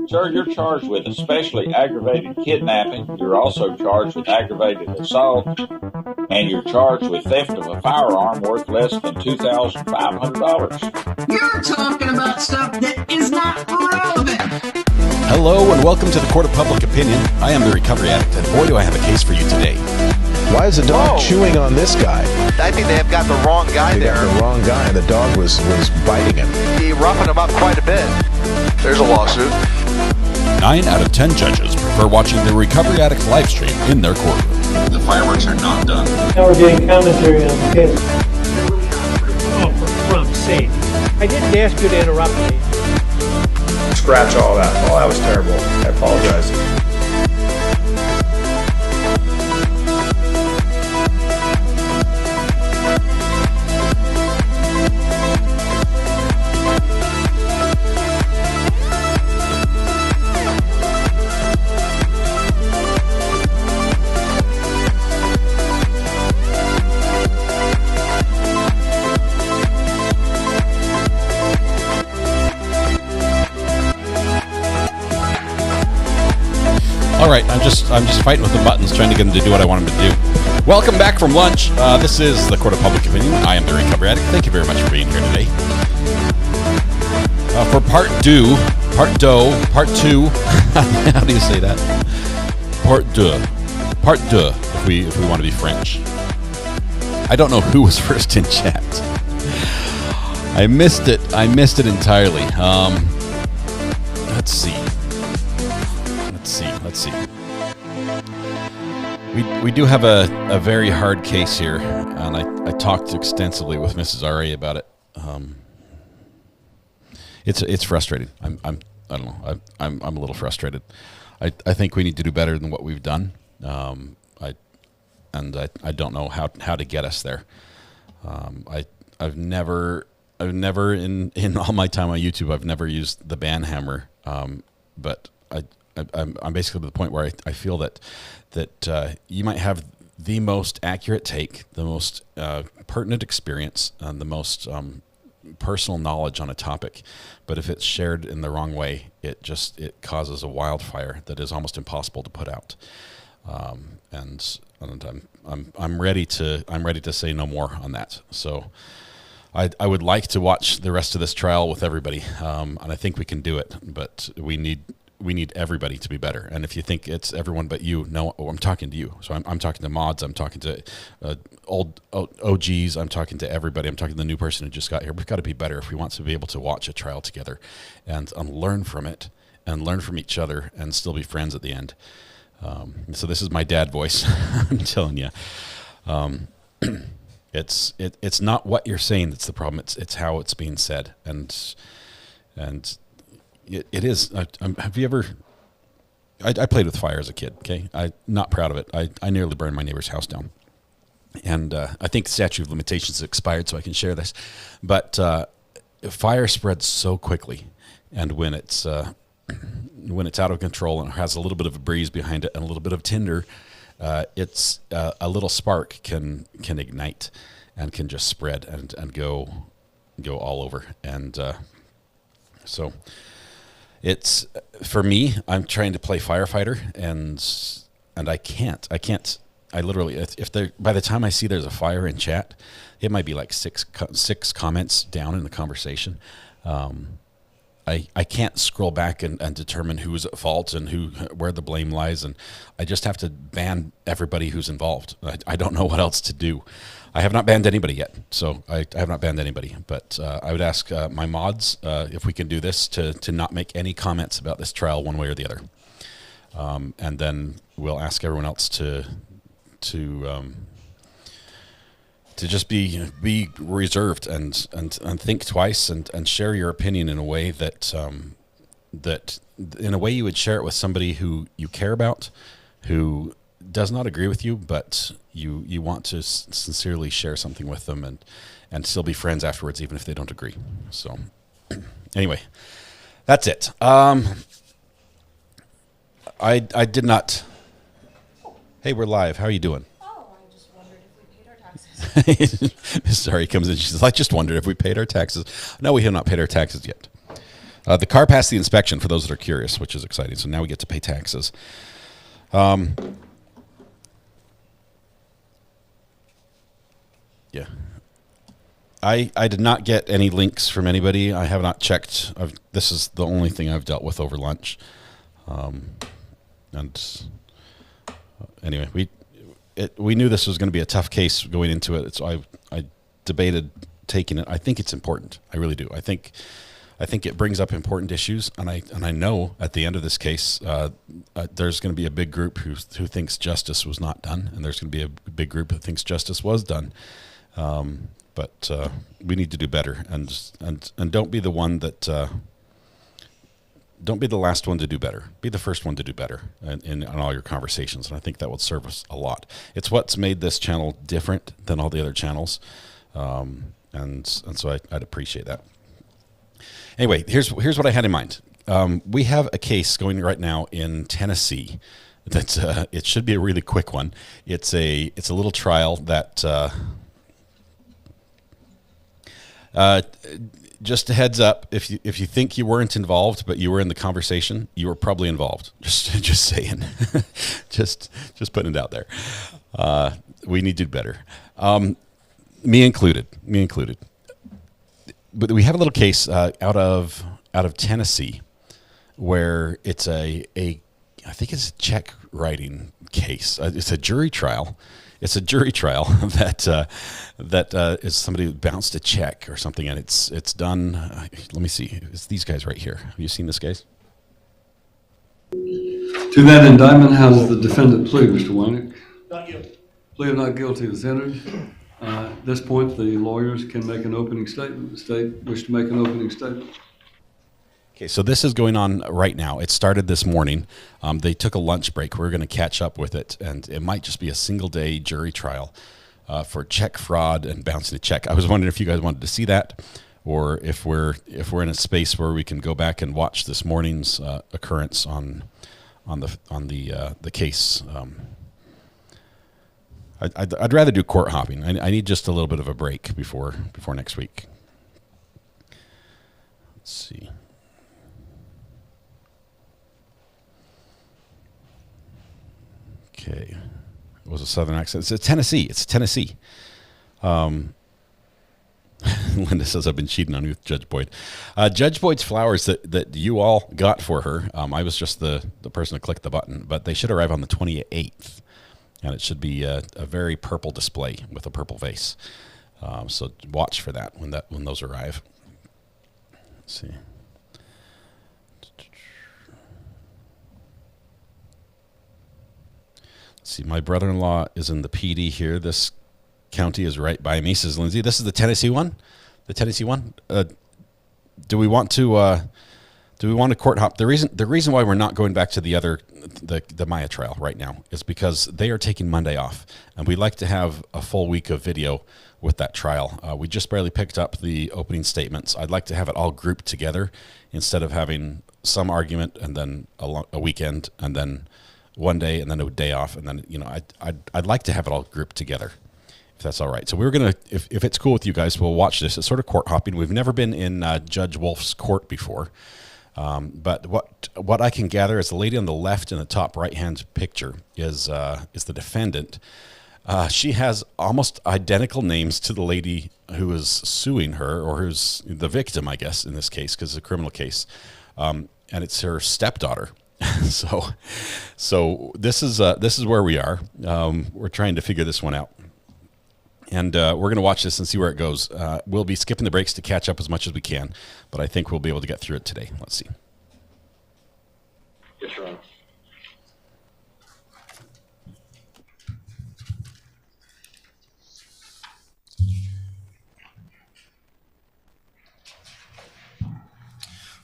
Sir, you're charged with especially aggravated kidnapping. You're also charged with aggravated assault, and you're charged with theft of a firearm worth less than $2,500. You're talking about stuff that is not relevant. Hello and welcome to the Court of Public Opinion. I am the Recovery Addict, and boy do I have a case for you today. Why is the dog chewing on this guy? I think they have got the wrong guy there. Got the wrong guy. The dog was biting him. He roughened him up quite a bit. There's a lawsuit. 9 out of 10 judges prefer watching the Recovery Addict live stream in their courtroom. The fireworks are not done. Now we're getting commentary on the case. Oh, for Trump's sake. I didn't ask you to interrupt me. Scratch all that. Oh, that was terrible. I apologize. All right, I'm just fighting with the buttons, trying to get them to do what I want them to do. Welcome back from lunch. This is the Court of Public Opinion. I am the Recovery Addict. Thank you very much for being here today. For part two, how do you say that? Part deux, if we want to be French. I don't know who was first in chat. I missed it entirely. Let's see. We do have a very hard case here, and I talked extensively with Mrs. R.A. about it. It's frustrating. I don't know. I'm a little frustrated. I think we need to do better than what we've done. I don't know how to get us there. I've never in all my time on YouTube, I've never used the ban hammer, but I'm basically to the point where I feel that you might have the most accurate take, the most pertinent experience, and the most personal knowledge on a topic, but if it's shared in the wrong way, it causes a wildfire that is almost impossible to put out. And I'm ready to say no more on that. So I would like to watch the rest of this trial with everybody, and I think we can do it, but we need everybody to be better. And if you think it's everyone but you, no, I'm talking to you. So I'm talking to mods, I'm talking to old OGs, I'm talking to everybody, I'm talking to the new person who just got here. We've got to be better if we want to be able to watch a trial together and learn from it and learn from each other and still be friends at the end. So this is my dad voice. I'm telling you. It's not what you're saying that's the problem. It's how it's being said. And it is. Have you ever? I played with fire as a kid. Okay, I'm not proud of it. I nearly burned my neighbor's house down, and I think the statute of limitations has expired, so I can share this. But fire spreads so quickly, and when it's out of control and has a little bit of a breeze behind it and a little bit of tinder, it's a little spark can ignite and can just spread and go all over. And so it's, for me, I'm trying to play firefighter and I can't. I literally, if there, by the time I see there's a fire in chat, it might be like six comments down in the conversation. I can't scroll back and determine who's at fault and where the blame lies, and I just have to ban everybody who's involved. I don't know what else to do. I have not banned anybody yet, so I have not banned anybody. But I would ask my mods if we can do this to not make any comments about this trial one way or the other, and then we'll ask everyone else to just be reserved and think twice and share your opinion in a way that in a way you would share it with somebody who you care about, who does not agree with you, but you want to sincerely share something with them and still be friends afterwards, even if they don't agree. So anyway, that's it. I did not. Hey, we're live. How are you doing? Sorry, comes in. She says, "I just wondered if we paid our taxes." No, we have not paid our taxes yet. The car passed the inspection, for those that are curious, which is exciting. So now we get to pay taxes. Yeah. I did not get any links from anybody. I have not checked. This is the only thing I've dealt with over lunch. Anyway, we knew this was going to be a tough case going into it. So I debated taking it. I think it's important. I really do. I think it brings up important issues, and I know at the end of this case, there's going to be a big group who thinks justice was not done, and there's going to be a big group that thinks justice was done. But we need to do better, and don't be the one that don't be the last one to do better. Be the first one to do better in all your conversations, and I think that will serve us a lot. It's what's made this channel different than all the other channels, and so I'd appreciate that. Anyway, here's what I had in mind. We have a case going right now in Tennessee. That's it should be a really quick one. It's a little trial that. Just a heads up, if you think you weren't involved, but you were in the conversation, you were probably involved. Just saying, just putting it out there. We need to do better. Me included. But we have a little case out of Tennessee where it's I think it's a check writing case. It's a jury trial. It's a jury trial that is somebody who bounced a check or something, and it's done. Let me see. It's these guys right here. Have you seen this, guys? To that indictment, how does the defendant plead, Mr. Weinick? Not guilty. Plea of not guilty is entered. At this point, the lawyers can make an opening statement. The state wish to make an opening statement. Okay, so this is going on right now. It started this morning. They took a lunch break. We're going to catch up with it, and it might just be a single-day jury trial for check fraud and bouncing a check. I was wondering if you guys wanted to see that, or if we're in a space where we can go back and watch this morning's occurrence on the case. I'd rather do court hopping. I need just a little bit of a break before next week. Let's see. Okay, it was a southern accent. It's Tennessee. Linda says I've been cheating on you with Judge Boyd. Judge Boyd's flowers that you all got for her. I was just the person who clicked the button, but they should arrive on the 28th, and it should be a very purple display with a purple vase. So watch for that when those arrive. Let's see. See, my brother-in-law is in the PD here. This county is right by me, says Lindsay. This is the Tennessee one. The Tennessee one. Do we want to court hop? The reason why we're not going back to the Maya trial right now is because they are taking Monday off, and we like to have a full week of video with that trial. We just barely picked up the opening statements. I'd like to have it all grouped together instead of having some argument and then a weekend and then one day and then a day off, and then I'd like to have it all grouped together, if that's all right. So we're gonna, if it's cool with you guys, we'll watch this. It's sort of court hopping. We've never been in Judge Wolf's court before, but what I can gather is the lady on the left in the top right hand picture is the defendant. She has almost identical names to the lady who is suing her, or who's the victim, I guess, in this case, because it's a criminal case, and it's her stepdaughter. So this is where we are. We're trying to figure this one out, and we're going to watch this and see where it goes. We'll be skipping the breaks to catch up as much as we can, but I think we'll be able to get through it today. Let's see. Yes, Your Honor.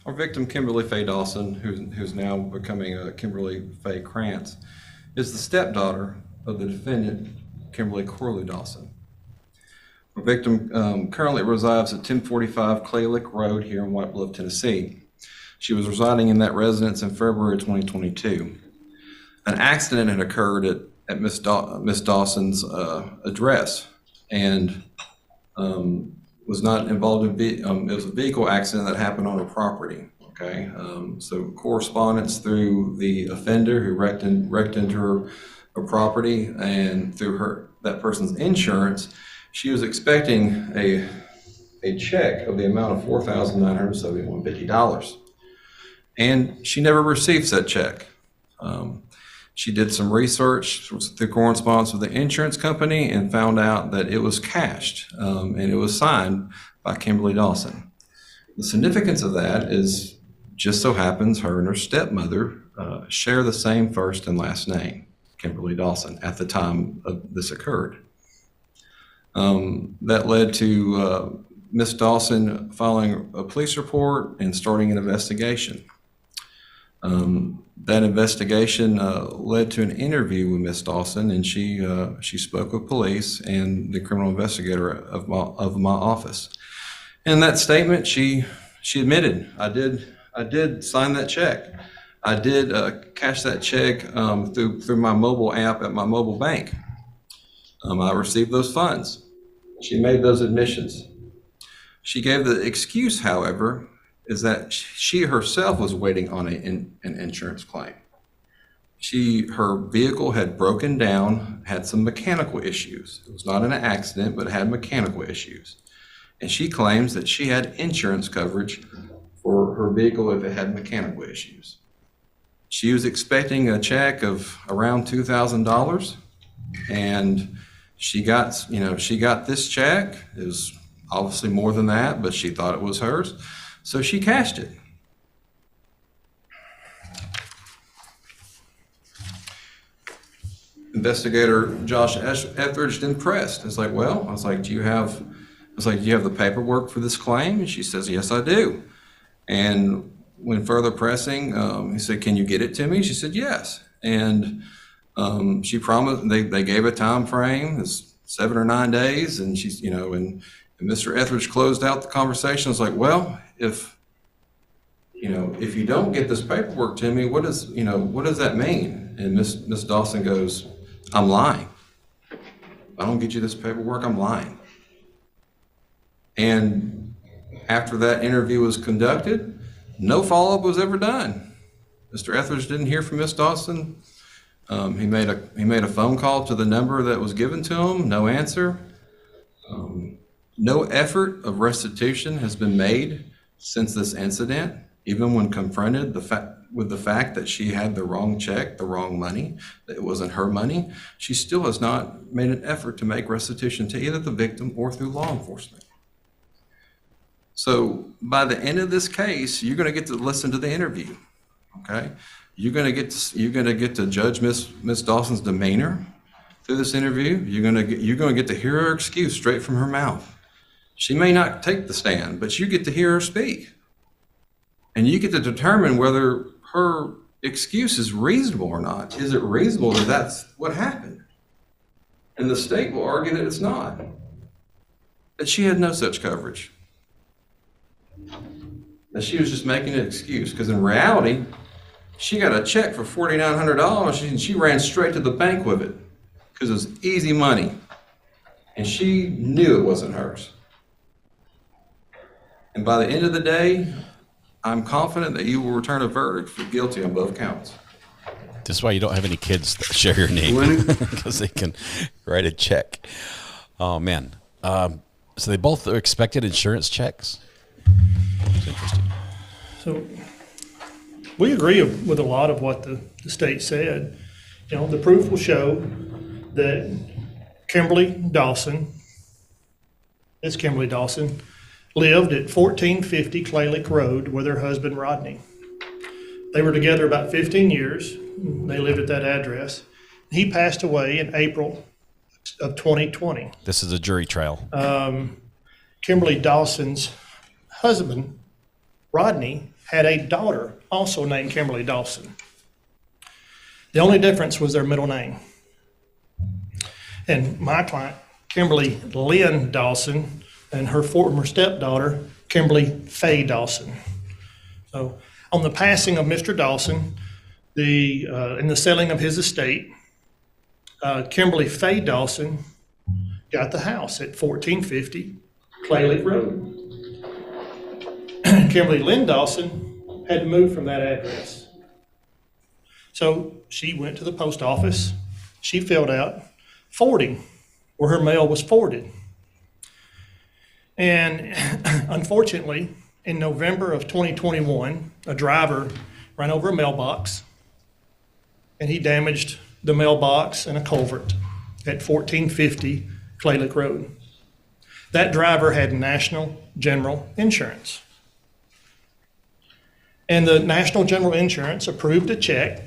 Our victim, Kimberly Faye Dawson, who's now becoming Kimberly Faye Krantz, is the stepdaughter of the defendant, Kimberly Corley Dawson. Our victim currently resides at 1045 Clay Lick Road here in White Bluff, Tennessee. She was residing in that residence in February 2022. An accident had occurred at Miss Dawson's address, and was not involved in it was a vehicle accident that happened on her property. Okay, so correspondence through the offender who wrecked into her property, and through that person's insurance, she was expecting a check of the amount of $4,971.50, and she never received that check. She did some research through correspondence with the insurance company and found out that it was cashed, and it was signed by Kimberly Dawson. The significance of that is, just so happens her and her stepmother share the same first and last name, Kimberly Dawson, at the time of this occurred. That led to Miss Dawson filing a police report and starting an investigation. That investigation led to an interview with Miss Dawson, and she spoke with police and the criminal investigator of my office. In that statement, she admitted, I did sign that check. I did cash that check through my mobile app at my mobile bank. I received those funds. She made those admissions. She gave the excuse, however, is that she herself was waiting on an insurance claim. Her vehicle had broken down, had some mechanical issues. It was not an accident, but it had mechanical issues. And she claims that she had insurance coverage for her vehicle if it had mechanical issues. She was expecting a check of around $2,000, and she got this check. It was obviously more than that, but she thought it was hers, so she cashed it. Investigator Josh Etheridge then pressed. It's like, well, I was like, do you have the paperwork for this claim? And she says, yes, I do. And when further pressing, he said, can you get it to me? She said, yes. And she promised, they gave a time frame, it's 7 or 9 days. And she's, and Mr. Etheridge closed out the conversation. I was like, well, if you don't get this paperwork to me, what does that mean? And Miss Dawson goes, I'm lying. If I don't get you this paperwork, I'm lying. And after that interview was conducted, no follow-up was ever done. Mr. Etheridge didn't hear from Miss Dawson. He made a phone call to the number that was given to him, no answer. No effort of restitution has been made since this incident, even when confronted with the fact that she had the wrong check, the wrong money, that it wasn't her money. She still has not made an effort to make restitution to either the victim or through law enforcement. So by the end of this case, you're going to get to listen to the interview. Okay, you're going to get to judge Miss Dawson's demeanor through this interview. You're going to get to hear her excuse straight from her mouth. She may not take the stand, but you get to hear her speak, and you get to determine whether her excuse is reasonable or not. Is it reasonable that that's what happened? And the state will argue that it's not. That she had no such coverage. That she was just making an excuse, because in reality, she got a check for $4,900 and she ran straight to the bank with it because it was easy money, and she knew it wasn't hers. And by the end of the day, I'm confident that you will return a verdict for guilty on both counts. This is why you don't have any kids that share your name, because they can write a check. Oh, man. So they both expected insurance checks? It's interesting. So we agree with a lot of what the state said. The proof will show that Kimberly Dawson lived at 1450 Clay Lake Road with her husband Rodney. They were together about 15 years. They lived at that address. He passed away in April of 2020. This is a jury trial. Kimberly Dawson's husband, Rodney, had a daughter also named Kimberly Dawson. The only difference was their middle name. And my client, Kimberly Lynn Dawson, and her former stepdaughter, Kimberly Faye Dawson. So on the passing of Mr. Dawson, in the selling of his estate, Kimberly Faye Dawson got the house at 1450 Clay Lake Road. Kimberly Lynn Dawson had to move from that address. So she went to the post office. She filled out forwarding, where her mail was forwarded. And unfortunately, in November of 2021, a driver ran over a mailbox, and he damaged the mailbox and a culvert at 1450 Clay Lick Road. That driver had National General Insurance. And the National General Insurance approved a check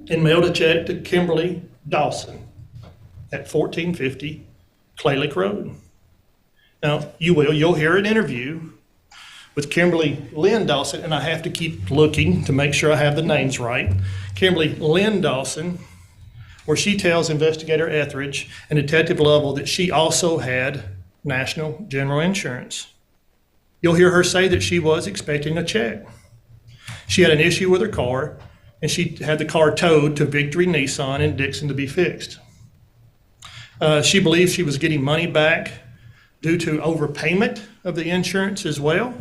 and mailed a check to Kimberly Dawson at 1450 Clay Lick Road. Now, you'll hear an interview with Kimberly Lynn Dawson, and I have to keep looking to make sure I have the names right. Kimberly Lynn Dawson, where she tells Investigator Etheridge and Detective Lovell that she also had National General Insurance. You'll hear her say that she was expecting a check. She had an issue with her car, and she had the car towed to Victory Nissan in Dixon to be fixed. She believes she was getting money back due to overpayment of the insurance as well.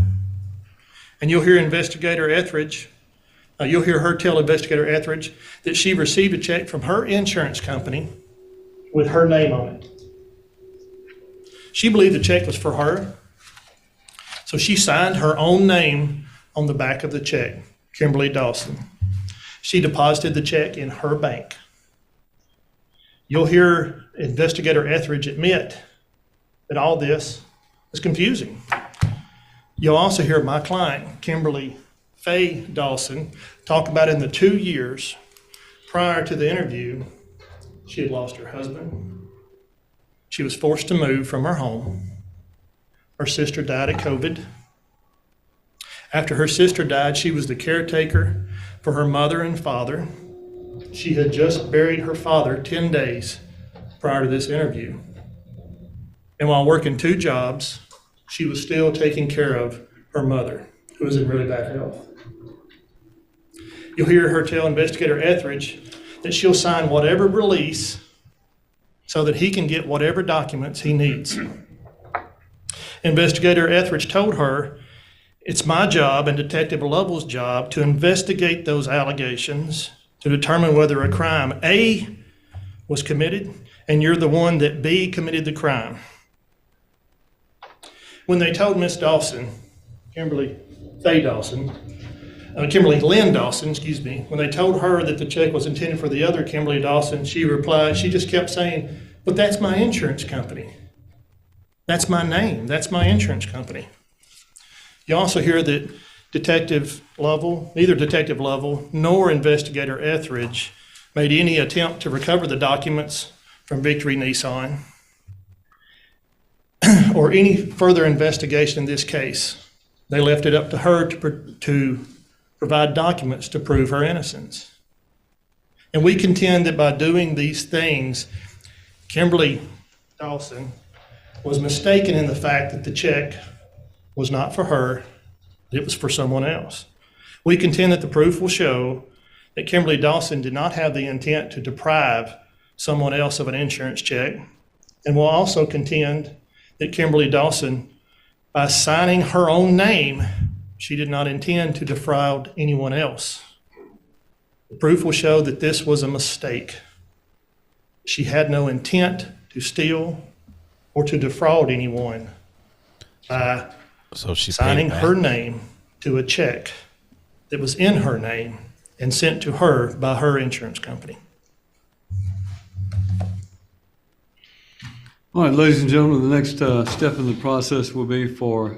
And you'll hear Investigator Etheridge, you'll hear her tell Investigator Etheridge that she received a check from her insurance company with her name on it. She believed the check was for her, so she signed her own name on the back of the check, Kimberly Dawson. She deposited the check in her bank. You'll hear Investigator Etheridge admit that all this is confusing. You'll also hear my client, Kimberly Faye Dawson, talk about in the 2 years prior to the interview, she had lost her husband. She was forced to move from her home. Her sister died of COVID. After her sister died, she was the caretaker for her mother and father. She had just buried her father 10 days prior to this interview. And while working 2 jobs, she was still taking care of her mother, who was in really bad health. You'll hear her tell Investigator Etheridge that she'll sign whatever release so that he can get whatever documents he needs. Investigator Etheridge told her, "It's my job and Detective Lovell's job to investigate those allegations to determine whether a crime A was committed and you're the one that B committed the crime." When they told Miss Dawson, Kimberly Lynn Dawson, when they told her that the check was intended for the other Kimberly Dawson, she replied, she just kept saying, "But that's my insurance company. That's my name. That's my insurance company." You also hear that neither Detective Lovell nor Investigator Etheridge made any attempt to recover the documents from Victory Nissan or any further investigation in this case. They left it up to her to provide documents to prove her innocence. And we contend that by doing these things, Kimberly Dawson was mistaken in the fact that the check was not for her, it was for someone else. We contend that the proof will show that Kimberly Dawson did not have the intent to deprive someone else of an insurance check, and will also contend that Kimberly Dawson, by signing her own name, she did not intend to defraud anyone else. The proof will show that this was a mistake. She had no intent to steal or to defraud anyone by signing her name to a check that was in her name and sent to her by her insurance company. All right, ladies and gentlemen, the next step in the process will be for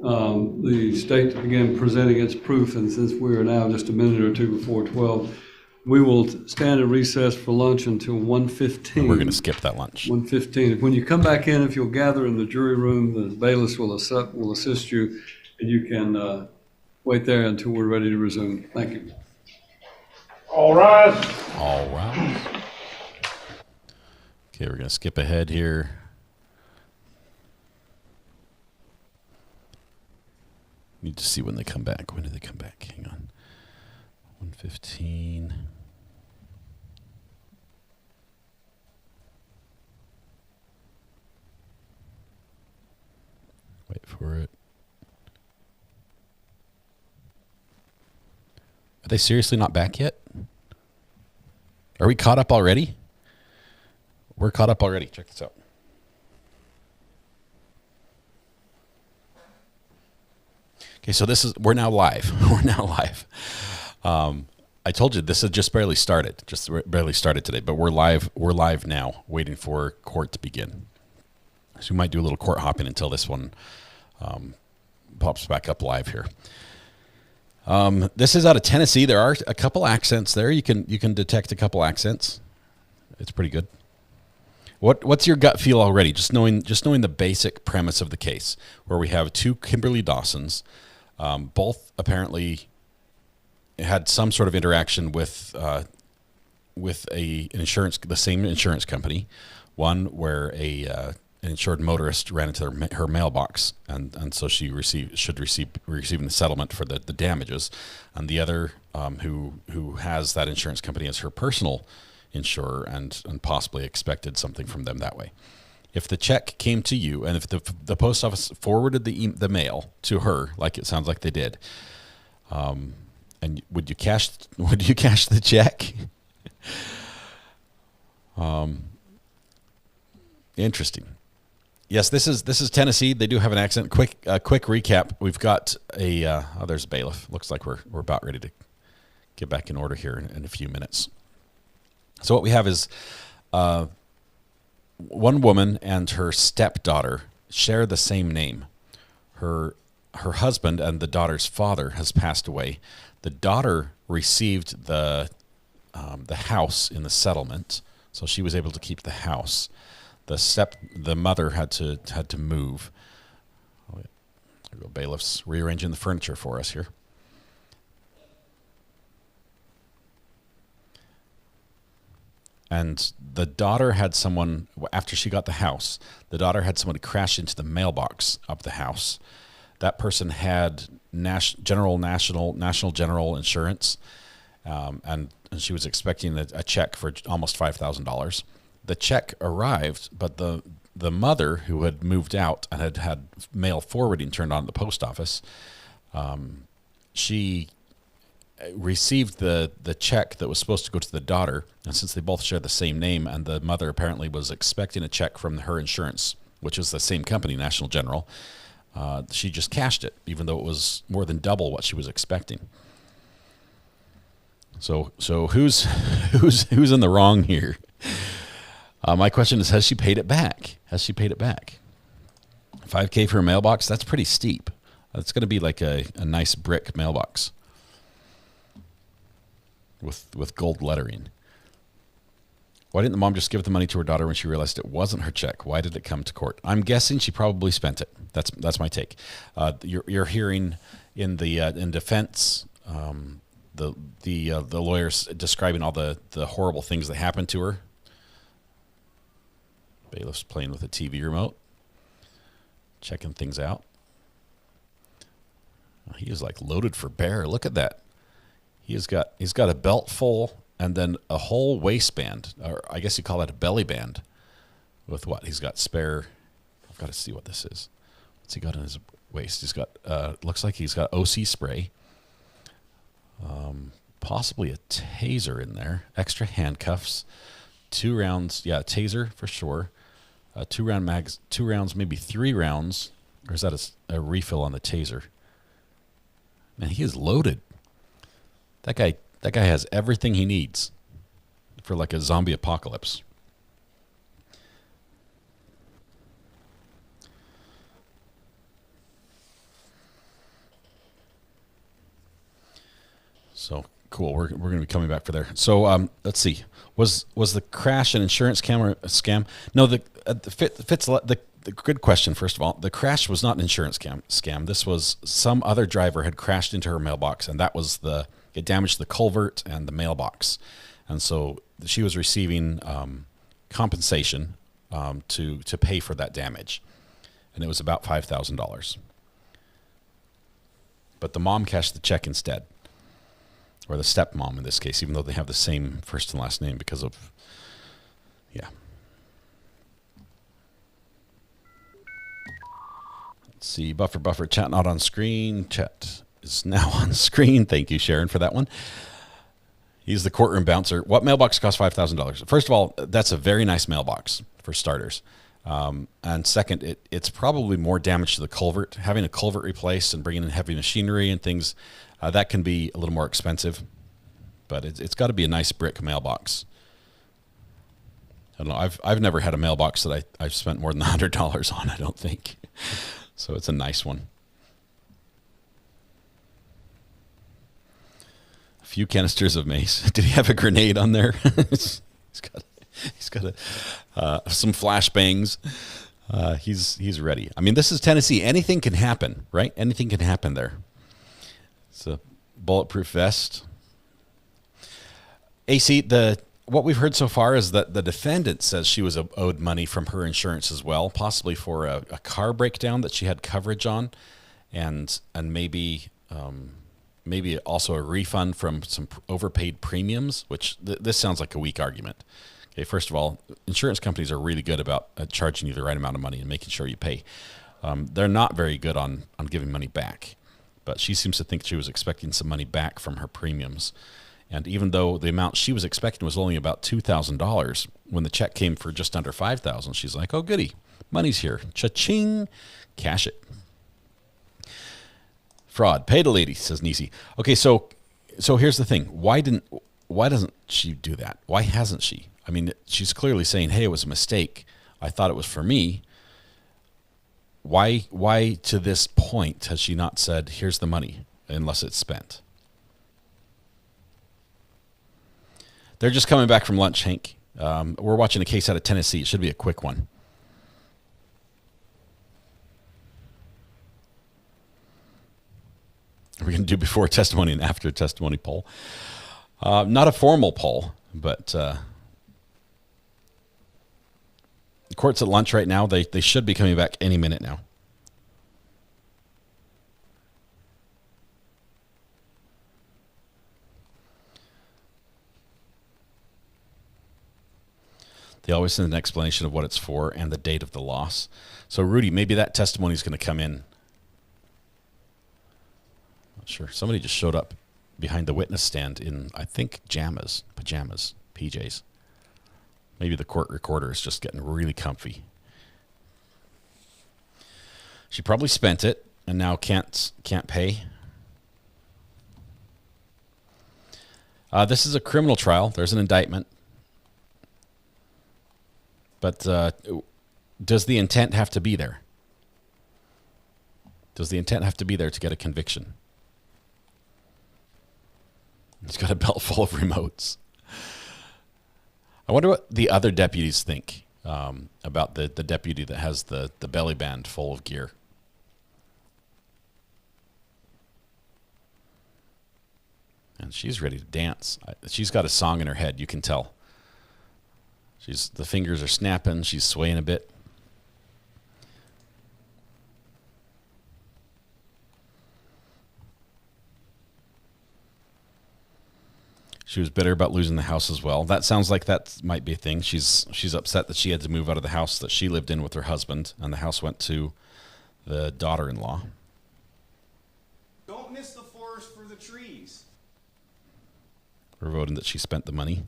the state to begin presenting its proof. And since we are now just a minute or two before 12, we will stand at recess for lunch until 1:15. We're going to skip that lunch. 1:15. When you come back in, if you'll gather in the jury room, the bailiffs will assist you, and you can wait there until we're ready to resume. Thank you. All rise. All right. Okay, we're going to skip ahead here. Need to see when they come back. When do they come back? Hang on. 1:15. Wait for it. they seriously not back yet? Are we caught up already? We're caught up already. Check this out. Okay, so we're now live. We're now live. I told you this had just barely started today, but we're live. We're live now, waiting for court to begin. So we might do a little court hopping until this one pops back up live here. This is out of Tennessee. There are a couple accents there. You can detect a couple accents. It's pretty good. What's your gut feel already? Just knowing the basic premise of the case, where we have two Kimberly Dawsons, both apparently had some sort of interaction with the same insurance company. One where an insured motorist ran into her mailbox, and so she should receive the settlement for the damages, and the other who has that insurance company as her personal insurer and possibly expected something from them that way. If the check came to you, and if the post office forwarded the mail to her, like it sounds like they did, and would you cash the check? Interesting. Yes, this is Tennessee. They do have an accent. Quick recap. We've got there's a bailiff. Looks like we're about ready to get back in order here in a few minutes. So what we have is one woman and her stepdaughter share the same name. Her husband and the daughter's father has passed away. The daughter received the house in the settlement, so she was able to keep the house. The mother had to move. There we go, bailiffs rearranging the furniture for us here. And the daughter had someone, after she got the house, the daughter had somebody crash into the mailbox of the house. That person had national general insurance, and she was expecting a check for almost $5,000. The check arrived, but the mother, who had moved out and had mail forwarding turned on at the post office, she received the check that was supposed to go to the daughter, and since they both share the same name, and the mother apparently was expecting a check from her insurance, which is the same company, National General, she just cashed it, even though it was more than double what she was expecting. So who's in the wrong here? My question is, has she paid it back? $5,000 for a mailbox? That's pretty steep. That's going to be like a nice brick mailbox with gold lettering. Why didn't the mom just give the money to her daughter when she realized it wasn't her check? Why did it come to court? I'm guessing she probably spent it. That's my take. You're hearing in defense, the lawyers describing all the horrible things that happened to her. Bailiff's playing with a TV remote, checking things out. He is like loaded for bear. Look at that. He's got a belt full and then a whole waistband, or I guess you call that a belly band, with what? He's got spare. I've got to see what this is. What's he got in his waist? He's got looks like he's got OC spray. Possibly a taser in there. Extra handcuffs. 2 rounds. Yeah, taser for sure. 2 round mags. 2 rounds, maybe 3 rounds. Or is that a refill on the taser? Man, he is loaded. That guy has everything he needs for like a zombie apocalypse. So cool. We're going to be coming back for there. So let's see. Was the crash an insurance scam? No. The good question. First of all, the crash was not an insurance scam. This was some other driver had crashed into her mailbox, and that was it damaged the culvert and the mailbox, and so she was receiving compensation to pay for that damage, and it was about $5,000. But the mom cashed the check instead, or the stepmom in this case, even though they have the same first and last name because of, yeah. Let's see, buffer, chat not on screen. Chat is now on screen. Thank you, Sharon, for that one. He's the courtroom bouncer. What mailbox costs $5,000? First of all, that's a very nice mailbox for starters. And second, it's probably more damage to the culvert. Having a culvert replaced and bringing in heavy machinery and things, that can be a little more expensive. But it's got to be a nice brick mailbox. I don't know. I've never had a mailbox that I've spent more than $100 on, I don't think. So it's a nice one. A few canisters of mace. Did he have a grenade on there? he's got some flashbangs. He's ready. I mean, this is Tennessee. Anything can happen, right? Anything can happen there. It's a bulletproof vest. AC, what we've heard so far is that the defendant says she was owed money from her insurance as well, possibly for a car breakdown that she had coverage on, and maybe also a refund from some overpaid premiums, which this sounds like a weak argument. Okay, first of all, insurance companies are really good about charging you the right amount of money and making sure you pay. They're not very good on giving money back, but she seems to think she was expecting some money back from her premiums. And even though the amount she was expecting was only about $2,000, when the check came for just under $5,000, she's like, "Oh, goody, money's here, cha-ching, cash it." Fraud, pay the lady, says Nisi. Okay, so here's the thing: why doesn't she do that? Why hasn't she? I mean, she's clearly saying, "Hey, it was a mistake. I thought it was for me." Why to this point has she not said, "Here's the money," unless it's spent? They're just coming back from lunch, Hank. We're watching a case out of Tennessee. It should be a quick one. We're going to do before testimony and after testimony poll. Not a formal poll, but the court's at lunch right now. They should be coming back any minute now. They always send an explanation of what it's for and the date of the loss. So, Rudy, maybe that testimony is going to come in. Not sure. Somebody just showed up behind the witness stand in, I think, pajamas, PJs. Maybe the court recorder is just getting really comfy. She probably spent it and now can't pay. This is a criminal trial. There's an indictment. But does the intent have to be there? Does the intent have to be there to get a conviction? He's got a belt full of remotes. I wonder what the other deputies think about the deputy that has the belly band full of gear. And she's ready to dance. She's got a song in her head, you can tell. The fingers are snapping. She's swaying a bit. She was bitter about losing the house as well. That sounds like that might be a thing. She's upset that she had to move out of the house that she lived in with her husband, and the house went to the daughter-in-law. Don't miss the forest for the trees. We're voting that she spent the money.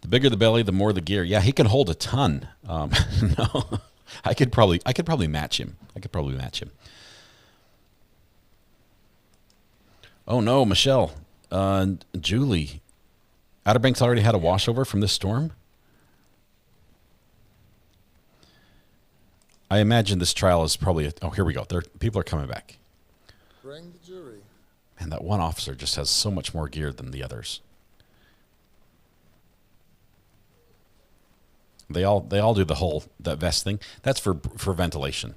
The bigger the belly, the more the gear. Yeah, he can hold a ton. No, I could probably match him. Oh no, Michelle, Julie, Outer Banks already had a washover from this storm. I imagine this trial is probably. Oh, here we go. People are coming back. Bring the jury. Man, that one officer just has so much more gear than the others. They all do that vest thing. That's for ventilation.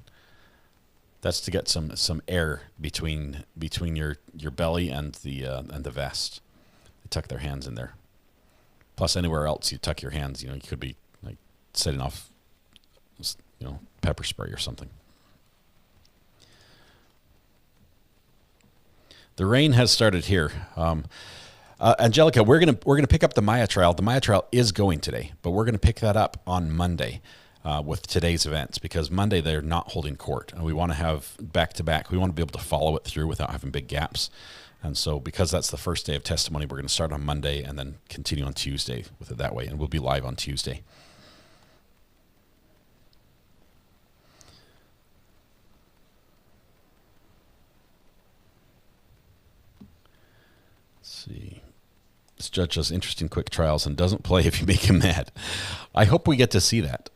That's to get some air between your belly and the vest. They tuck their hands in there. Plus, anywhere else you tuck your hands, you could be like setting off, pepper spray or something. The rain has started here. Angelica, we're gonna pick up the Maya trial. The Maya trial is going today, but we're gonna pick that up on Monday with today's events, because Monday they're not holding court, and we want to have back to back. We want to be able to follow it through without having big gaps. And so, because that's the first day of testimony, we're going to start on Monday and then continue on Tuesday with it that way, and we'll be live on Tuesday. See, this judge does interesting quick trials and doesn't play if you make him mad. I hope we get to see that.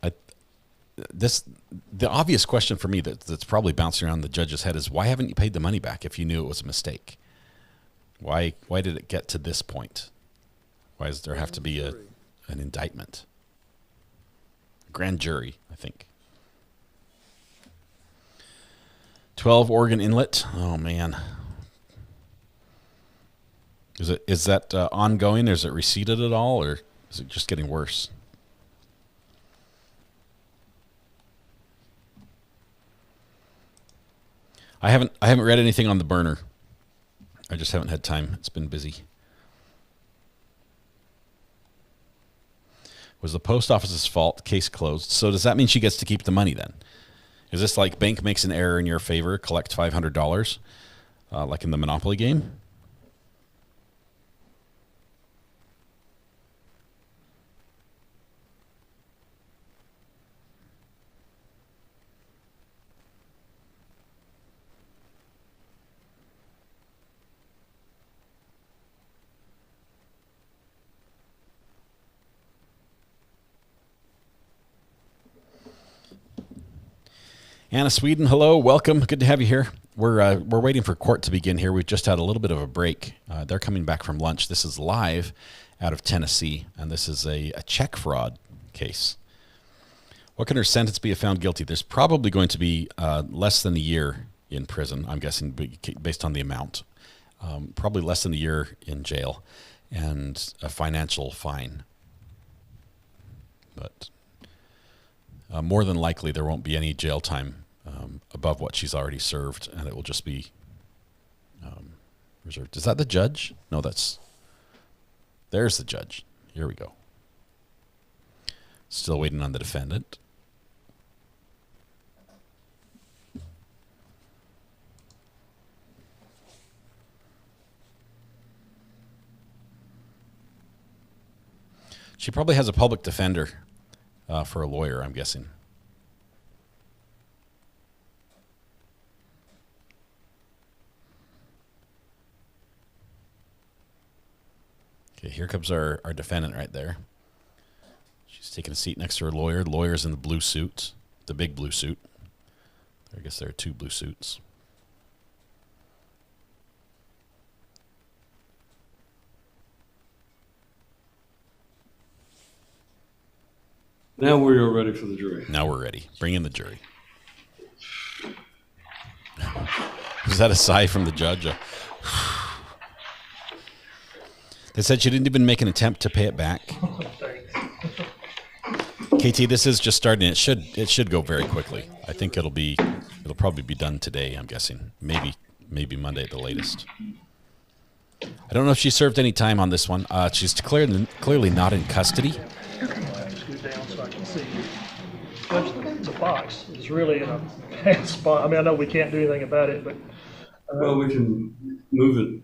The obvious question for me that's probably bouncing around the judge's head is, why haven't you paid the money back if you knew it was a mistake? Why did it get to this point? Why does there have to be an indictment? Grand jury, I think. 12 Oregon Inlet. Oh man. Is that ongoing? Or is it receded at all, or is it just getting worse? I haven't read anything on the burner. I just haven't had time. It's been busy. Was the post office's fault? Case closed. So does that mean she gets to keep the money then? Is this like bank makes an error in your favor, collect $500, like in the Monopoly game? Anna Sweden, hello, welcome. Good to have you here. We're waiting for court to begin here. We've just had a little bit of a break. They're coming back from lunch. This is live out of Tennessee, and this is a check fraud case. What can her sentence be if found guilty? There's probably going to be less than a year in prison, I'm guessing, based on the amount. Probably less than a year in jail and a financial fine. But more than likely, there won't be any jail time above what she's already served, and it will just be reserved. Is that the judge? No, there's the judge. Here we go. Still waiting on the defendant. She probably has a public defender for a lawyer, I'm guessing. Okay, here comes our defendant right there. She's taking a seat next to her lawyer. The lawyer's in the blue suit, the big blue suit. I guess there are two blue suits. Now we are ready for the jury. Now we're ready. Bring in the jury. Was that a sigh from the judge? They said she didn't even make an attempt to pay it back. KT, this is just starting. It should go very quickly. I think it'll probably be done today, I'm guessing. Maybe Monday at the latest. I don't know if she served any time on this one. She's clearly not in custody. Down so I can see. The box is really in a bad spot. I mean, I know we can't do anything about it, but well, we can move it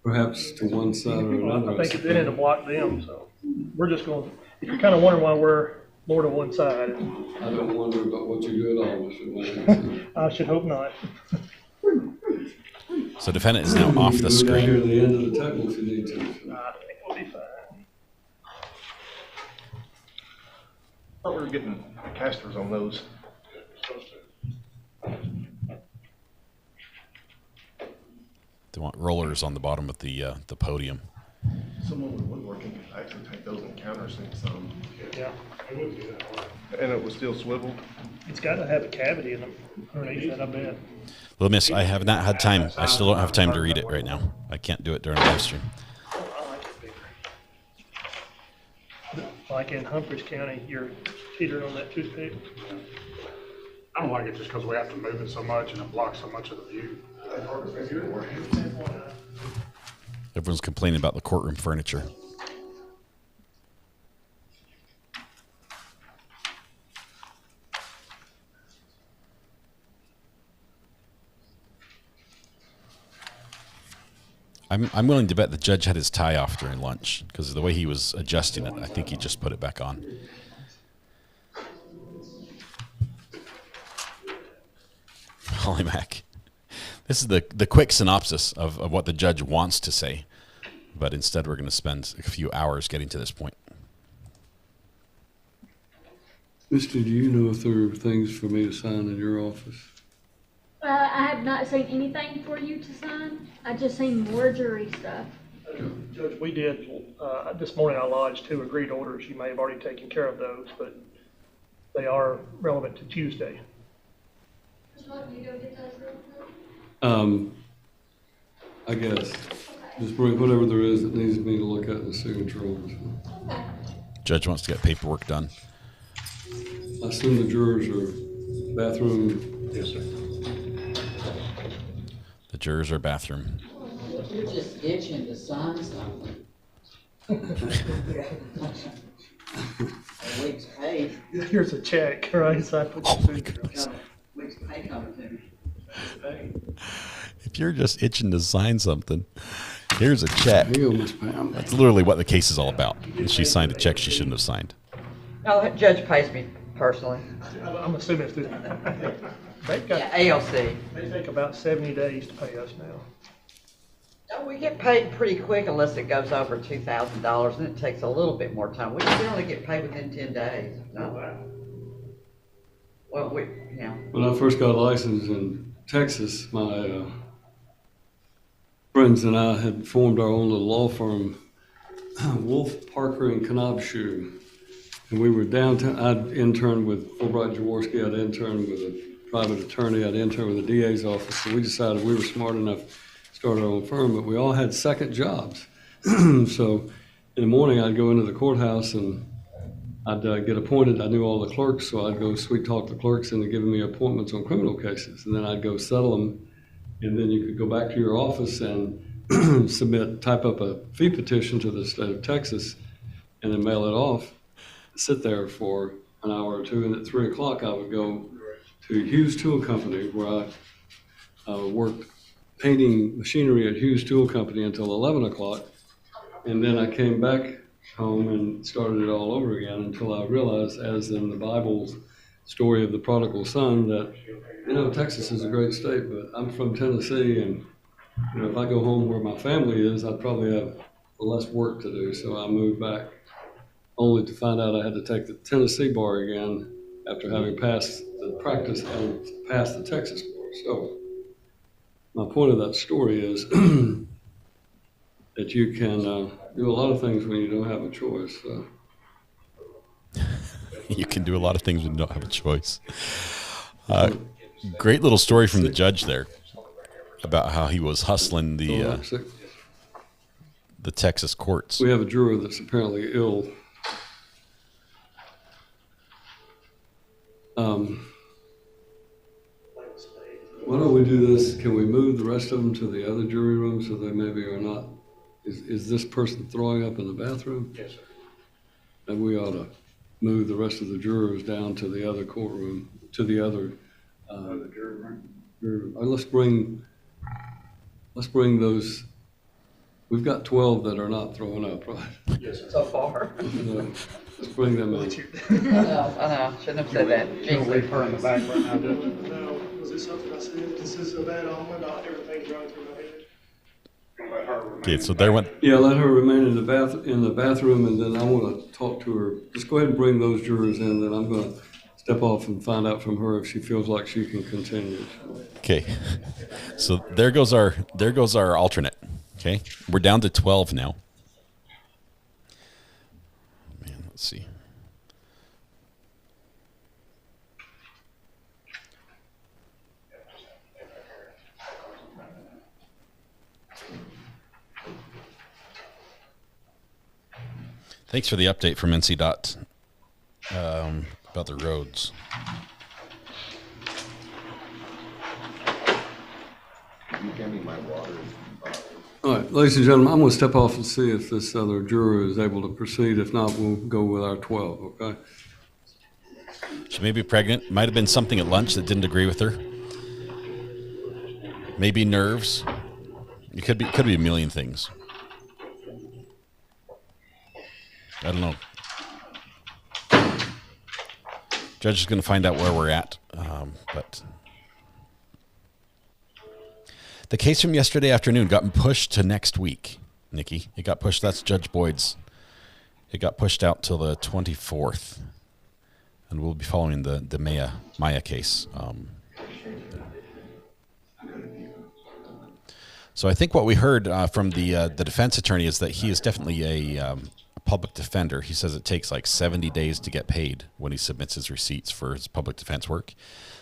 perhaps to one side or another. I think it's in it to block them. So we're just going. If you're kind of wondering why we're more to one side, I don't wonder about what you do at all, Mr. Wayne. I should hope not. So defendant is now off the screen. Near the end of the table if you need to. I think we'll be fine. I thought we were getting casters on those. They want rollers on the bottom of the podium. Someone with woodworking could actually take those and countersink some. Yeah. And it was still swiveled? It's got to have a cavity in the underneath that, I bet. Well, miss, I have not had time. I still don't have time to read it right now. I can't do it during a live stream. Like in Humphreys County, you're teetering on that toothpick. I don't like it just because we have to move it so much and it blocks so much of the view. Everyone's complaining about the courtroom furniture. I'm willing to bet the judge had his tie off during lunch because of the way he was adjusting it. I think he just put it back on. Holy Mac. This is the quick synopsis of what the judge wants to say, but instead we're going to spend a few hours getting to this point. Mister, do you know if there are things for me to sign in your office? I have not seen anything for you to sign. I just seen more jury stuff. Judge, we did, this morning I lodged 2 agreed orders. You may have already taken care of those, but they are relevant to Tuesday. I guess. Just bring whatever there is that needs me to look at in the signature on this. Judge wants to get paperwork done. I assume the jurors are bathroom. Yes, sir. The jurors are bathroom. You're just itching to sign something. A week's pay. Here's a check, right? So I put Oh my goodness. Week's pay coming to me. If you're just itching to sign something, here's a check. Here you go, Miss Pam. That's literally what the case is all about. She signed a check she shouldn't have signed. No, the judge pays me personally. I'm assuming it's they've got, ALC. they take about 70 days to pay us now. No, we get paid pretty quick unless it goes over $2,000, and it takes a little bit more time. We generally get paid within 10 days. No. Well, When I first got licensed in Texas, my friends and I had formed our own little law firm, Wolf, Parker, and Knobshoe. And we were downtown. I'd interned with Fulbright Jaworski. I'd interned with a private attorney. I'd interned with the DA's office. So we decided we were smart enough to start our own firm, but we all had second jobs. So in the morning, I'd go into the courthouse and I'd get appointed. I knew all the clerks, so I'd go sweet talk the clerks into giving me appointments on criminal cases. And then I'd go settle them. And then you could go back to your office and type up a fee petition to the state of Texas and then mail it off. Sit there for an hour or two, and at 3 o'clock I would go to Hughes Tool Company, where I worked painting machinery at Hughes Tool Company until 11 o'clock, and then I came back home and started it all over again until I realized, as in the Bible's story of the prodigal son, that, Texas is a great state, but I'm from Tennessee, and, if I go home where my family is, I'd probably have less work to do, so I moved back, only to find out I had to take the Tennessee bar again after having passed the practice and passed the Texas bar. So my point of that story is that you can do a lot of things when you don't have a choice. You can do a lot of things when you don't have a choice. Great little story from the judge there about how he was hustling the Texas courts. We have a juror that's apparently ill. Why don't we do this? Can we move the rest of them to the other jury room so they maybe are not? Is this person throwing up in the bathroom? Yes, sir. And we ought to move the rest of the jurors down to the other courtroom, to the other jury room. Let's bring those. We've got 12 that are not throwing up, right? Yes, sir. So far. Let's bring them in. I know. Shouldn't have said that. Don't leave her in the back right now, Judge. No, was it something I said? This is a bad omen, not everything's running through my head. Okay, so there went. Yeah, let her remain in the bathroom, and then I want to talk to her. Just go ahead and bring those jurors in, then I'm going to step off and find out from her if she feels like she can continue. Okay, so there goes our alternate. Okay, we're down to 12 now. Man, let's see. Thanks for the update from NC Dot about the roads. Can you give me my water? All right, ladies and gentlemen, I'm going to step off and see if this other juror is able to proceed. If not, we'll go with our 12, okay? She may be pregnant. Might have been something at lunch that didn't agree with her. Maybe nerves. It could be a million things. I don't know. Judge is going to find out where we're at, but the case from yesterday afternoon got pushed to next week, Nikki. It got pushed. That's Judge Boyd's. It got pushed out till the 24th, and we'll be following the Maya case. So I think what we heard from the defense attorney is that he is definitely a public defender. He says it takes like 70 days to get paid when he submits his receipts for his public defense work.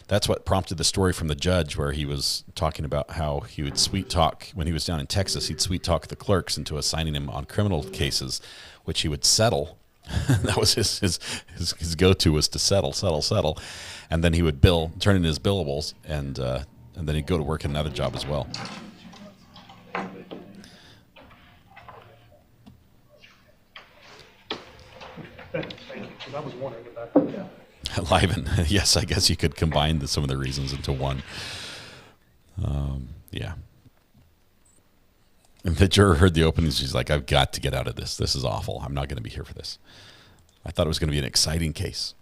That's what prompted the story from the judge where he was talking about how he would sweet talk, when he was down in Texas, he'd sweet talk the clerks into assigning him on criminal cases, which he would settle. That was his go-to, was to settle. And then he would turn in his billables, and then he'd go to work at another job as well. Thank you, because I was wondering about that. Liven. Yes, I guess you could combine some of the reasons into one. Yeah. And the juror heard the opening. She's like, I've got to get out of this. This is awful. I'm not going to be here for this. I thought it was going to be an exciting case.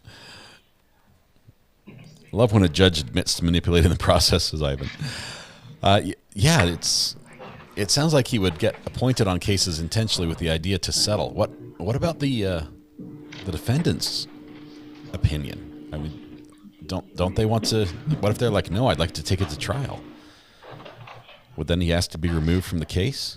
I love when a judge admits to manipulating the process, as Ivan. Yeah, it sounds like he would get appointed on cases intentionally with the idea to settle. What about the defendant's opinion? I mean, don't they want to? What if they're like, no, I'd like to take it to trial? Would then he ask to be removed from the case?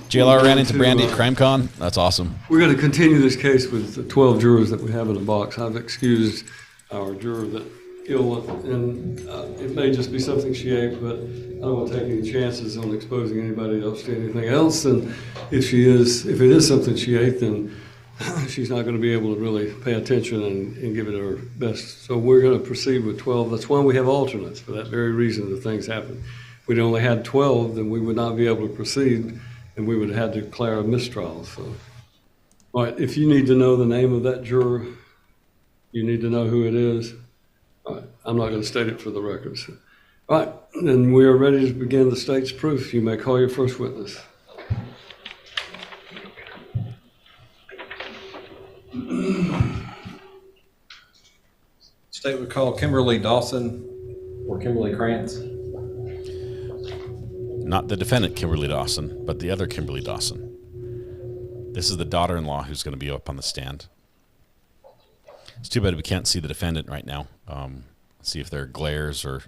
JLR ran into Brandy at CrimeCon. That's awesome. We're going to continue this case with the 12 jurors that we have in the box. I've excused our juror that ill, and it may just be something she ate, but I don't want to take any chances on exposing anybody else to anything else. And if it is something she ate, then she's not going to be able to really pay attention and give it her best. So we're going to proceed with 12. That's why we have alternates, for that very reason that things happen. If we'd only had 12, then we would not be able to proceed, and we would have had to declare a mistrial. So, all right, if you need to know the name of that juror, you need to know who it is. All right, I'm not going to state it for the records. All right, then we are ready to begin the state's proof. You may call your first witness. State would call Kimberly Dawson or Kimberly Krantz. Not the defendant, Kimberly Dawson, but the other Kimberly Dawson. This is the daughter-in-law who's going to be up on the stand. It's too bad we can't see the defendant right now. See if there are glares or,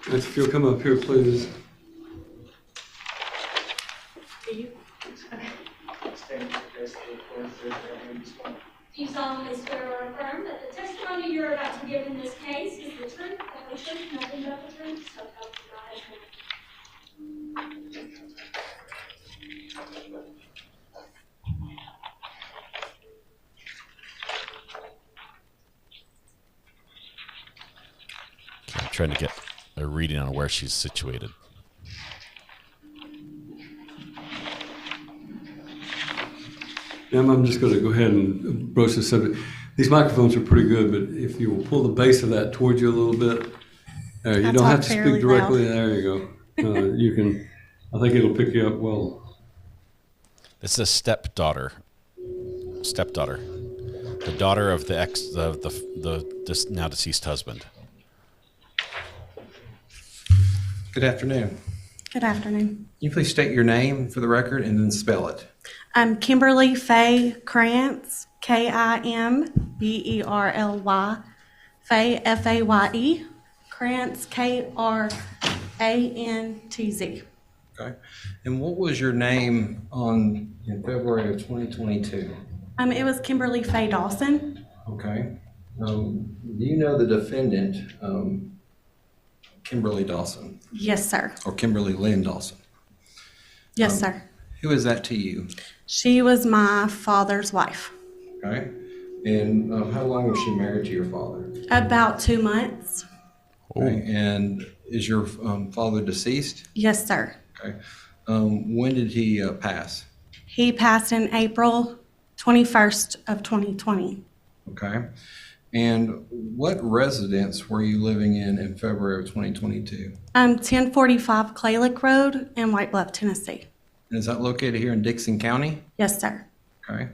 If you'll come up here, please. Do you solemnly swear or affirm that the testimony you're about to give in this case is the truth, the whole truth, nothing but the truth, so help you God? I'm trying to get a reading on where she's situated. I'm just going to go ahead and broach the subject. These microphones are pretty good, but if you will pull the base of that towards you a little bit, you don't have to speak directly. Loud. There you go. You can. I think it'll pick you up well. It's a stepdaughter. The daughter of the now deceased husband. Good afternoon. Good afternoon. Can you please state your name for the record and then spell it? I'm Kimberly Faye Krantz, Kimberly, Faye, Faye, Krantz, Krantz. Okay. And what was your name in February of 2022? It was Kimberly Faye Dawson. Okay. Do you know the defendant, Kimberly Dawson? Yes, sir. Or Kimberly Lynn Dawson? Yes, sir. Who is that to you? She was my father's wife. Okay. And how long was she married to your father? About 2 months. Okay. And is your father deceased? Yes, sir. Okay. When did he pass? He passed in April 21st of 2020. Okay. And what residence were you living in February of 2022? 1045 Clay Lake Road in White Bluff, Tennessee. And is that located here in Dixon County? Yes, sir. Okay.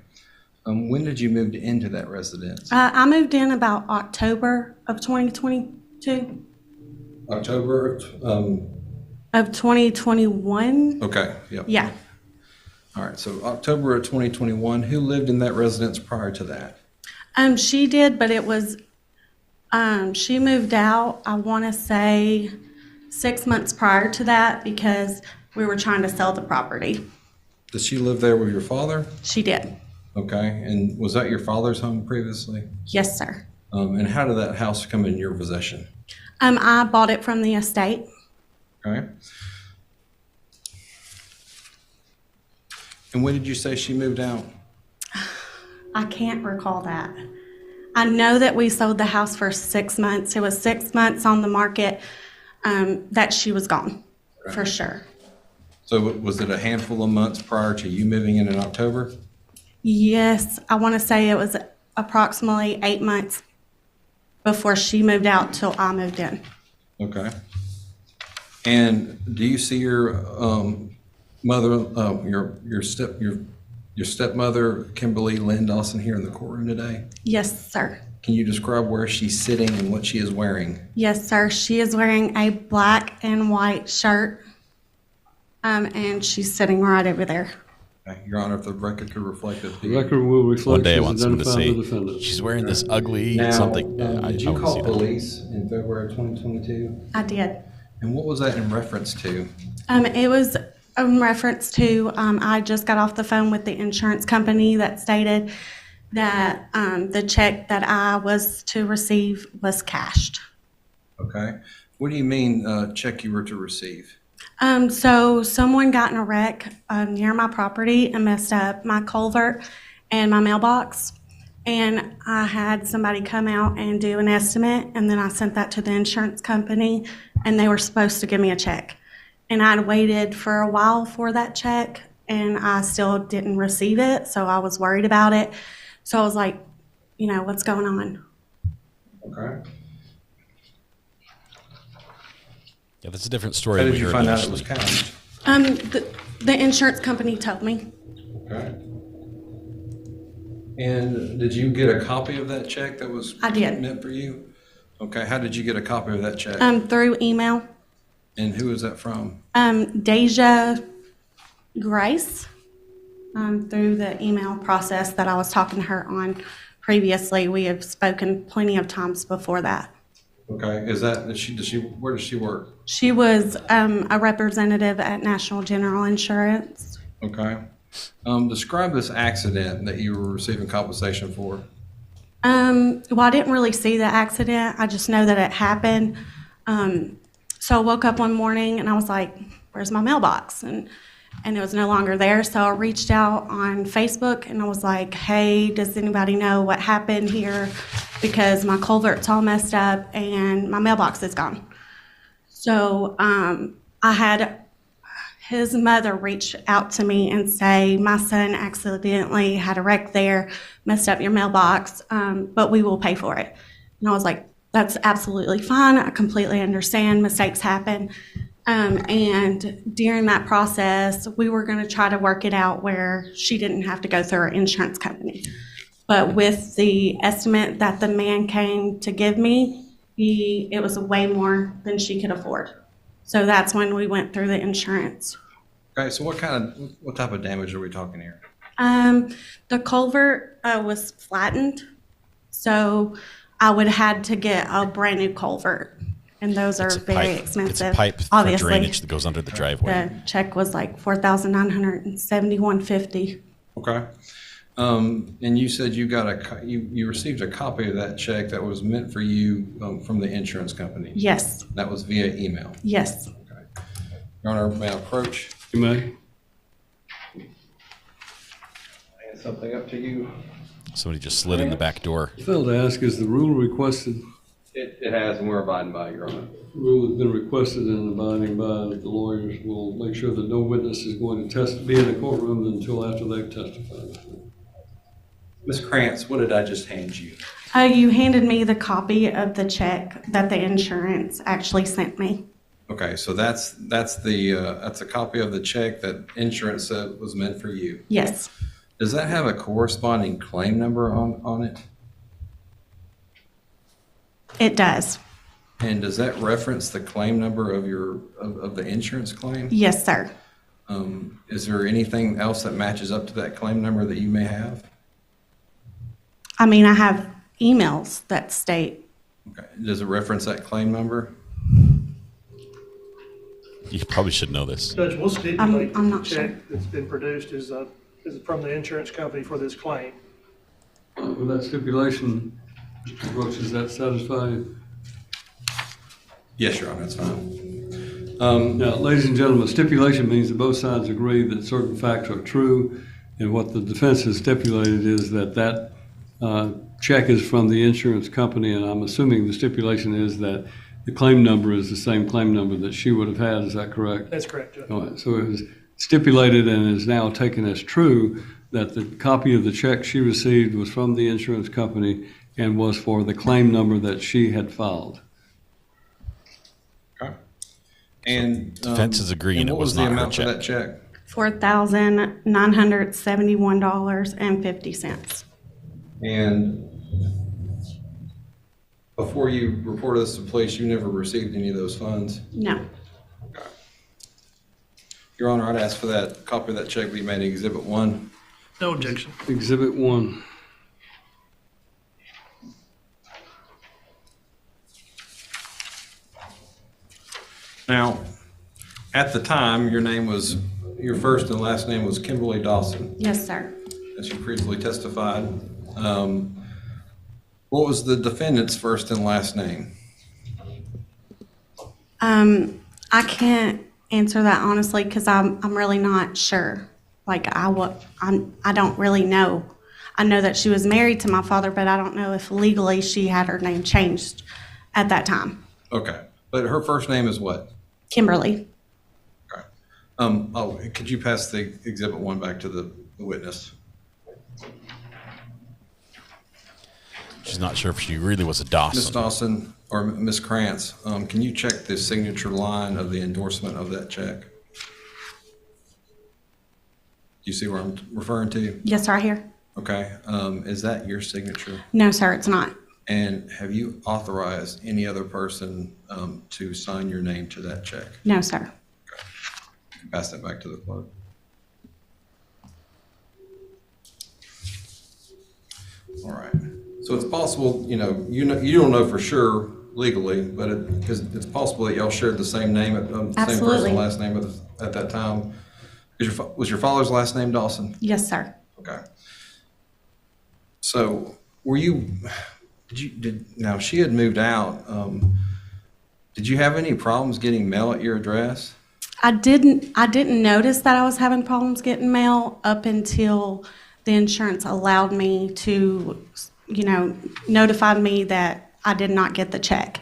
When did you move into that residence? I moved in about October of 2022. October of 2021. Okay. Yep. Yeah. All right. So October of 2021. Who lived in that residence prior to that? She did, but it was, she moved out, I want to say 6 months prior to that because we were trying to sell the property. Did she live there with your father? She did. Okay. And was that your father's home previously? Yes, sir. And how did that house come in your possession? I bought it from the estate. Okay. And when did you say she moved out? I can't recall that. I know that we sold the house for 6 months. It was 6 months on the market that she was gone, for sure. So was it a handful of months prior to you moving in October? Yes, I want to say it was approximately 8 months before she moved out till I moved in. Okay. And do you see your mother, your stepmother, Kimberly Lynn Dawson, here in the courtroom today? Yes, sir. Can you describe where she's sitting and what she is wearing? Yes, sir. She is wearing a black and white shirt, and she's sitting right over there. Okay. Your Honor, if the record could reflect that. The record will reflect. One day I want someone to identified see the defendant. she's wearing this ugly Now, something. did you I wanna call see that. police in February of 2022? I did. And what was that in reference to? It was in reference to, I just got off the phone with the insurance company that stated that the check that I was to receive was cashed. Okay. What do you mean check you were to receive? So someone got in a wreck near my property and messed up my culvert and my mailbox. And I had somebody come out and do an estimate, and then I sent that to the insurance company, and they were supposed to give me a check. And I'd waited for a while for that check, and I still didn't receive it, so I was worried about it. So I was like, you know, what's going on? Okay. Yeah, that's a different story. How than did we you heard find out it was initially. cashed? The insurance company told me. Okay. And did you get a copy of that check that was I did. meant for you? Okay. How did you get a copy of that check? Through email. And who is that from? Deja Grace, through the email process that I was talking to her on previously. We have spoken plenty of times before that. Okay. Where does she work? She was a representative at National General Insurance. Okay. Describe this accident that you were receiving compensation for. Well, I didn't really see the accident. I just know that it happened. So I woke up one morning and I was like, where's my mailbox? And it was no longer there. So I reached out on Facebook and I was like, hey, does anybody know what happened here? Because my culvert's all messed up and my mailbox is gone. So I had his mother reach out to me and say, my son accidentally had a wreck there, messed up your mailbox, but we will pay for it. And I was like, that's absolutely fine. I completely understand. Mistakes happen. And during that process, we were going to try to work it out where she didn't have to go through her insurance company. But with the estimate that the man came to give me, it was way more than she could afford. So that's when we went through the insurance. Okay. So what type of damage are we talking here? The culvert was flattened. So I would have had to get a brand new culvert, and those are very expensive. It's a pipe for drainage that goes under the driveway. The check was like $4,971.50. Okay. And you said you received a copy of that check that was meant for you from the insurance company. Yes. That was via email. Yes. Okay. Your Honor, may I approach? You may. Hand something up to you. Somebody just slid in the back door. I failed to ask, is the rule requested? It has, and we're abiding by it, Your Honor. The rule has been requested and abiding by that the lawyers will make sure that no witness is going to be in the courtroom until after they've testified. Ms. Krantz, what did I just hand you? You handed me the copy of the check that the insurance actually sent me. Okay, so that's a copy of the check that insurance said was meant for you. Yes. Does that have a corresponding claim number on it? It does. And does that reference the claim number of the insurance claim? Yes, sir. Is there anything else that matches up to that claim number that you may have? I mean, I have emails that state. Okay. Does it reference that claim number? You probably should know this. Judge, we'll stipulate I'm the not check sure. that's been produced is from the insurance company for this claim. With that stipulation, Mr. Brooks, does that satisfy you? Yes, Your Honor, that's fine. Now, ladies and gentlemen, stipulation means that both sides agree that certain facts are true, and what the defense has stipulated is that check is from the insurance company, and I'm assuming the stipulation is that the claim number is the same claim number that she would have had. Is that correct? That's correct, Judge. All right, so it was stipulated and is now taken as true that the copy of the check she received was from the insurance company and was for the claim number that she had filed. Okay. And defense is agreeing it was not her check. What was the amount for that check? $4,971.50. And before you reported this to police, you never received any of those funds? No. Okay. Your Honor, I'd ask for that copy of that check be made Exhibit 1. No objection. Exhibit 1. Now, at the time, your first and last name was Kimberly Dawson, Yes, sir. as you previously testified. What was the defendant's first and last name? I can't answer that honestly because I'm really not sure. Like I don't really know. I know that she was married to my father, but I don't know if legally she had her name changed at that time. Okay, but her first name is what? Kimberly. Okay. Could you pass the Exhibit 1 back to the witness? She's not sure if she really was a Dawson. Ms. Dawson or Ms. Krantz, can you check the signature line of the endorsement of that check? Do you see where I'm referring to? Yes, right here. Okay. Is that your signature? No, sir, it's not. And have you authorized any other person to sign your name to that check? No, sir. Pass that back to the clerk. All right. So it's possible, you don't know for sure legally, but because it's possible that y'all shared the same name, same first and last name at that time. Was your father's last name Dawson? Yes, sir. Okay. So now she had moved out. Did you have any problems getting mail at your address? I didn't notice that I was having problems getting mail up until the insurance allowed me to, notified me that I did not get the check.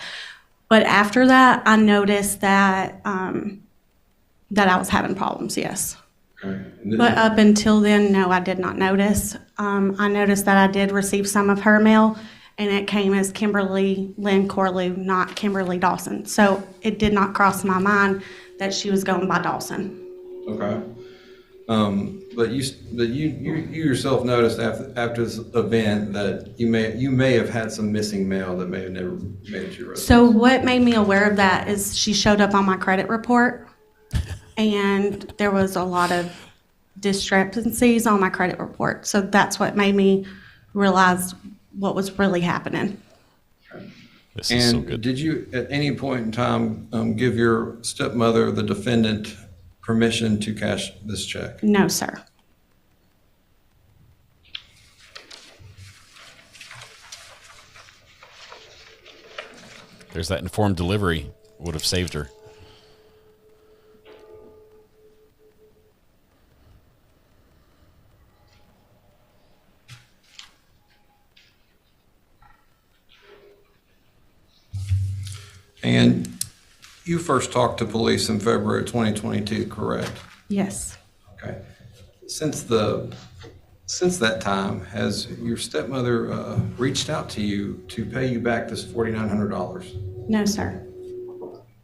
But after that, I noticed that that I was having problems, yes. Okay. But up until then, no, I did not notice. I noticed that I did receive some of her mail, and it came as Kimberly Lynn Corlew, not Kimberly Dawson. So it did not cross my mind that she was going by Dawson. Okay. But you yourself noticed after this event that you may have had some missing mail that may have never made it to your residence. So what made me aware of that is she showed up on my credit report, and there was a lot of discrepancies on my credit report. So that's what made me realize what was really happening. This is so good. Did you at any point in time give your stepmother, the defendant, permission to cash this check? No, sir. There's that informed delivery would have saved her. And you first talked to police in February 2022, correct? Yes. Okay. Since that time, has your stepmother reached out to you to pay you back this $4,900? No, sir.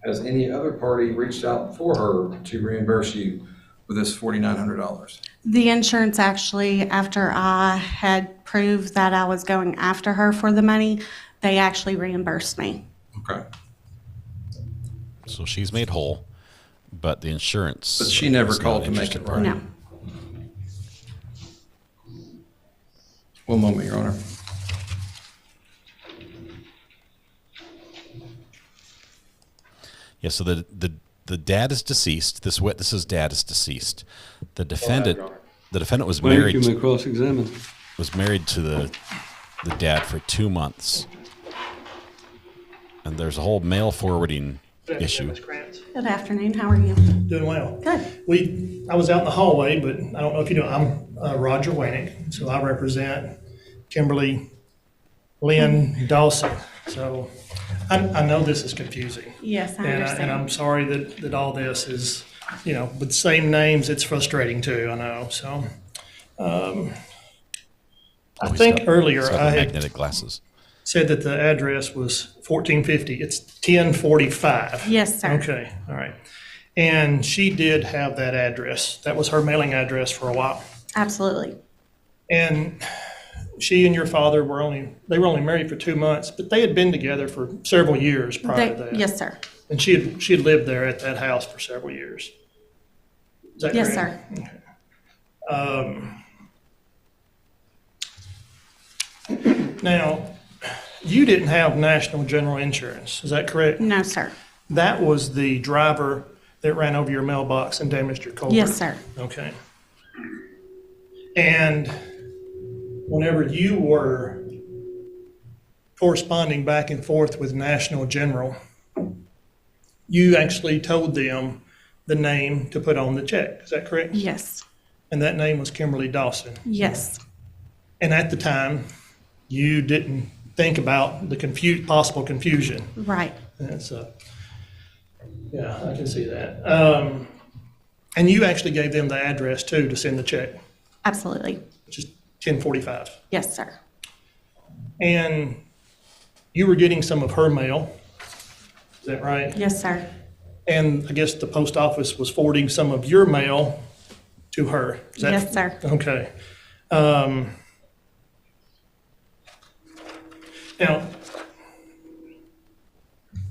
Has any other party reached out for her to reimburse you with this $4,900? The insurance actually, after I had proved that I was going after her for the money, they actually reimbursed me. Okay. So she's made whole, but the insurance. But she never is not called to make interested. it right. No. One moment, Your Honor. Yeah, so the dad is deceased. This witness's dad is deceased. The defendant was Thank married. you, may cross-examine. Was married to the dad for 2 months, and there's a whole mail forwarding issue. Good afternoon. How are you? Doing well. Good. I was out in the hallway, but I don't know if you know, I'm Roger Wanick, so I represent Kimberly Lynn Dawson. So I know this is confusing. Yes, I understand. And I'm sorry that all this is, with the same names, it's frustrating too, I know. So I think earlier I had magnetic glasses. Said that the address was 1450. It's 1045. Yes, sir. Okay, all right. And she did have that address. That was her mailing address for a while. Absolutely. And she and your father were only married for 2 months, but they had been together for several years prior to that. Yes, sir. And she had lived there at that house for several years. Is that Yes, correct? sir. Okay. Now, you didn't have National General Insurance, is that correct? No, sir. That was the driver that ran over your mailbox and damaged your Cobra? Yes, sir. Okay. And whenever you were corresponding back and forth with National General, you actually told them the name to put on the check, is that correct? Yes. And that name was Kimberly Dawson? Yes. And at the time, you didn't think about the possible confusion? Right. That's yeah, I can see that. And you actually gave them the address too to send the check? Absolutely. Which is 1045? Yes, sir. And you were getting some of her mail, is that right? Yes, sir. And I guess the post office was forwarding some of your mail to her? Is that, yes, sir. Okay. Now,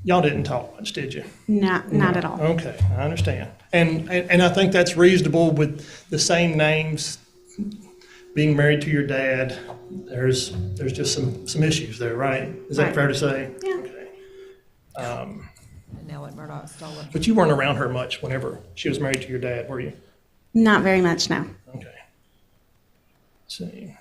y'all didn't talk much, did you? Not at all. Okay, I understand. And I think that's reasonable with the same names, being married to your dad. There's just some issues there, right? Is that fair to say? Yeah. Okay. And now when Murdoch stole it. But you weren't around her much whenever she was married to your dad, were you? Not very much, no. Okay. Let's see.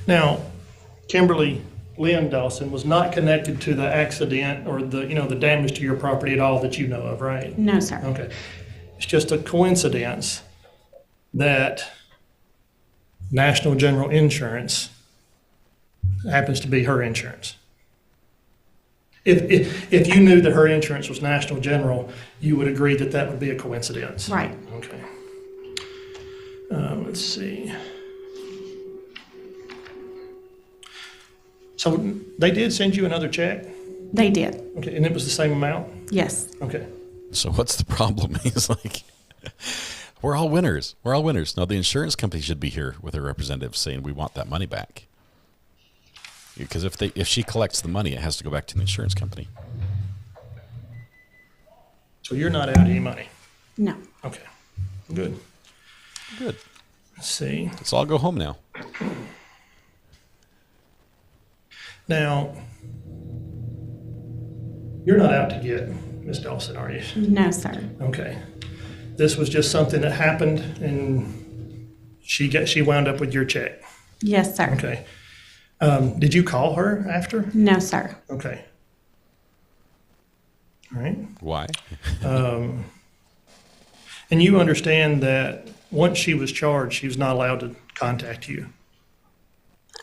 Now, Kimberly Lynn Dawson was not connected to the accident or the damage to your property at all that you know of, right? No, sir. Okay. It's just a coincidence that National General Insurance happens to be her insurance. If you knew that her insurance was National General, you would agree that that would be a coincidence. Right. Okay. Let's see. So they did send you another check? They did. Okay, and it was the same amount? Yes. Okay. So what's the problem? He's like, we're all winners. We're all winners. No, the insurance company should be here with a representative saying we want that money back. Because if she collects the money, it has to go back to the insurance company. So you're not out any money? No. Okay, good. Good. Let's see. Let's all go home now. Now, you're not out to get Miss Dawson, are you? No, sir. Okay. This was just something that happened and she wound up with your check? Yes, sir. Okay. Did you call her after? No, sir. Okay. All right. Why? And you understand that once she was charged, she was not allowed to contact you?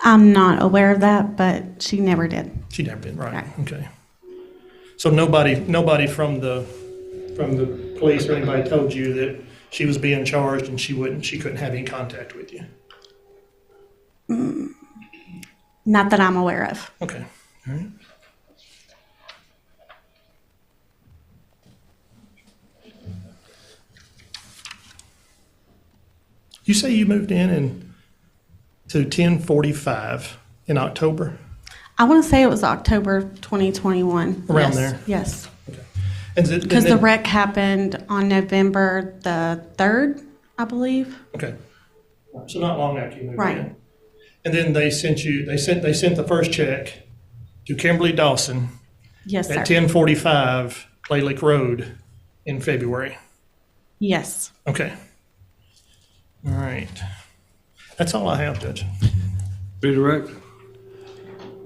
I'm not aware of that, but she never did. She never did, right? Okay. So nobody from the police or anybody told you that she was being charged and she couldn't have any contact with you? Not that I'm aware of. Okay. All right. You say you moved in to 1045 in October? I want to say it was October 2021. Around Yes. there? Yes. Okay. Because the wreck happened on November the 3rd, I believe. Okay. So not long after you moved Right. in. And then they sent the first check to Kimberly Dawson Yes, at sir. 1045 Clay Lake Road in February. Yes. Okay. All right. That's all I have, Judge. Redirect.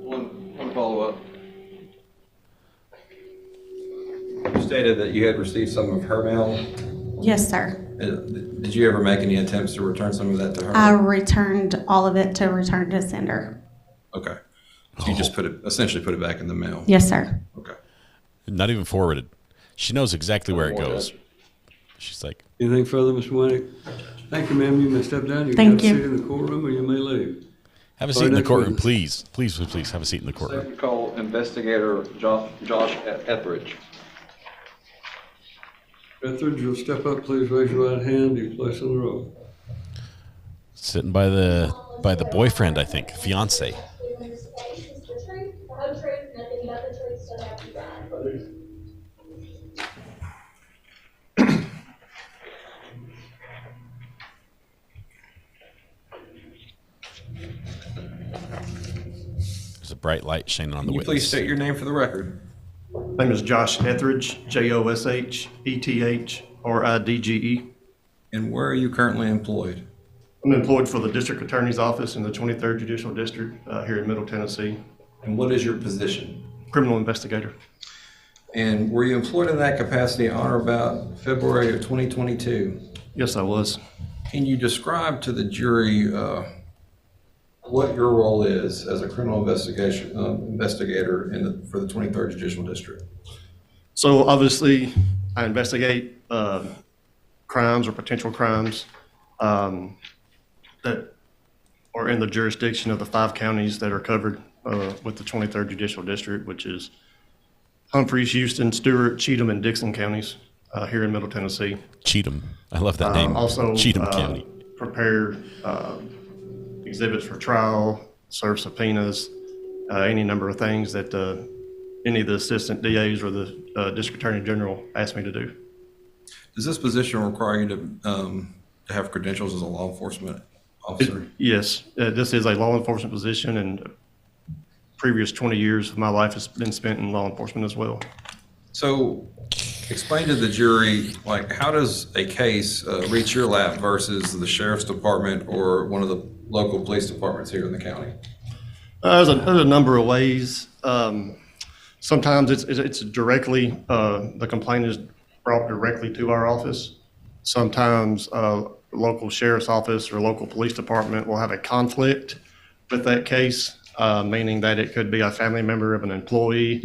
One follow-up. You stated that you had received some of her mail. Yes, sir. Did you ever make any attempts to return some of that to her? I returned all of it to return to sender. Okay. So you just essentially put it back in the mail? Yes, sir. Okay. Not even forwarded. She knows exactly where it goes. She's like, Anything further, Mr. Winnick? Thank you, ma'am. You may step down. You can Thank have a you. seat in the courtroom, or you may leave. have a Our seat in the next courtroom, witness. please. Please, please, please have a seat in the courtroom. Second call, Investigator Josh Etheridge. Etheridge, you'll step up. Please raise your right hand. You place on the road. Sitting by the boyfriend, I think, fiance. There's a bright light shining on the Can you witness. please state your name for the record? My name is Josh Etheridge, JOSHETHRIDGE. And where are you currently employed? I'm employed for the District Attorney's Office in the 23rd Judicial District here in Middle Tennessee. And what is your position? Criminal investigator. And were you employed in that capacity on or about February of 2022? Yes, I was. Can you describe to the jury what your role is as a criminal investigator for the 23rd Judicial District? So obviously, I investigate crimes or potential crimes that are in the jurisdiction of the 5 counties that are covered with the 23rd Judicial District, which is Humphreys, Houston, Stewart, Cheatham, and Dixon counties here in Middle Tennessee. Cheatham. I love that name. Also, Cheatham County. Prepare exhibits for trial, serve subpoenas, any number of things that any of the assistant DAs or the district attorney general asked me to do. Does this position require you to have credentials as a law enforcement officer? Yes, this is a law enforcement position, and previous 20 years of my life has been spent in law enforcement as well. So explain to the jury, like, how does a case reach your lap versus the sheriff's department or one of the local police departments here in the county? There's a number of ways. Sometimes it's directly, the complaint is brought directly to our office. Sometimes local sheriff's office or local police department will have a conflict with that case, meaning that it could be a family member of an employee.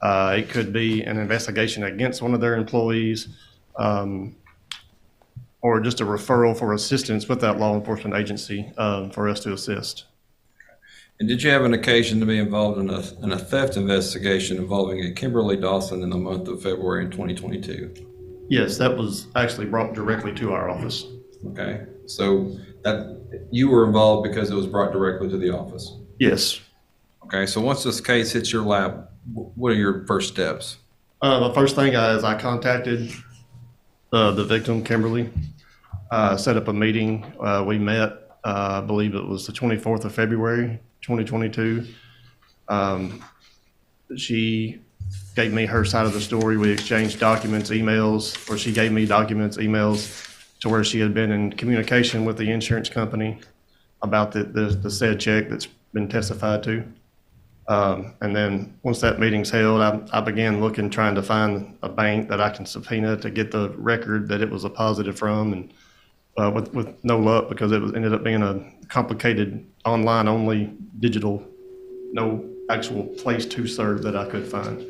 It could be an investigation against one of their employees, or just a referral for assistance with that law enforcement agency for us to assist. And did you have an occasion to be involved in a theft investigation involving a Kimberly Dawson in the month of February in 2022? Yes, that was actually brought directly to our office. Okay, so that you were involved because it was brought directly to the office? Yes. Okay, so once this case hits your lap, what are your first steps? The first thing is I contacted the victim, Kimberly, set up a meeting. We met, I believe it was the 24th of February, 2022. She gave me her side of the story. We exchanged documents, emails, or she gave me documents, emails, to where she had been in communication with the insurance company about the said check that's been testified to. And then once that meeting's held, I began looking, trying to find a bank that I can subpoena to get the record that it was a positive from. And with no luck because ended up being a complicated online-only digital, no actual place to serve that I could find.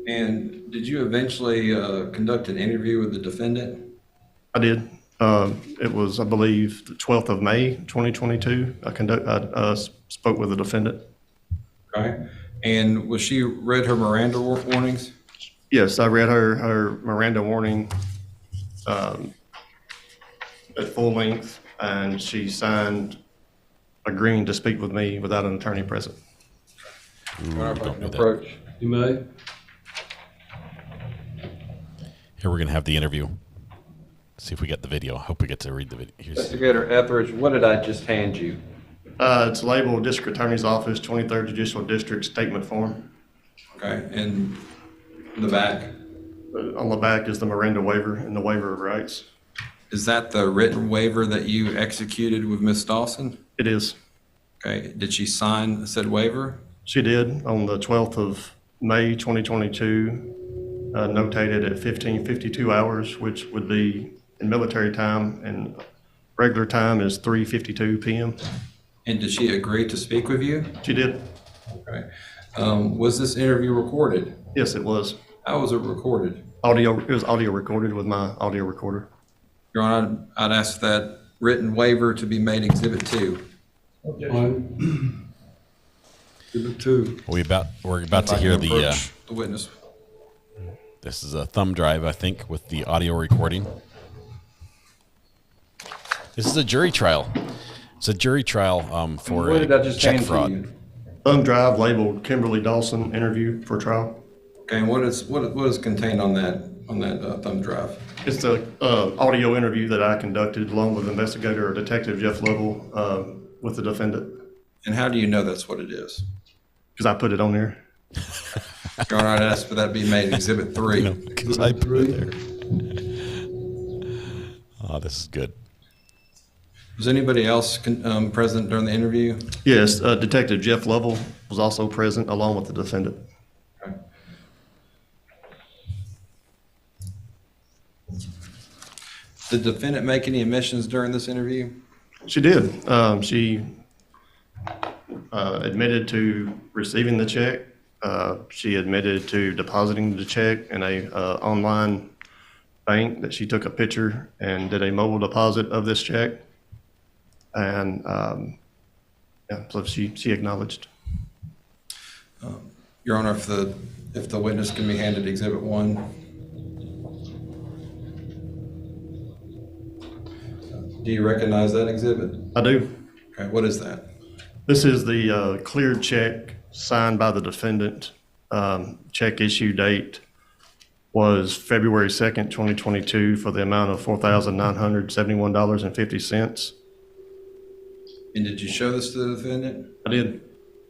And did you eventually conduct an interview with the defendant? I did. It was, I believe, the 12th of May, 2022. I spoke with the defendant. Okay. And was she read her Miranda warnings? Yes, I read her Miranda warning at full length, and she signed agreeing to speak with me without an attorney present. Don't do Approach. You may. Here we're going to have the interview. See if we get the video. I hope we get to read the video. Investigator Etheridge, what did I just hand you? It's labeled District Attorney's Office, 23rd Judicial District Statement Form. Okay, and the back? On the back is the Miranda waiver and the waiver of rights. Is that the written waiver that you executed with Ms. Dawson? It is. Okay, did she sign said waiver? She did on the 12th of May, 2022, notated at 15:52 hours, which would be in military time, and regular time is 3:52 p.m. And did she agree to speak with you? She did. Okay. Was this interview recorded? Yes, it was. How was it recorded? It was audio recorded with my audio recorder. Your Honor, I'd ask that written waiver to be made Exhibit 2. Exhibit 2. We're about to hear the witness. This is a thumb drive, I think, with the audio recording. This is a jury trial. It's a jury trial for a check fraud. Thumb drive labeled Kimberly Dawson interview for trial. Okay, and what is contained on that thumb drive? It's the audio interview that I conducted along with Investigator or Detective Jeff Lovell with the defendant. And how do you know that's what it is? Because I put it on there. Your Honor, I'd ask for that to be made Exhibit 3. Because I put it there. Oh, this is good. Was anybody else present during the interview? Yes, Detective Jeff Lovell was also present along with the defendant. Okay. Did the defendant make any admissions during this interview? She did. She admitted to receiving the check. She admitted to depositing the check in a online bank that she took a picture and did a mobile deposit of this check. And so she acknowledged. Your Honor, if the witness can be handed Exhibit 1. Do you recognize that exhibit? I do. Okay, what is that? This is the cleared check signed by the defendant. Check issue date was February 2nd, 2022 for the amount of $4,971.50. And did you show this to the defendant? I did.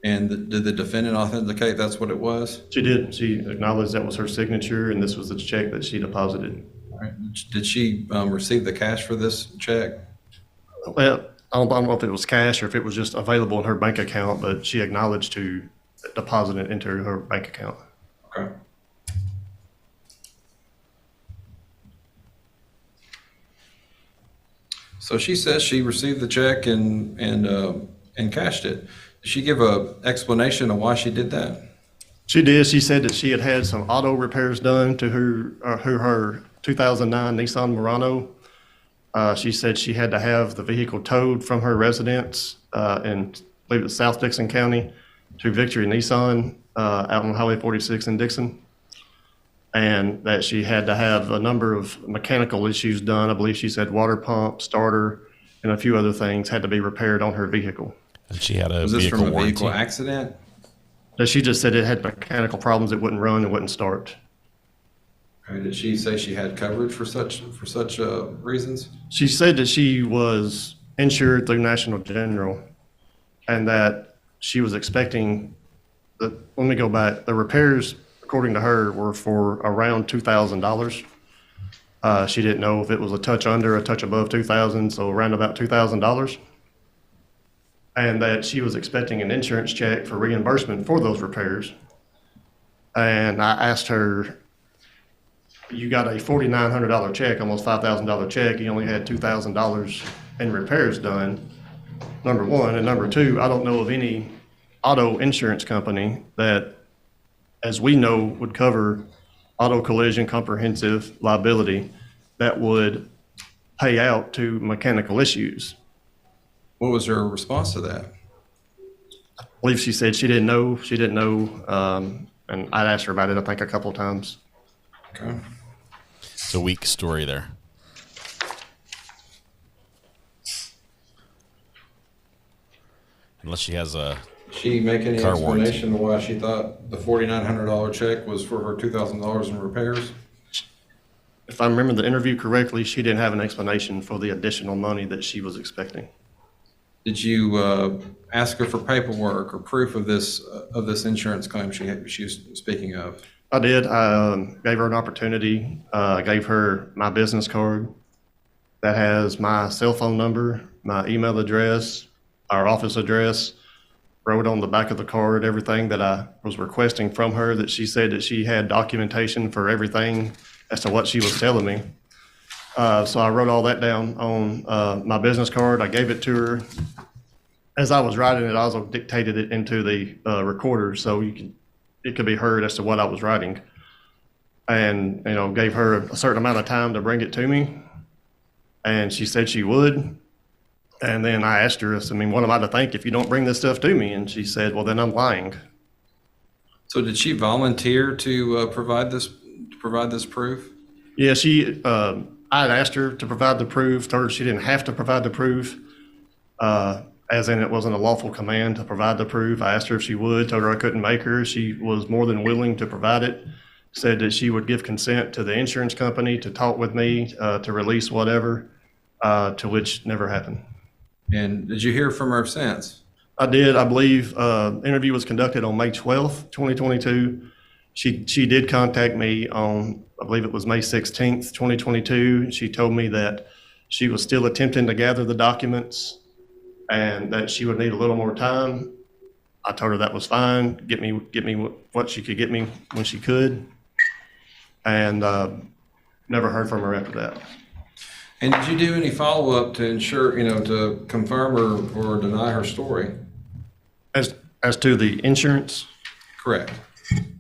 And did the defendant authenticate that's what it was? She did. She acknowledged that was her signature, and this was the check that she deposited. All right. Did she receive the cash for this check? Well, I don't know if it was cash or if it was just available in her bank account, but she acknowledged to deposit it into her bank account. Okay. So she says she received the check and cashed it. Did she give an explanation of why she did that? She did. She said that she had had some auto repairs done to her 2009 Nissan Murano. She said she had to have the vehicle towed from her residence in, I believe it's South Dixon County, to Victory Nissan out on Highway 46 in Dixon. And that she had to have a number of mechanical issues done. I believe she said water pump, starter, and a few other things had to be repaired on her vehicle. And she had a Was this vehicle from a warranty. vehicle accident? That she just said it had mechanical problems, it wouldn't run, it wouldn't start. Okay. Did she say she had coverage for such reasons? She said that she was insured through National General and that she was expecting let me go back. The repairs, according to her, were for around $2,000. She didn't know if it was a touch under, a touch above $2,000, so around about $2,000. And that she was expecting an insurance check for reimbursement for those repairs. And I asked her you got a $4,900 check, almost $5,000 check. You only had $2,000 in repairs done, number one. And number two, I don't know of any auto insurance company that, as we know, would cover auto collision comprehensive liability that would pay out to mechanical issues. What was her response to that? I believe she said she didn't know. She didn't know. And I'd asked her about it, I think, a couple of times. Okay. It's a weak story there. Unless she has a She make any car explanation of why she thought the $4,900 check was for her $2,000 in repairs? If I remember the interview correctly, she didn't have an explanation for the additional money that she was expecting. Did you ask her for paperwork or proof of this insurance claim she was speaking of? I did. I gave her an opportunity. I gave her my business card that has my cell phone number, my email address, our office address. Wrote on the back of the card everything that I was requesting from her, that she said that she had documentation for everything as to what she was telling me. So I wrote all that down on my business card. I gave it to her. As I was writing it, I also dictated it into the recorder so it could be heard as to what I was writing. And, gave her a certain amount of time to bring it to me. And she said she would. And then I asked her, what am I to think if you don't bring this stuff to me? And she said, well, then I'm lying. So did she volunteer to provide this proof? Yeah, I had asked her to provide the proof, told her she didn't have to provide the proof, as in it wasn't a lawful command to provide the proof. I asked her if she would, told her I couldn't make her. She was more than willing to provide it, said that she would give consent to the insurance company to talk with me, to release whatever, to which never happened. And did you hear from her since? I did. I believe interview was conducted on May 12th, 2022. She did contact me on, I believe it was May 16th, 2022. She told me that she was still attempting to gather the documents and that she would need a little more time. I told her that was fine. Get me what she could get me when she could. And never heard from her after that. And did you do any follow-up to ensure, to confirm or deny her story? As to the insurance? Correct.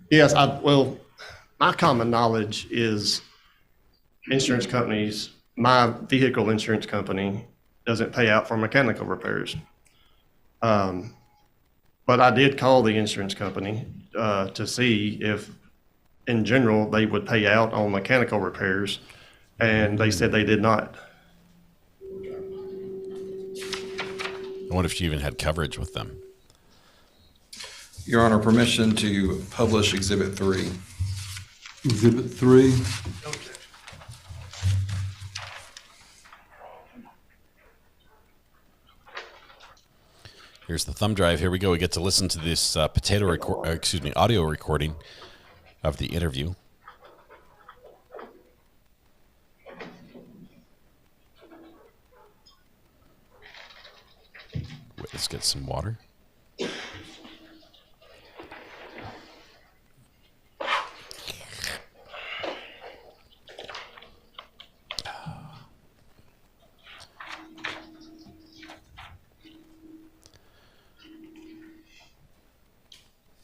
Yes, my common knowledge is insurance companies, my vehicle insurance company doesn't pay out for mechanical repairs. But I did call the insurance company to see if, in general, they would pay out on mechanical repairs. And they said they did not. I wonder if she even had coverage with them. Your Honor, permission to publish Exhibit 3. Exhibit 3. Here's the thumb drive. Here we go. We get to listen to this audio recording of the interview. Wait, let's get some water.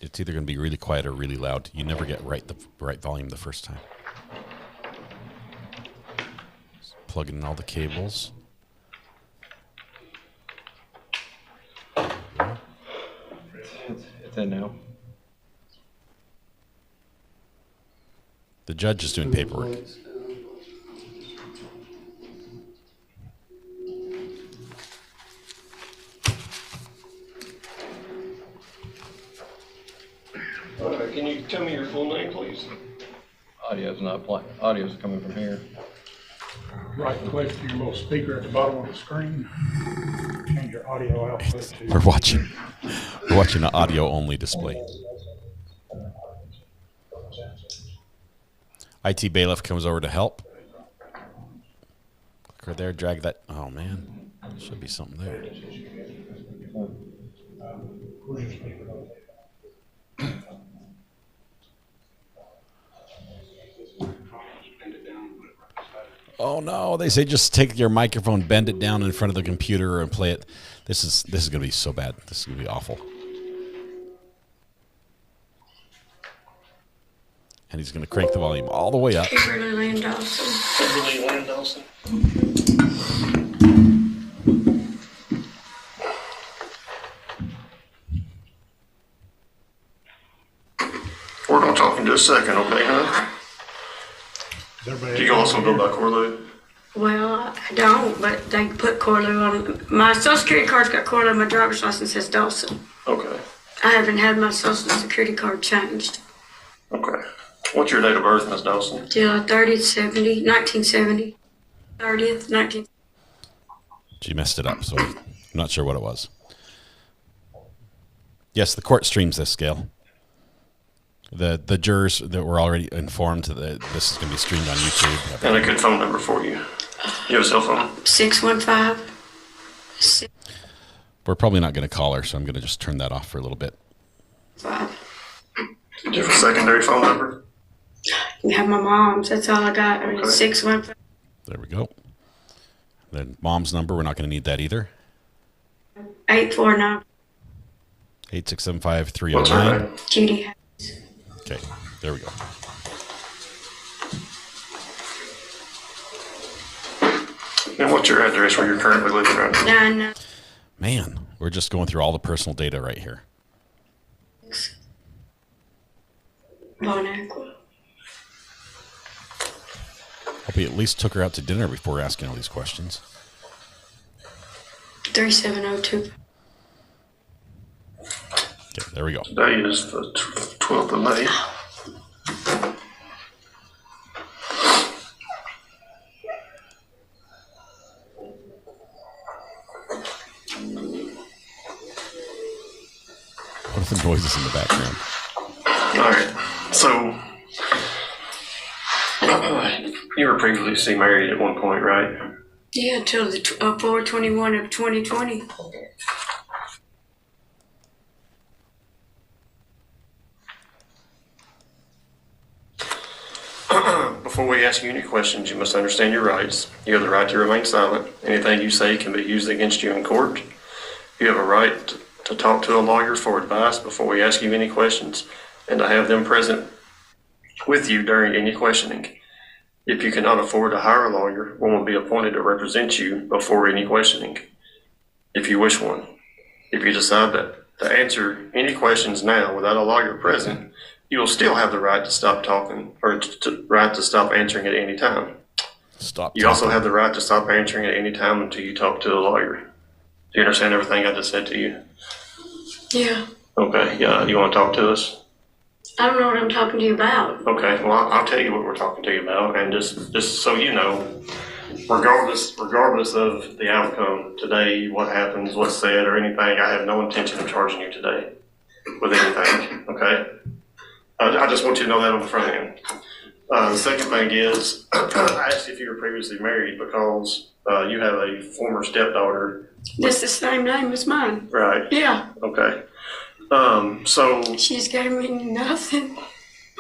It's either going to be really quiet or really loud. You never get the right volume the first time. Just plug in all the cables. It's in now. The judge is doing paperwork. Can you tell me your full name, please? Audio's not playing. Audio's coming from here. Right click to your little speaker at the bottom of the screen. Change your audio output to... We're watching an audio-only display. IT bailiff comes over to help. Click right there, drag that. Oh, man. Should be something there. Oh no! They say just take your microphone, bend it down in front of the computer, and play it. This is going to be so bad. This is going to be awful. And he's going to crank the volume all the way up. Kimberly Lynn Dawson. Kimberly Lynn Dawson. We're going to talk in just a second, okay, huh? Do you also go by Corlew? Well, I don't, but they put Corlew on. My social security card's got Corlew, my driver's license says Dawson. Okay. I haven't had my social security card changed. Okay. What's your date of birth, Ms. Dawson? July 30th, 1970. 30th, 1970. She messed it up, so I'm not sure what it was. Yes, the court streams this, Gail. The jurors that were already informed that this is going to be streamed on YouTube. And a good phone number for you. You have a cell phone? 615. We're probably not going to call her, so I'm going to just turn that off for a little bit. 5. Do you have a secondary phone number? You have my mom's. That's all I got. I mean, Okay. 615. There we go. Then mom's number, we're not going to need that either. 849. 8675309. What's her name? Judy. Okay, there we go. And what's your address where you're currently living right now? 9. Man, we're just going through all the personal data right here. Bon Aqua. Hope he at least took her out to dinner before asking all these questions. 3702. Okay, there we go. Today is the 12th of May. What are the noises in the background? All right. So, you were previously married at one point, right? Yeah, until the 4/21 of 2020. Before we ask you any questions, you must understand your rights. You have the right to remain silent. Anything you say can be used against you in court. You have a right to talk to a lawyer for advice before we ask you any questions, and to have them present with you during any questioning. If you cannot afford to hire a lawyer, one will be appointed to represent you before any questioning, if you wish one. If you decide that to answer any questions now without a lawyer present, you will still have the right to stop talking, or right to stop answering at any time. You also have the right to stop answering at any time until you talk to a lawyer. Do you understand everything I just said to you? Yeah. Okay, yeah, you want to talk to us? I don't know what I'm talking to you about. Okay, well, I'll tell you what we're talking to you about, and just so you know, regardless of the outcome today, what happens, what's said, or anything, I have no intention of charging you today with anything, okay? I just want you to know that on the front end. The second thing is, I asked you if you were previously married because you have a former stepdaughter. That's the same name as mine. Right. Yeah. Okay. So. She's gave me nothing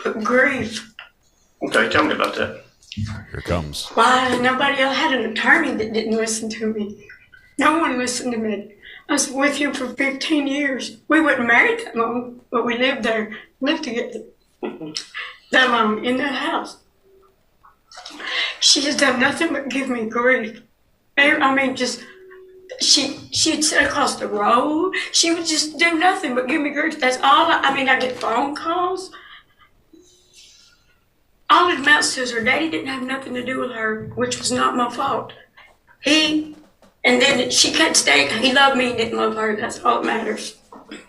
but grief. Okay, tell me about that. Here it comes. Why? Nobody else had an attorney that didn't listen to me. No one listened to me. I was with him for 15 years. We weren't married that long, but we lived together that long in that house. She has done nothing but give me grief. I mean, just, she'd sit across the road. She would just do nothing but give me grief. That's all. I get phone calls. All it amounts to is her daddy didn't have nothing to do with her, which was not my fault. And then she couldn't stay. He loved me and didn't love her. That's all that matters.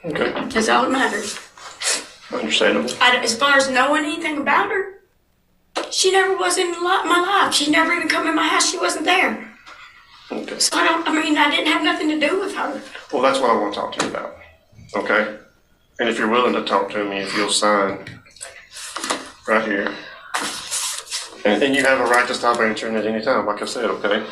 Okay. That's all that matters. Understandable. As far as knowing anything about her, she never was in my life. She never even come in my house. She wasn't there. Okay. So I didn't have nothing to do with her. Well, that's what I want to talk to you about. Okay? And if you're willing to talk to me, if you'll sign right here. And then you have a right to stop answering at any time, like I said, okay?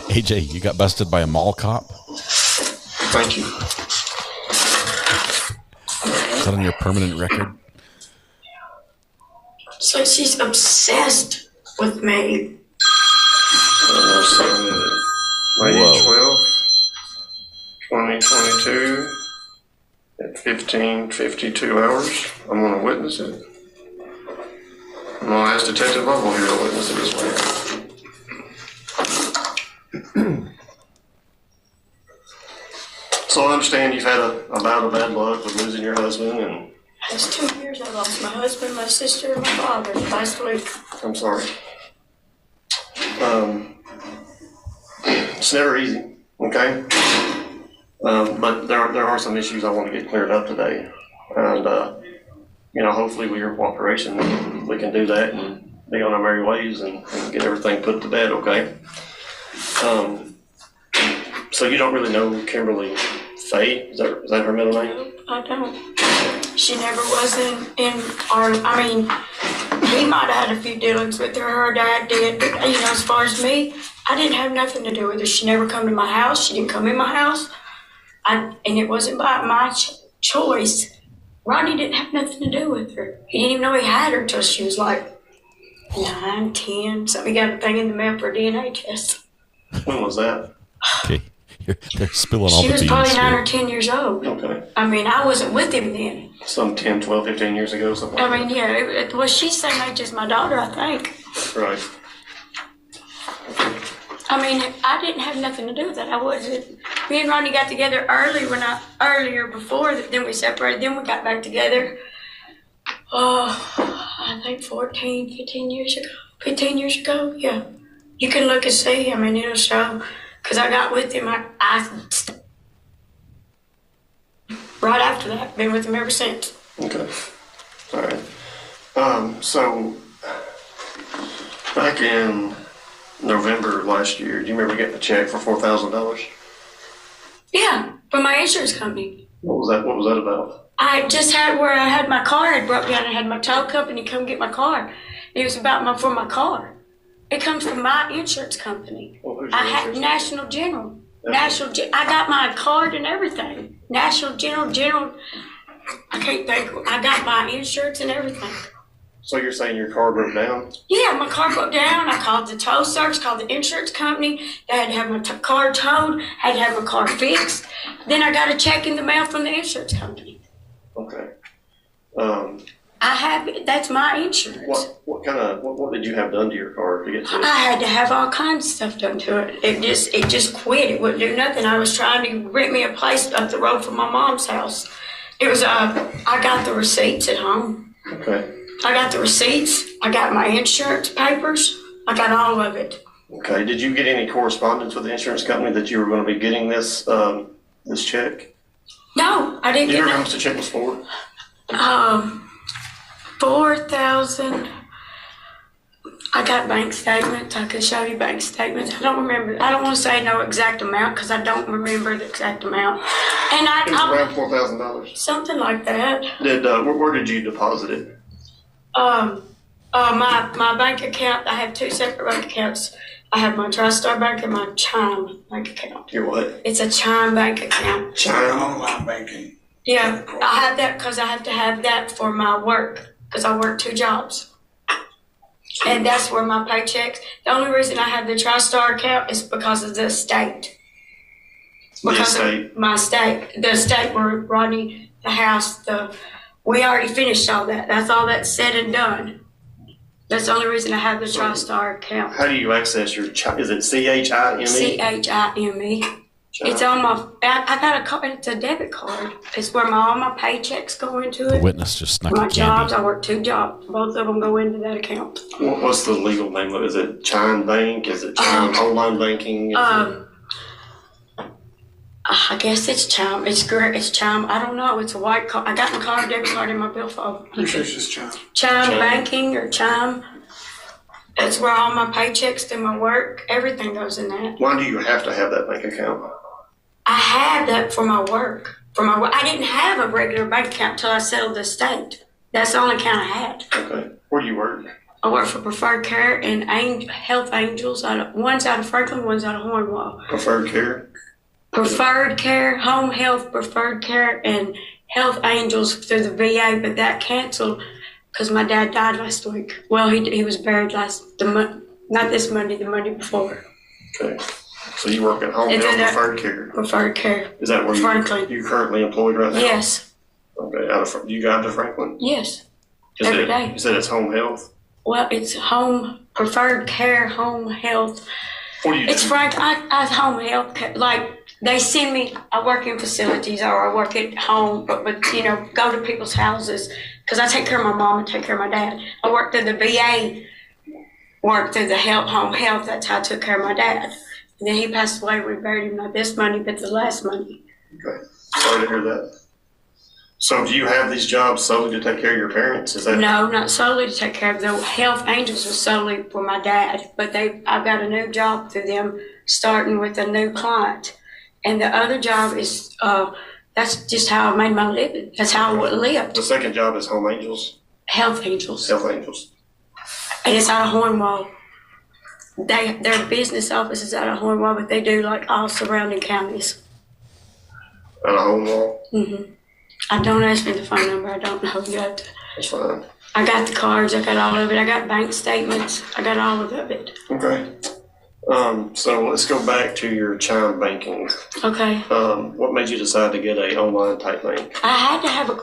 AJ, you got busted by a mall cop? Thank you. Is that on your permanent record? So she's obsessed with me. May 12th, 2022, at 15:52 hours. I'm going to witness it. I'm going to ask Detective Lovell here to witness it as well. So I understand you've had a bout of bad luck with losing your husband, and It's 2 years I lost my husband, my sister, and my father last week. I'm sorry. It's never easy, okay? But there are some issues I want to get cleared up today. And, hopefully with your cooperation, we can do that and be on our merry ways and get everything put to bed, okay? So you don't really know Kimberly Faye? Is that her middle name? No, I don't. She never was in our, he might have had a few dealings with her dad did, but, as far as me, I didn't have nothing to do with her. She never come to my house. She didn't come in my house. And it wasn't by my choice. Rodney didn't have nothing to do with her. He didn't even know he had her until she was like 9, 10. So he got a thing in the mail for a DNA test. When was that? Okay. They're spilling all the beans. She was probably 9 here. or 10 years old. Okay. I wasn't with him then. Some 10, 12, 15 years ago, something like that. Well, she's same age as my daughter, I think. Right. I didn't have nothing to do with that. I wasn't. Me and Ronnie got together earlier before, then we separated, then we got back together. I think 14, 15 years ago. 15 years ago, yeah. You can look and see, it'll show. Because I got with him, right after that, been with him ever since. Okay. All right. So, back in November last year, do you remember getting a check for $4,000? Yeah, from my insurance company. What was that about? I just had where I had my car had broke down and had my tow company come get my car. It was about for my car. It comes from my insurance company. Well, I had National General. I got my card and everything. National General. I can't think. I got my insurance and everything. So you're saying your car broke down? Yeah, my car broke down. I called the tow service, called the insurance company. They had to have my car towed, had to have my car fixed. Then I got a check in the mail from the insurance company. Okay. That's my insurance. What did you have done to your car to get to it? I had to have all kinds of stuff done to it. It just quit. It wouldn't do nothing. I was trying to rent me a place up the road from my mom's house. It was I got the receipts at home. Okay. I got the receipts. I got my insurance papers. I got all of it. Okay. Did you get any correspondence with the insurance company that you were going to be getting this check? No, I didn't Do you get remember how much the check was for? $4,000. I got bank statements. I can show you bank statements. I don't remember. I don't want to say no exact amount because I don't remember the exact amount. And It was around $4,000. Something like that. Where did you deposit it? My bank account. I have two separate bank accounts. I have my TriStar Bank and my Chime bank account. Your what? It's a Chime bank account. Chime online banking. Yeah, I have that because I have to have that for my work because I work 2 jobs. And that's where my paychecks. The only reason I have the TriStar account is because of the state. Because of my state. The state where Rodney, the house, we already finished all that. That's all that's said and done. That's the only reason I have the TriStar account. How do you access your is it CHIME? CHIME. It's on my, I got a card, it's a debit card. It's where all my paychecks go into it. The witness just snuck My a jobs, candy. I work 2 jobs. Both of them go into that account. What's the legal name of it? Is it Chime Bank? Is it Chime Online Banking? I guess it's Chime. It's Chime. I don't know. It's a white card. I got my card, debit card in my billfold. Pretty sure it's just Chime. Chime Banking or Chime. That's where all my paychecks do my work. Everything goes in that. Why do you have to have that bank account? I had that for my work. I didn't have a regular bank account until I settled the state. That's the only account I had. Okay. Where do you work? I work for Preferred Care and Health Angels. One's out of Franklin, one's out of Hornwall. Preferred Care? Preferred Care, Home Health, Preferred Care, and Health Angels through the VA, but that canceled because my dad died last week. Well, he was buried not this Monday, the Monday before. Okay. So you work at home health preferred care? Preferred care. Is that where you're currently employed right now? Yes. Okay. You got to Franklin? Yes. Every day. You said it's home health? Well, it's home preferred care, home health. What do you It's do? I home health care. Like they send me, I work in facilities or I work at home, but go to people's houses because I take care of my mom and take care of my dad. I work through the VA, work through the home health. That's how I took care of my dad. And then he passed away. We buried him not this Monday, but the last Monday. Okay. Sorry to hear that. So do you have these jobs solely to take care of your parents? Is that No, not solely to take care of them. Health Angels was solely for my dad, but I've got a new job through them, starting with a new client. And the other job is that's just how I made my living. That's how I lived. The second job is Home Angels? Health Angels. Health Angels. And it's out of Hornwall. Their business office is out of Hornwall, but they do like all surrounding counties. Out of Hornwall? Mm-hmm. I don't ask me the phone number. I don't know yet. That's fine. I got the cards. I got all of it. I got bank statements. I got all of it. Okay. So let's go back to your chime banking. Okay. What made you decide to get a online type bank? I had to have a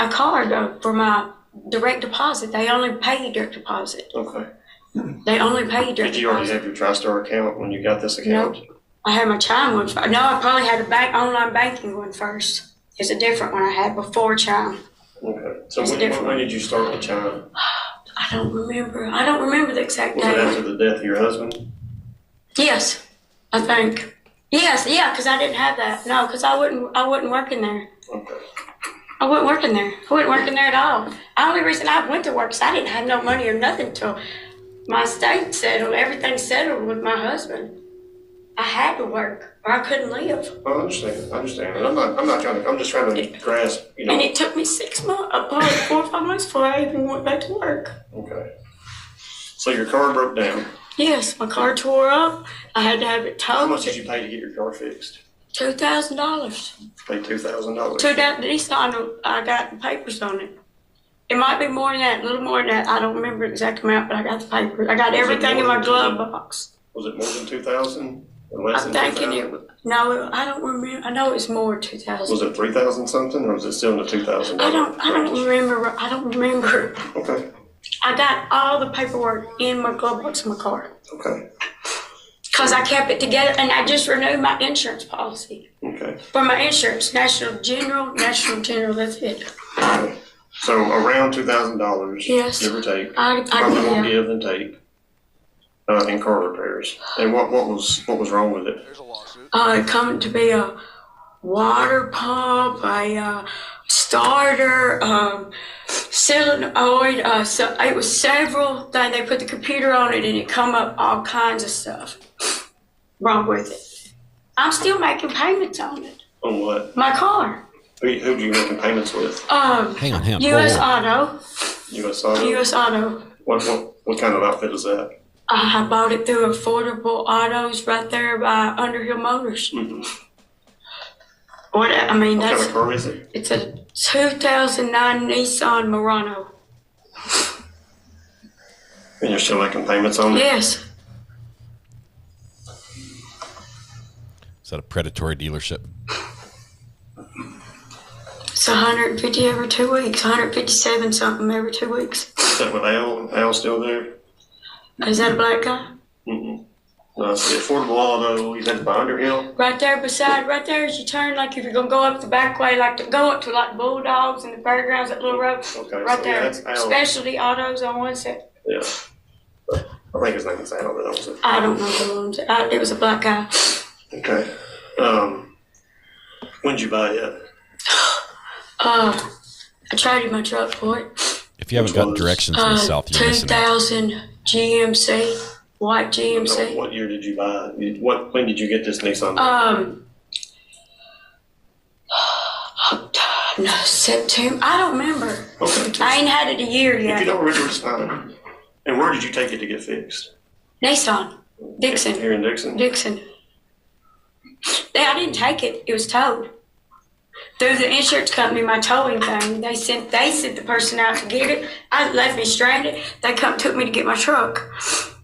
card for my direct deposit. They only pay you direct deposit. Okay. They only pay you direct deposit. Did you already have your TriStar account when you got this account? No. I had my chime one first. No, I probably had a online banking one first. It's a different one I had before chime. Okay. So when did you start with chime? I don't remember. I don't remember the exact Was date. it after the death of your husband? Yes, I think. Yes, yeah, because I didn't have that. No, because I wasn't working there. Okay. I wasn't working there. I wasn't working there at all. The only reason I went to work is I didn't have no money or nothing till my estate settled. Everything settled with my husband. I had to work or I couldn't live. I understand. And I'm just trying to grasp, And it took me 6 months, probably 4 or 5 months before I even went back to work. Okay. So your car broke down. Yes, my car tore up. I had to have it towed. How much did you pay to get your car fixed? $2,000. Paid $2,000. $2,000. I got the papers on it. It might be more than that, a little more than that. I don't remember the exact amount, but I got the papers. I got everything in my glove box. Was it more than 2,000? Or less I'm than thinking 2,000? No, I don't remember. I know it's more 2,000. Was it 3,000 something, or was it still in the $2,000? I don't remember. Okay. I got all the paperwork in my glove box in my car. Okay. Because I kept it together, and I just renewed my insurance policy. Okay. For my insurance, National General, that's it. Okay. So around $2,000, yes, give or take. Probably more give than take in car repairs. And what was wrong with it? It come to be a water pump, a starter, solenoid. So it was several things. They put the computer on it, and it come up all kinds of stuff wrong with it. I'm still making payments on it. On what? My car. Who do you making payments with? Hang on. U.S. Auto. U.S. Auto? U.S. Auto. What kind of outfit is that? I bought it through Affordable Autos right there by Underhill Motors. Mm-hmm. What kind of car is it? It's a 2009 Nissan Murano. And you're still making payments on it? Yes. Is that a predatory dealership? It's 150 every 2 weeks, 157 something every 2 weeks. Is that with Al? Al still there? Is that a black guy? Mm-mm. No, it's the Affordable Auto. He's at the Underhill. Right there as you turn, like if you're going to go up the back way, like to go up to like Bulldogs and the fairgrounds, that little road. Okay, right so there. that's Al. Specialty Autos on one side. Yeah. I think his name is Al, but that was it. I don't know who owns it. It was a black guy. Okay. When did you buy it? I traded my truck for it. If you haven't got directions in the South, you're missing out. 2000 GMC, white GMC. What year did you buy it? When did you get this Nissan? No, September. I don't remember. Okay. I ain't had it a year yet. If you don't remember, it's fine. And where did you take it to get fixed? Nissan, Dixon. Here in Dixon? Dixon. I didn't take it. It was towed. through the insurance company, my towing thing. They sent the person out to get it. I left me stranded. They took me to get my truck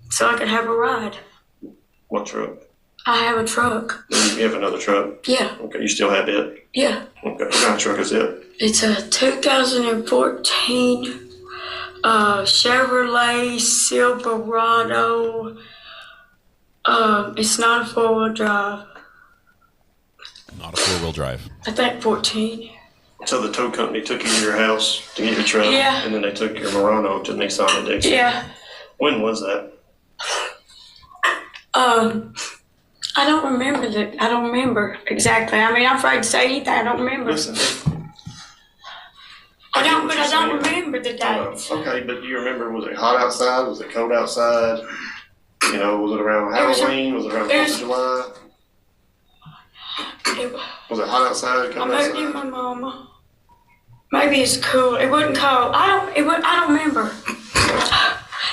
so I could have a ride. What truck? I have a truck. You have another truck? Yeah. Okay, you still have it? Yeah. Okay, what kind of truck is it? It's a 2014 Chevrolet Silverado. It's not a four-wheel drive. Not a four-wheel drive. I think 14. So the tow company took you to your house to get your truck? Yeah. And then they took your Murano to Nissan and Dixie? Yeah. When was that? I don't remember that. I don't remember exactly. I mean, I'm afraid to say anything. I don't remember. Listen. I don't remember the dates. Okay, but do you remember, was it hot outside? Was it cold outside? You know, was it around Halloween? Was it around 4th of July? Was it hot outside? I moved in with my mama. Maybe it's cool. It wasn't cold. I don't remember.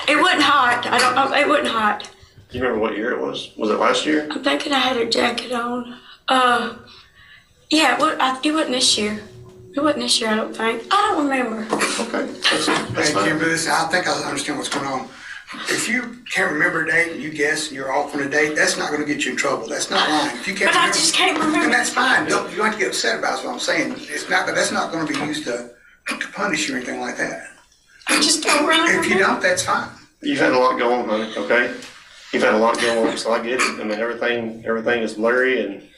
It wasn't hot. I don't know. It wasn't hot. Do you remember what year it was? Was it last year? I'm thinking I had a jacket on. Yeah, it wasn't this year. It wasn't this year, I don't think. I don't remember. Okay. Hey, Kimberly, I think I understand what's going on. If you can't remember a date and you guess and you're off on a date, that's not going to get you in trouble. That's not lying. If you can't I just can't remember. And that's fine. You don't have to get upset about it, is what I'm saying. It's not, that's not going to be used to punish you or anything like that. I just don't really If you don't, that's fine. You've had a lot going on, honey, okay? You've had a lot going on, so I get it. I mean, everything is blurry and it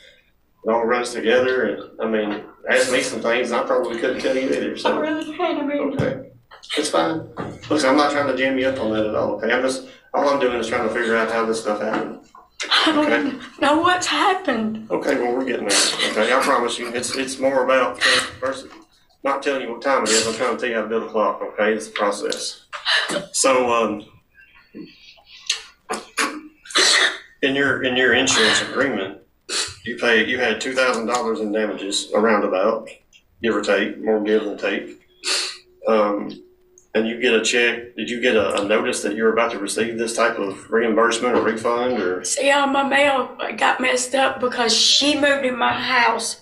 all runs together. And I mean, ask me some things and I probably couldn't tell you either. So. I really can't remember. Okay. It's fine. Listen, I'm not trying to jam you up on that at all, okay? All I'm doing is trying to figure out how this stuff happened. I don't know what's happened. Okay, well, we're getting there, okay? I promise you, it's more about first, not telling you what time it is. I'm trying to tell you how to build a clock, okay? It's a process. So, in your insurance agreement, you had $2,000 in damages, a roundabout, give or take, more give than take. And you get a check. Did you get a notice that you're about to receive this type of reimbursement or refund? Or see, my mail got messed up because she moved in my house.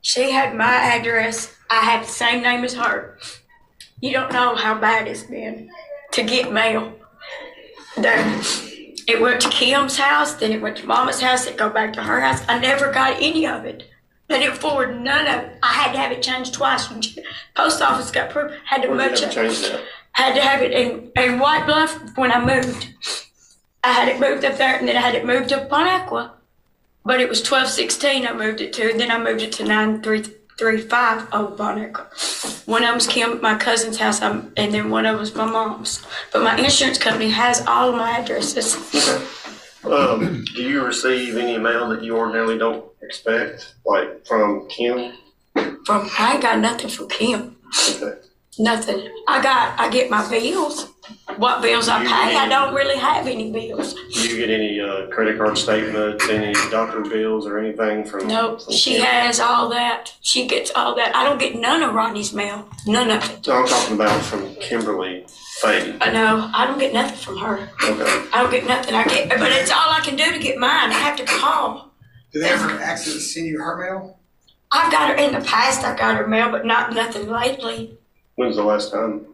She had my address. I had the same name as her. You don't know how bad it's been to get mail. It went to Kim's house, then it went to Mama's house, it go back to her house. I never got any of it. They didn't forward none of it. I had to have it changed twice. When post office got proof, had to move it. Had to have it in White Bluff when I moved. I had it moved up there, and then I had it moved up on Aqua. But it was 1216 I moved it to, and then I moved it to 9335 Old Bon Aqua. One of them was my cousin's house, and then one of them was my mom's. But my insurance company has all of my addresses. Okay. Do you receive any mail that you ordinarily don't expect, like from Kim? I ain't got nothing from Kim. Okay. Nothing. I get my bills. What bills I pay? I don't really have any bills. Do you get any credit card statements, any doctor bills, or anything from? Nope. She Kim? has all that. She gets all that. I don't get none of Rodney's mail. None of it. So I'm talking about from Kimberly Faye. No, I don't get nothing from her. Okay. I don't get nothing. But it's all I can do to get mine. I have to call. Do they ever accidentally send you her mail? I've got her in the past. I got her mail, but nothing lately. When's the last time?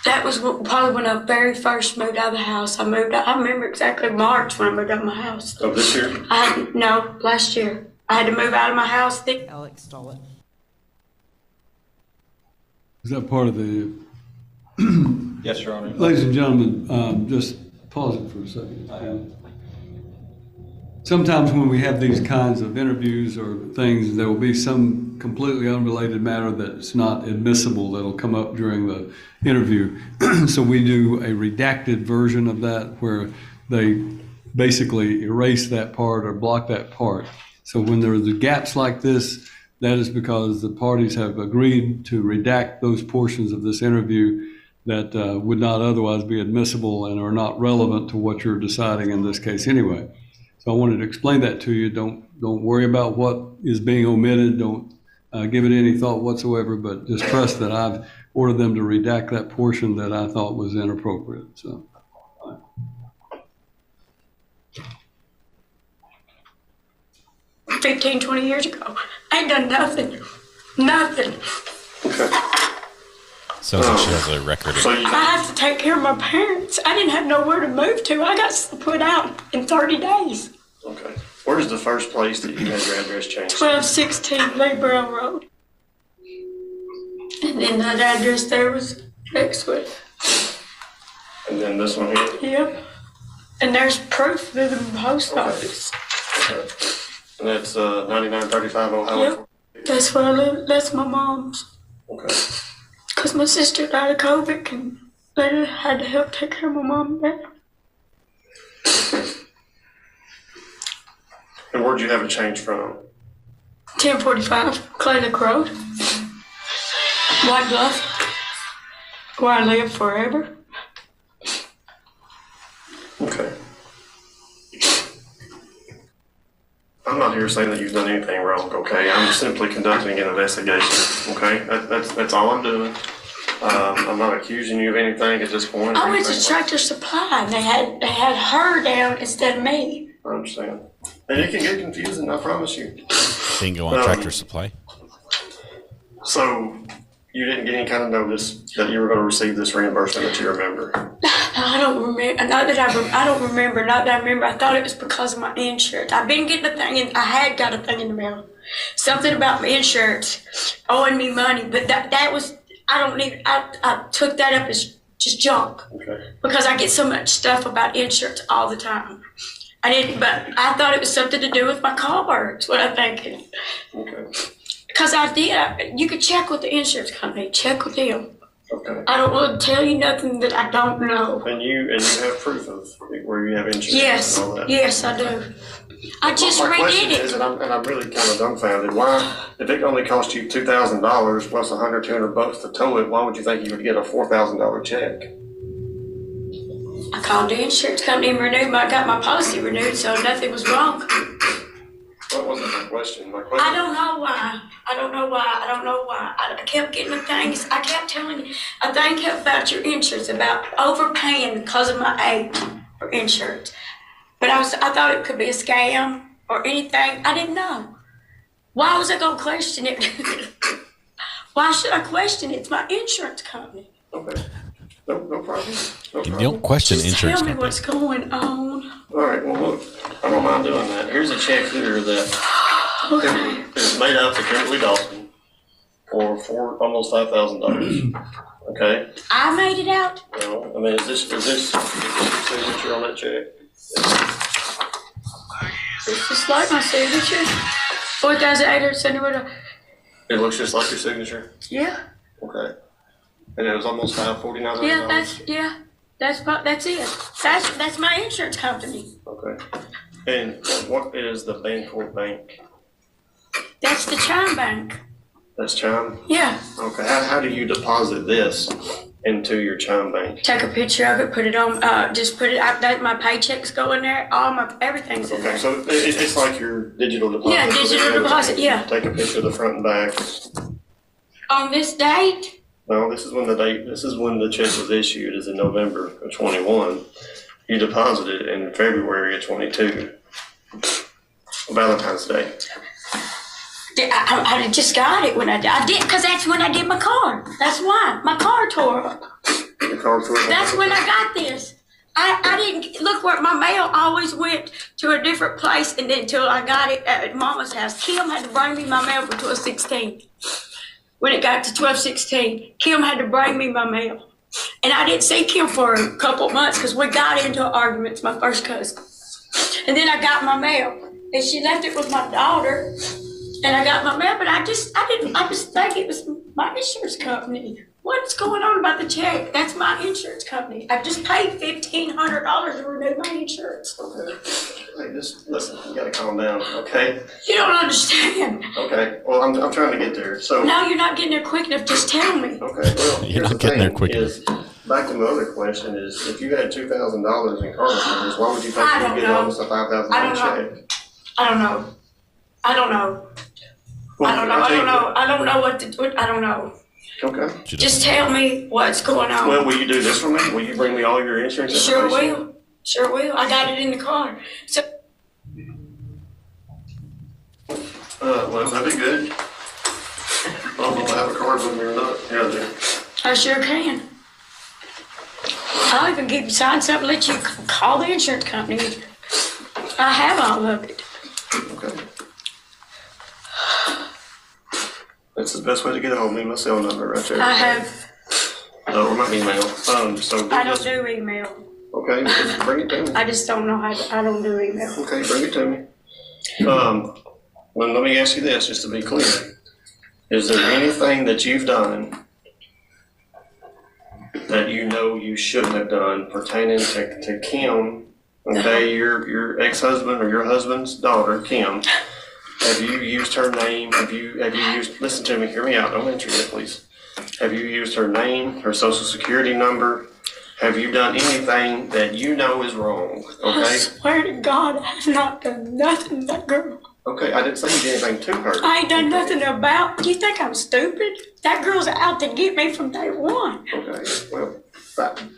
That was probably when I very first moved out of the house. I remember exactly March when I moved out of my house. Oh, this year? No, last year. I had to move out of my house. Alex stole it. Is that part of the? Yes, Your Honor. Ladies and gentlemen, just pause it for a second. Sometimes when we have these kinds of interviews or things, there will be some completely unrelated matter that's not admissible that'll come up during the interview. So we do a redacted version of that where they basically erase that part or block that part. So when there are gaps like this, that is because the parties have agreed to redact those portions of this interview that would not otherwise be admissible and are not relevant to what you're deciding in this case anyway. So I wanted to explain that to you. Don't worry about what is being omitted. Don't give it any thought whatsoever, but just trust that I've ordered them to redact that portion that I thought was inappropriate. So. 15, 20 years ago. I ain't done nothing. Nothing. Sounds like she has a record. I have to take care of my parents. I didn't have nowhere to move to. I got put out in 30 days. Okay. Where's the first place that you had your address changed? 1216 Lee Brown Road. And then that address there was Bexwood. And then this one here? Yep. And there's proof through the post office. Okay. And that's 9935 Ohio? Yep. That's where I live. That's my mom's. Okay. Because my sister died of COVID and they had to help take care of my mom and dad. And where'd you have it changed from? 1045 Clay Lick Road. White Bluff. Where I live forever. Okay. I'm not here saying that you've done anything wrong, okay? I'm simply conducting an investigation, okay? That's all I'm doing. I'm not accusing you of anything at this point. I went to Tractor Supply and they had her down instead of me. I understand. And it can get confusing, I promise you. Bingo on Tractor Supply. So, you didn't get any kind of notice that you were going to receive this reimbursement that you remember? I don't remember. Not that I don't remember. Not that I remember. I thought it was because of my insurance. I've been getting a thing, and I had got a thing in the mail. Something about my insurance owing me money, but that was, I don't need, I took that up as just junk. Okay. Because I get so much stuff about insurance all the time. I didn't, but I thought it was something to do with my car. That's what I'm thinking. Okay. Because I did. You could check with the insurance company. Check with them. Okay. I don't want to tell you nothing that I don't know. And you have proof of where you have insurance? Yes. And all that? Yes, I do. I just my question redid it. is, and I'm really kind of dumbfounded. Why, if it only cost you $2,000 plus $100, $200 to tow it, why would you think you would get a $4,000 check? I called the insurance company and I got my policy renewed, so nothing was wrong. That wasn't my question. My question. I don't know why. I don't know why. I kept getting the things. I kept telling you. A thing kept about your insurance, about overpaying because of my age for insurance. But I thought it could be a scam or anything. I didn't know. Why was I going to question it? Why should I question it? It's my insurance company. Okay. No problem. No problem. You don't question Just insurance tell me company. what's going on. All right, well, look, I don't mind doing that. Here's a check here that is made out to Kimberly Dawson for almost $5,000. Okay? I made it out? Well, I mean, is this your signature on that check? It's just like my signature. 4,871. It looks just like your signature? Yeah. Okay. And it was almost $549? Yeah, that's it. That's my insurance company. Okay. And what is the Bancorp Bank? That's the Chime Bank. That's Chime? Yeah. Okay. How do you deposit this into your Chime Bank? Take a picture of it, put it on, just put it out, my paychecks go in there, everything's in there. Okay, so it's like your digital deposit. Yeah, digital deposit, yeah. Take a picture of the front and back. On this date? No, this is when the check was issued, is in November of 21. You deposited in February of 22. Valentine's Day. I just got it when I did, because that's when I did my car. That's why. My car tore up. Your car tore up? That's when I got this. I didn't look where my mail always went to a different place, and then until I got it at Mama's house. Kim had to bring me my mail for 12/16. When it got to 12/16, Kim had to bring me my mail. And I didn't see Kim for a couple of months because we got into arguments, my first cousin. And then I got my mail. And she left it with my daughter. And I got my mail, but I just think it was my insurance company. What's going on about the check? That's my insurance company. I just paid $1,500 to renew my insurance. Okay. Hey, just listen, you gotta calm down, okay? You don't understand. Okay, well, I'm trying to get there, so. No, you're not getting there quick enough. Just tell me. Okay, well, You're not getting there quick enough. Back to my other question is, if you had $2,000 in car insurance, why would you think I you'd don't get know. almost a $5,000 check? I don't know. Well, I don't know what to do. I don't know. Okay. Just tell me what's going on. Well, will you do this for me? Will you bring me all your insurance Sure information? will. Sure will. I got it in the car. So Well, that'd be good. I don't know if I have a card with me or not. Yeah, there. I sure can. I'll even give you sign something, let you call the insurance company. I have all of it. Okay. That's the best way to get a hold of me, my cell number right there. I have. Or my email. So I don't do email. Okay, bring it to me. I just don't know how to, I don't do email. Okay, bring it to me. Well, let me ask you this, just to be clear. Is there anything that you've done that you know you shouldn't have done pertaining to Kim, okay, your ex-husband or your husband's daughter, Kim? Have you used her name? Have you used, listen to me, hear me out, don't answer yet, please. Have you used her name, her social security number? Have you done anything that you know is wrong, okay? I swear to God, I have not done nothing to that girl. Okay, I didn't say you did anything to her. I ain't done nothing about, you think I'm stupid? That girl's out to get me from day one. Okay, well,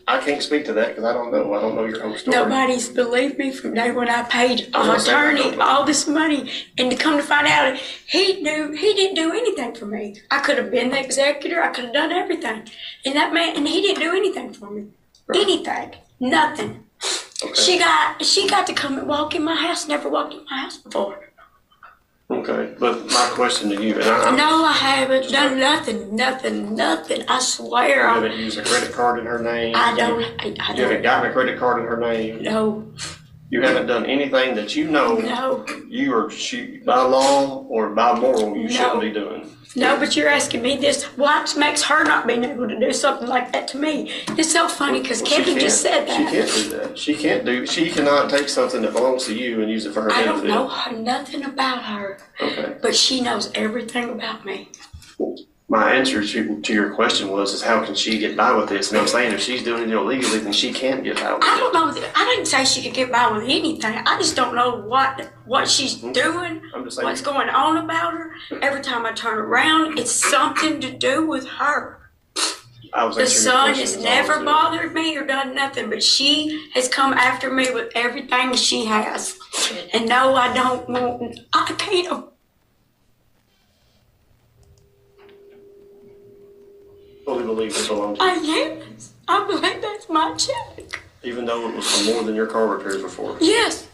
I can't speak to that because I don't know your whole story. Nobody's believed me from day when I paid an attorney all this money, and to come to find out he didn't do anything for me. I could have been the executor, I could have done everything. And that man, and he didn't do anything for me. Anything. Nothing. Okay. She got to come and walk in my house, never walked in my house before. Okay, but my question to you, and no, I haven't done nothing. I swear. You haven't used a credit card in her name? I don't. You haven't gotten a credit card in her name? No. You haven't done anything that you know she by law or by moral you shouldn't be doing? No, but you're asking me this. What makes her not being able to do something like that to me? It's so funny because Kevin just said that. She can't do that. She cannot take something that belongs to you and use it for her benefit. I don't know nothing about her. Okay. But she knows everything about me. My answer to your question is how can she get by with this? And I'm saying if she's doing it illegally, then she can't get by with it. I don't know. I didn't say she could get by with anything. I just don't know what she's doing, what's going on about her. Every time I turn around, it's something to do with her. The son has never bothered me or done nothing, but she has come after me with everything she has. And no, I don't want, I can't. Fully believe this belongs to you? Yes, I believe that's my check. Even though it was for more than your car repairs before? Yes.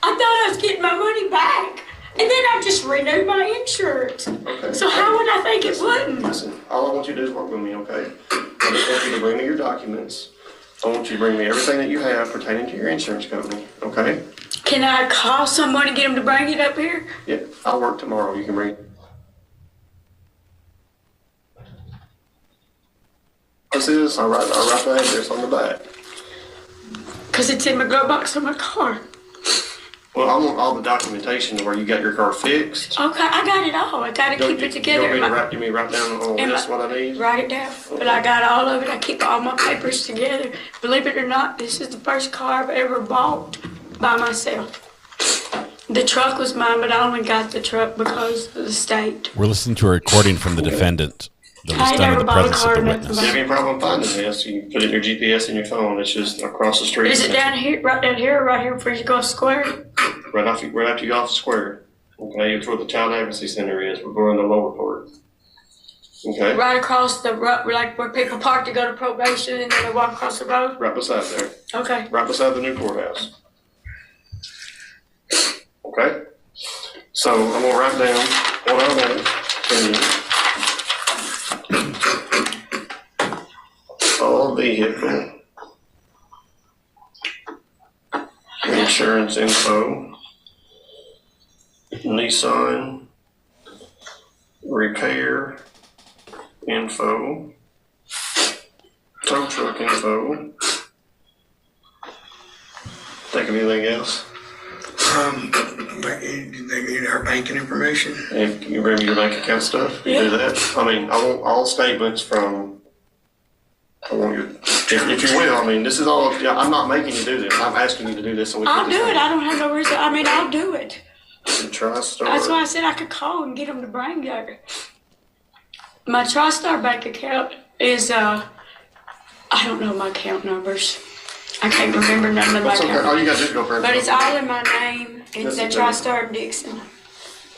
I thought I was getting my money back. And then I just renewed my insurance. Okay. So how would I think it wouldn't? Listen, all I want you to do is work with me, okay? I just want you to bring me your documents. I want you to bring me everything that you have pertaining to your insurance company, okay? Can I call someone and get them to bring it up here? Yeah, I'll work tomorrow. You can bring This is, I'll write the address on the back. Because it's in my glove box on my car. Well, I want all the documentation to where you got your car fixed. Okay, I got it all. I got to keep it together. You want me to write down all this, what I need? Write it down. Okay. But I got all of it. I keep all my papers together. Believe it or not, this is the first car I've ever bought by myself. The truck was mine, but I only got the truck because of the state. We're listening to a recording from the defendant. That was done in the presence of the witness. If you have any problem finding this, you can put it in your GPS in your phone. It's just across the street. Is it down here, right down here, or right here before you go off Square? Right after you go off the Square. Okay, it's where the Child Advocacy Center is. We're going to the lower part. Okay. Right across the road, like where people park to go to probation and then they walk across the road? Right beside there. Okay. Right beside the new courthouse. Okay? So I'm going to write down what I want from you. All vehicle insurance info, Nissan repair info, tow truck info. Think of anything else? Our banking information. And you bring me your bank account stuff? You do that? I mean, I want all statements from. I want you, if you will, I mean, this is all, I'm not making you do this. I'm asking you to do this. So I'll do it. I don't have no reason. I mean, I'll do it. TriStar. That's why I said I could call and get them to bring it. My TriStar bank account is, I don't know my account numbers. I can't remember none of my account. All you got to do is go for it. But it's all in my name. It's a TriStar Dixon.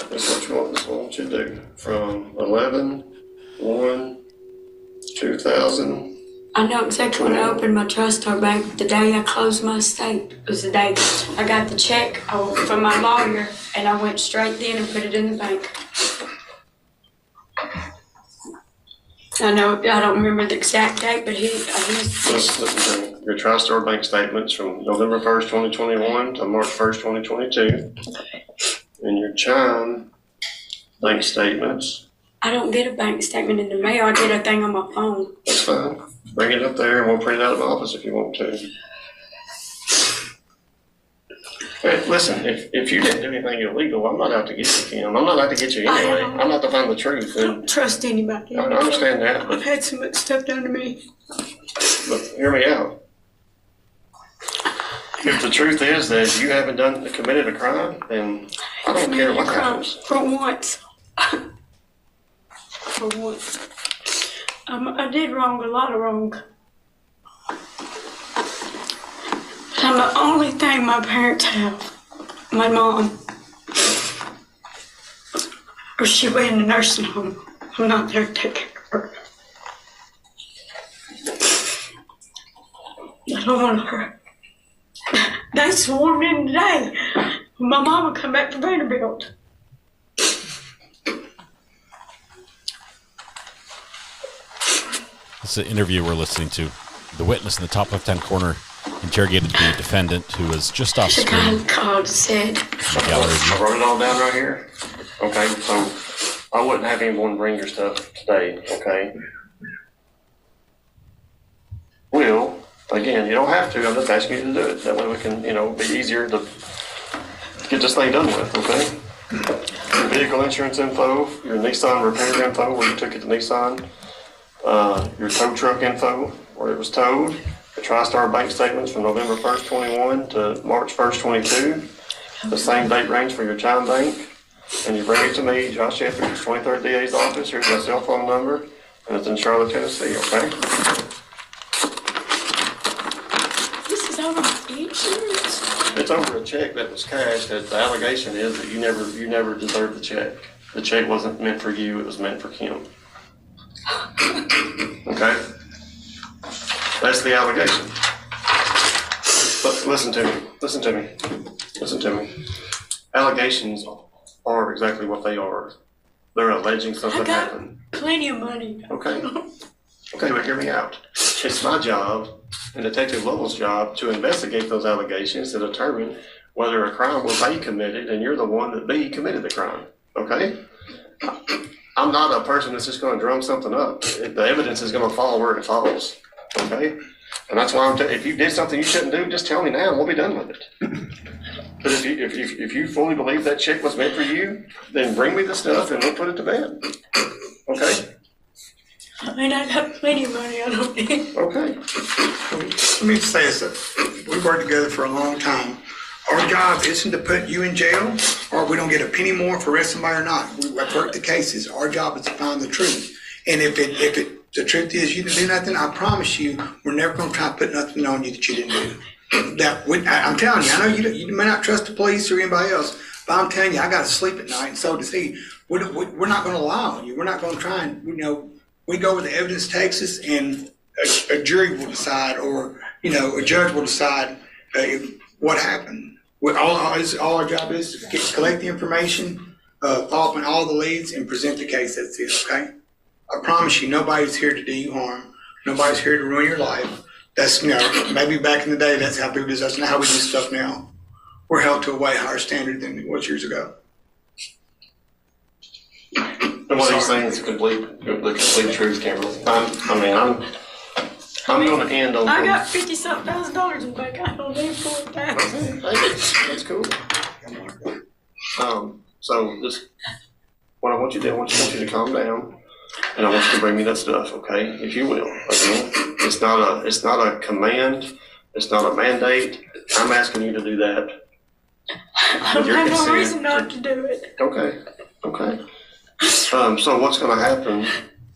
That's what you want you to do. From 11/1/2000. I know exactly when I opened my trust bank, the day I closed my estate was the day I got the check from my lawyer, and I went straight then and put it in the bank. I know, I don't remember the exact date, but Listen to me. Your TriStar bank statements from November 1st, 2021 to March 1st, 2022. And your Chime bank statements. I don't get a bank statement in the mail. I get a thing on my phone. That's fine. Bring it up there and we'll print it out of my office if you want to. Hey, listen, if you didn't do anything illegal, I'm not out to get you, Kim. I'm not out to get you anyway. I'm out to find the truth. I don't trust anybody. I understand that. I've had so much stuff done to me. But hear me out. If the truth is that you haven't committed a crime, then I don't care what happens. For once. For once. I did wrong, a lot of wrong. I'm the only thing my parents have. My mom. Or she went in the nursing home. I'm not there to take care of her. I don't want her. They sworn in today. My mama come back from Vanderbilt. This is an interview we're listening to. The witness in the top left-hand corner interrogated the defendant, who was just off screen. The guy called said. I wrote it all down right here. Okay, so I wouldn't have anyone bring your stuff today, okay? Will, again, you don't have to. I'm just asking you to do it. That way we can, be easier to get this thing done with, okay? Your vehicle insurance info, your Nissan repair info, where you took it to Nissan, your tow truck info, where it was towed, the TriStar bank statements from November 1st, 21 to March 1st, 22, the same date range for your Chime bank, and you bring it to me, Josh Jeffries, 23rd DA's office. Here's my cell phone number, and it's in Charlotte, Tennessee, okay? This is over insurance. It's over a check that was cashed. The allegation is that you never deserved the check. The check wasn't meant for you, it was meant for Kim. Okay? That's the allegation. But listen to me. Allegations are exactly what they are. They're alleging something happened. Plenty of money. Okay, but hear me out. It's my job and Detective Lovell's job to investigate those allegations to determine whether a crime was A, committed, and you're the one that B, committed the crime. Okay? I'm not a person that's just going to drum something up. The evidence is going to fall where it falls. Okay? And that's why if you did something you shouldn't do, just tell me now and we'll be done with it. But if you fully believe that check was meant for you, then bring me the stuff and we'll put it to bed. Okay? I mean, I got plenty of money. I don't need. Okay. Let me say this. We've worked together for a long time. Our job isn't to put you in jail, or we don't get a penny more for arresting somebody or not. We've worked the cases. Our job is to find the truth. And if the truth is you didn't do nothing, I promise you, we're never going to try to put nothing on you that you didn't do. I'm telling you, I know you may not trust the police or anybody else, but I'm telling you, I got to sleep at night, and so does he. We're not going to lie on you. We're not going to try and, we go where the evidence takes us, and a jury will decide, or, a judge will decide what happened. All our job is to collect the information, follow up on all the leads, and present the case. That's it, okay? I promise you, nobody's here to do you harm. Nobody's here to ruin your life. That's, maybe back in the day, that's how people do. That's not how we do stuff now. We're held to a way higher standard than it was years ago. And what he's saying is the complete truth, Kimberly. I'm going to end on. I got $50,000 in the bank. I don't need $4,000. That's cool. So this, what I want you to do, I want you to calm down, and I want you to bring me that stuff, okay? If you will. Okay? It's not a command. It's not a mandate. I'm asking you to do that. I don't have no reason not to do it. Okay. So what's going to happen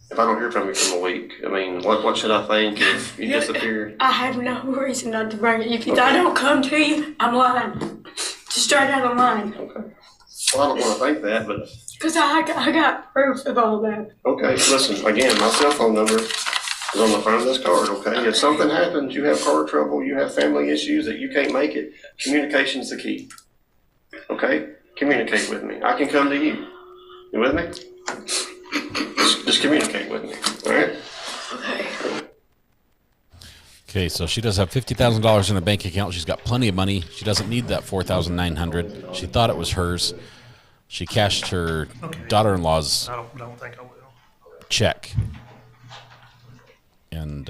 if I don't hear from you for a week? I mean, what should I think if you disappear? I have no reason not to bring it. If I don't come to you, I'm lying. Just straight out of line. Okay. Well, I don't want to think that, but. Because I got proof of all that. Okay, listen, again, my cell phone number is on the front of this card, okay? If something happens, you have car trouble, you have family issues that you can't make it, communication's the key. Okay? Communicate with me. I can come to you. You with me? Just communicate with me, all right? Okay. Okay, so she does have $50,000 in a bank account. She's got plenty of money. She doesn't need that $4,900. She thought it was hers. She cashed her daughter-in-law's I don't think I will. check, and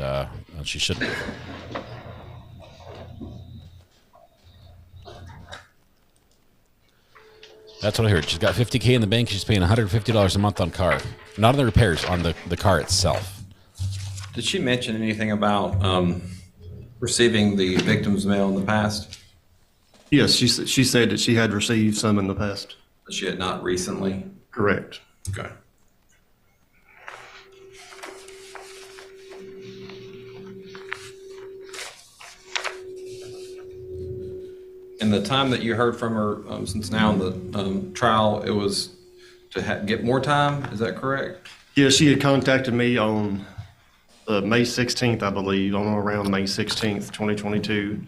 she shouldn't. That's what I heard. She's got $50K in the bank. She's paying $150 a month on car, not on the repairs, on the car itself. Did she mention anything about receiving the victim's mail in the past? Yes, she said that she had received some in the past. But she had not recently? Correct. Okay. And the time that you heard from her, since now in the trial, it was to get more time, is that correct? Yeah, she had contacted me on May 16th, I believe, on or around May 16th, 2022.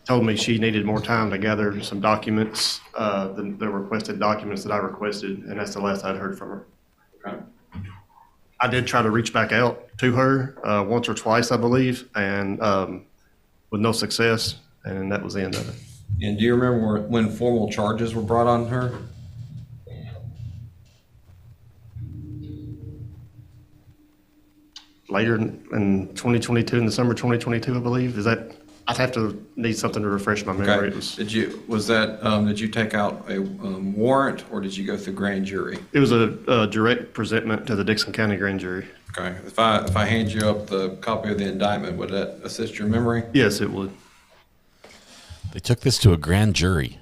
Told me she needed more time to gather some documents, the requested documents that I requested, and that's the last I'd heard from her. Okay. I did try to reach back out to her once or twice, I believe, and with no success, and that was the end of it. And do you remember when formal charges were brought on her? Later in 2022, in the summer 2022, I believe. Is that? I'd have to need something to refresh my memory. Okay. Did you take out a warrant, or did you go through grand jury? It was a direct presentment to the Dixon County grand jury. Okay. If I hand you up the copy of the indictment, would that assist your memory? Yes, it would. They took this to a grand jury.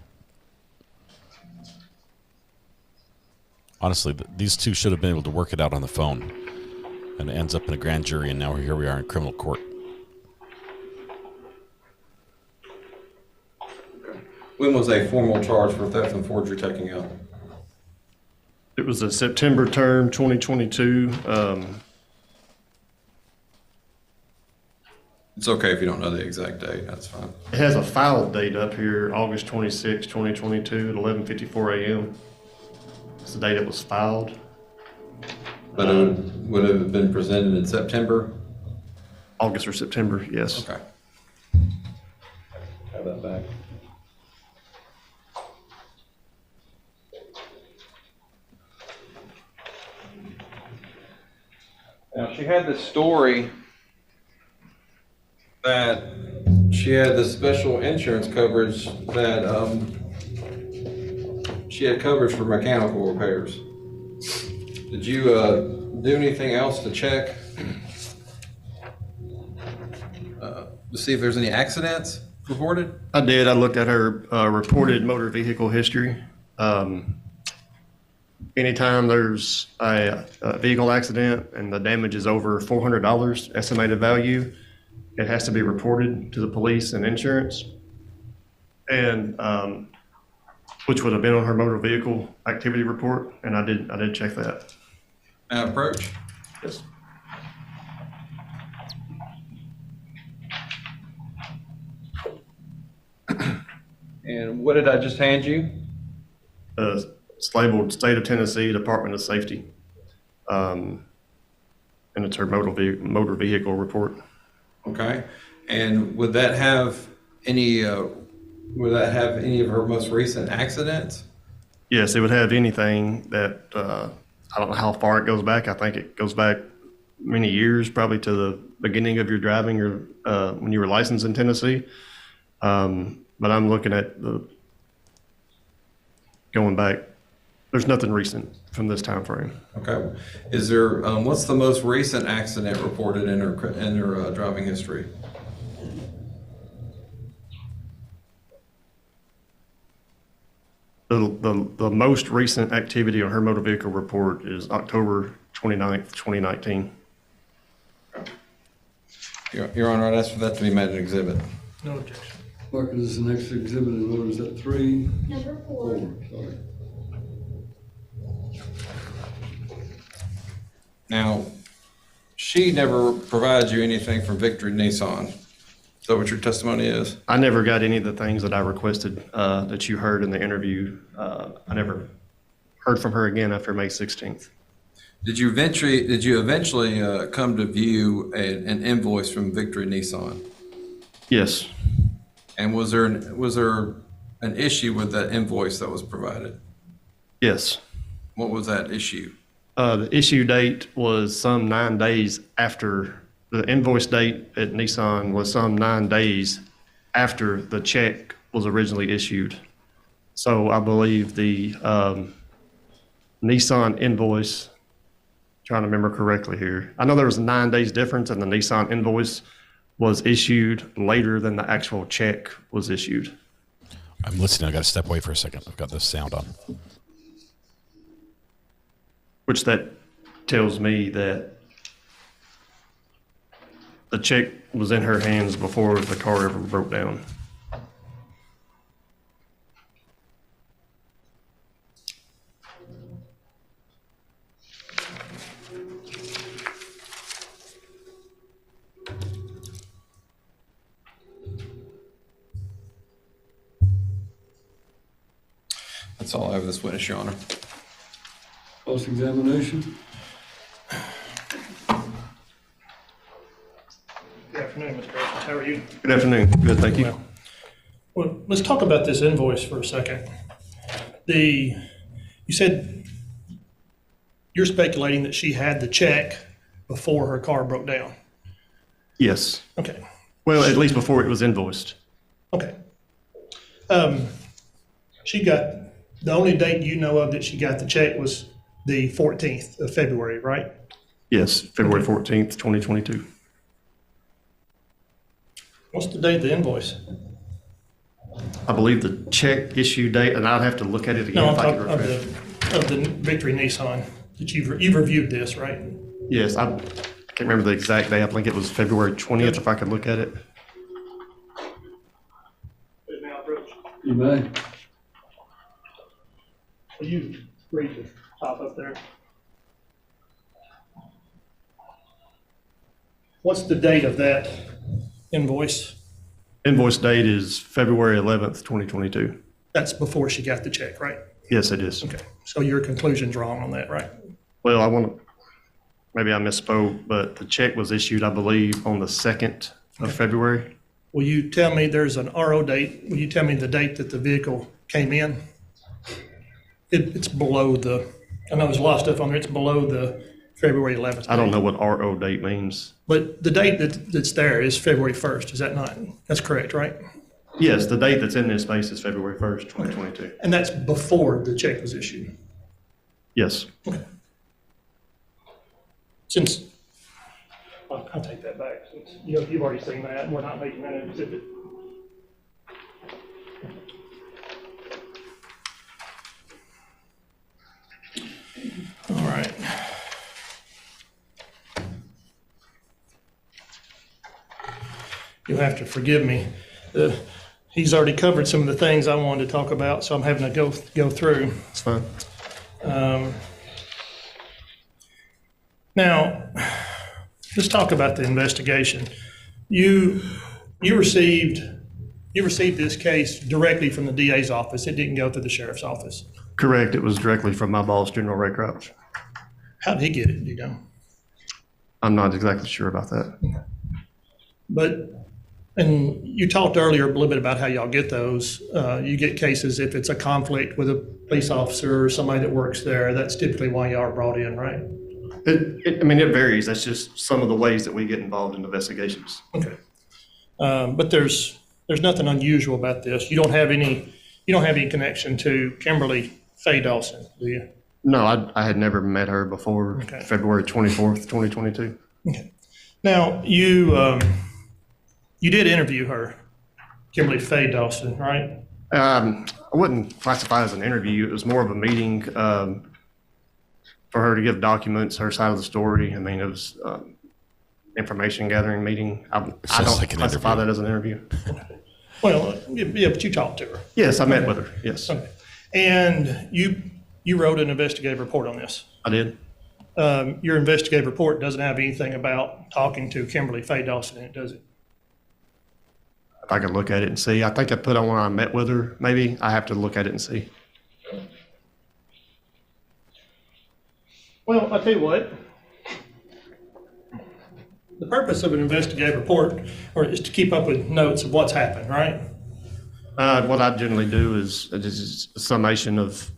Honestly, these two should have been able to work it out on the phone, and it ends up in a grand jury, and now here we are in criminal court. When was a formal charge for theft and forgery taken out? It was a September term, 2022. It's okay if you don't know the exact date. That's fine. It has a filed date up here, August 26, 2022 at 11:54 a.m. It's the date it was filed. But would it have been presented in September? August or September, yes. Okay. Have that back. Now, she had this story that she had this special insurance coverage that she had coverage for mechanical repairs. Did you do anything else to check to see if there's any accidents reported? I did. I looked at her reported motor vehicle history. Anytime there's a vehicle accident and the damage is over $400 estimated value, it has to be reported to the police and insurance, and which would have been on her motor vehicle activity report, and I did check that. Approach? Yes. And what did I just hand you? It's labeled State of Tennessee Department of Safety, and it's her motor vehicle report. Okay, and would that have any of her most recent accidents? Yes, it would have anything that I don't know how far it goes back. I think it goes back many years, probably to the beginning of your driving or when you were licensed in Tennessee. But I'm looking at going back. There's nothing recent from this time frame. Okay. Is there what's the most recent accident reported in her driving history? The most recent activity on her motor vehicle report is October 29th, 2019. Your Honor, I'd ask for that to be made an exhibit. No objection. Mark, is the next exhibit in order, is that 3? Number 4. 4, sorry. Now, she never provided you anything from Victory Nissan. Is that what your testimony is? I never got any of the things that I requested that you heard in the interview. I never heard from her again after May 16th. Did you eventually come to view an invoice from Victory Nissan? Yes. And was there an issue with that invoice that was provided? Yes. What was that issue? The issue date was some 9 days after, the invoice date at Nissan was some 9 days after the check was originally issued. So I believe the Nissan invoice, trying to remember correctly here, I know there was a 9 days difference and the Nissan invoice was issued later than the actual check was issued. I'm listening. I got to step away for a second. I've got the sound on. Which that tells me that the check was in her hands before the car ever broke down. That's all I have this witness, Your Honor. Cross-examination. Good afternoon, Mr. Evans. How are you? Good afternoon. Good, thank you. Well, let's talk about this invoice for a second. You said you're speculating that she had the check before her car broke down. Yes. Okay. Well, at least before it was invoiced. Okay. She got, the only date you know of that she got the check was the 14th of February, right? Yes, February 14th, 2022. What's the date of the invoice? I believe the check issue date, and I'd have to look at it again. No, I'm if I talking could of the Victory Nissan, that you've reviewed this, right? Yes, I can't remember the exact day. I think it was February 20th, if I could look at it. You may. Will you read the top up there? What's the date of that invoice? Invoice date is February 11th, 2022. That's before she got the check, right? Yes, it is. Okay, so your conclusion's wrong on that, right? Well, maybe I misspoke, but the check was issued, I believe, on the 2nd of February. Will you tell me there's an RO date? Will you tell me the date that the vehicle came in? It's below I know there's a lot of stuff on there. It's below the February 11th. I don't know what RO date means. But the date that's there is February 1st. Is that not? That's correct, right? Yes, the date that's in this space is February 1st, 2022. And that's before the check was issued? Yes. Okay. I'll take that back. Since you've already seen that, and we're not making that an exhibit. All right. You'll have to forgive me. He's already covered some of the things I wanted to talk about, so I'm having to go through. It's fine. Now, let's talk about the investigation. You received this case directly from the DA's office. It didn't go through the sheriff's office. Correct. It was directly from my boss, General Ray Crouch. How did he get it? Do you know? I'm not exactly sure about that. And you talked earlier a little bit about how y'all get those. You get cases if it's a conflict with a police officer or somebody that works there. That's typically why y'all are brought in, right? It varies. That's just some of the ways that we get involved in investigations. Okay. But there's nothing unusual about this. You don't have any connection to Kimberly Faye Dawson, do you? No, I had never met her before February 24th, 2022. Okay. Now, you did interview her, Kimberly Faye Dawson, right? I wouldn't classify it as an interview. It was more of a meeting for her to give documents, her side of the story. I mean, it was information gathering meeting. I don't classify that as an interview. Well, yeah, but you talked to her. Yes, I met with her, yes. Okay. And you wrote an investigative report on this. I did. Your investigative report doesn't have anything about talking to Kimberly Faye Dawson in it, does it? If I could look at it and see. I think I put on when I met with her, maybe. I have to look at it and see. Well, I'll tell you what. The purpose of an investigative report is to keep up with notes of what's happened, right? What I generally do is a summation of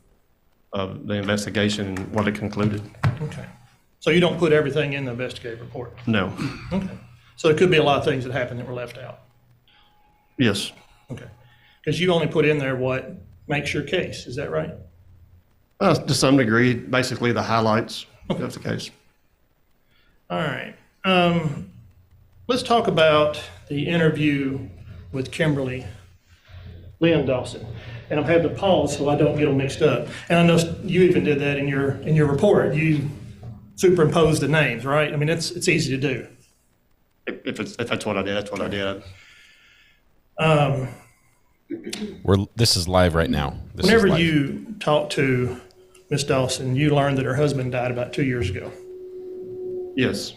the investigation and what it concluded. Okay. So you don't put everything in the investigative report? No. Okay. So there could be a lot of things that happened that were left out? Yes. Okay. Because you only put in there what makes your case, is that right? To some degree, basically the highlights of the case. All right. Let's talk about the interview with Kimberly Lynn Dawson. And I'm having to pause so I don't get them mixed up. And I know you even did that in your report. You superimposed the names, right? I mean, it's easy to do. If that's what I did, that's what I did. This is live right now. Whenever you talked to Miss Dawson, you learned that her husband died about 2 years ago. Yes.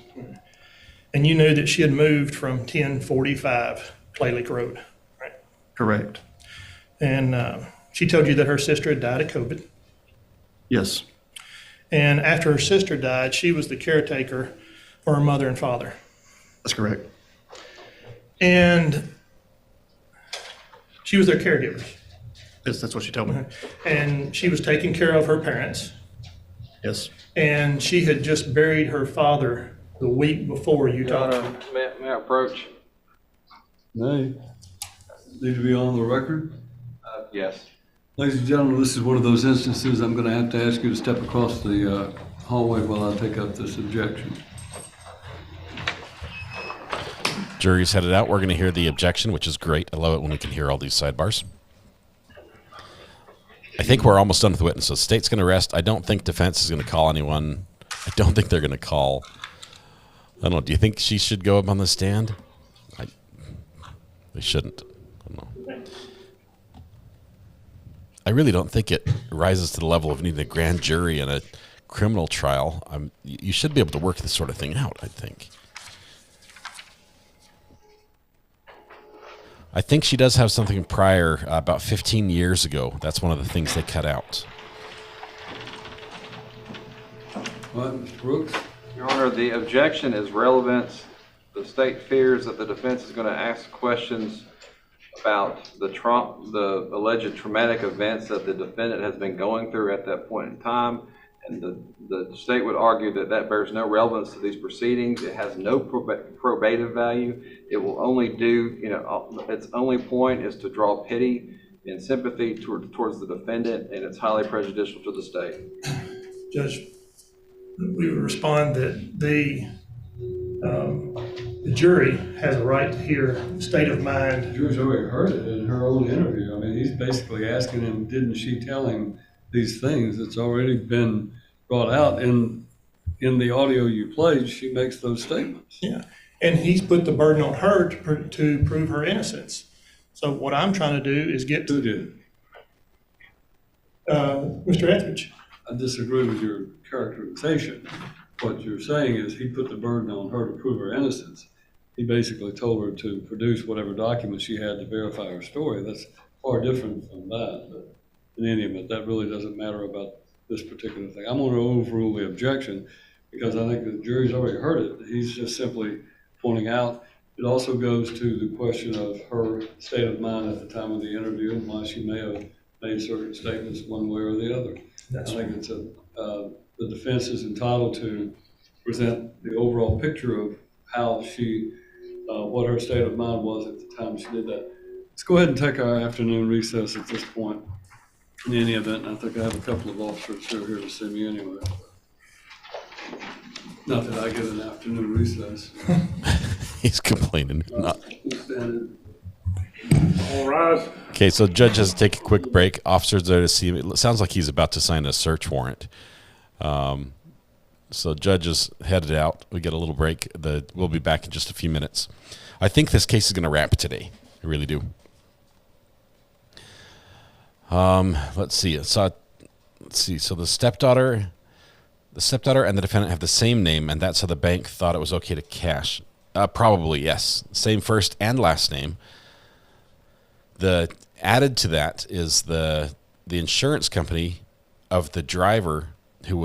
And you knew that she had moved from 1045 Clay Lake Road, right? Correct. And she told you that her sister had died of COVID. Yes. And after her sister died, she was the caretaker for her mother and father. That's correct. And she was their caregiver. Yes, that's what she told me. And she was taking care of her parents. Yes. And she had just buried her father the week before you talked to her. May I approach? Nay. Need to be on the record? Yes. Ladies and gentlemen, this is one of those instances I'm going to have to ask you to step across the hallway while I take up this objection. Jury's headed out. We're going to hear the objection, which is great. I love it when we can hear all these sidebars. I think we're almost done with the witnesses. State's going to rest. I don't think defense is going to call anyone. I don't think they're going to call. I don't know. Do you think she should go up on the stand? They shouldn't. I don't know. I really don't think it rises to the level of needing a grand jury in a criminal trial. You should be able to work this sort of thing out, I think. I think she does have something prior, about 15 years ago. That's one of the things they cut out. What, Mr. Brooks? Your Honor, the objection is relevance. The state fears that the defense is going to ask questions about the alleged traumatic events that the defendant has been going through at that point in time. And the state would argue that that bears no relevance to these proceedings. It has no probative value. It will only do, its only point is to draw pity and sympathy towards the defendant, and it's highly prejudicial to the state. Judge, we would respond that the jury has a right to hear state of mind. The jury's already heard it in her own interview. I mean, he's basically asking him, didn't she tell him these things? It's already been brought out in the audio you played. She makes those statements. Yeah, and he's put the burden on her to prove her innocence. So what I'm trying to do is get to... Who did? Mr. Etheridge. I disagree with your characterization. What you're saying is he put the burden on her to prove her innocence. He basically told her to produce whatever documents she had to verify her story. That's far different from that. But in any event, that really doesn't matter about this particular thing. I'm going to overrule the objection because I think the jury's already heard it. He's just simply pointing out. It also goes to the question of her state of mind at the time of the interview and why she may have made certain statements one way or the other. I think it's the defense is entitled to present the overall picture of how she, what her state of mind was at the time she did that. Let's go ahead and take our afternoon recess at this point. In any event, I think I have a couple of officers who are here to see me anyway. Not that I get an afternoon recess. He's complaining. Not. All rise. Okay, so judge has to take a quick break. Officers there to see him. It sounds like he's about to sign a search warrant. So judge is headed out. We get a little break. We'll be back in just a few minutes. I think this case is going to wrap today. I really do. Let's see. So the stepdaughter and the defendant have the same name, and that's how the bank thought it was okay to cash. Probably, yes. Same first and last name. The added to that is the insurance company of the driver that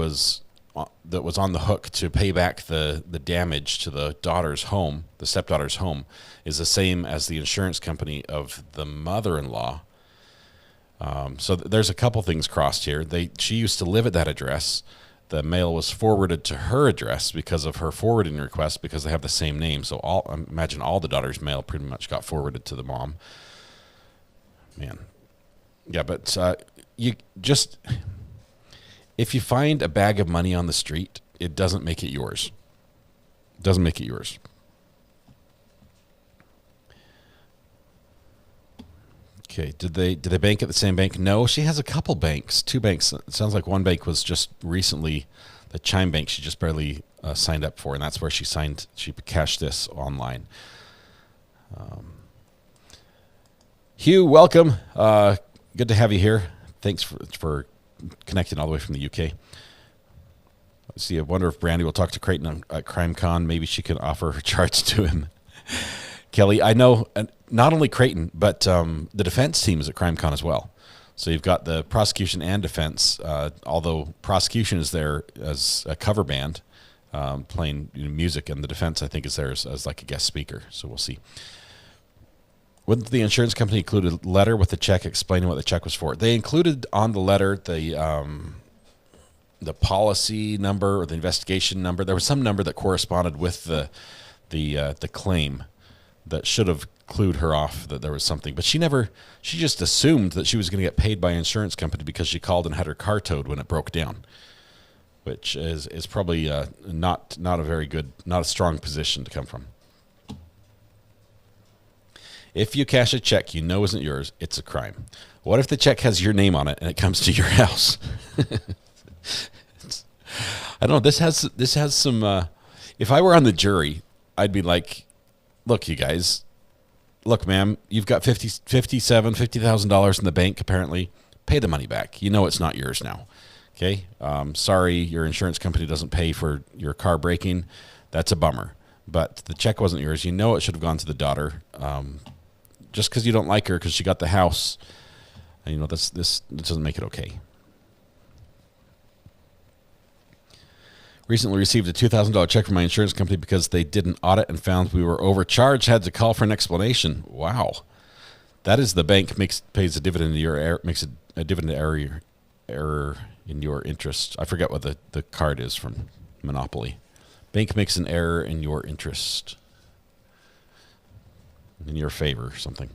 was on the hook to pay back the damage to the daughter's home, the stepdaughter's home, is the same as the insurance company of the mother-in-law. So there's a couple things crossed here. She used to live at that address. The mail was forwarded to her address because of her forwarding request, because they have the same name. So imagine all the daughter's mail pretty much got forwarded to the mom. Man. Yeah, but if you find a bag of money on the street, it doesn't make it yours. It doesn't make it yours. Okay, did they bank at the same bank? No, she has a couple banks, 2 banks. It sounds like one bank was just recently, the Chime Bank, she just barely signed up for, and that's where she cashed this online. Hugh, welcome. Good to have you here. Thanks for connecting all the way from the UK. Let's see, I wonder if Brandy will talk to Creighton at CrimeCon. Maybe she can offer her charts to him. Kelly, I know not only Creighton, but the defense team is at CrimeCon as well. So you've got the prosecution and defense, although prosecution is there as a cover band playing music, and the defense, I think, is there as like a guest speaker. So we'll see. Wouldn't the insurance company include a letter with the check explaining what the check was for? They included on the letter the policy number or the investigation number. There was some number that corresponded with the claim that should have clued her off that there was something. But she just assumed that she was going to get paid by an insurance company because she called and had her car towed when it broke down, which is probably not a very good, not a strong position to come from. If you cash a check you know isn't yours, it's a crime. What if the check has your name on it and it comes to your house? I don't know. This has some. If I were on the jury, I'd be like, look, you guys, look, ma'am, you've got $50,000 in the bank, apparently. Pay the money back. You know it's not yours now. Okay? Sorry, your insurance company doesn't pay for your car breaking. That's a bummer. But the check wasn't yours. You know it should have gone to the daughter. Just because you don't like her because she got the house, this doesn't make it okay. Recently received a $2,000 check from my insurance company because they did an audit and found we were overcharged. Had to call for an explanation. Wow, that is the bank pays a dividend to your makes a dividend error in your interest. I forget what the card is from Monopoly. Bank makes an error in your interest, in your favor, or something.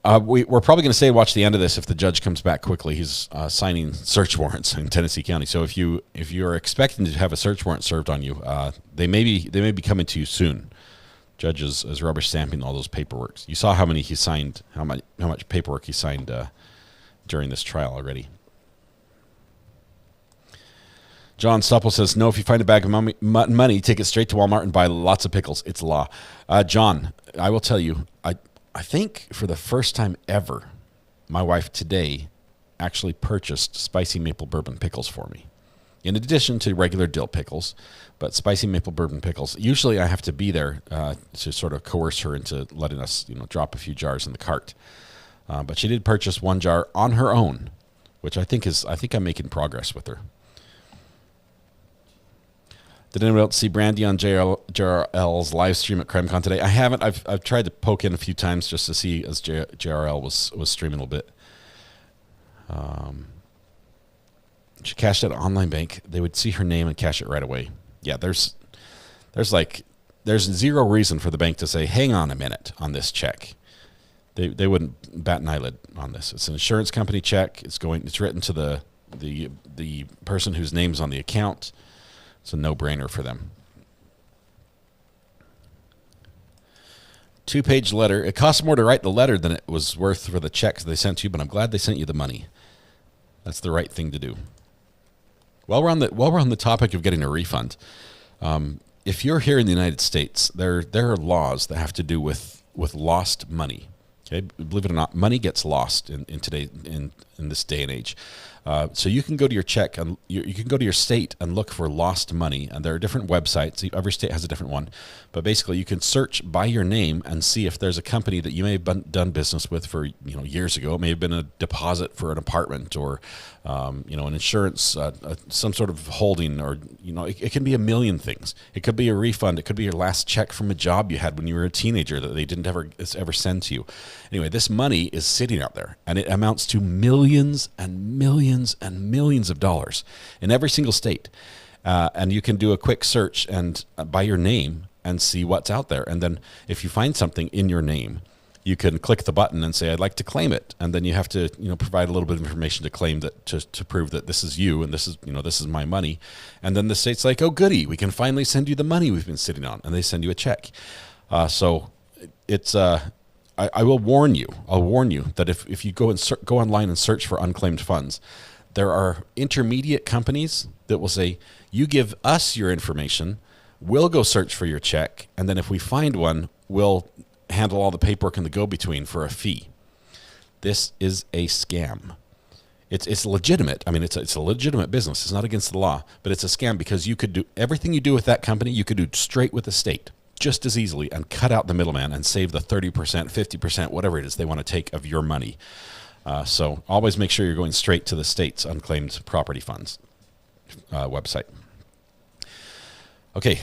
We're probably going to stay and watch the end of this if the judge comes back quickly. He's signing search warrants in Tennessee County. So if you're expecting to have a search warrant served on you, they may be coming to you soon. Judge is rubber stamping all those paperwork. You saw how many he signed, how much paperwork he signed during this trial already. John Supple says, no, if you find a bag of money, take it straight to Walmart and buy lots of pickles. It's law. John, I will tell you, I think for the first time ever, my wife today actually purchased spicy maple bourbon pickles for me. In addition to regular dill pickles, but spicy maple bourbon pickles. Usually I have to be there to sort of coerce her into letting us, drop a few jars in the cart. But she did purchase 1 jar on her own, which I think I'm making progress with her. Did anyone else see Brandy on JRL's live stream at CrimeCon today? I haven't. I've tried to poke in a few times just to see as JRL was streaming a little bit. She cashed at an online bank. They would see her name and cash it right away. Yeah, there's zero reason for the bank to say, hang on a minute on this check. They wouldn't bat an eyelid on this. It's an insurance company check. It's written to the person whose name's on the account. It's a no-brainer for them. 2-page letter. It costs more to write the letter than it was worth for the checks they sent you, but I'm glad they sent you the money. That's the right thing to do. While we're on the topic of getting a refund, if you're here in the United States, there are laws that have to do with lost money. Okay, believe it or not, money gets lost in this day and age. So you can go to your check and you can go to your state and look for lost money, and there are different websites. Every state has a different one, but basically you can search by your name and see if there's a company that you may have done business with for years ago. It may have been a deposit for an apartment, or an insurance, some sort of holding, or it can be a million things. It could be a refund. It could be your last check from a job you had when you were a teenager that they didn't ever send to you. Anyway, this money is sitting out there, and it amounts to millions and millions and millions of dollars in every single state. And you can do a quick search and by your name and see what's out there. And then if you find something in your name, you can click the button and say, I'd like to claim it. And then you have to, provide a little bit of information to claim that, to prove that this is you and this is my money. And then the state's like, oh, goody, we can finally send you the money we've been sitting on. And they send you a check. So it's, I will warn you. I'll warn you that if you go online and search for unclaimed funds, there are intermediate companies that will say, you give us your information, we'll go search for your check, and then if we find one, we'll handle all the paperwork and the go-between for a fee. This is a scam. It's legitimate. I mean, it's a legitimate business. It's not against the law, but it's a scam because you could do everything you do with that company, you could do straight with the state just as easily and cut out the middleman and save the 30%, 50%, whatever it is they want to take of your money. So always make sure you're going straight to the state's unclaimed property funds website. Okay.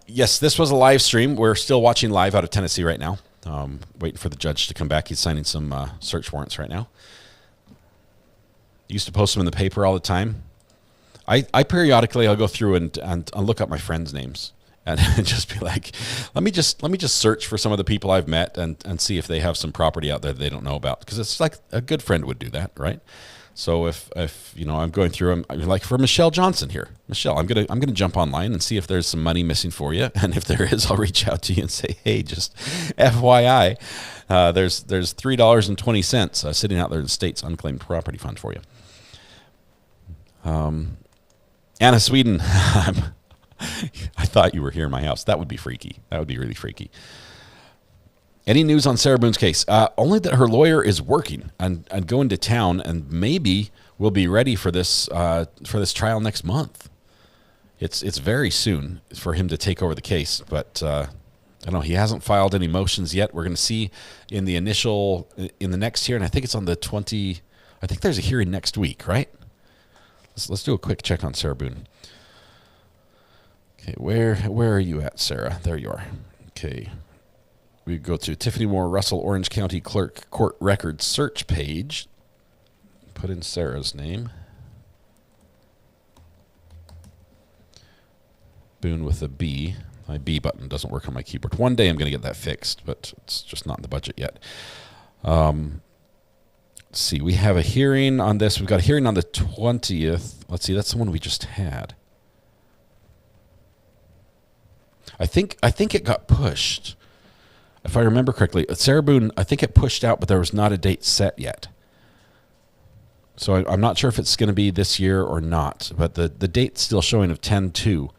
Yes, this was a live stream. We're still watching live out of Tennessee right now. Waiting for the judge to come back. He's signing some search warrants right now. Used to post them in the paper all the time. I periodically I'll go through and I'll look up my friends' names and just be like, let me just search for some of the people I've met and see if they have some property out there that they don't know about, because it's like a good friend would do that, right? So if I'm going through them, like for Michelle Johnson here, Michelle, I'm gonna jump online and see if there's some money missing for you, and if there is, I'll reach out to you and say, hey, just FYI, there's $3.20 sitting out there in the state's unclaimed property fund for you. Anna Sweden, I thought you were here in my house. That would be freaky. That would be really freaky. Any news on Sarah Boone's case? Only that her lawyer is working and going to town, and maybe we'll be ready for this trial next month. It's very soon for him to take over the case, but I don't know. He hasn't filed any motions yet. We're going to see in the next hearing. I think it's on the 20. I think there's a hearing next week, right? Let's do a quick check on Sarah Boone. Okay, where are you at, Sarah? There you are. Okay. We go to Tiffany Moore Russell, Orange County Clerk Court Records search page. Put in Sarah's name. Boone with a B. My B button doesn't work on my keyboard. One day I'm going to get that fixed, but it's just not in the budget yet. Let's see. We have a hearing on this. We've got a hearing on the 20th. Let's see. That's the one we just had. I think it got pushed. If I remember correctly, Sarah Boone, I think it pushed out, but there was not a date set yet. So I'm not sure if it's going to be this year or not, but the date's still showing of 10/2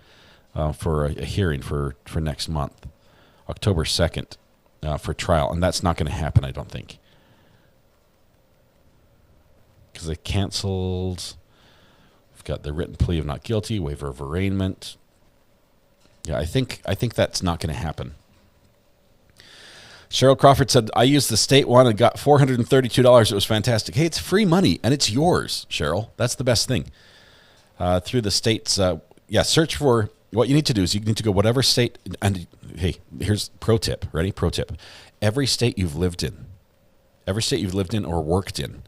for a hearing for next month, October 2nd, for trial. And that's not going to happen, I don't think. Because they canceled. We've got the written plea of not guilty, waiver of arraignment. Yeah, I think that's not going to happen. Cheryl Crawford said, I used the state one and got $432. It was fantastic. Hey, it's free money, and it's yours, Cheryl. That's the best thing. Through the states, search for, what you need to do is you need to go whatever state, and hey, here's pro tip. Ready? Pro tip. Every state you've lived in or worked in,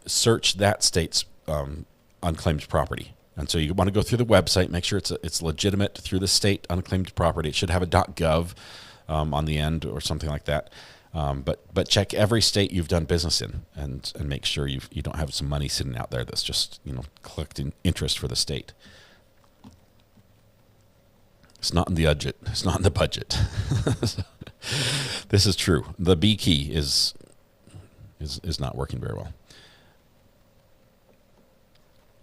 search that state's unclaimed property. And so you want to go through the website, make sure it's legitimate through the state unclaimed property. It should have a .gov on the end or something like that. But check every state you've done business in and make sure you don't have some money sitting out there that's just collecting interest for the state. It's not in the budget. It's not in the budget. This is true. The B key is not working very well.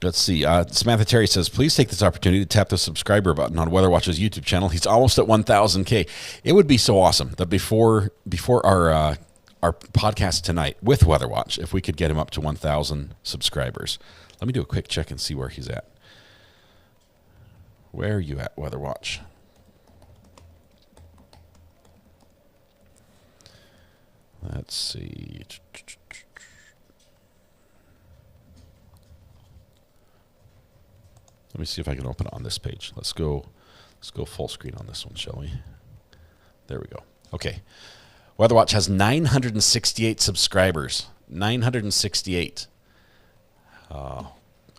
Let's see. Samantha Terry says, please take this opportunity to tap the subscriber button on Weather Watch's YouTube channel. He's almost at 1,000K. It would be so awesome that before our podcast tonight with Weather Watch if we could get him up to 1,000 subscribers. Let me do a quick check and see where he's at. Where are you at, Weather Watch? Let's see. Let me see if I can open it on this page. Let's go full screen on this one, shall we? There we go. Okay. WeatherWatch has 968 subscribers. 968.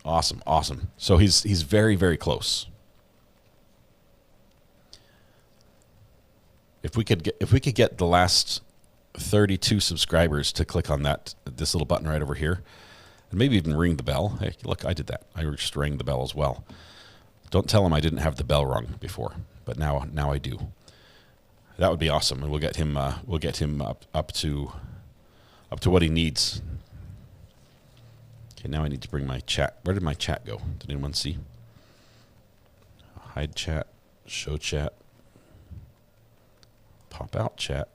Awesome. So he's very, very close. If we could get the last 32 subscribers to click on this little button right over here, and maybe even ring the bell. Hey, look, I did that. I just rang the bell as well. Don't tell him I didn't have the bell rung before, but now I do. That would be awesome, and we'll get him up to what he needs. Okay, now I need to bring my chat. Where did my chat go? Did anyone see? Hide chat, show chat, pop out chat,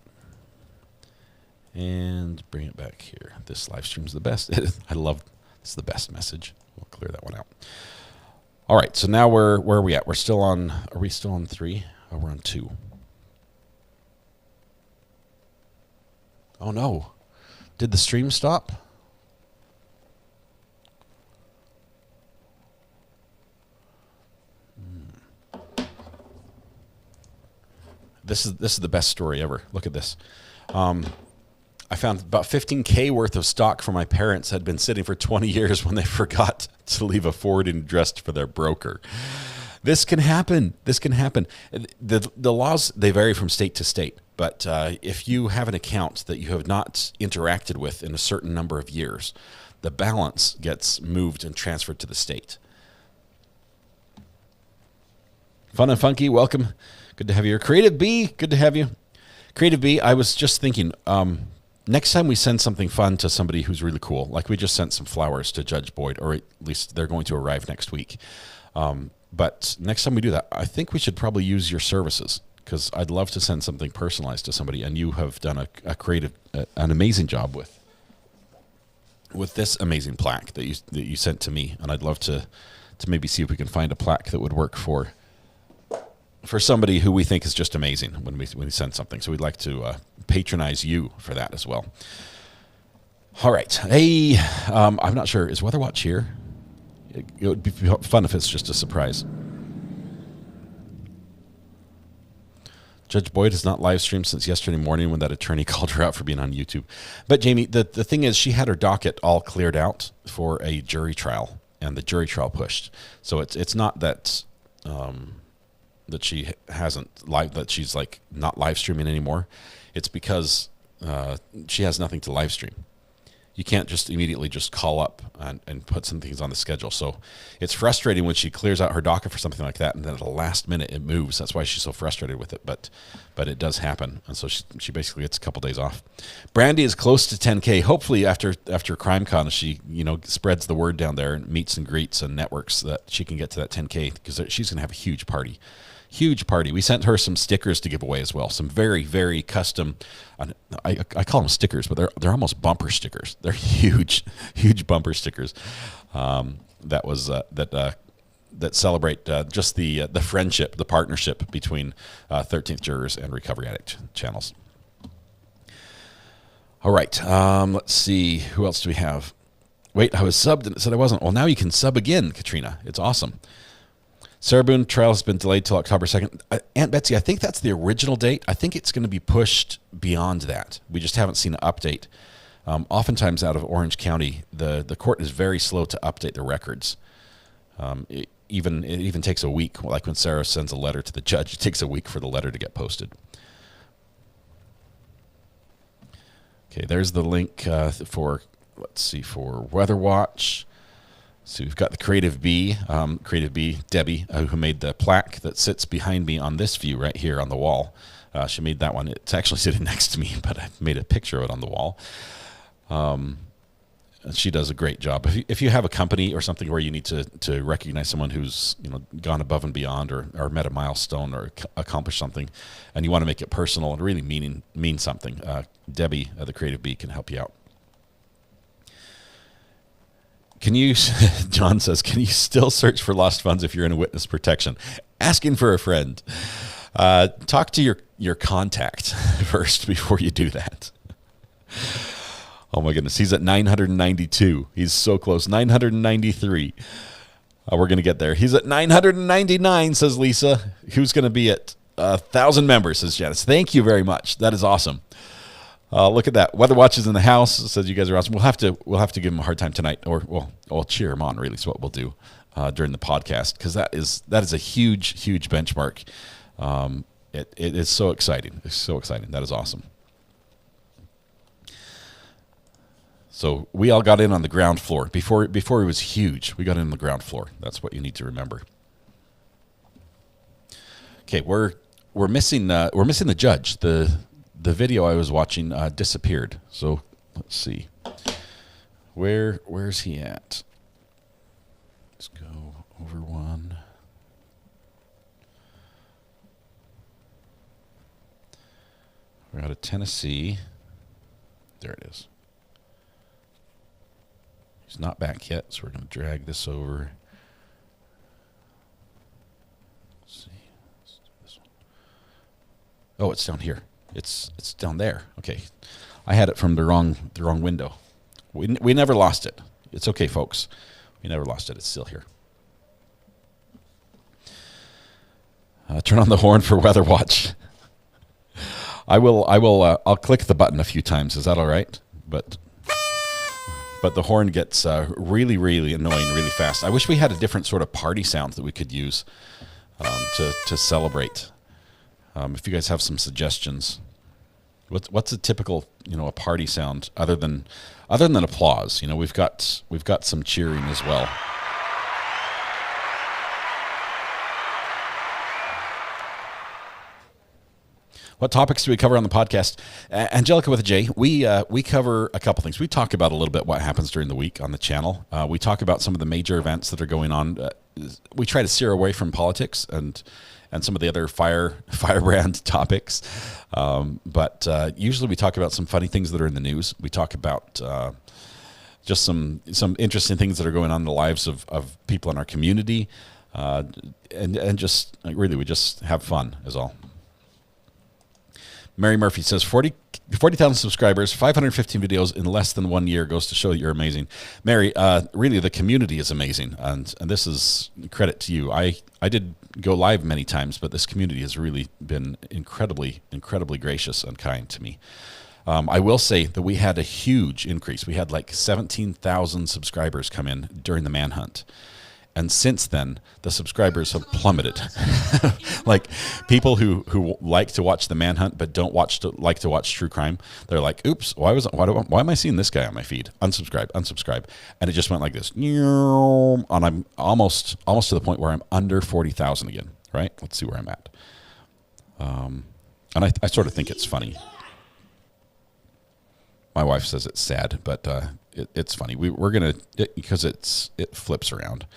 and bring it back here. This live stream's the best. It's the best message. We'll clear that one out. All right, so now where are we at? Are we still on 3? Oh, we're on 2. Oh no. Did the stream stop? This is the best story ever. Look at this. I found about $15K worth of stock for my parents had been sitting for 20 years when they forgot to leave a forwarding address for their broker. This can happen. The laws, they vary from state to state. But if you have an account that you have not interacted with in a certain number of years, the balance gets moved and transferred to the state. Fun and Funky, welcome. Good to have you here. Creative B, good to have you. Creative B, I was just thinking, next time we send something fun to somebody who's really cool, like we just sent some flowers to Judge Boyd, or at least they're going to arrive next week. But next time we do that, I think we should probably use your services, because I'd love to send something personalized to somebody, and you have done an amazing job with this amazing plaque that you sent to me, and I'd love to maybe see if we can find a plaque that would work for somebody who we think is just amazing when we send something. So we'd like to patronize you for that as well. All right. Hey, I'm not sure. Is Weather Watch here? It would be fun if it's just a surprise. Judge Boyd has not live streamed since yesterday morning when that attorney called her out for being on YouTube. But Jamie, the thing is, she had her docket all cleared out for a jury trial, and the jury trial pushed. So it's not that that she hasn't that she's like not live streaming anymore. It's because she has nothing to live stream. You can't just immediately just call up and put some things on the schedule. So it's frustrating when she clears out her docket for something like that, and then at the last minute it moves. That's why she's so frustrated with it. But it does happen, and so she basically gets a couple days off. Brandy is close to 10K. Hopefully after CrimeCon, she spreads the word down there and meets and greets and networks that she can get to that 10K, because she's going to have a huge party. Huge party. We sent her some stickers to give away as well. Some very, very custom. I call them stickers, but they're almost bumper stickers. They're huge bumper stickers. That celebrate just the friendship, the partnership between 13th Jurors and Recovery Addict channels. All right. Let's see. Who else do we have? Wait, I was subbed and it said I wasn't. Well, now you can sub again, Katrina. It's awesome. Sarah Boone trial has been delayed till October 2nd. Aunt Betsy, I think that's the original date. I think it's going to be pushed beyond that. We just haven't seen an update. Oftentimes out of Orange County, the court is very slow to update the records. It even takes a week. Like when Sarah sends a letter to the judge, it takes a week for the letter to get posted. Okay, there's the link for Weather Watch. So we've got the Creative B, Debbie, who made the plaque that sits behind me on this view right here on the wall. She made that one. It's actually sitting next to me, but I made a picture of it on the wall. she does a great job. If you have a company or something where you need to recognize someone who's gone above and beyond or met a milestone or accomplished something, and you want to make it personal and really mean something, Debbie the Creative Bee can help you out. Can you, John says, can you still search for lost funds if you're in a witness protection? Asking for a friend. Talk to your contact first before you do that. Oh my goodness, he's at 992. He's so close. 993. We're going to get there. He's at 999, says Lisa. Who's going to be at 1,000 members, says Janice. Thank you very much. That is awesome. Look at that. Weather Watch is in the house. Says you guys are awesome. We'll have to give him a hard time tonight, or we'll cheer him on. Really, is what we'll do during the podcast, because that is a huge benchmark. It is so exciting. It's so exciting. That is awesome. So we all got in on the ground floor before it was huge. We got in on the ground floor. That's what you need to remember. Okay, we're missing the judge. The video I was watching disappeared. So let's see. Where's he at? Let's go over one. We're out of Tennessee. There it is. He's not back yet, so we're going to drag this over. Let's see. Let's do this one. Oh, it's down here. It's down there. Okay. I had it from the wrong window. We never lost it. It's okay, folks. We never lost it. It's still here. Turn on the horn for Weather Watch. I'll click the button a few times. Is that all right? But the horn gets really annoying really fast. I wish we had a different sort of party sound that we could use to celebrate. If you guys have some suggestions, what's a typical a party sound other than applause? We've got some cheering as well. What topics do we cover on the podcast? Angelica with a J, we cover a couple things. We talk about a little bit what happens during the week on the channel. We talk about some of the major events that are going on. We try to steer away from politics and some of the other firebrand topics. But usually we talk about some funny things that are in the news. We talk about just some interesting things that are going on in the lives of people in our community. And just really, we just have fun is all. Mary Murphy says 40,000 subscribers, 515 videos in less than 1 year goes to show that you're amazing. Mary, really the community is amazing, and this is credit to you. I did go live many times, but this community has really been incredibly gracious and kind to me. I will say that we had a huge increase. We had like 17,000 subscribers come in during the manhunt. And since then, the subscribers have plummeted. Like people who like to watch the manhunt but don't like to watch true crime, they're like, "Oops, why am I seeing this guy on my feed? Unsubscribe." And it just went like this. And I'm almost to the point where I'm under 40,000 again. Right? Let's see where I'm at. And I sort of think it's funny. My wife says it's sad, but it's funny. We're gonna because it flips around.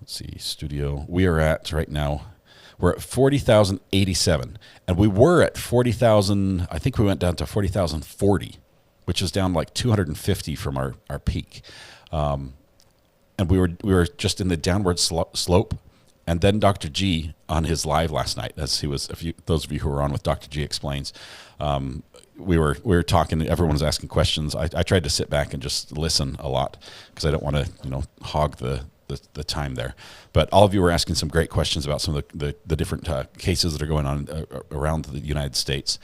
Let's see, studio. We are at right now. We're at 40,087, and we were at 40,000. I think we went down to 40,040, which is down like 250 from our peak. And we were just in the downward slope. And then Dr. G on his live last night, as he was. Those of you who were on with Dr. G Explains, we were talking. Everyone was asking questions. I tried to sit back and just listen a lot because I don't want to hog the time there. But all of you were asking some great questions about some of the different cases that are going on around the United States.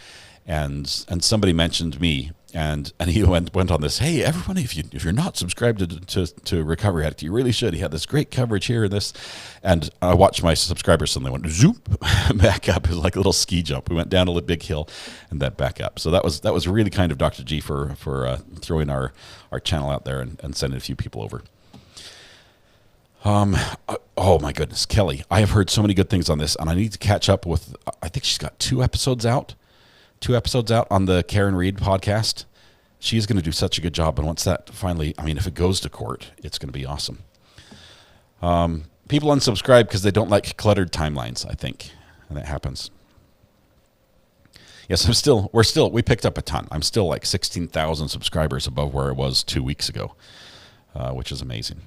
And somebody mentioned me, and he went on this. Hey, everybody, if you're not subscribed to Recovery Addict, you really should. He had this great coverage here and this, and I watched my subscribers suddenly went zoop back up. It was like a little ski jump. We went down a big hill and then back up. So that was really kind of Dr. G for throwing our channel out there and sending a few people over. Oh my goodness, Kelly, I have heard so many good things on this, and I need to catch up with. I think she's got 2 episodes out on the Karen Reed podcast, she's going to do such a good job. And once that finally, I mean, if it goes to court, it's going to be awesome. People unsubscribe because they don't like cluttered timelines, I think, and that happens. Yes, we picked up a ton. I'm still like 16,000 subscribers above where I was 2 weeks ago, which is amazing.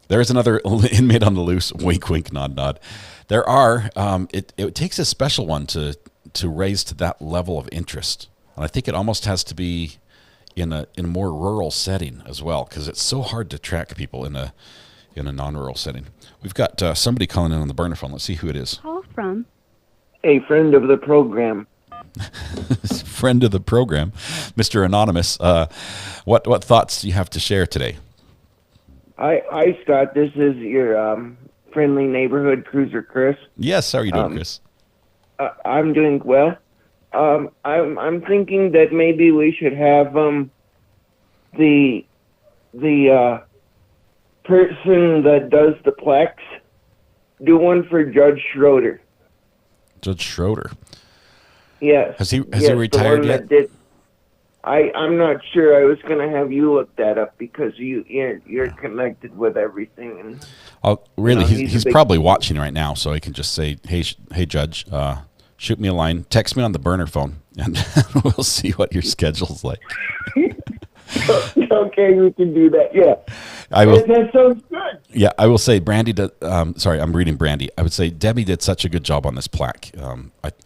There is another inmate on the loose. Wink, wink, nod, nod. There are. It takes a special one to raise to that level of interest, and I think it almost has to be in a more rural setting as well, because it's so hard to track people in a non-rural setting. We've got somebody calling in on the burner phone. Let's see who it is. Call from a friend of the program. Friend of the program, Mr. Anonymous. What thoughts do you have to share today? Hi, Scott. This is your friendly neighborhood cruiser, Chris. Yes. How are you doing, Chris? I'm doing well. I'm thinking that maybe we should have the person that does the plaques do one for Judge Schroeder. Judge Schroeder. Yes. Has he retired yet? I'm not sure. I was going to have you look that up because you're connected with everything. And really, he's probably watching right now, so I can just say, hey, Judge, shoot me a line, text me on the burner phone, and we'll see what your schedule's like. Okay, we can do that. Yeah, I will. That sounds good. Yeah, I will say Brandy did. Sorry, I'm reading Brandy. I would say Debbie did such a good job on this plaque. I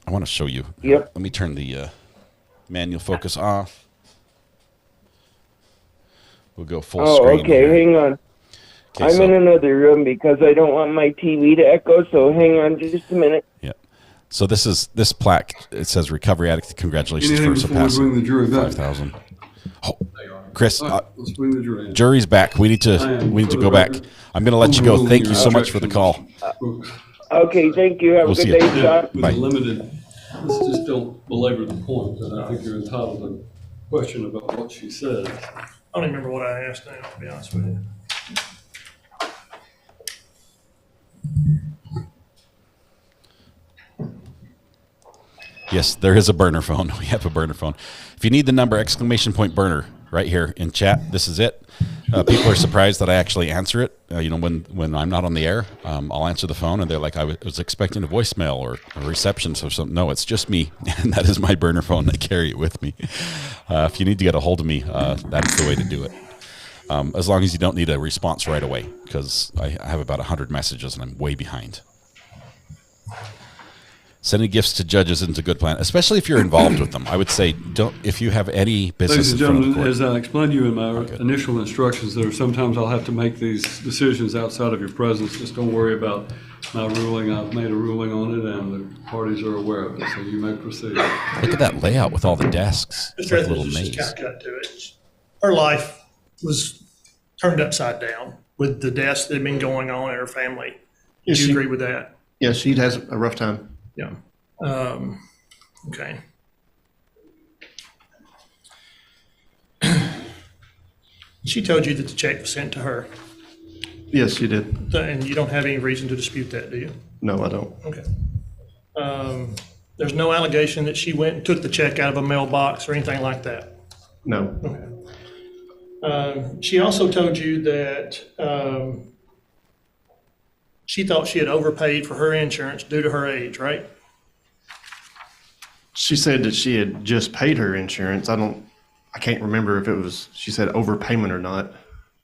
want to show you. Yep. Let me turn the manual focus off. We'll go full screen. Oh, okay. Here. Hang on. Okay, I'm in another room because I don't want my TV to echo. So hang on just a minute. Yeah. So this plaque. It says Recovery Addict. Congratulations Anything for before we surpassing bring the jury back? 5,000. Oh, Chris, let's bring the jury in. Jury's back. We need to go back. I'm going to let you go. Thank you so much for the call. Okay, thank you. Have a good day, Scott. Bye. Let's just don't belabor the point, and I think you're entitled to question about what she said. I don't even remember what I asked now, to be honest with you. Yes, there is a burner phone. We have a burner phone. If you need the number, !burner, right here in chat. This is it. People are surprised that I actually answer it. When I'm not on the air, I'll answer the phone, and they're like, I was expecting a voicemail or a reception or something. No, it's just me, and that is my burner phone. I carry it with me. If you need to get a hold of me, that's the way to do it. As long as you don't need a response right away, because I have about 100 messages, and I'm way behind. Sending gifts to judges isn't a good plan, especially if you're involved with them. I would say, if you have any business. Ladies and gentlemen, as I explained to you in my initial instructions, there are sometimes I'll have to make these decisions outside of your presence. Just don't worry about my ruling. I've made a ruling on it, and the parties are aware of it, so you may proceed. Look at that layout with all the desks. It's like a little maze. Just cut to it. Her life was turned upside down with the deaths that had been going on in her family. Do you agree with that? Yeah, she has a rough time. Yeah. Okay. She told you that the check was sent to her. Yes, she did. And you don't have any reason to dispute that, do you? No, I don't. Okay. There's no allegation that she went and took the check out of a mailbox or anything like that? No. Okay. She also told you that she thought she had overpaid for her insurance due to her age, right? She said that she had just paid her insurance. I can't remember if it was, she said overpayment or not.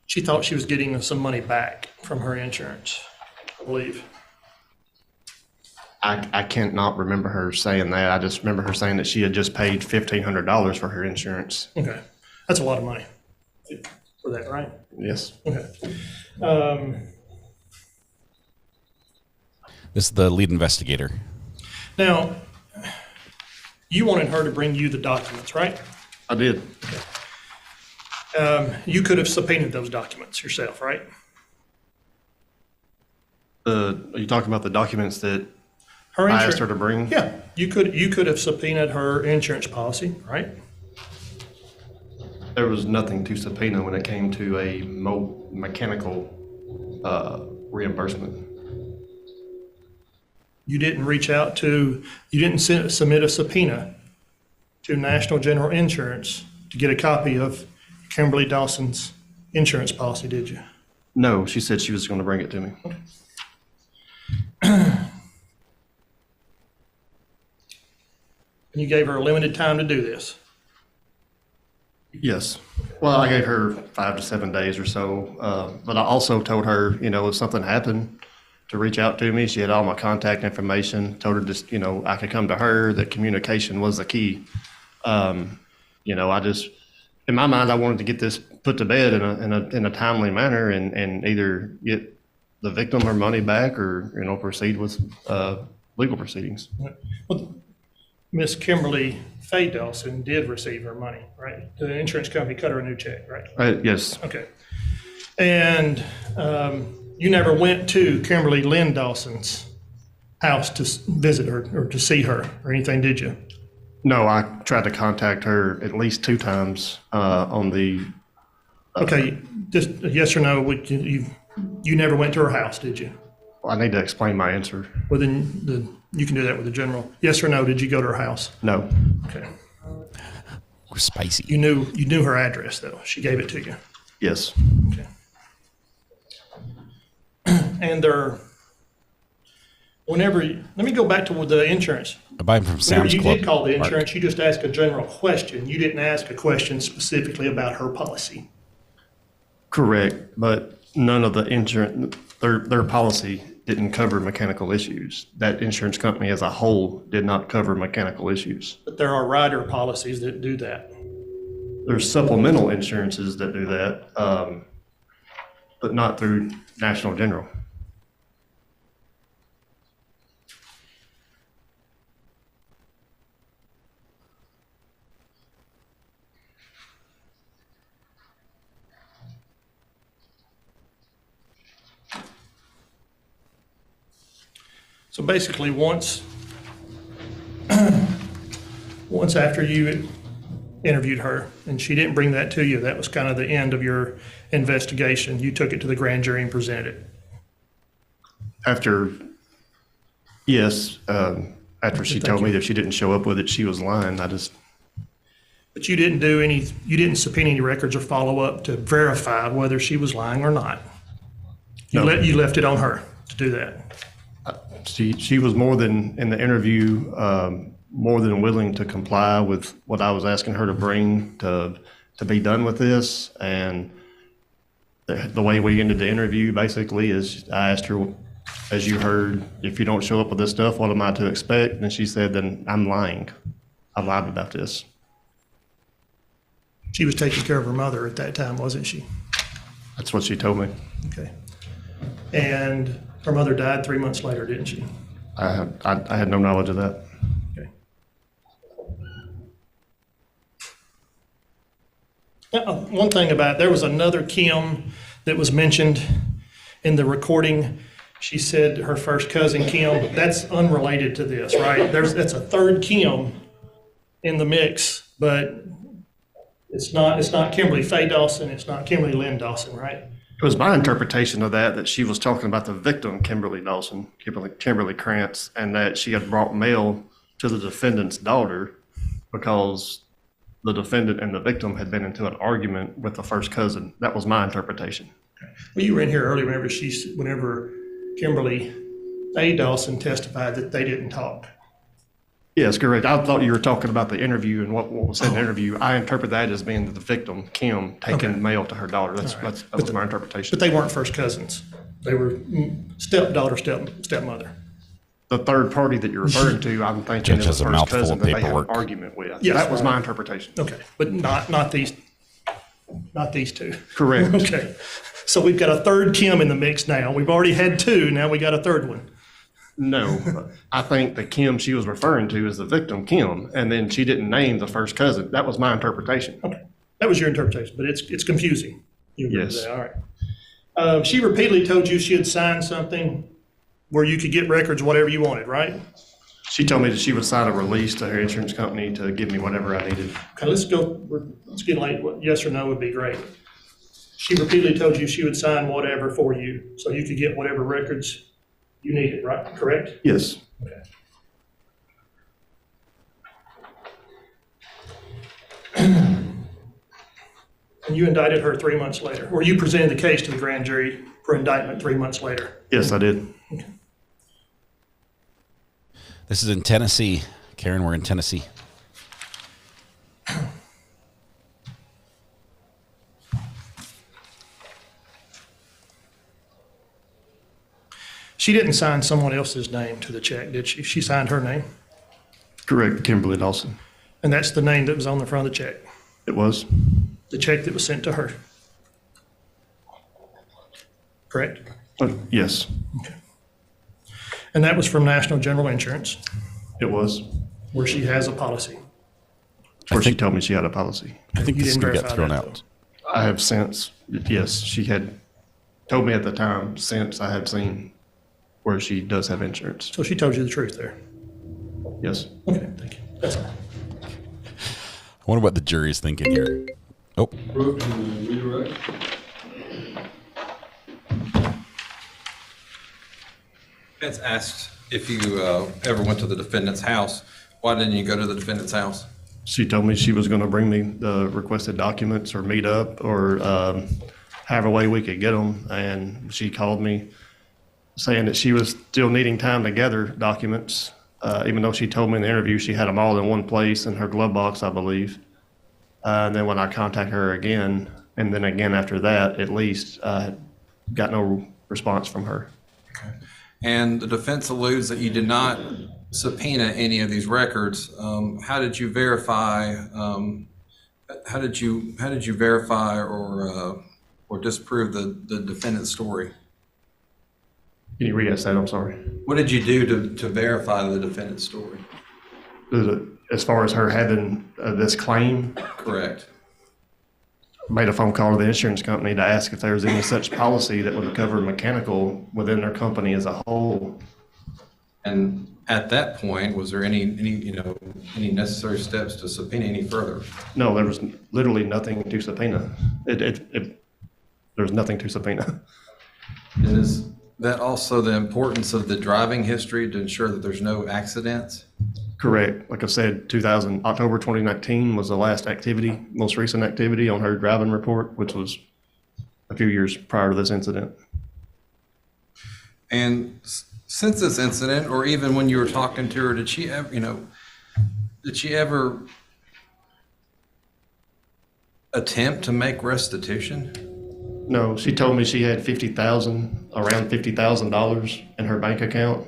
She thought she was getting some money back from her insurance, I believe. I can't not remember her saying that. I just remember her saying that she had just paid $1,500 for her insurance. Okay. That's a lot of money for that, right? Yes. Okay. This is the lead investigator. Now, you wanted her to bring you the documents, right? I did. Okay. You could have subpoenaed those documents yourself, right? Are you talking about the documents that I asked her to bring? Yeah. You could have subpoenaed her insurance policy, right? There was nothing to subpoena when it came to a mechanical reimbursement. You didn't submit a subpoena to National General Insurance to get a copy of Kimberly Dawson's insurance policy, did you? No, she said she was going to bring it to me. And you gave her a limited time to do this? Yes. Well, I gave her 5 to 7 days or so, but I also told her, if something happened, to reach out to me. She had all my contact information. Told her just, I could come to her. That communication was the key. I just, in my mind, I wanted to get this put to bed in a timely manner and either get the victim her money back or proceed with legal proceedings. Well, Miss Kimberly Faye Dawson did receive her money, right? The insurance company cut her a new check, right? Yes. Okay. And you never went to Kimberly Lynn Dawson's house to visit her or to see her or anything, did you? No, I tried to contact her at least 2 times on the. Okay, just yes or no, you never went to her house, did you? Well, I need to explain my answer. Well, then you can do that with the general. Yes or no, did you go to her house? No. Okay. We're spicy. You knew her address, though. She gave it to you. Yes. Okay. And let me go back to the insurance. I buy them from Sam's Club. You did call the insurance, Mark. You just asked a general question. You didn't ask a question specifically about her policy. Correct, but none of the insurance, their policy didn't cover mechanical issues. That insurance company as a whole did not cover mechanical issues. But there are rider policies that do that. There's supplemental insurances that do that, but not through National General. So basically, once after you interviewed her and she didn't bring that to you, that was kind of the end of your investigation. You took it to the grand jury and presented it. After she told me that if she didn't show up with it, she was lying. But you didn't subpoena any records or follow up to verify whether she was lying or not. You left it on her to do that. She was more than, in the interview, more than willing to comply with what I was asking her to bring to be done with this. And the way we ended the interview basically is I asked her, as you heard, if you don't show up with this stuff, what am I to expect? And she said, then I'm lying. I lied about this. She was taking care of her mother at that time, wasn't she? That's what she told me. Okay. And her mother died 3 months later, didn't she? I had no knowledge of that. Okay. One thing about, there was another Kim that was mentioned in the recording. She said her first cousin Kim, but that's unrelated to this, right? That's a third Kim in the mix, but it's not Kimberly Faye Dawson, it's not Kimberly Lynn Dawson, right? It was my interpretation of that she was talking about the victim, Kimberly Dawson, Kimberly Krantz, and that she had brought mail to the defendant's daughter because the defendant and the victim had been into an argument with the first cousin. That was my interpretation. Okay. Well, you were in here earlier. Whenever Kimberly Faye Dawson testified that they didn't talk. Yes, correct. I thought you were talking about the interview and what was said in the interview. I interpret that as being the victim, Kim, taking mail to her daughter. That was my interpretation. But they weren't first cousins. They were stepdaughter, stepmother. The third party that you're referring to, I'm thinking is the first cousin that they had an argument with. Yes, that was my interpretation. Okay, but not these two. Correct. Okay, so we've got a third Kim in the mix now. We've already had two. Now we got a third one. No, I think the Kim she was referring to is the victim, Kim, and then she didn't name the first cousin. That was my interpretation. Okay, that was your interpretation, but it's confusing. Yes. All right. She repeatedly told you she had signed something where you could get records, whatever you wanted, right? She told me that she would sign a release to her insurance company to give me whatever I needed. Okay, let's get late. Yes or no would be great. She repeatedly told you she would sign whatever for you so you could get whatever records you needed, right? Correct? Yes. Okay. And you indicted her 3 months later, or you presented the case to the grand jury for indictment 3 months later. Yes, I did. Okay. This is in Tennessee. Karen, we're in Tennessee. She didn't sign someone else's name to the check, did she? She signed her name? Correct, Kimberly Dawson. And that's the name that was on the front of the check? It was. The check that was sent to her? Correct? Yes. Okay. And that was from National General Insurance? It was. Where she has a policy? Where she told me she had a policy. I think You this is didn't going to get verify thrown that, out. I have since, yes, she had told me at the time, since I had seen where she does have insurance. So she told you the truth there? Yes. Okay, thank you. That's all. I wonder what the jury's thinking here. Oh. Brooks and redirect. It's asked if you ever went to the defendant's house. Why didn't you go to the defendant's house? She told me she was going to bring me the requested documents or meet up or however way we could get them. And she called me saying that she was still needing time to gather documents, even though she told me in the interview she had them all in one place in her glove box, I believe. And then when I contacted her again, and then again after that, at least, got no response from her. Okay. And the defense alludes that you did not subpoena any of these records. How did you verify? How did you verify or disprove the defendant's story? Can you re-ask that? I'm sorry. What did you do to verify the defendant's story? As far as her having this claim? Correct. Made a phone call to the insurance company to ask if there was any such policy that would cover mechanical within their company as a whole. And at that point, was there any necessary steps to subpoena any further? No, there was literally nothing to subpoena. There was nothing to subpoena. And is that also the importance of the driving history to ensure that there's no accidents? Correct. Like I said, October 2019 was the last activity, most recent activity on her driving report, which was a few years prior to this incident. And since this incident, or even when you were talking to her, did she ever attempt to make restitution? No, she told me she had around $50,000 in her bank account.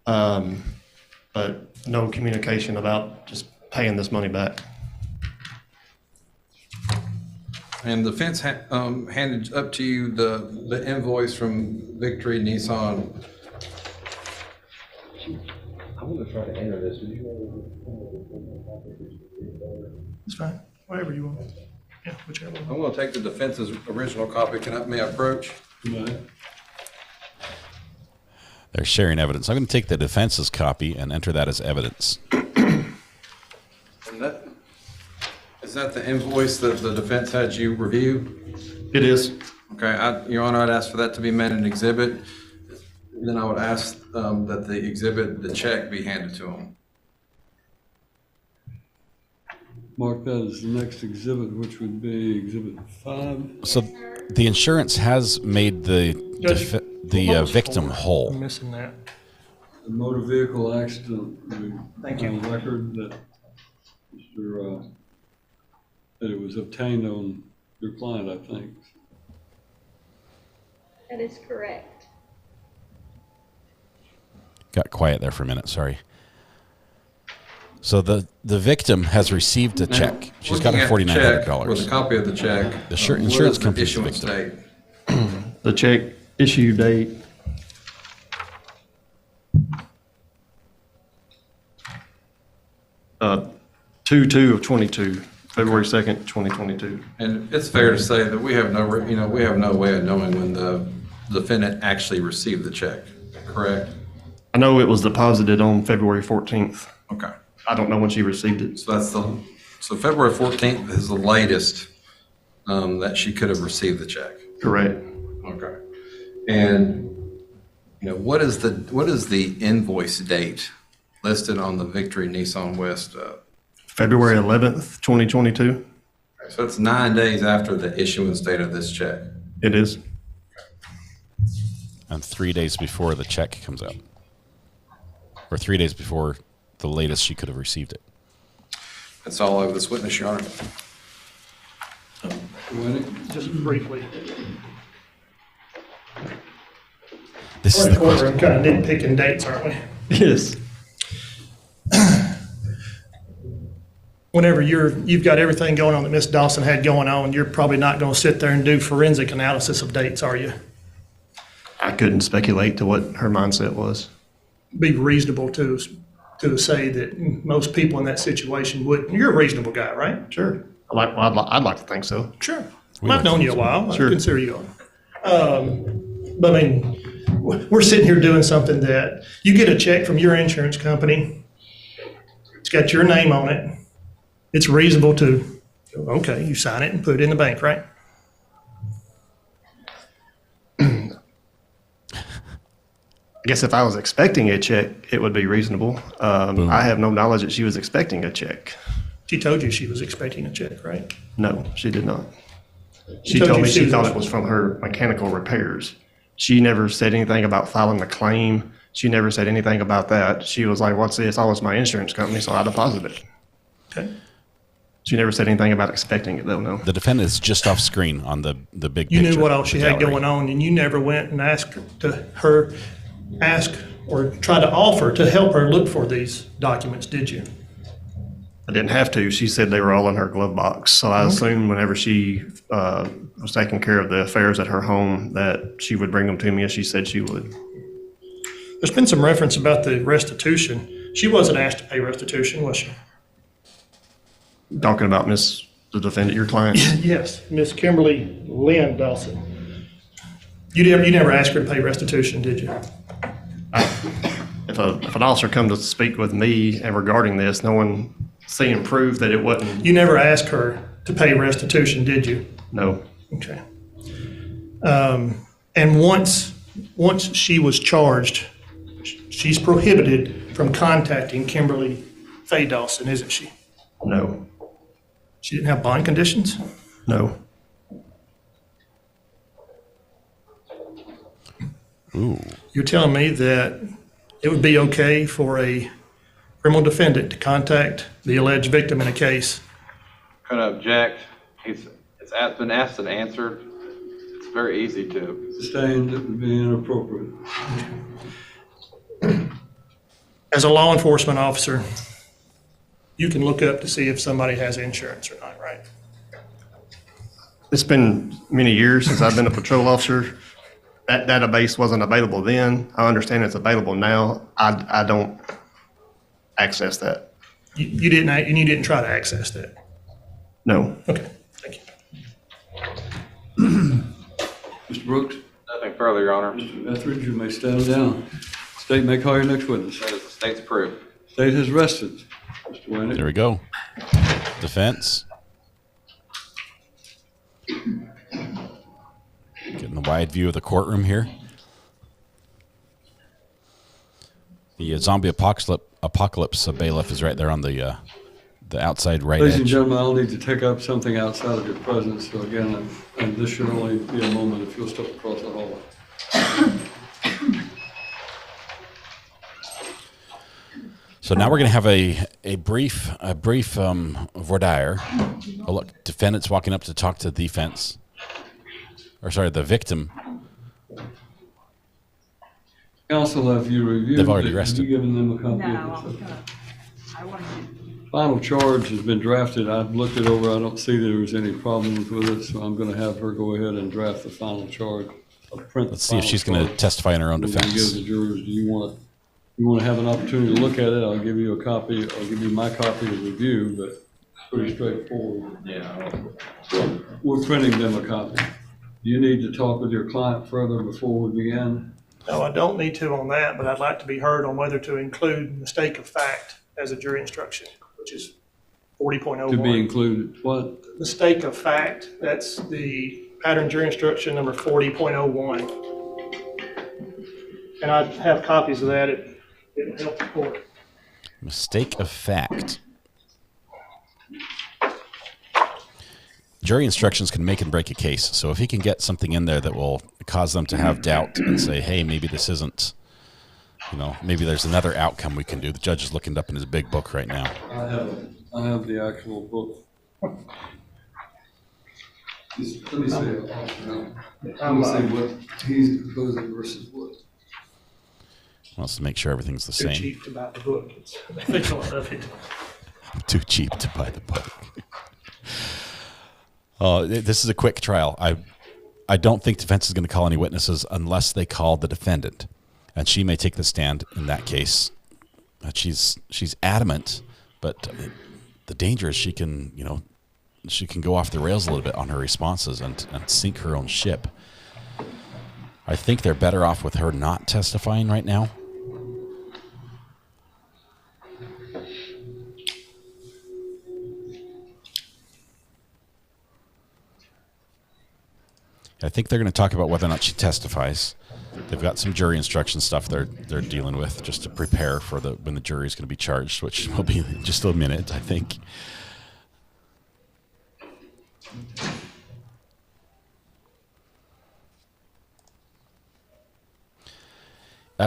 But no communication about just paying this money back. And the defense handed up to you the invoice from Victory Nissan. I'm going to try to enter this. It's fine. Whatever you want. Yeah, whichever one. I'm going to take the defense's original copy. May I approach? They're sharing evidence. I'm going to take the defense's copy and enter that as evidence. And is that the invoice that the defense had you review? It is. Okay, Your Honor, I'd ask for that to be made an exhibit. Then I would ask that the check be handed to him. Mark that as the next exhibit, which would be Exhibit 5. So the insurance has made the victim whole. I'm missing that. The motor vehicle accident. Thank you. Record that that it was obtained on your client, I think. That is correct. Got quiet there for a minute, sorry. So the victim has received a check. She's got her $4,900. With a copy of the check. The insurance company's the victim. Date? The check issue date. Uh, 2/2/22, February 2nd, 2022. And it's fair to say that we have no way of knowing when the defendant actually received the check, correct? I know it was deposited on February 14th. Okay. I don't know when she received it. So February 14th is the latest that she could have received the check. Correct. Okay. And what is the invoice date listed on the Victory Nissan West? February 11th, 2022. So it's 9 days after the issuance date of this check. It is. And 3 days before the check comes out. Or 3 days before the latest she could have received it. That's all over this witness, Your Honor. Just briefly. This is We're in the courtroom kind of nitpicking dates, aren't we? Yes. Whenever you've got everything going on that Miss Dawson had going on, you're probably not going to sit there and do forensic analysis of dates, are you? I couldn't speculate to what her mindset was. Be reasonable to say that most people in that situation would. You're a reasonable guy, right? Sure. I'd like to think so. Sure. I've known you a while. Sure. I consider you on. But I mean, we're sitting here doing something that you get a check from your insurance company. It's got your name on it. It's reasonable to, okay, you sign it and put it in the bank, right? I guess if I was expecting a check, it would be reasonable. I have no knowledge that she was expecting a check. She told you she was expecting a check, right? No, she did not. She told me she thought it was from her mechanical repairs. She never said anything about filing a claim. She never said anything about that. She was like, what's this? Oh, it's my insurance company, so I deposited it. Okay. She never said anything about expecting it, though, no. The defendant is just off screen on the big You picture. knew what else she had gallery. going on, and you never went and asked her or try to offer to help her look for these documents, did you? I didn't have to. She said they were all in her glove box. So I assumed whenever she was taking care of the affairs at her home that she would bring them to me as she said she would. There's been some reference about the restitution. She wasn't asked to pay restitution, was she? Talking about the defendant, your client? Yes, Miss Kimberly Lynn Dawson. You never asked her to pay restitution, did you? If an officer come to speak with me and regarding this, no one seeing proof that it wasn't. You never asked her to pay restitution, did you? No. Okay. And once she was charged, she's prohibited from contacting Kimberly Faye Dawson, isn't she? No. She didn't have bond conditions? No. Ooh. You're telling me that it would be okay for a criminal defendant to contact the alleged victim in a case? Could object. It's been asked and answered. It's very easy to. Sustained, it would be inappropriate. As a law enforcement officer, you can look up to see if somebody has insurance or not, right? It's been many years since I've been a patrol officer. That database wasn't available then. I understand it's available now. I don't access that. You didn't try to access that? No. Okay, thank you. Mr. Brooks? Nothing further, Your Honor. Mr. Etheridge, you may stand down. State may call your next witness. That is the state's approved. State has rested. Mr. Wayne. There we go. Defense. Getting the wide view of the courtroom here. The zombie apocalypse bailiff is right there on the outside right Ladies edge. and gentlemen, I'll need to take up something outside of your presence. So again, and this should only be a moment if you'll step across the hallway. So now we're going to have a brief voir dire. Oh, look, defendant's walking up to talk to the defense. Or sorry, the victim. Counsel, have you reviewed? They've already Have rested. you given them a copy of this? Final charge has been drafted. I've looked it over. I don't see there was any problems with it, so I'm going to have her go ahead and draft the final charge. Let's see if she's going to testify in her own defense. Give the jurors. Do you want to have an opportunity to look at it? I'll give you a copy. I'll give you my copy to review, but it's pretty straightforward. Yeah. We're printing them a copy. Do you need to talk with your client further before we begin? No, I don't need to on that, but I'd like to be heard on whether to include mistake of fact as a jury instruction, which is 40.01. To be included, what? Mistake of fact, that's the pattern jury instruction number 40.01. And I have copies of that. It'll help the court. Mistake of fact. jury instructions can make and break a case. So if he can get something in there that will cause them to have doubt and say, hey, maybe this isn't, maybe there's another outcome we can do. The judge is looking it up in his big book right now. I have the actual book. Let me see. Let me see what he's proposing versus what. Wants to make sure everything's the same. Too cheap to buy the book. I think a lot of it. I'm too cheap to buy the book. This is a quick trial. I don't think defense is going to call any witnesses unless they call the defendant, and she may take the stand in that case. She's adamant, but the danger is she can go off the rails a little bit on her responses and sink her own ship. I think they're better off with her not testifying right now. I think they're going to talk about whether or not she testifies. They've got some jury instruction stuff they're dealing with just to prepare for when the jury is going to be charged, which will be in just a minute, I think.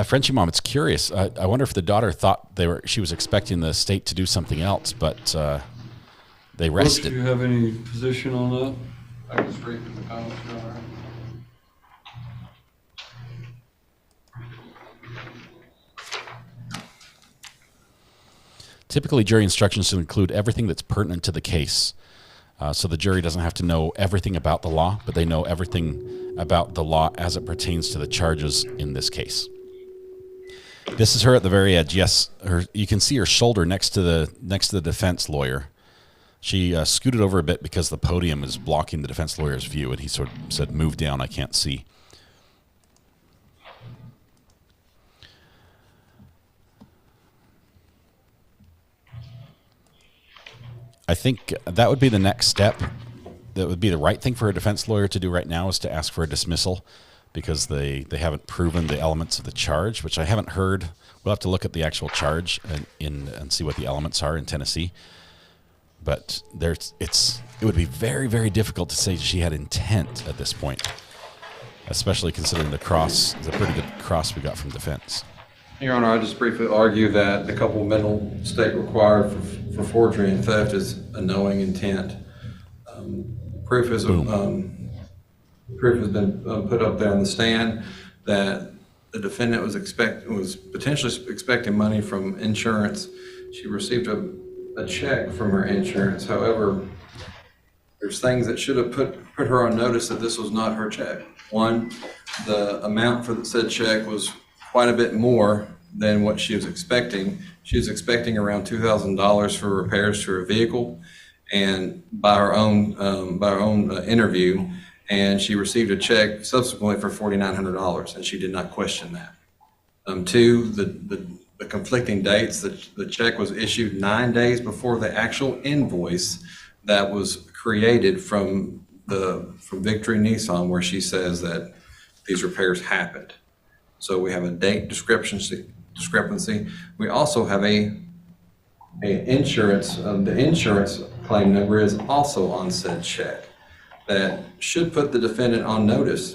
Frenchie Mom, it's curious. I wonder if the daughter thought she was expecting the state to do something else, but they rested. Do you have any position on that? I was reading the comments. Typically, jury instructions should include everything that's pertinent to the case. So the jury doesn't have to know everything about the law, but they know everything about the law as it pertains to the charges in this case. This is her at the very edge. Yes, you can see her shoulder next to the defense lawyer. She scooted over a bit because the podium is blocking the defense lawyer's view, and he sort of said, "Move down, I can't see." I think that would be the next step. That would be the right thing for a defense lawyer to do right now, is to ask for a dismissal, because they haven't proven the elements of the charge, which I haven't heard. We'll have to look at the actual charge and see what the elements are in Tennessee. But it would be very, very difficult to say she had intent at this point, especially considering the pretty good cross we got from defense. Your Honor, I just briefly argue that the couple mental state required for forgery and theft is a knowing intent. Proof has been put up there on the stand that the defendant was potentially expecting money from insurance. She received a check from her insurance. However, there's things that should have put her on notice that this was not her check. One, the amount for the said check was quite a bit more than what she was expecting. She was expecting around $2,000 for repairs to her vehicle, and by her own interview, and she received a check subsequently for $4,900, and she did not question that. Two, the conflicting dates. The check was issued 9 days before the actual invoice that was created from Victory Nissan, where she says that these repairs happened. So we have a date discrepancy. We also have a insurance. The insurance claim number is also on said check. That should put the defendant on notice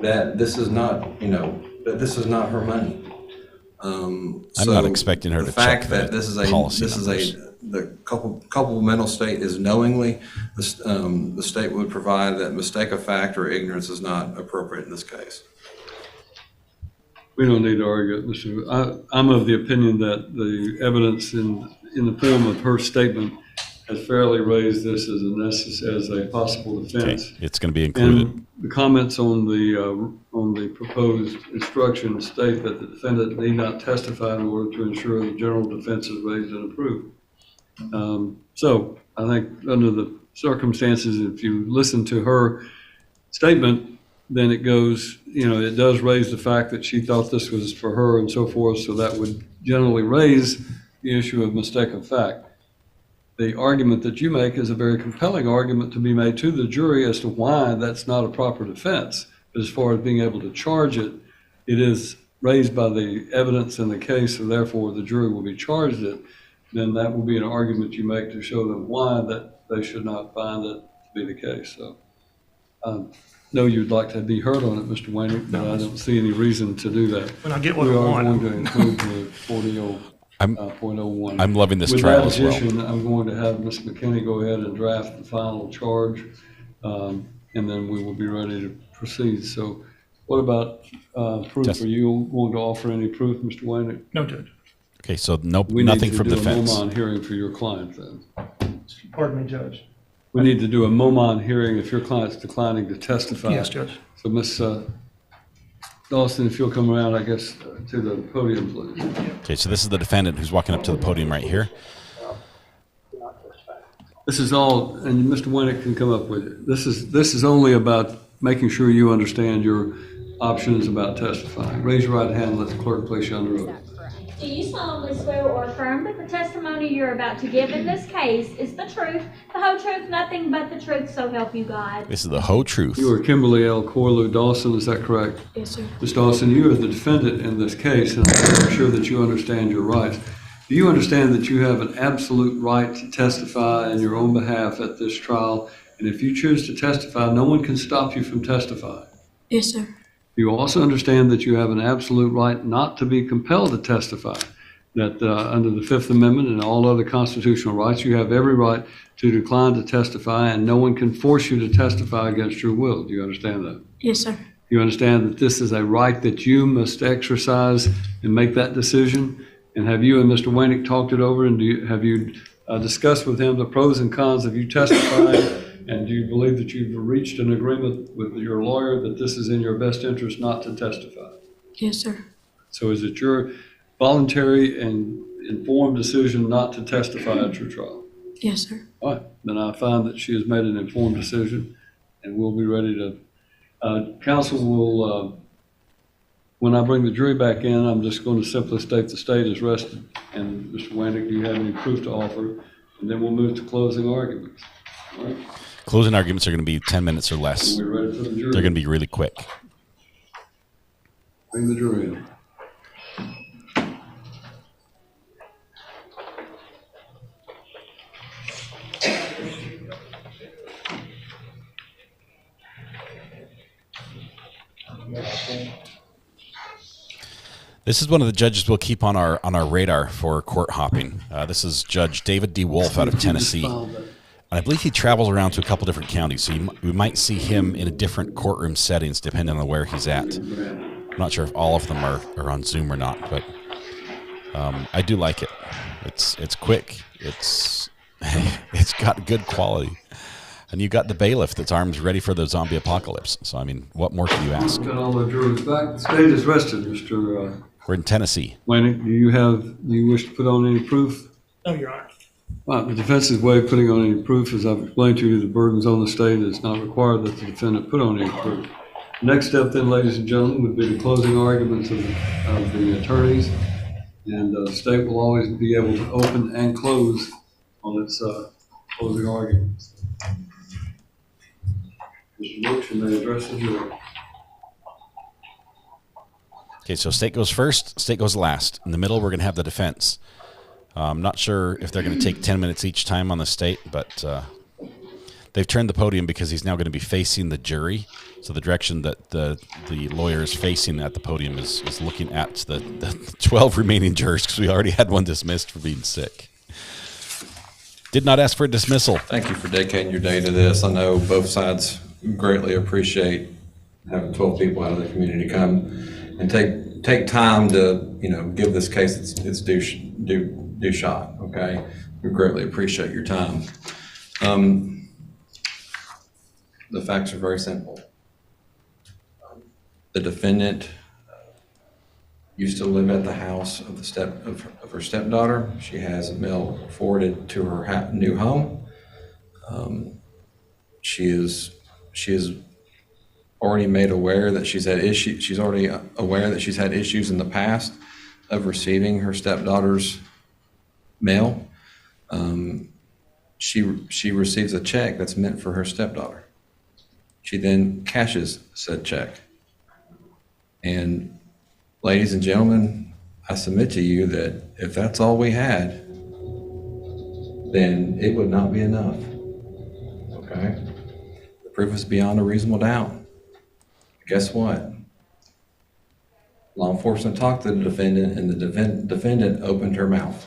that this is not her money. I'm not expecting her to check the fact that the culpable mental state is knowingly. The state would provide that mistake of fact or ignorance is not appropriate in this case. We don't need to argue it, Mr. I'm of the opinion that the evidence in the form of her statement has fairly raised this as a possible defense. Okay. It's going to be included. And the comments on the proposed instruction state that the defendant need not testify in order to ensure the general defense is raised and approved. So I think under the circumstances, if you listen to her statement, then it goes, it does raise the fact that she thought this was for her and so forth. So that would generally raise the issue of mistake of fact. The argument that you make is a very compelling argument to be made to the jury as to why that's not a proper defense. But as far as being able to charge it, it is raised by the evidence in the case, and therefore the jury will be charged it. Then that will be an argument you make to show them why that they should not find that be the case. So I know you'd like to be heard on it, Mr. Wayne, but I don't see any reason to do that. When I get what we I are want. going to include the 40.01. I'm loving this With trial that as well. addition, I'm going to have Ms. McKinney go ahead and draft the final charge, and then we will be ready to proceed. So what about proof? Yes. Are you going to offer any proof, Mr. Wayne? No, Judge. Okay, so We nothing need from to do defense. a MOMON hearing for your client then. Pardon me, Judge. We need to do a MOMON hearing if your client's declining to testify. Yes, Judge. So Ms. Dawson, if you'll come around, I guess, to the podium, please. Okay, so this is the defendant who's walking up to the podium right here. This is all, and Mr. Winnick can come up with it. This is only about making sure you understand your options about testifying. Raise your right hand and let the clerk place you under oath. Do you solemnly swear or affirm that the testimony you're about to give in this case is the truth, the whole truth, nothing but the truth, so help you God? This is the whole truth. You are Kimberly L. Corlew Dawson, is that correct? Yes, sir. Ms. Dawson, you are the defendant in this case, and I'm sure that you understand your rights. Do you understand that you have an absolute right to testify in your own behalf at this trial? And if you choose to testify, no one can stop you from testifying. Yes, sir. You also understand that you have an absolute right not to be compelled to testify, that under the Fifth Amendment and all other constitutional rights, you have every right to decline to testify, and no one can force you to testify against your will. Do you understand that? Yes, sir. You understand that this is a right that you must exercise and make that decision? And have you and Mr. Waynick talked it over, and have you discussed with him the pros and cons of you testifying? And do you believe that you've reached an agreement with your lawyer that this is in your best interest not to testify? Yes, sir. So is it your voluntary and informed decision not to testify at your trial? Yes, sir. All right, then I find that she has made an informed decision, and we'll be ready to, counsel will, when I bring the jury back in, I'm just going to simply state the state is rested. And Mr. Waynick, do you have any proof to offer? And then we'll move to closing arguments. All right. Closing arguments are going to be 10 minutes or less. We're ready for the jury. They're going to be really quick. Bring the jury in. This is one of the judges we'll keep on our radar for court hopping. This is Judge David D. Wolf out of Tennessee. And I believe he travels around to a couple different counties, so we might see him in a different courtroom settings depending on where he's at. I'm not sure if all of them are on Zoom or not, but I do like it. It's quick. It's got good quality. And you got the bailiff that's armed ready for the zombie apocalypse. So, I mean, what more can you ask? Got all the jurors back. The state is rested, Mr. We're in Tennessee. Waynick, do you wish to put on any proof? No, Your Honor. Well, the defense's way of putting on any proof, as I've explained to you, the burden's on the state. It's not required that the defendant put on any proof. Next step then, ladies and gentlemen, would be the closing arguments of the attorneys. And the state will always be able to open and close on its closing arguments. Mr. Brooks, you may address the jury. Okay, so state goes first, state goes last. In the middle, we're going to have the defense. I'm not sure if they're going to take 10 minutes each time on the state, but they've turned the podium because he's now going to be facing the jury. So the direction that the lawyer is facing at the podium is looking at the 12 remaining jurors, because we already had one dismissed for being sick. Did not ask for a dismissal. Thank you for dedicating your day to this. I know both sides greatly appreciate having 12 people out of the community come and take time to, give this case its due shot. Okay, we greatly appreciate your time. The facts are very simple. The defendant used to live at the house of her stepdaughter. She has a mail forwarded to her new home. She is already made aware that she's had issues. She's already aware that she's had issues in the past of receiving her stepdaughter's mail. She receives a check that's meant for her stepdaughter. She then cashes said check. And ladies and gentlemen, I submit to you that if that's all we had, then it would not be enough. Okay? proof is beyond a reasonable doubt. Guess what? Law enforcement talked to the defendant, and the defendant opened her mouth.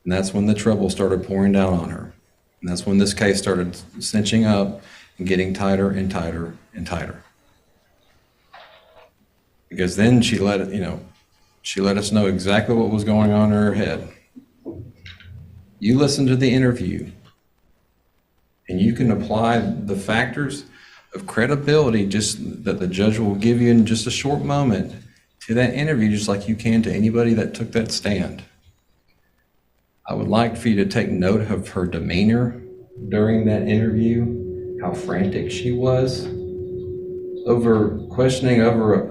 And that's when the trouble started pouring down on her. And that's when this case started cinching up and getting tighter and tighter and tighter. Because then she let us know exactly what was going on in her head. You listen to the interview, and you can apply the factors of credibility just that the judge will give you in just a short moment to that interview, just like you can to anybody that took that stand. I would like for you to take note of her demeanor during that interview, how frantic she was over questioning over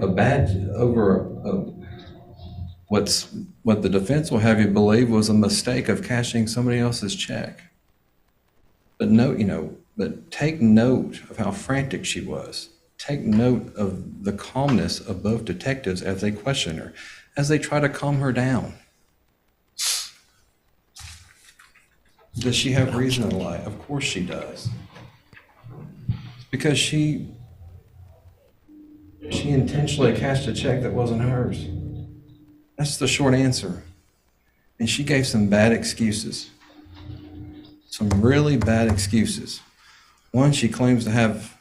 what the defense will have you believe was a mistake of cashing somebody else's check. But take note of how frantic she was. Take note of the calmness of both detectives as they question her, as they try to calm her down. Does she have reason to lie? Of course she does. Because she intentionally cashed a check that wasn't hers. That's the short answer. And she gave some bad excuses. Some really bad excuses. One, she claims to have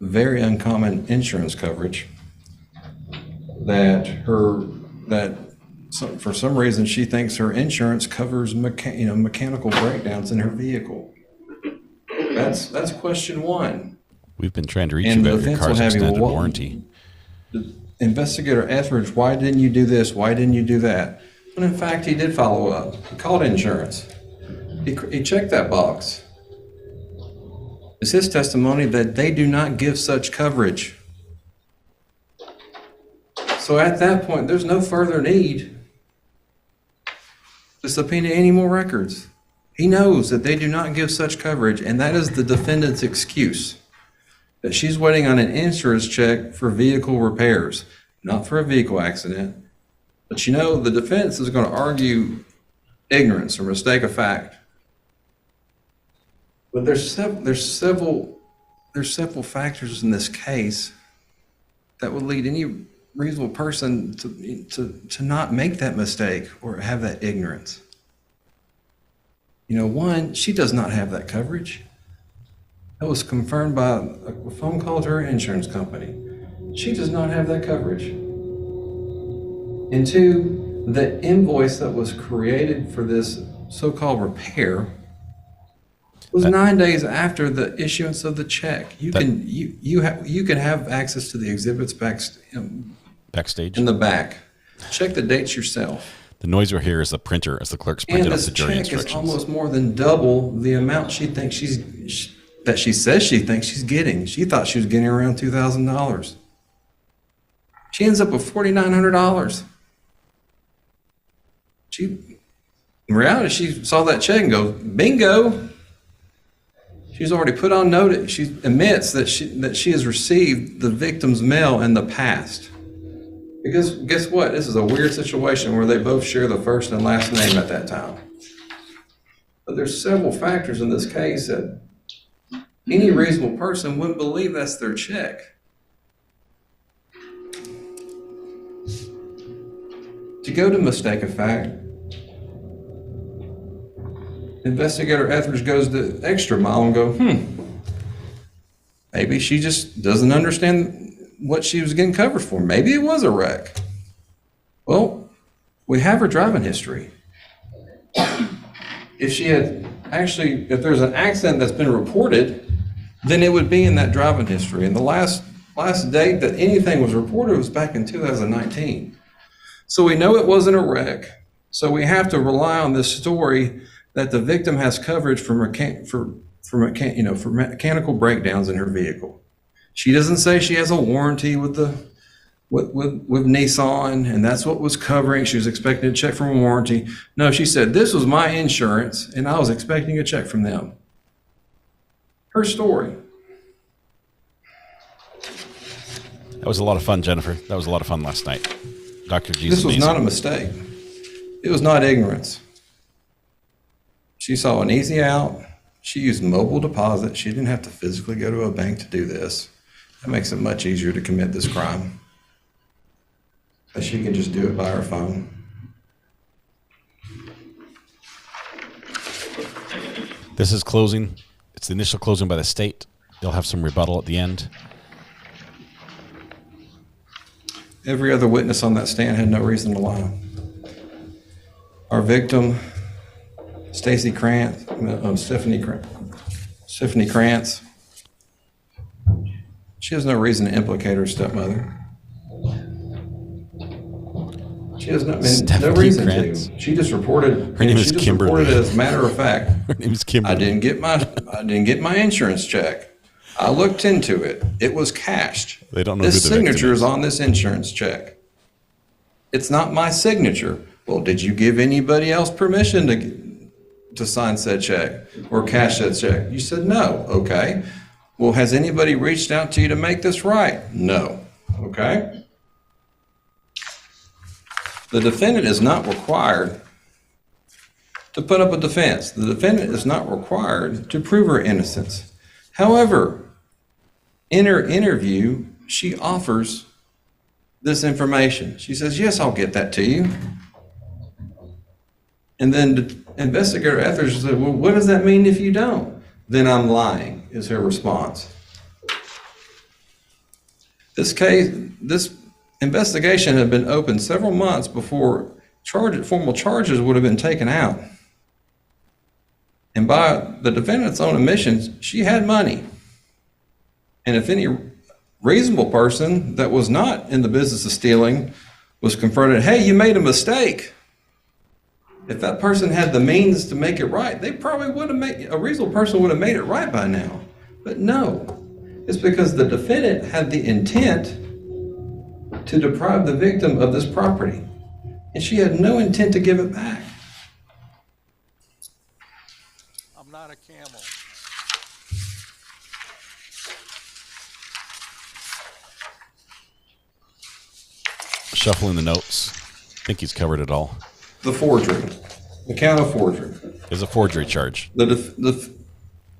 very uncommon insurance coverage for some reason she thinks her insurance covers mechanical breakdowns in her vehicle. That's question one. We've been trying to reach you about your car's extended warranty. Investigator Etheridge, why didn't you do this? Why didn't you do that? When in fact he did follow up. He called insurance. He checked that box. It's his testimony that they do not give such coverage. So at that point, there's no further need to subpoena any more records. He knows that they do not give such coverage, and that is the defendant's excuse, that she's waiting on an insurance check for vehicle repairs, not for a vehicle accident. But the defense is going to argue ignorance or mistake of fact. But there's several factors in this case that would lead any reasonable person to not make that mistake or have that ignorance. One, she does not have that coverage. That was confirmed by a phone call to her insurance company. She does not have that coverage. And two, the invoice that was created for this so-called repair was 9 days after the issuance of the check. You can have access to the exhibits backstage in the back. Check the dates yourself. The noise we're hearing is the printer as the clerk's printed up the jury instructions. And this check is almost more than double the amount she thinks that she says she thinks she's getting. She thought she was getting around $2,000. She ends up with $4,900. In reality, she saw that check and goes, bingo. She's already put on notice. She admits that she has received the victim's mail in the past. Because guess what? This is a weird situation where they both share the first and last name at that time. But there's several factors in this case that any reasonable person wouldn't believe that's their check. To go to mistake of fact, Investigator Etheridge goes the extra mile and go, maybe she just doesn't understand what she was getting covered for. Maybe it was a wreck. Well, we have her driving history. If there's an accident that's been reported, then it would be in that driving history. And the last date that anything was reported was back in 2019. So we know it wasn't a wreck. So we have to rely on this story that the victim has coverage for mechanical breakdowns in her vehicle. She doesn't say she has a warranty with Nissan, and that's what was covering. She was expecting a check from a warranty. No, she said, this was my insurance, and I was expecting a check from them. Her story. That was a lot of fun, Jennifer. That was a lot of fun last night. Dr. G's This was amazing. not a mistake. It was not ignorance. She saw an easy out. She used mobile deposit. She didn't have to physically go to a bank to do this. That makes it much easier to commit this crime. But she can just do it by her phone. This is closing. It's the initial closing by the state. They'll have some rebuttal at the end. Every other witness on that stand had no reason to lie. Our victim, Stephanie Krantz, she has no reason to implicate her stepmother. She has no reason to. She just reported. Her name is Kimberly. Reported it as a matter of fact. Her name is Kimberly. I didn't get my insurance check. I looked into it. It was cashed. They don't know this who the victim signature is. is on this insurance check. It's not my signature. Well, did you give anybody else permission to sign said check or cash that check? You said no. Okay. Well, has anybody reached out to you to make this right? No. Okay. The defendant is not required to put up a defense. The defendant is not required to prove her innocence. However, in her interview, she offers this information. She says, yes, I'll get that to you. And then the investigator Etheridge said, well, what does that mean if you don't? Then I'm lying, is her response. This investigation had been open several months before formal charges would have been taken out. And by the defendant's own admissions, she had money. And if any reasonable person that was not in the business of stealing was confronted, hey, you made a mistake. If that person had the means to make it right, they probably would have a reasonable person would have made it right by now. But no, it's because the defendant had the intent to deprive the victim of this property. And she had no intent to give it back. I'm not a camel. Shuffling the notes. I think he's covered it all. The forgery. The count of forgery. There's a forgery charge. The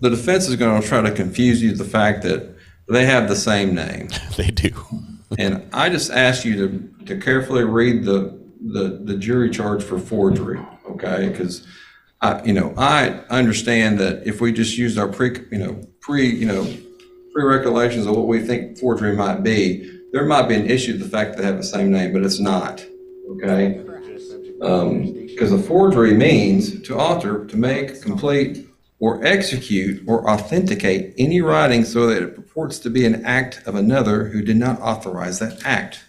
defense is going to try to confuse you with the fact that they have the same name. They do. And I just ask you to carefully read the jury charge for forgery, okay? Because I understand that if we just used our pre-recollections of what we think forgery might be, there might be an issue with the fact that they have the same name, but it's not, okay? Because a forgery means to alter, to make, complete, or execute or authenticate any writing so that it purports to be an act of another who did not authorize that act.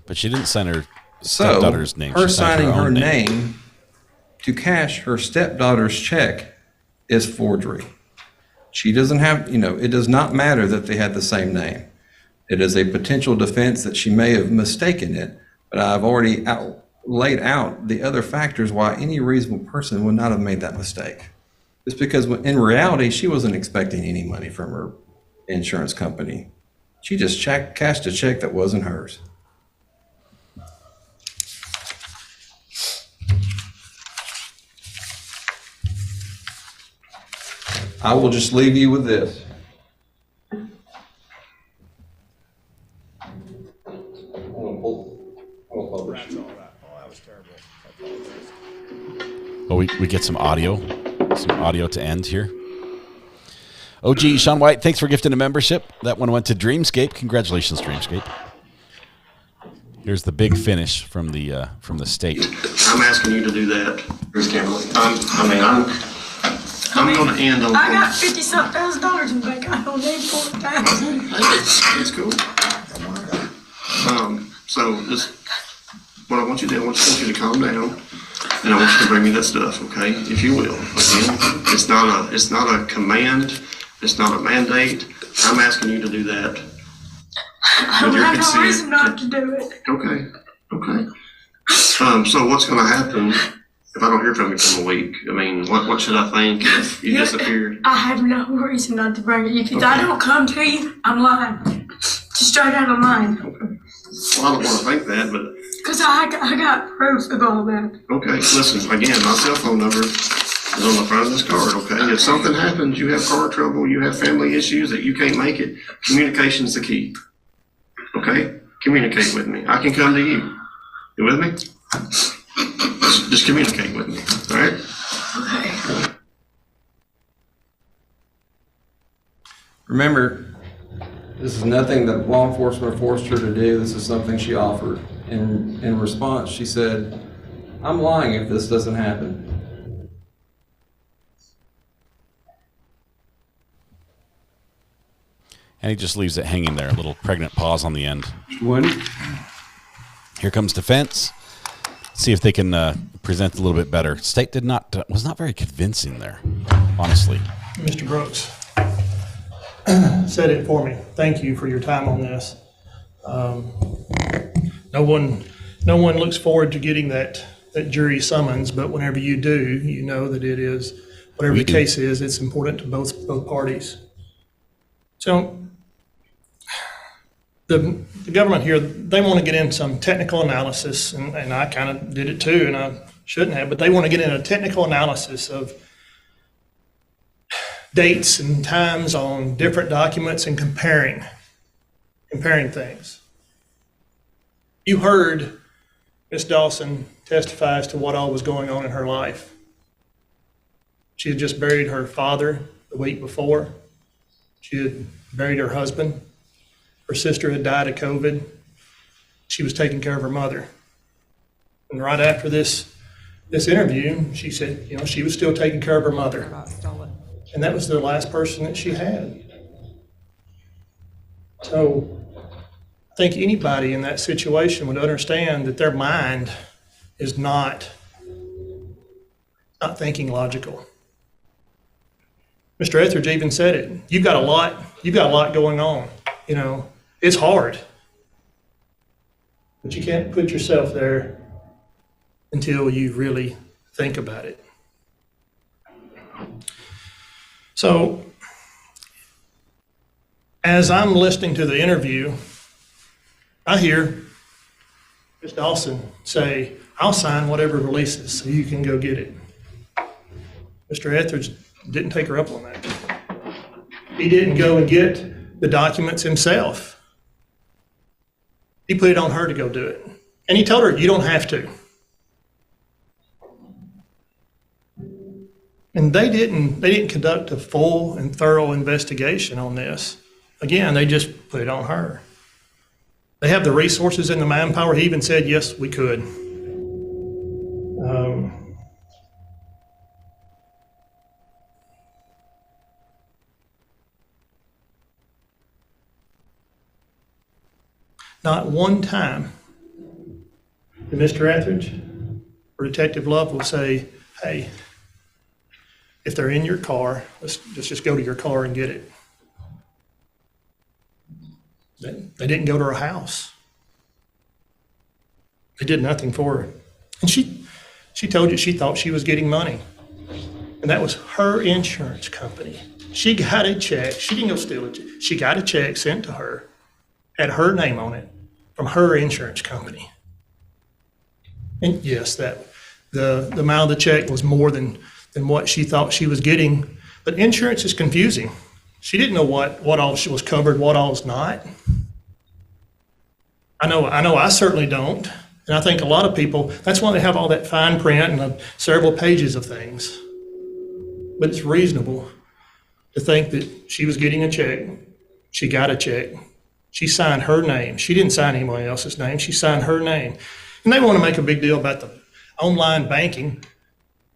But she didn't sign her stepdaughter's name. Her signing her name to cash her stepdaughter's check is forgery. She doesn't have, it does not matter that they had the same name. It is a potential defense that she may have mistaken it, but I've already laid out the other factors why any reasonable person would not have made that mistake. It's because in reality, she wasn't expecting any money from her insurance company. She just cashed a check that wasn't hers. I will just leave you with this. Oh, we get some audio to end here. OG Sean White, thanks for gifting a membership. That one went to Dreamscape. Congratulations, Dreamscape. Here's the big finish from the state. I'm asking you to do that, Bruce Kimberly. I'm going to end on. I got $50,000 in the bank. I don't need $4,000. That's cool. So this, what I want you to do, I want you to calm down, and I want you to bring me that stuff, okay? If you will. Again, it's not a command. It's not a mandate. I'm asking you to do that. I don't have no reason not to do it. Okay. So what's going to happen if I don't hear from you for a week? I mean, what should I think if you disappeared? I have no reason not to bring it. If I don't come to you, I'm lying. Just straight out of lying. Okay. Well, I don't want to think that, but... Because I got proof of all that. Okay, listen, again, my cell phone number I'm gonna find this card, okay? If something happens, you have car trouble, you have family issues that you can't make it, communication's the key. Okay? Communicate with me. I can come to you. You with me? Just communicate with me, all right? Okay. Remember, this is nothing that law enforcement forced her to do. This is something she offered. And in response, she said, I'm lying if this doesn't happen. And he just leaves it hanging there, a little pregnant pause on the end. When? Here comes defense. See if they can present a little bit better. State was not very convincing there, honestly. Mr. Brooks said it for me. Thank you for your time on this. No one looks forward to getting that jury summons, but whenever you do, you know that it is, whatever the case is, it's important to both parties. So the government here, they want to get in some technical analysis, and I kind of did it too, and I shouldn't have, but they want to get in a technical analysis of dates and times on different documents and comparing things. You heard Ms. Dawson testify as to what all was going on in her life. She had just buried her father the week before. She had buried her husband. Her sister had died of COVID. She was taking care of her mother. And right after this interview, she said, she was still taking care of her mother. And that was the last person that she had. So I think anybody in that situation would understand that their mind is not thinking logical. Mr. Etheridge even said it. You've got a lot going on. It's hard. But you can't put yourself there until you really think about it. So, as I'm listening to the interview, I hear Ms. Dawson say, I'll sign whatever releases so you can go get it. Mr. Etheridge didn't take her up on that. He didn't go and get the documents himself. He put it on her to go do it. And he told her, you don't have to. And they didn't conduct a full and thorough investigation on this. Again, they just put it on her. They have the resources and the manpower. He even said, yes, we could. Not one time did Mr. Etheridge or Detective Love will say, hey, if they're in your car, let's just go to your car and get it. They didn't go to her house. They did nothing for her. And she told you she thought she was getting money. And that was her insurance company. She got a check. She didn't go steal it. She got a check sent to her, had her name on it, from her insurance company. And yes, that the amount of the check was more than what she thought she was getting. But insurance is confusing. She didn't know what all she was covered, what all is not. I know I certainly don't. And I think a lot of people, that's why they have all that fine print and several pages of things. But it's reasonable to think that she was getting a check. She got a check. She signed her name. She didn't sign anyone else's name. She signed her name. And they want to make a big deal about the online banking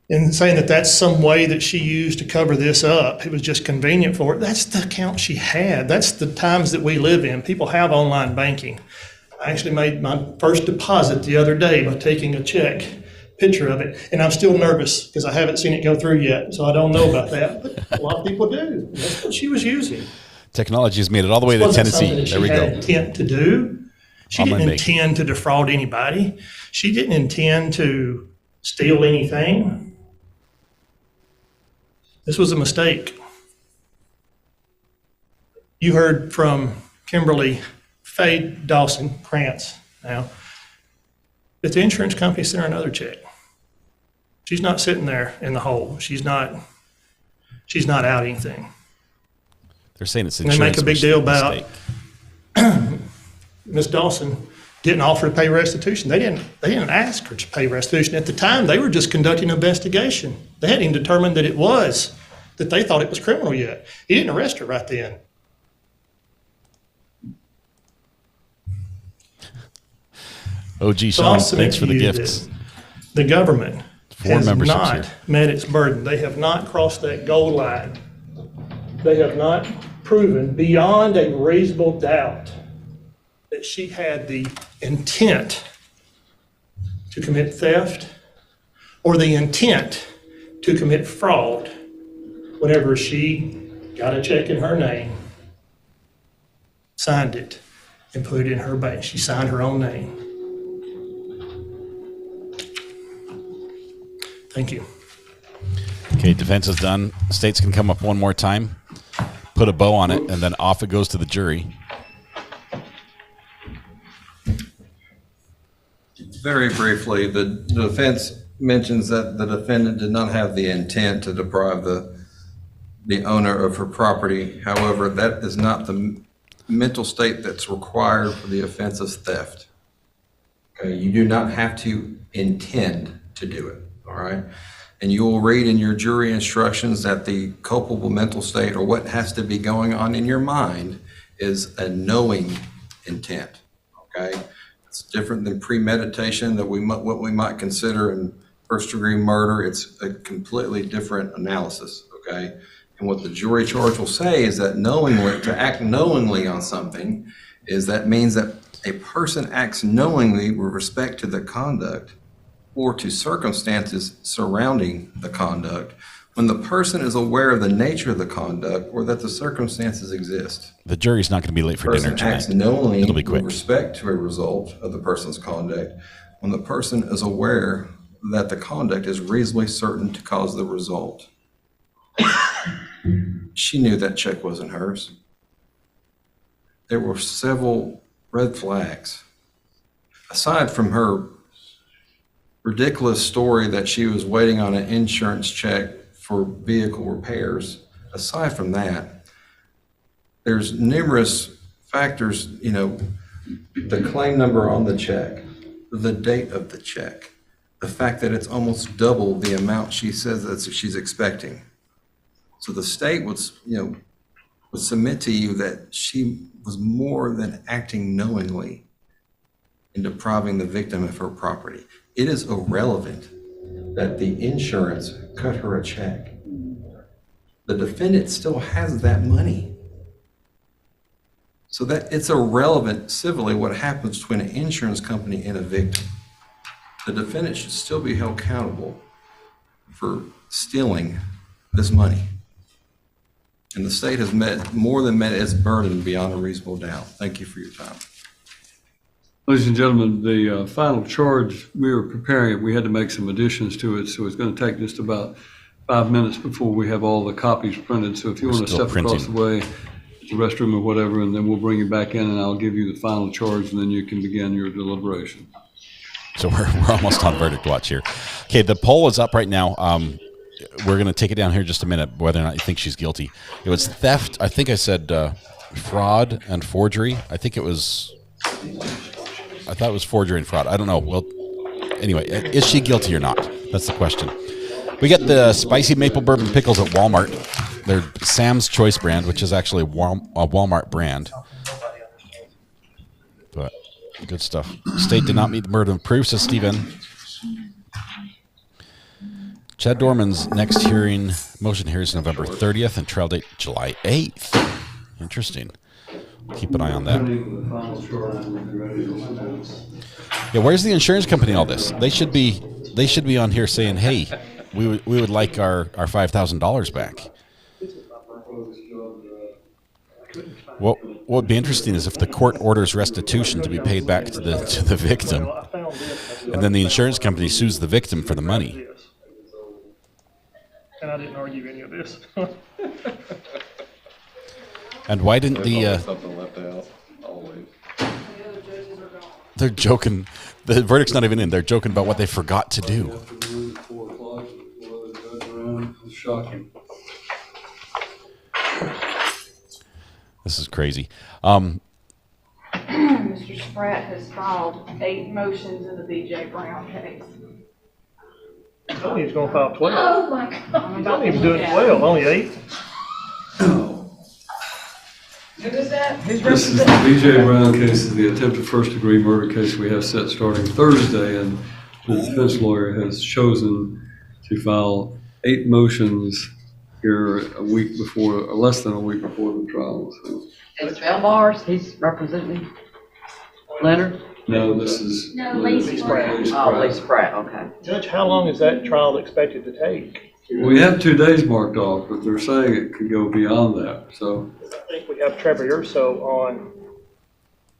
and saying that that's some way that she used to cover this up. It was just convenient for her. That's the account she had. That's the times that we live in. People have online banking. I actually made my first deposit the other day by taking a check, picture of it, and I'm still nervous because I haven't seen it go through yet, so I don't know about that. But a lot of people do. That's what she was using. Technology has made it all the way to Tennessee. There we go. Intent to do. She didn't intend to defraud anybody. She didn't intend to steal anything. This was a mistake. You heard from Kimberly Faye Dawson, Krantz now, that the insurance company sent her another check. She's not sitting there in the hole. She's not out anything. They're saying it's And they make a big deal about mistake. Ms. Dawson didn't offer to pay restitution. They didn't ask her to pay restitution. At the time, they were just conducting an investigation. They hadn't even determined that they thought it was criminal yet. He didn't arrest her right then. OG Sean, thanks for the gifts. The government has not here. met its burden. They have not crossed that goal line. They have not proven beyond a reasonable doubt that she had the intent to commit theft or the intent to commit fraud whenever she got a check in her name, signed it, and put it in her bank. She signed her own name. Thank you. Okay, defense is done. States can come up one more time, put a bow on it, and then off it goes to the jury. Very briefly, the defense mentions that the defendant did not have the intent to deprive the owner of her property. However, that is not the mental state that's required for the offense of theft. Okay, you do not have to intend to do it, all right? And you will read in your jury instructions that the culpable mental state, or what has to be going on in your mind, is a knowing intent, okay? It's different than premeditation, that what we might consider in first-degree murder. It's a completely different analysis, okay? And what the jury charge will say is that to act knowingly on something means that a person acts knowingly with respect to the conduct or to circumstances surrounding the conduct when the person is aware of the nature of the conduct or that the circumstances exist. The jury's not going to be late for dinner tonight. Acts knowingly It'll be quick. with respect to a result of the person's conduct when the person is aware that the conduct is reasonably certain to cause the result. She knew that check wasn't hers. There were several red flags. Aside from her ridiculous story that she was waiting on an insurance check for vehicle repairs, aside from that, there's numerous factors, the claim number on the check, the date of the check, the fact that it's almost double the amount she says that she's expecting. So the state would submit to you that she was more than acting knowingly in depriving the victim of her property. It is irrelevant that the insurance cut her a check. The defendant still has that money. So that it's irrelevant civilly what happens between an insurance company and a victim. The defendant should still be held accountable for stealing this money. And the state has more than met its burden beyond a reasonable doubt. Thank you for your time. Ladies and gentlemen, the final charge, we were preparing it. We had to make some additions to it, so it's going to take just about 5 minutes before we have all the copies printed. So if you want to step across the way, the restroom or whatever, and then we'll bring you back in and I'll give you the final charge and then you can begin your deliberation. So we're almost on verdict watch here. Okay, the poll is up right now. We're going to take it down here in just a minute, whether or not you think she's guilty. It was theft. I think I said fraud and forgery. I thought it was forgery and fraud. I don't know. Well, anyway, is she guilty or not? That's the question. We get the spicy maple bourbon pickles at Walmart. They're Sam's Choice brand, which is actually a Walmart brand. But good stuff. State did not meet the burden of proof, says Stephen. Chad Dorman's next motion hearing is November 30th and trial date July 8th. Interesting. Keep an eye on that. Yeah, where's the insurance company in all this? They should be on here saying, hey, we would like our $5,000 back. What would be interesting is if the court orders restitution to be paid back to the victim, and then the insurance company sues the victim for the money. And I didn't argue any of this. And why didn't something left out, always. They're joking. The verdict's not even in. They're joking about what they forgot to do. shocking. This is crazy. Mr. Spratt has filed 8 motions in the B.J. Brown case. I thought he was gonna file 12. Oh my God. He's not even doing 12, only 8. Who is that? Who's This is the B.J. Brown case, is the attempted first-degree murder case we have set starting Thursday, and the defense lawyer has chosen to file 8 motions here a week before, or less than a week before the trial. So. It's Belmars, he's representing Leonard? No, this is. No, Lee Spratt. Oh, Lee Spratt, okay. Judge, how long is that trial expected to take? We have 2 days marked off, but they're saying it could go beyond that, so. I think we have Trevor Urso on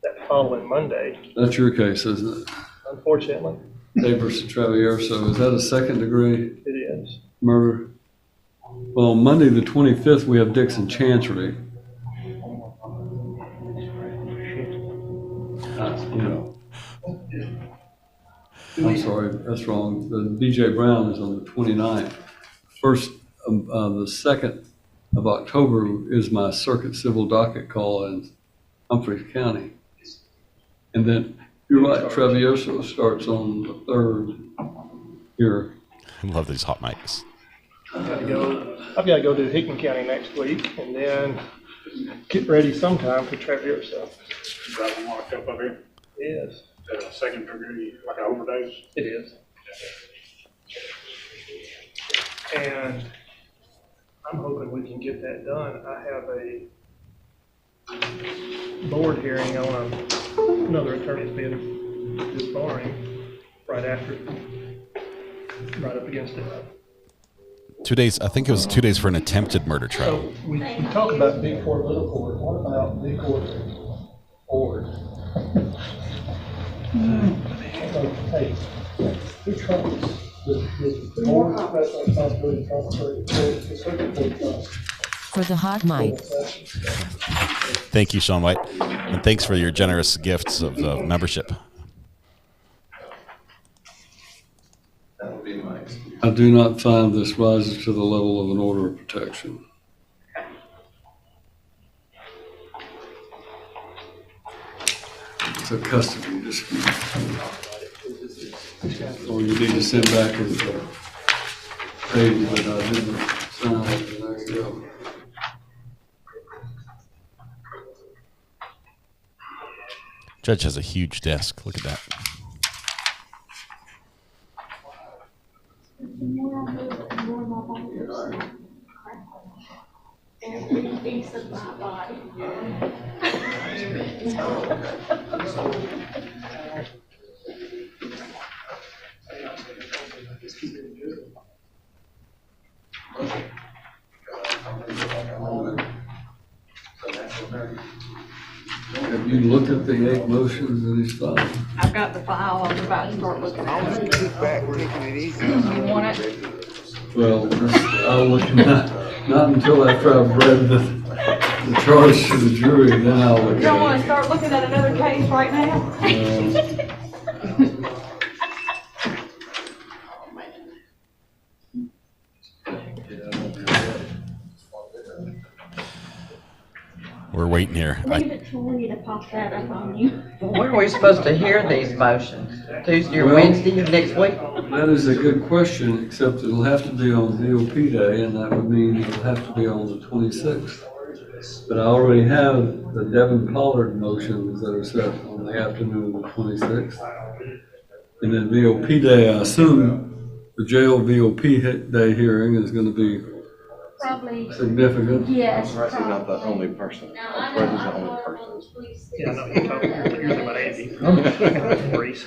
that following Monday, That's your case, isn't it? unfortunately. Dave versus Travieso, is that a second degree It is. murder? Well, Monday the 25th, we have Dixon Chancery. I'm sorry, that's wrong. The B.J. Brown is on the 29th. First, the 2nd of October is my circuit civil docket call in Humphreys County. And then, you're right, Travieso starts on the 3rd here. I love these hot mics. I've got to go to Hickman County next week and then get ready sometime for Trevor Urso. You got one locked up here? Yes. Second degree, like an overdose? It is. And I'm hoping we can get that done. I have a board hearing on another attorney's bid disbarring right after, right up against it. 2 days, I think it was 2 days for an attempted murder trial. So we talk about big court, little court. What about big court, board? Hey, who trumps the board professional responsibility trumps the circuit court trumps? For the hot mic. Thank you, Sean White, and thanks for your generous gifts of membership. I do not find this rises to the level of an order of protection. It's a custody dispute. Or you need to send back a page that I didn't sign, and there you go. Judge has a huge desk. Look at that. Every piece of my body. Have you looked at the 8 motions that he's filed? I've got the file, I'm about to start looking at it. You want it? Well, I'll look, not until after I've read the charge to the jury, then I'll look You don't at want it. to start looking at another case right now? We're waiting here. Leave it for me to pop that up on you. When are we supposed to hear these motions? Tuesday or Well, Wednesday of next week? That is a good question, except it'll have to be on VOP day, and that would mean it'll have to be on the 26th. But I already have the Devin Pollard motions that are set on the afternoon of the 26th. And then VOP day, I assume the jail VOP day hearing is going to be Probably. significant. Yes. Bryce is not the only person. Bryce is the only person. Yeah, I know you're talking usually about Andy. Reese.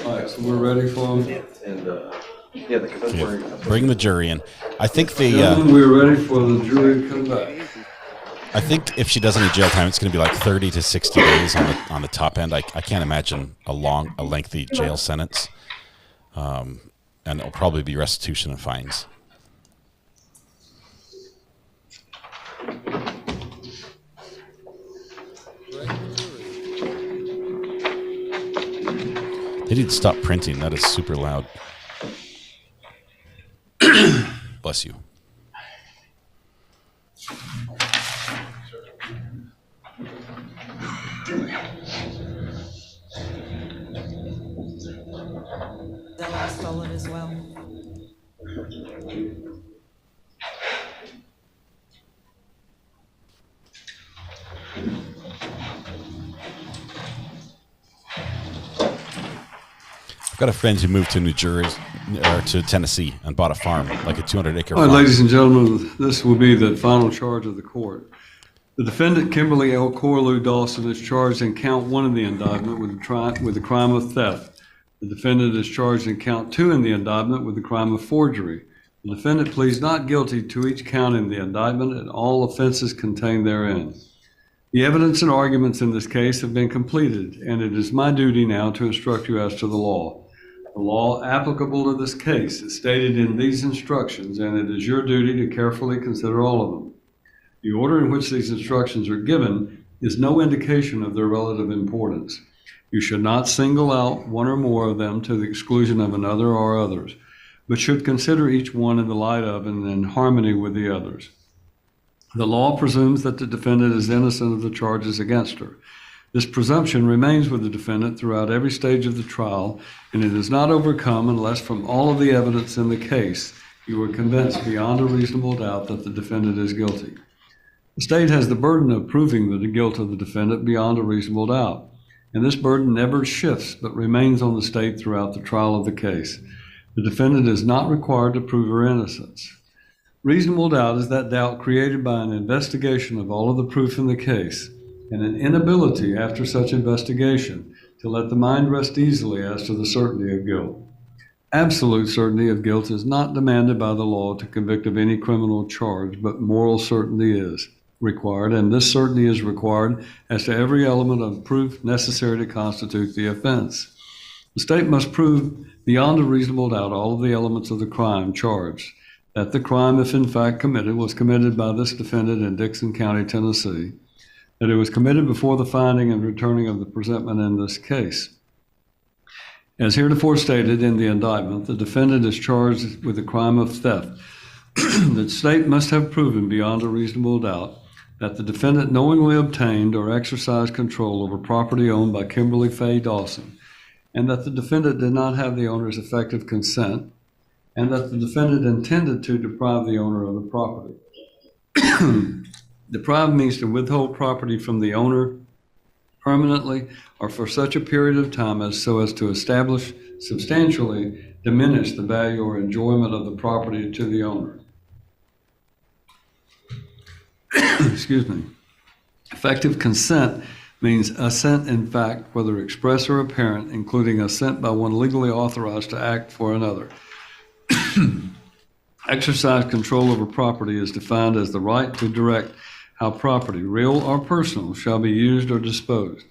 All right, so we're ready for them? And, yeah, because that's where. Bring the jury in. I think the. Gentlemen, we're ready for the jury to come back. I think if she does any jail time, it's going to be like 30 to 60 days on the top end. I can't imagine a lengthy jail sentence, and it'll probably be restitution and fines. You need to stop printing. That is super loud. Bless you. That last stolen as well. I've got a friend who moved to New Jersey or to Tennessee and bought a farm, like a 200-acre All farm. right, ladies and gentlemen, this will be the final charge of the court. The defendant, Kimberly L. Corlew Dawson, is charged in count 1 of the indictment with the crime of theft. The defendant is charged in count 2 in the indictment with the crime of forgery. The defendant pleads not guilty to each count in the indictment and all offenses contained therein. The evidence and arguments in this case have been completed, and it is my duty now to instruct you as to the law. The law applicable to this case is stated in these instructions, and it is your duty to carefully consider all of them. The order in which these instructions are given is no indication of their relative importance. You should not single out one or more of them to the exclusion of another or others, but should consider each one in the light of and in harmony with the others. The law presumes that the defendant is innocent of the charges against her. This presumption remains with the defendant throughout every stage of the trial, and it is not overcome unless from all of the evidence in the case you are convinced beyond a reasonable doubt that the defendant is guilty. The state has the burden of proving the guilt of the defendant beyond a reasonable doubt, and this burden never shifts but remains on the state throughout the trial of the case. The defendant is not required to prove her innocence. Reasonable doubt is that doubt created by an investigation of all of the proof in the case, and an inability after such investigation to let the mind rest easily as to the certainty of guilt. Absolute certainty of guilt is not demanded by the law to convict of any criminal charge, but moral certainty is required, and this certainty is required as to every element of proof necessary to constitute the offense. The state must prove beyond a reasonable doubt all of the elements of the crime charged, that the crime, if in fact committed, was committed by this defendant in Dixon County, Tennessee, that it was committed before the finding and returning of the presentment in this case. As heretofore stated in the indictment, the defendant is charged with the crime of theft. The state must have proven beyond a reasonable doubt that the defendant knowingly obtained or exercised control over property owned by Kimberly Faye Dawson, and that the defendant did not have the owner's effective consent, and that the defendant intended to deprive the owner of the property. Deprive means to withhold property from the owner permanently or for such a period of time as to establish, substantially diminish the value or enjoyment of the property to the owner. Excuse me. Effective consent means assent in fact, whether express or apparent, including assent by one legally authorized to act for another. Exercise control over property is defined as the right to direct how property, real or personal, shall be used or disposed.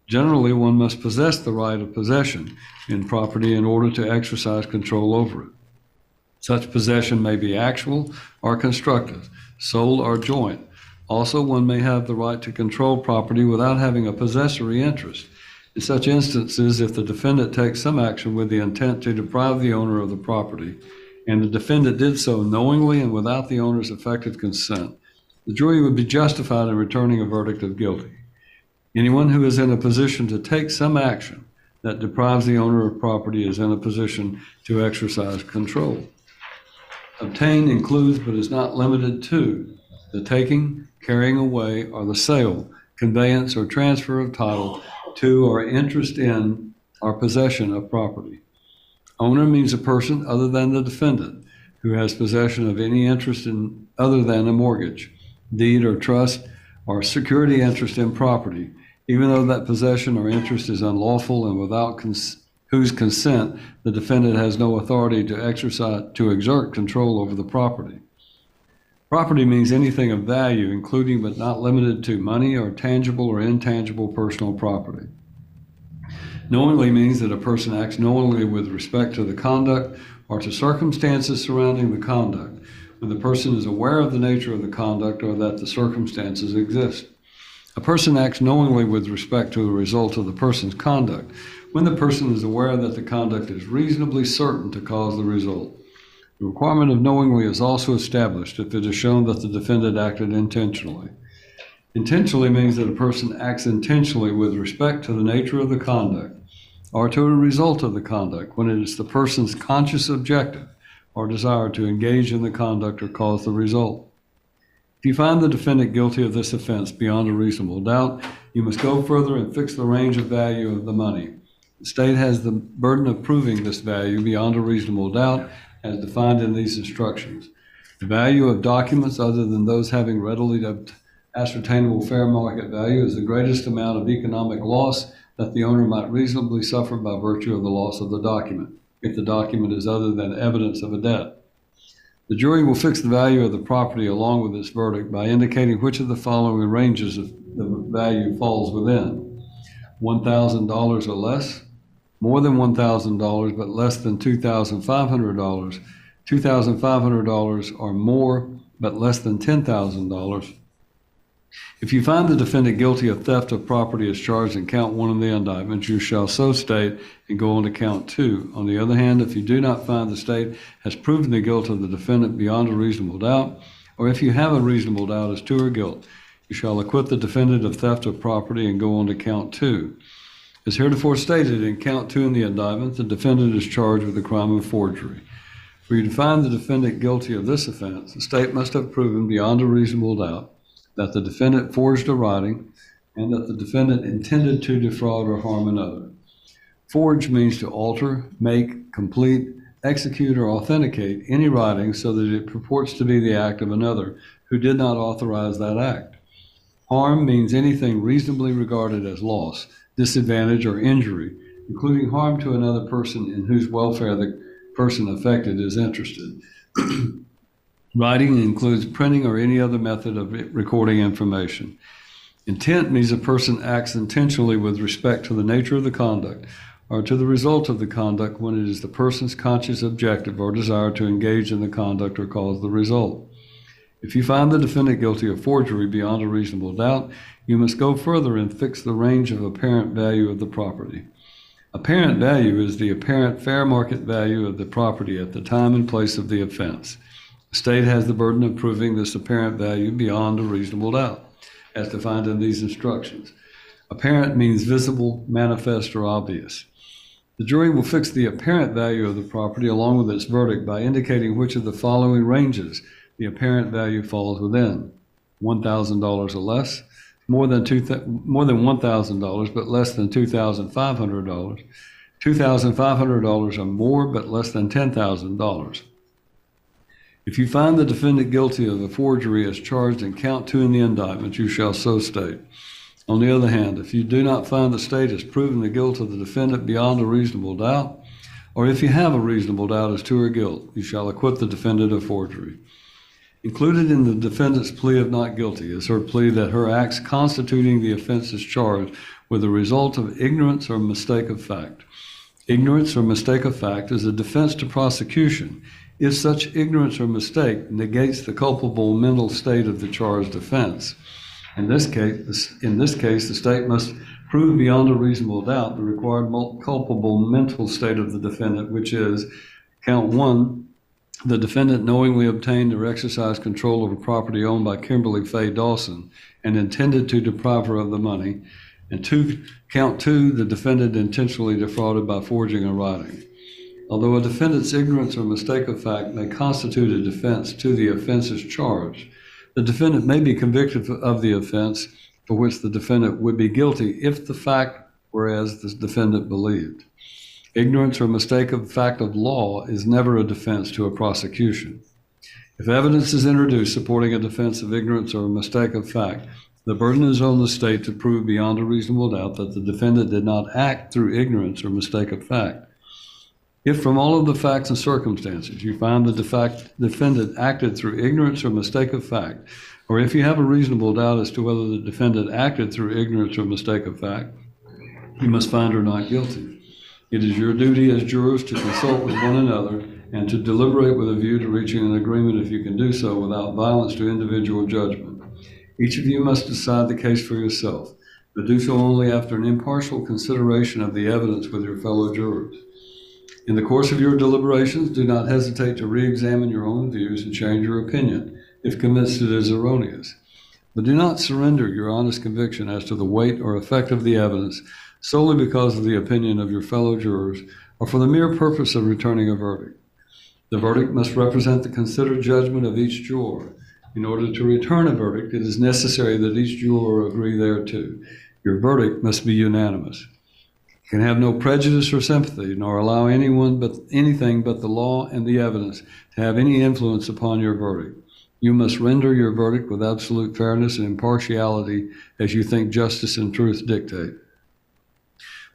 Generally, one must possess the right of possession in property in order to exercise control over it. Such possession may be actual or constructive, sole or joint. Also, one may have the right to control property without having a possessory interest. In such instances, if the defendant takes some action with the intent to deprive the owner of the property, and the defendant did so knowingly and without the owner's effective consent, the jury would be justified in returning a verdict of guilty. Anyone who is in a position to take some action that deprives the owner of property is in a position to exercise control. Obtain includes but is not limited to the taking, carrying away, or the sale, conveyance, or transfer of title to or interest in or possession of property. Owner means a person other than the defendant who has possession of any interest in other than a mortgage, deed or trust, or security interest in property, even though that possession or interest is unlawful and without whose consent the defendant has no authority to exert control over the property. Property means anything of value, including but not limited to money or tangible or intangible personal property. Knowingly means that a person acts knowingly with respect to the conduct or to circumstances surrounding the conduct, when the person is aware of the nature of the conduct or that the circumstances exist. A person acts knowingly with respect to the result of the person's conduct when the person is aware that the conduct is reasonably certain to cause the result. The requirement of knowingly is also established if it is shown that the defendant acted intentionally. Intentionally means that a person acts intentionally with respect to the nature of the conduct or to a result of the conduct when it is the person's conscious objective or desire to engage in the conduct or cause the result. If you find the defendant guilty of this offense beyond a reasonable doubt, you must go further and fix the range of value of the money. The state has the burden of proving this value beyond a reasonable doubt as defined in these instructions. The value of documents other than those having readily ascertainable fair market value is the greatest amount of economic loss that the owner might reasonably suffer by virtue of the loss of the document, if the document is other than evidence of a debt. The jury will fix the value of the property along with its verdict by indicating which of the following ranges of the value falls within: $1,000 or less, more than $1,000 but less than $2,500, $2,500 or more but less than $10,000. If you find the defendant guilty of theft of property as charged in count 1 of the indictment, you shall so state and go on to count 2. On the other hand, if you do not find the state has proven the guilt of the defendant beyond a reasonable doubt, or if you have a reasonable doubt as to her guilt, you shall acquit the defendant of theft of property and go on to count 2. As heretofore stated, in count 2 in the indictment, the defendant is charged with the crime of forgery. For you to find the defendant guilty of this offense, the state must have proven beyond a reasonable doubt that the defendant forged a writing and that the defendant intended to defraud or harm another. Forge means to alter, make, complete, execute, or authenticate any writing so that it purports to be the act of another who did not authorize that act. Harm means anything reasonably regarded as loss, disadvantage, or injury, including harm to another person in whose welfare the person affected is interested. Writing includes printing or any other method of recording information. Intent means a person acts intentionally with respect to the nature of the conduct or to the result of the conduct when it is the person's conscious objective or desire to engage in the conduct or cause the result. If you find the defendant guilty of forgery beyond a reasonable doubt, you must go further and fix the range of apparent value of the property. Apparent value is the apparent fair market value of the property at the time and place of the offense. The state has the burden of proving this apparent value beyond a reasonable doubt, as defined in these instructions. Apparent means visible, manifest, or obvious. The jury will fix the apparent value of the property along with its verdict by indicating which of the following ranges the apparent value falls within: $1,000 or less, more than $1,000 but less than $2,500, $2,500 or more but less than $10,000. If you find the defendant guilty of a forgery as charged in count 2 in the indictment, you shall so state. On the other hand, if you do not find the state has proven the guilt of the defendant beyond a reasonable doubt, or if you have a reasonable doubt as to her guilt, you shall acquit the defendant of forgery. Included in the defendant's plea of not guilty is her plea that her acts constituting the offense is charged were the result of ignorance or mistake of fact. Ignorance or mistake of fact is a defense to prosecution if such ignorance or mistake negates the culpable mental state of the charged offense. In this case, the state must prove beyond a reasonable doubt the required culpable mental state of the defendant, which is, count 1, the defendant knowingly obtained or exercised control over property owned by Kimberly Faye Dawson and intended to deprive her of the money, and count 2, the defendant intentionally defrauded by forging a writing. Although a defendant's ignorance or mistake of fact may constitute a defense to the offenses charged, the defendant may be convicted of the offense for which the defendant would be guilty if the fact were as the defendant believed. Ignorance or mistake of fact of law is never a defense to a prosecution. If evidence is introduced supporting a defense of ignorance or a mistake of fact, the burden is on the state to prove beyond a reasonable doubt that the defendant did not act through ignorance or mistake of fact. If from all of the facts and circumstances you find the defendant acted through ignorance or mistake of fact, or if you have a reasonable doubt as to whether the defendant acted through ignorance or mistake of fact, you must find her not guilty. It is your duty as jurors to consult with one another and to deliberate with a view to reaching an agreement if you can do so without violence to individual judgment. Each of you must decide the case for yourself. but do so only after an impartial consideration of the evidence with your fellow jurors. In the course of your deliberations, do not hesitate to re-examine your own views and change your opinion if convinced it is erroneous. But do not surrender your honest conviction as to the weight or effect of the evidence solely because of the opinion of your fellow jurors or for the mere purpose of returning a verdict. The verdict must represent the considered judgment of each juror. In order to return a verdict, it is necessary that each juror agree thereto. Your verdict must be unanimous. You can have no prejudice or sympathy, nor allow anything but the law and the evidence to have any influence upon your verdict. You must render your verdict with absolute fairness and impartiality as you think justice and truth dictate.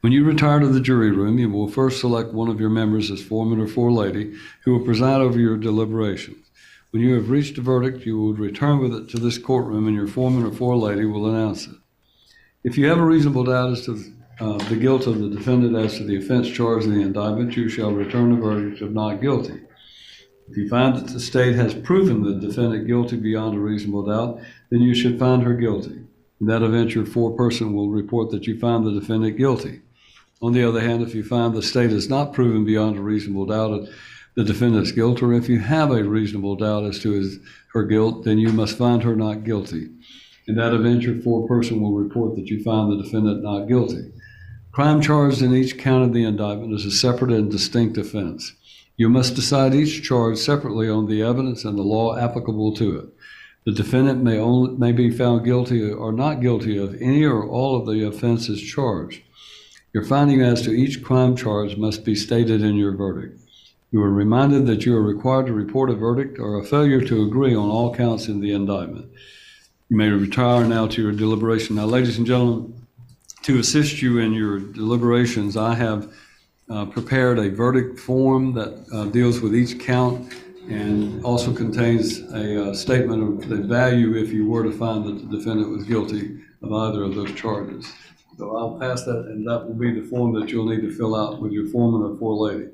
When you retire to the jury room, you will first select one of your members as foreman or forelady who will preside over your deliberations. When you have reached a verdict, you will return with it to this courtroom and your foreman or forelady will announce it. If you have a reasonable doubt as to the guilt of the defendant as to the offense charged in the indictment, you shall return a verdict of not guilty. If you find that the state has proven the defendant guilty beyond a reasonable doubt, then you should find her guilty. In that event, your foreperson will report that you find the defendant guilty. On the other hand, if you find the state has not proven beyond a reasonable doubt the defendant's guilt, or if you have a reasonable doubt as to her guilt, then you must find her not guilty. In that event, your foreperson will report that you find the defendant not guilty. Crime charged in each count of the indictment is a separate and distinct offense. You must decide each charge separately on the evidence and the law applicable to it. The defendant may be found guilty or not guilty of any or all of the offenses charged. Your finding as to each crime charge must be stated in your verdict. You are reminded that you are required to report a verdict or a failure to agree on all counts in the indictment. You may retire now to your deliberation. Now, ladies and gentlemen, to assist you in your deliberations, I have prepared a verdict form that deals with each count and also contains a statement of the value if you were to find that the defendant was guilty of either of those charges. So I'll pass that, and that will be the form that you'll need to fill out with your foreman or forelady.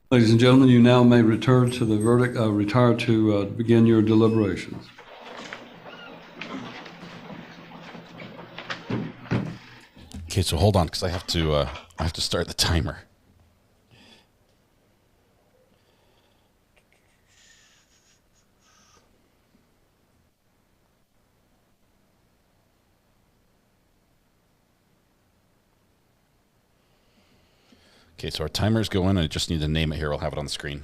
Ladies and gentlemen, you now may return to the verdict, retire to begin your deliberations. Okay, so hold on, because I have to start the timer. Okay, so our timer's going. I just need to name it here. I'll have it on the screen.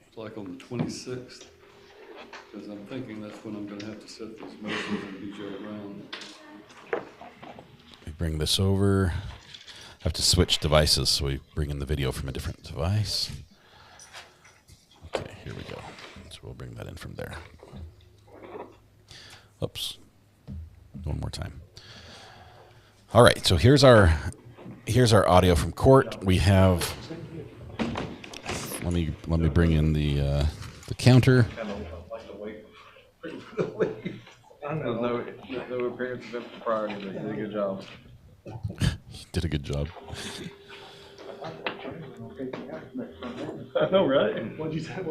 It's like on the 26th, because I'm thinking that's when I'm going to have to set these motions and BJ around. We bring this over. I have to switch devices, so we bring in the video from a different device. Okay, here we go. So we'll bring that in from there. Oops. One more time. All right, so here's our audio from court. We have. Let me bring in the counter. I know. No appearance of impropriety. They did a good job. Did a good job. I know, right? What'd you say?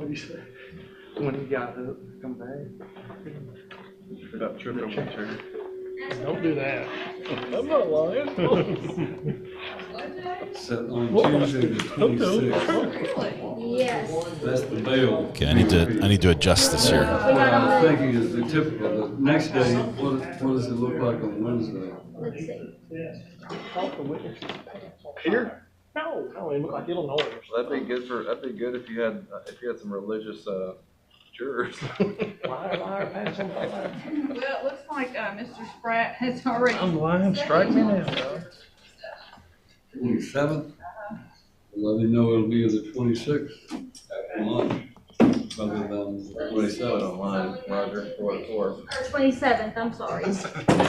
When he got up, come back. Forgot to trip over the chair. Don't do that. I'm not lying. Set on Tuesday the 26th. Yes. That's the bail. Okay, I need to adjust this here. What I'm thinking is the typical. The next day, what does it look like on Wednesday? Let's see. Talk to witnesses. Here? No, it look like Illinois. That'd be good if you had some religious jurors. Liar, pass on by. Well, it looks like Mr. Spratt has already. I'm lying. Strike me now, dog. 27th. Let me know it'll be the 26th after lunch, rather than 27th. Online, Roger, 4 to 4. 27th, I'm sorry.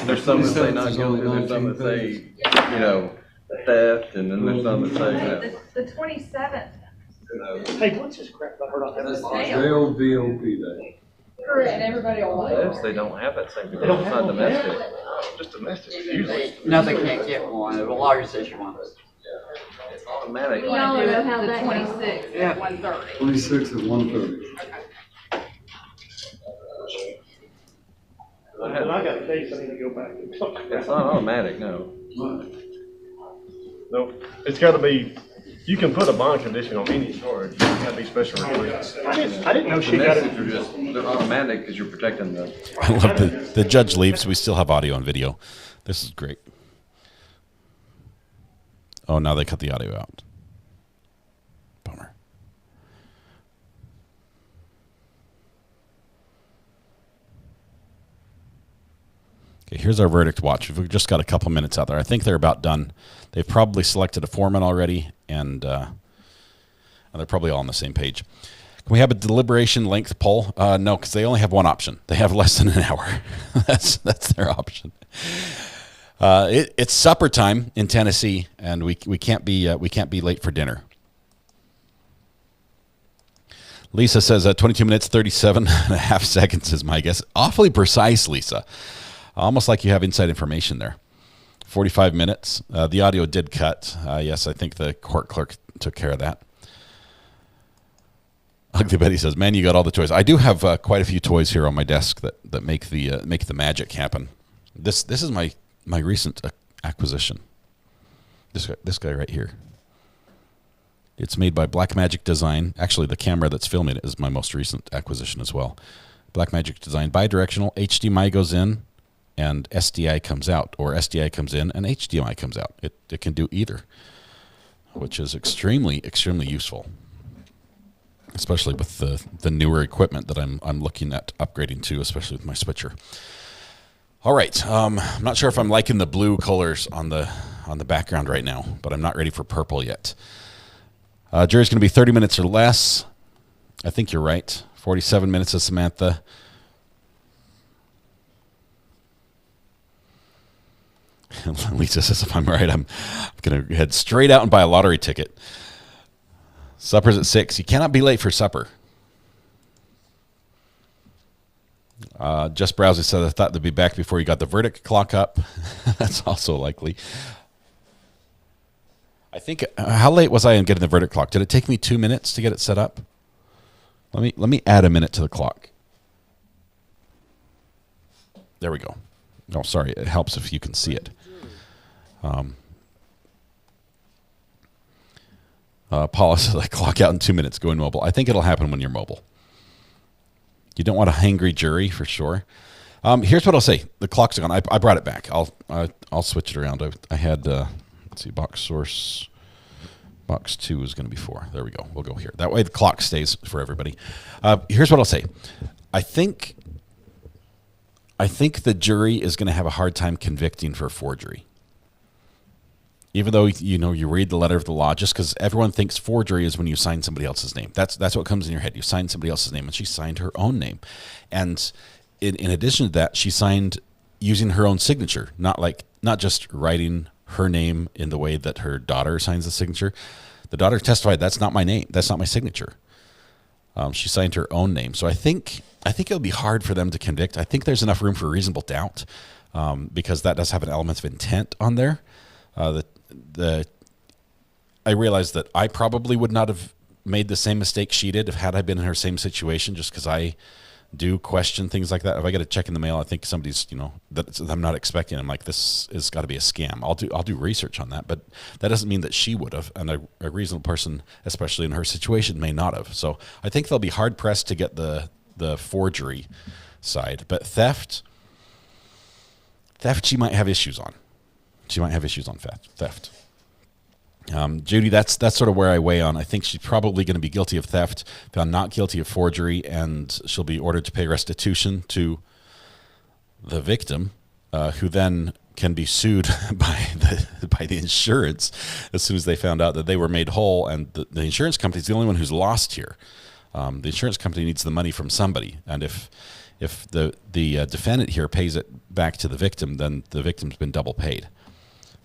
There's some that say not guilty, there's some that say, theft, and then there's some that say, The 27th. Hey, what's this crap I heard on That's everybody? JOVOP day. Correct, and everybody will like thefts, they don't have that same, because it's not domestic. Just domestic, usually. No, they can't get one. The lawyer says you want it. automatic. We all know how The that goes. 26th at 1:30. 26 at 1:30. And I got a case I need to go back and talk about. It's not automatic, no. Nope, it's gotta be, you can put a bond condition on any charge, it's gotta be special request. I didn't know The she got message are it. just, they're automatic because you're protecting the. I love the judge leaves. We still have audio and video. This is great. Oh, now they cut the audio out. Bummer. Okay, here's our verdict watch. We've just got a couple minutes out there. I think they're about done. They've probably selected a foreman already, and they're probably all on the same page. Can we have a deliberation length poll? No, because they only have one option. They have less than an hour. that's their option. It's supper time in Tennessee, and we can't be late for dinner. Lisa says 22 minutes, 37 and a half seconds is my guess. Awfully precise, Lisa. Almost like you have inside information there. 45 minutes. The audio did cut. Yes, I think the court clerk took care of that. Ugly Betty says, "Man, you got all the toys." I do have quite a few toys here on my desk that make the magic happen. This is my recent acquisition. This guy right here. It's made by Blackmagic Design. Actually, the camera that's filming it is my most recent acquisition as well. Blackmagic Design, bidirectional. HDMI goes in and SDI comes out, or SDI comes in and HDMI comes out. It can do either, which is extremely, extremely useful, especially with the newer equipment that I'm looking at upgrading to, especially with my switcher. All right, I'm not sure if I'm liking the blue colors on the background right now, but I'm not ready for purple yet. Jury's going to be 30 minutes or less. I think you're right. 47 minutes is Samantha. Lisa says, if I'm right, I'm going to head straight out and buy a lottery ticket. Supper's at 6. You cannot be late for supper. Just Browser said, I thought they'd be back before you got the verdict clock up. That's also likely. I think, how late was I in getting the verdict clock? Did it take me 2 minutes to get it set up? Let me add a minute to the clock. There we go. Oh, sorry. It helps if you can see it. Paula says, I clock out in 2 minutes, going mobile. I think it'll happen when you're mobile. You don't want a hangry jury for sure. Here's what I'll say. The clock's gone. I brought it back. I'll switch it around. I had, let's see, box source. Box 2 is going to be 4. There we go. We'll go here. That way the clock stays for everybody. Here's what I'll say. I think the jury is going to have a hard time convicting for forgery. Even though, you read the letter of the law, just because everyone thinks forgery is when you sign somebody else's name. That's what comes in your head. You sign somebody else's name, and she signed her own name. And in addition to that, she signed using her own signature, not just writing her name in the way that her daughter signs the signature. The daughter testified, that's not my name. That's not my signature. She signed her own name. So I think it'll be hard for them to convict. I think there's enough room for reasonable doubt because that does have an element of intent on there. I realized that I probably would not have made the same mistake she did had I been in her same situation, just because I do question things like that. If I get a check in the mail, I think somebody's, that I'm not expecting. I'm like, this has got to be a scam. I'll do research on that, but that doesn't mean that she would have, and a reasonable person, especially in her situation, may not have. So I think they'll be hard pressed to get the forgery side, but theft, she might have issues on. She might have issues on theft. Judy, that's sort of where I weigh on. I think she's probably going to be guilty of theft, found not guilty of forgery, and she'll be ordered to pay restitution to the victim, who then can be sued by the insurance as soon as they found out that they were made whole. And the insurance company is the only one who's lost here. The insurance company needs the money from somebody, and if the defendant here pays it back to the victim, then the victim's been double paid.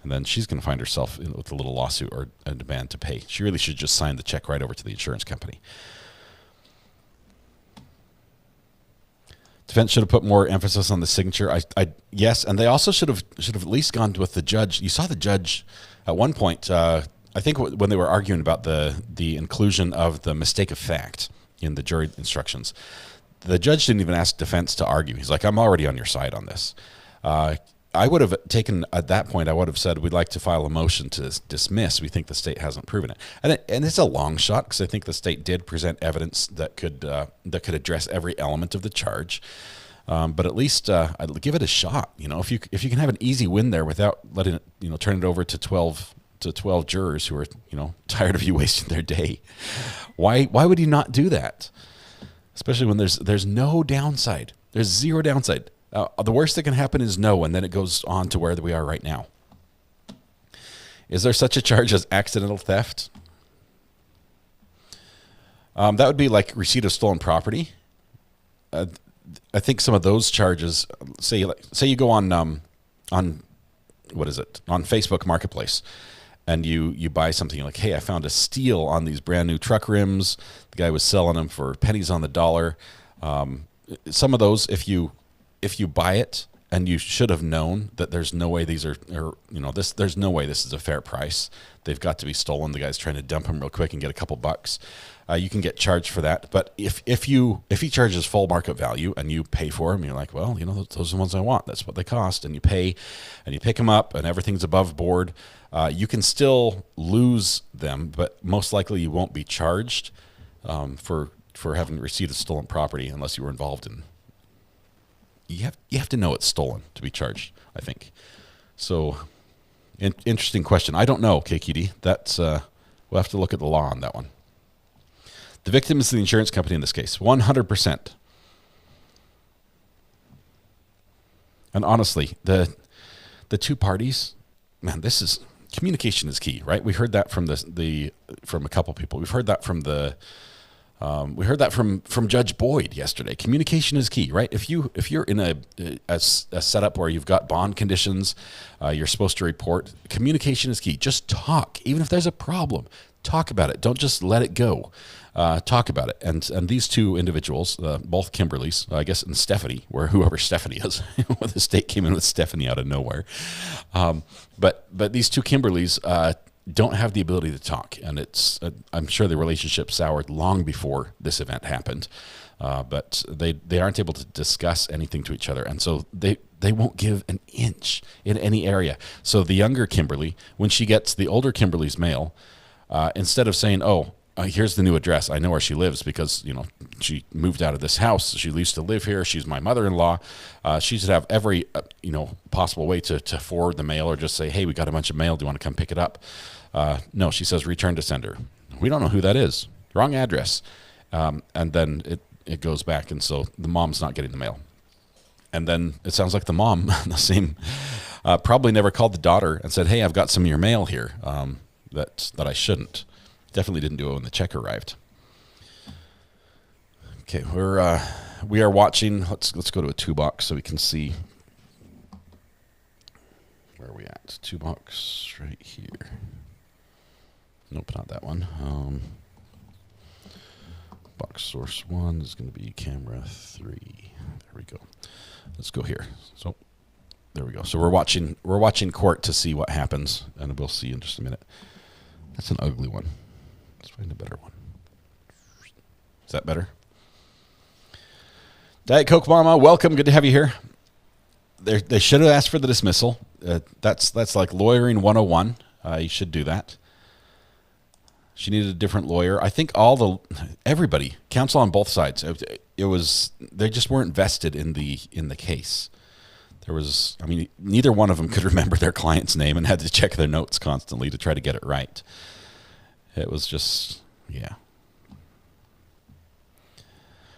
And then she's going to find herself with a little lawsuit or a demand to pay. She really should just sign the check right over to the insurance company. Defense should have put more emphasis on the signature. Yes, and they also should have at least gone with the judge. You saw the judge at one point I think when they were arguing about the inclusion of the mistake of fact in the jury instructions, the judge didn't even ask defense to argue. He's like, I'm already on your side on this. I would have taken, at that point, I would have said, we'd like to file a motion to dismiss. We think the state hasn't proven it. And it's a long shot, because I think the state did present evidence that could address every element of the charge. But at least I'd give it a shot. If you can have an easy win there without letting it, turn it over to 12 jurors who are, tired of you wasting their day. Why would you not do that? Especially when there's no downside. There's zero downside. The worst that can happen is no, and then it goes on to where we are right now. Is there such a charge as accidental theft? That would be like receipt of stolen property. I think some of those charges, say you go on what is it, on Facebook Marketplace, and you buy something like, hey, I found a steal on these brand new truck rims. The guy was selling them for pennies on the dollar. Some of those, if you buy it and you should have known that there's no way these there's no way this is a fair price. They've got to be stolen. The guy's trying to dump them real quick and get a couple bucks. You can get charged for that. But if he charges full market value and you pay for them, you're like, well, those are the ones I want. That's what they cost. And you pay and you pick them up and everything's above board. You can still lose them, but most likely you won't be charged for having received a stolen property unless you were involved in. You have to know it's stolen to be charged, I think. So, interesting question. I don't know, KQD. That's we'll have to look at the law on that one. The victim is the insurance company in this case, 100%. And honestly, the two parties, man, communication is key, right? We heard that from from a couple people. We've heard that from from Judge Boyd yesterday. Communication is key, right? If you're in a setup where you've got bond conditions, you're supposed to report. Communication is key. Just talk, even if there's a problem. Talk about it. Don't just let it go. Talk about it. And these two individuals, both Kimberlys, I guess, and Stephanie, whoever Stephanie is, the state came in with Stephanie out of nowhere. But these two Kimberlys don't have the ability to talk, and I'm sure the relationship soured long before this event happened. But they aren't able to discuss anything to each other, and so they won't give an inch in any area. So the younger Kimberly, when she gets the older Kimberly's mail, instead of saying, here's the new address, I know where she lives because she moved out of this house, she used to live here, she's my mother-in-law, she should have every possible way to forward the mail, or just say, hey, we got a bunch of mail, do you want to come pick it up? No, she says return to sender. We don't know who that is. Wrong address. And then it goes back, and so the mom's not getting the mail. And then it sounds like the mom, the same, probably never called the daughter and said, hey, I've got some of your mail here that I shouldn't. Definitely didn't do it when the check arrived. Okay, we are watching. Let's go to a 2-box so we can see where are we at. 2-box right here. Nope, not that one. Box source 1 is going to be camera 3. There we go. Let's go here. So there we go. So we're watching court to see what happens, and we'll see in just a minute. That's an ugly one. Let's find a better one. Is that better? Diet Coke Mama, welcome. Good to have you here. They should have asked for the dismissal. That's like lawyering 101. You should do that. She needed a different lawyer. I think everybody, counsel on both sides, they just weren't vested in the case. Neither one of them could remember their client's name and had to check their notes constantly to try to get it right. It was just, yeah.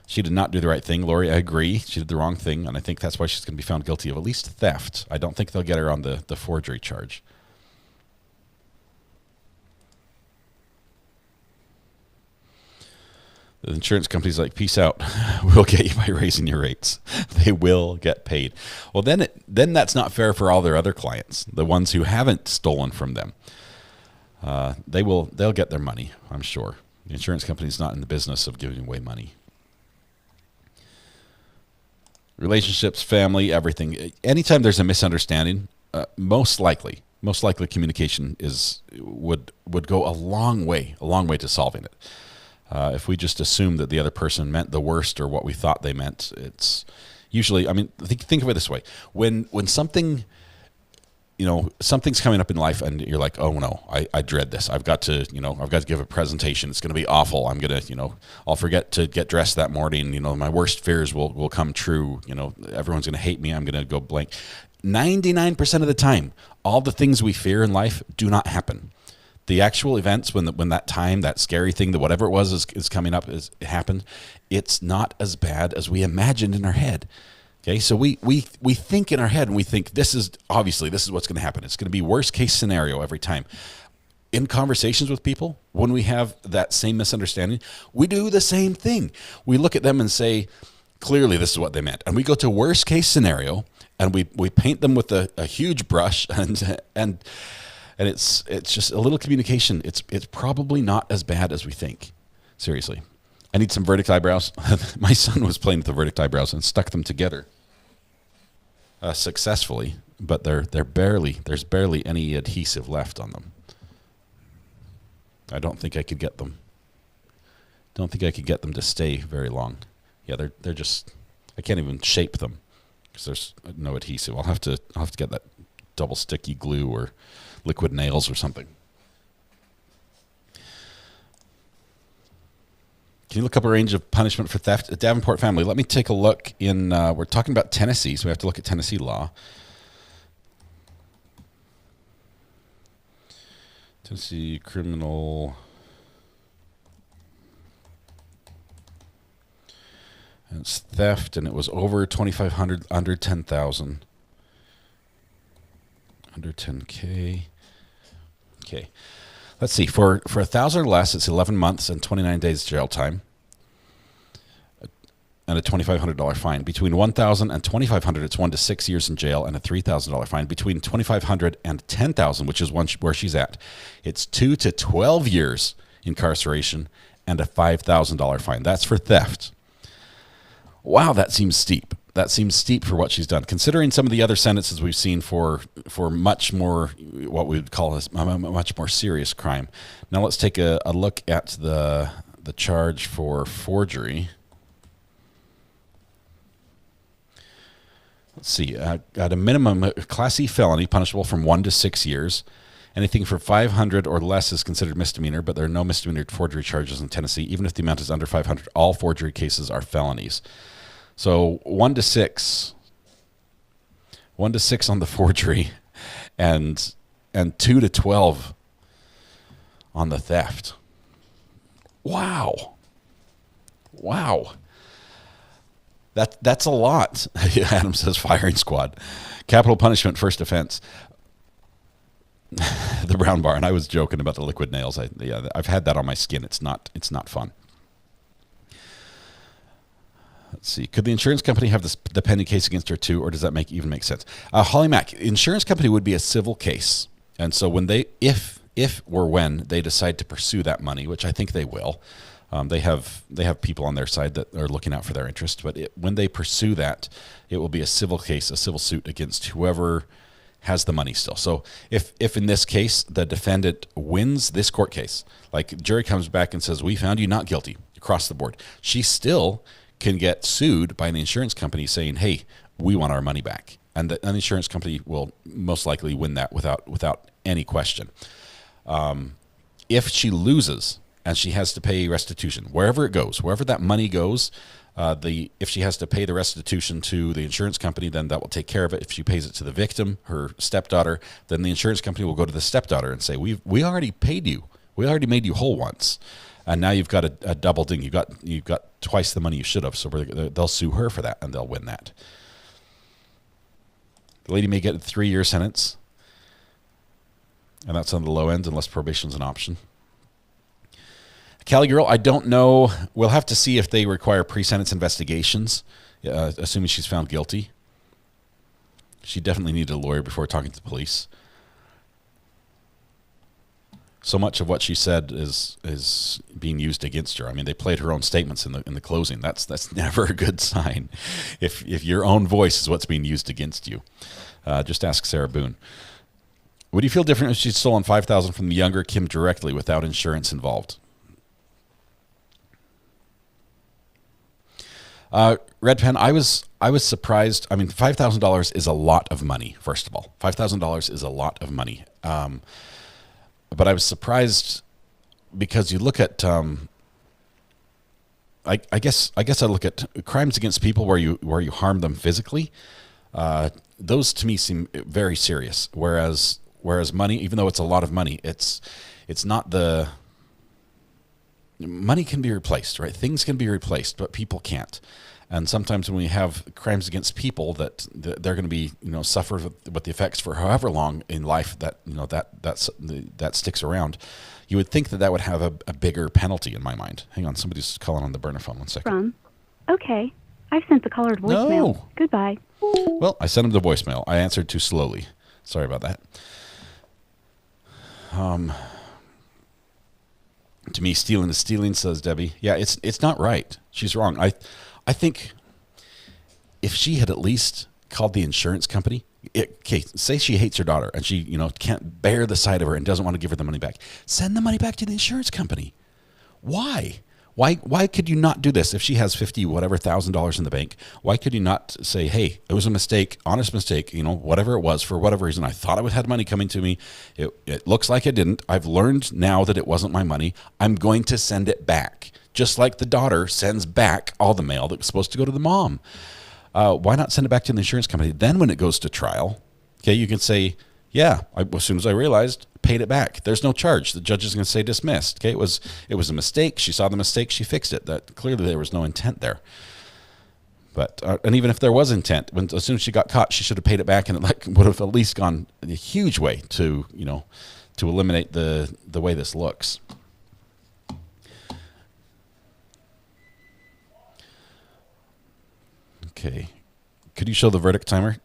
She did not do the right thing, Lori. I agree. She did the wrong thing, and I think that's why she's going to be found guilty of at least theft. I don't think they'll get her on the forgery charge. The insurance company's like, peace out. We'll get you by raising your rates. They will get paid. Well, then that's not fair for all their other clients, the ones who haven't stolen from them. They'll get their money, I'm sure. The insurance company's not in the business of giving away money. Relationships, family, everything. Anytime there's a misunderstanding, most likely Most likely communication would go a long way to solving it. If we just assume that the other person meant the worst or what we thought they meant, it's usually, I mean, think of it this way. When something, something's coming up in life and you're like, oh no, I dread this. I've got to give a presentation. It's going to be awful. I'm going to, I'll forget to get dressed that morning. My worst fears will come true. Everyone's going to hate me. I'm going to go blank. 99% of the time, all the things we fear in life do not happen. The actual events, when that time, that scary thing, that whatever it was is coming up, it happened. It's not as bad as we imagined in our head. Okay, so we think in our head and we think this is what's going to happen. It's going to be worst case scenario every time. In conversations with people, when we have that same misunderstanding, we do the same thing. We look at them and say, clearly this is what they meant. And we go to worst case scenario and we paint them with a huge brush and it's just a little communication. It's probably not as bad as we think. Seriously. I need some verdict eyebrows. My son was playing with the verdict eyebrows and stuck them together successfully, but there's barely any adhesive left on them. I don't think I could get them. Don't think I could get them to stay very long. Yeah, they're just, I can't even shape them because there's no adhesive. I'll have to get that double sticky glue or liquid nails or something. Can you look up a range of punishment for theft? A Davenport family. Let me take a look in, we're talking about Tennessee, so we have to look at Tennessee law. Tennessee criminal. And it's theft, and it was over 2,500, under 10,000. Under 10K. Okay. Let's see. For 1,000 or less, it's 11 months and 29 days jail time, and a $2,500 fine. Between 1,000 and 2,500, it's 1 to 6 years in jail and a $3,000 fine. Between 2,500 and 10,000, which is where she's at, it's 2 to 12 years incarceration and a $5,000 fine. That's for theft. Wow, that seems steep. That seems steep for what she's done, considering some of the other sentences we've seen for much more, what we would call a much more serious crime. Now let's take a look at the charge for forgery. Let's see. At a minimum, a Class E felony punishable from 1 to 6 years. Anything for 500 or less is considered misdemeanor, but there are no misdemeanor forgery charges in Tennessee. Even if the amount is under 500, all forgery cases are felonies. So 1 to 6. 1 to 6 on the forgery, and 2 to 12 on the theft. Wow. That's a lot. Adam says firing squad. Capital punishment, first offense. The brown bar, and I was joking about the liquid nails. I've had that on my skin. It's not fun. Let's see. Could the insurance company have the pending case against her too, or does that even make sense? Holly Mack, insurance company would be a civil case, and so when if or when they decide to pursue that money, which I think they will, they have people on their side that are looking out for their interest. But when they pursue that, it will be a civil case, a civil suit against whoever has the money still. So if in this case the defendant wins this court case, like jury comes back and says, we found you not guilty across the board, she still can get sued by an insurance company saying, hey, we want our money back. And the insurance company will most likely win that without any question. If she loses and she has to pay restitution, wherever it goes, wherever that money goes, if she has to pay the restitution to the insurance company, then that will take care of it. If she pays it to the victim, her stepdaughter, then the insurance company will go to the stepdaughter and say, we already paid you. We already made you whole once. And now you've got a double ding. You've got twice the money you should have. So they'll sue her for that, and they'll win that. The lady may get a 3-year sentence, and that's on the low end unless probation's an option. Cali girl, I don't know. We'll have to see if they require pre-sentence investigations, assuming she's found guilty. She definitely needed a lawyer before talking to the police. So much of what she said is being used against her. I mean, they played her own statements in the closing. That's never a good sign. If your own voice is what's being used against you, just ask Sarah Boone. Would you feel different if she'd stolen $5,000 from the younger Kim directly without insurance involved? Red Pen, I was surprised. I mean, $5,000 is a lot of money. First of all, $5,000 is a lot of money. But I was surprised because you look at, I guess I look at crimes against people where you harm them physically. Those to me seem very serious. Whereas money, even though it's a lot of money, it's not the money can be replaced, right? Things can be replaced, but people can't. And sometimes when we have crimes against people that they're going to be, suffer with the effects for however long in life that, that sticks around, you would think that would have a bigger penalty in my mind. Hang on, somebody's calling on the burner phone. 1 second. Okay. I've sent the colored voicemail. No. Goodbye. Well, I sent him the voicemail. I answered too slowly. Sorry about that. To me, stealing is stealing, says Debbie. Yeah, it's not right. She's wrong. I think if she had at least called the insurance company, okay, say she hates her daughter and she, can't bear the sight of her and doesn't want to give her the money back. Send the money back to the insurance company. Why? Why could you not do this? If she has $50,000 in the bank, why could you not say, hey, it was a mistake, honest mistake, whatever it was, for whatever reason, I thought I would have money coming to me. It looks like it didn't. I've learned now that it wasn't my money. I'm going to send it back. Just like the daughter sends back all the mail that was supposed to go to the mom. Why not send it back to the insurance company? Then when it goes to trial, okay, you can say, yeah, as soon as I realized, paid it back. There's no charge. The judge is going to say dismissed. Okay, it was a mistake. She saw the mistake. She fixed it. That clearly there was no intent there. But and even if there was intent, as soon as she got caught, she should have paid it back, and it would have at least gone a huge way to to eliminate the way this looks. Okay, could you show the verdict timer?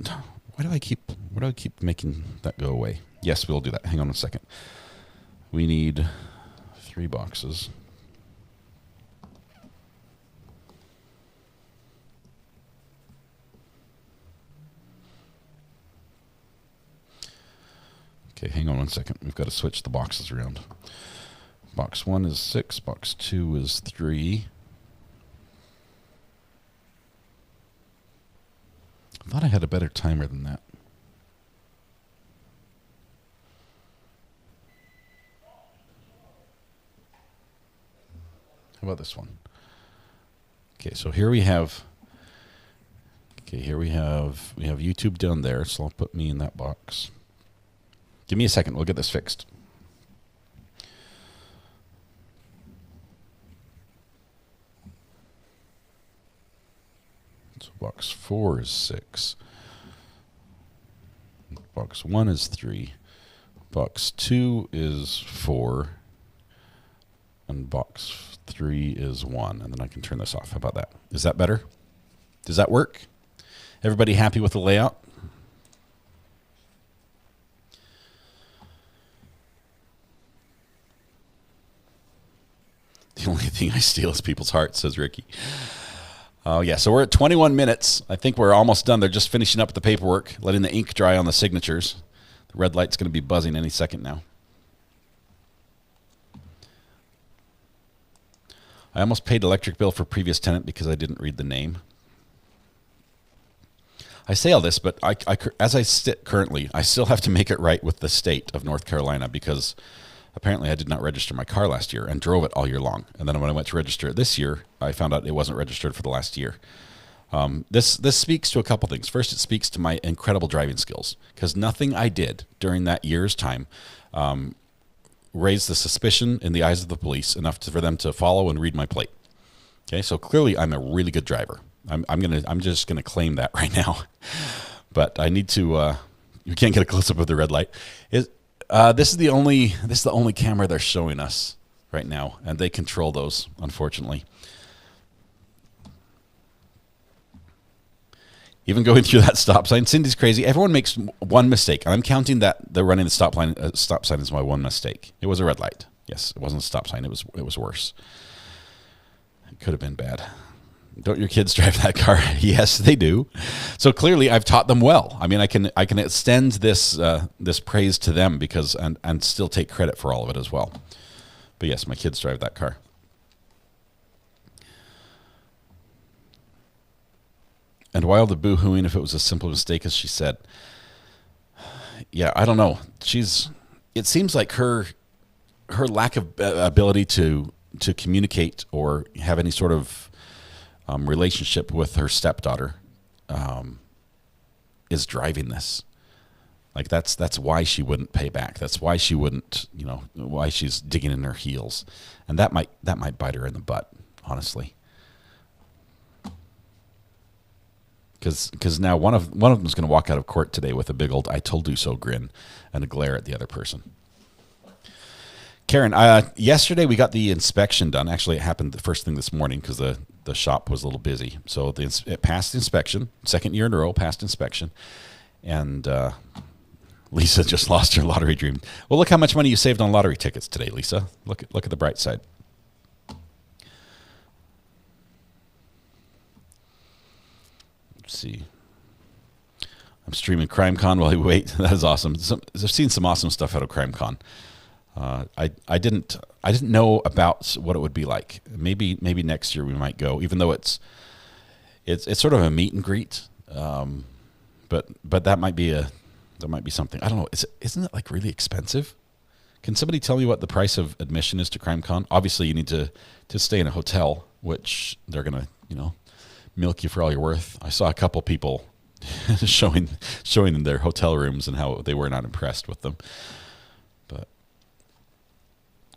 Why do I keep making that go away? Yes, we'll do that. Hang on 1 second. We need 3 boxes. Okay, hang on 1 second. We've got to switch the boxes around. Box 1 is 6. Box 2 is 3. I thought I had a better timer than that. How about this one? Okay, so here we have. Okay, here we have YouTube down there, so I'll put me in that box. Give me a second, we'll get this fixed. So box 4 is 6. Box 1 is 3. Box 2 is 4. And box 3 is 1. And then I can turn this off. How about that? Is that better? Does that work? Everybody happy with the layout? The only thing I steal is people's hearts, says Ricky. Oh, yeah. So we're at 21 minutes. I think we're almost done. They're just finishing up the paperwork, letting the ink dry on the signatures. The red light's going to be buzzing any second now. I almost paid electric bill for previous tenant because I didn't read the name. I say all this, but as I sit currently, I still have to make it right with the state of North Carolina because apparently I did not register my car last year and drove it all year long. And then when I went to register it this year, I found out it wasn't registered for the last year. This speaks to a couple things. First, it speaks to my incredible driving skills because nothing I did during that year's time raised the suspicion in the eyes of the police enough for them to follow and read my plate. Okay, so clearly I'm a really good driver. I'm just gonna claim that right now, but I need to. You can't get a close up of the red light. This is the only camera they're showing us right now, and they control those, unfortunately. Even going through that stop sign, Cindy's crazy. Everyone makes one mistake, and I'm counting that the running the stop sign is my one mistake. It was a red light. Yes, it wasn't a stop sign. It was worse. It could have been bad. Don't your kids drive that car? Yes, they do. So clearly, I've taught them well. I mean, I can extend this this praise to them because and still take credit for all of it as well. But yes, my kids drive that car. And why all the boo-hooing if it was a simple mistake, as she said? Yeah, I don't know. It seems like her lack of ability to communicate or have any sort of relationship with her stepdaughter is driving this. Like that's why she wouldn't pay back. That's why she wouldn't, why she's digging in her heels, and that might bite her in the butt, honestly. Because now one of them is going to walk out of court today with a big old "I told you so" grin and a glare at the other person. Karen, yesterday we got the inspection done. Actually, it happened the first thing this morning because the shop was a little busy. So it passed inspection. Second year in a row, passed inspection. And Lisa just lost her lottery dream. Well, look how much money you saved on lottery tickets today, Lisa. Look at the bright side. Let's see. I'm streaming CrimeCon while we wait. That is awesome. I've seen some awesome stuff out of CrimeCon. I didn't know about what it would be like. Maybe next year we might go, even though it's sort of a meet and greet. But that might be something. I don't know. Isn't it like really expensive? Can somebody tell me what the price of admission is to CrimeCon? Obviously, you need to stay in a hotel, which they're gonna milk you for all you're worth. I saw a couple people showing them their hotel rooms and how they were not impressed with them. But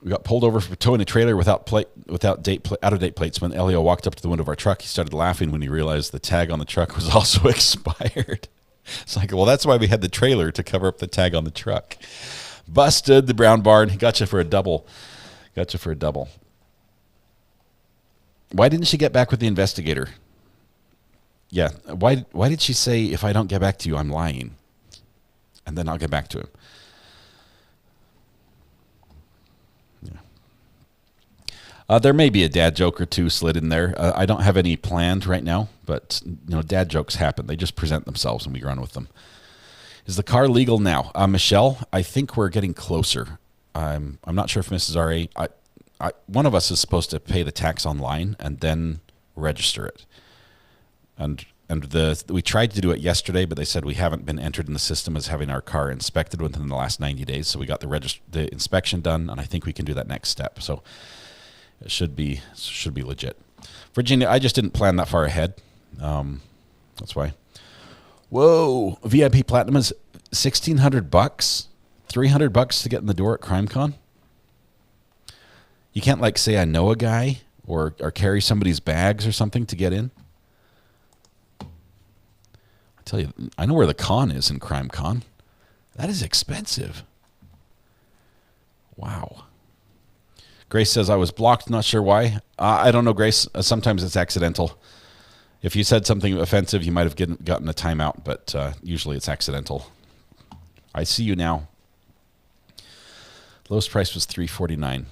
we got pulled over for towing a trailer out of date plates. When Elio walked up to the window of our truck, he started laughing when he realized the tag on the truck was also expired. It's like, well, that's why we had the trailer, to cover up the tag on the truck. Busted, the brown barn. Got you for a double. Why didn't she get back with the investigator? Yeah, why did she say, if I don't get back to you, I'm lying? And then I'll get back to him. Yeah. There may be a dad joke or two slid in there. I don't have any planned right now, but dad jokes happen. They just present themselves and we run with them. Is the car legal now? Michelle, I think we're getting closer. I'm not sure if Mrs. R.A., one of us is supposed to pay the tax online and then register it. And we tried to do it yesterday, but they said we haven't been entered in the system as having our car inspected within the last 90 days. So we got the inspection done, and I think we can do that next step. So it should be legit. Virginia, I just didn't plan that far ahead. That's why. Whoa, VIP Platinum is $1,600, $300 to get in the door at CrimeCon. You can't say I know a guy or carry somebody's bags or something to get in. I tell you, I know where the con is in CrimeCon. That is expensive. Wow. Grace says I was blocked, not sure why. I don't know, Grace. Sometimes it's accidental. If you said something offensive, you might have gotten a timeout, but usually it's accidental. I see you now. Lowest price was $349.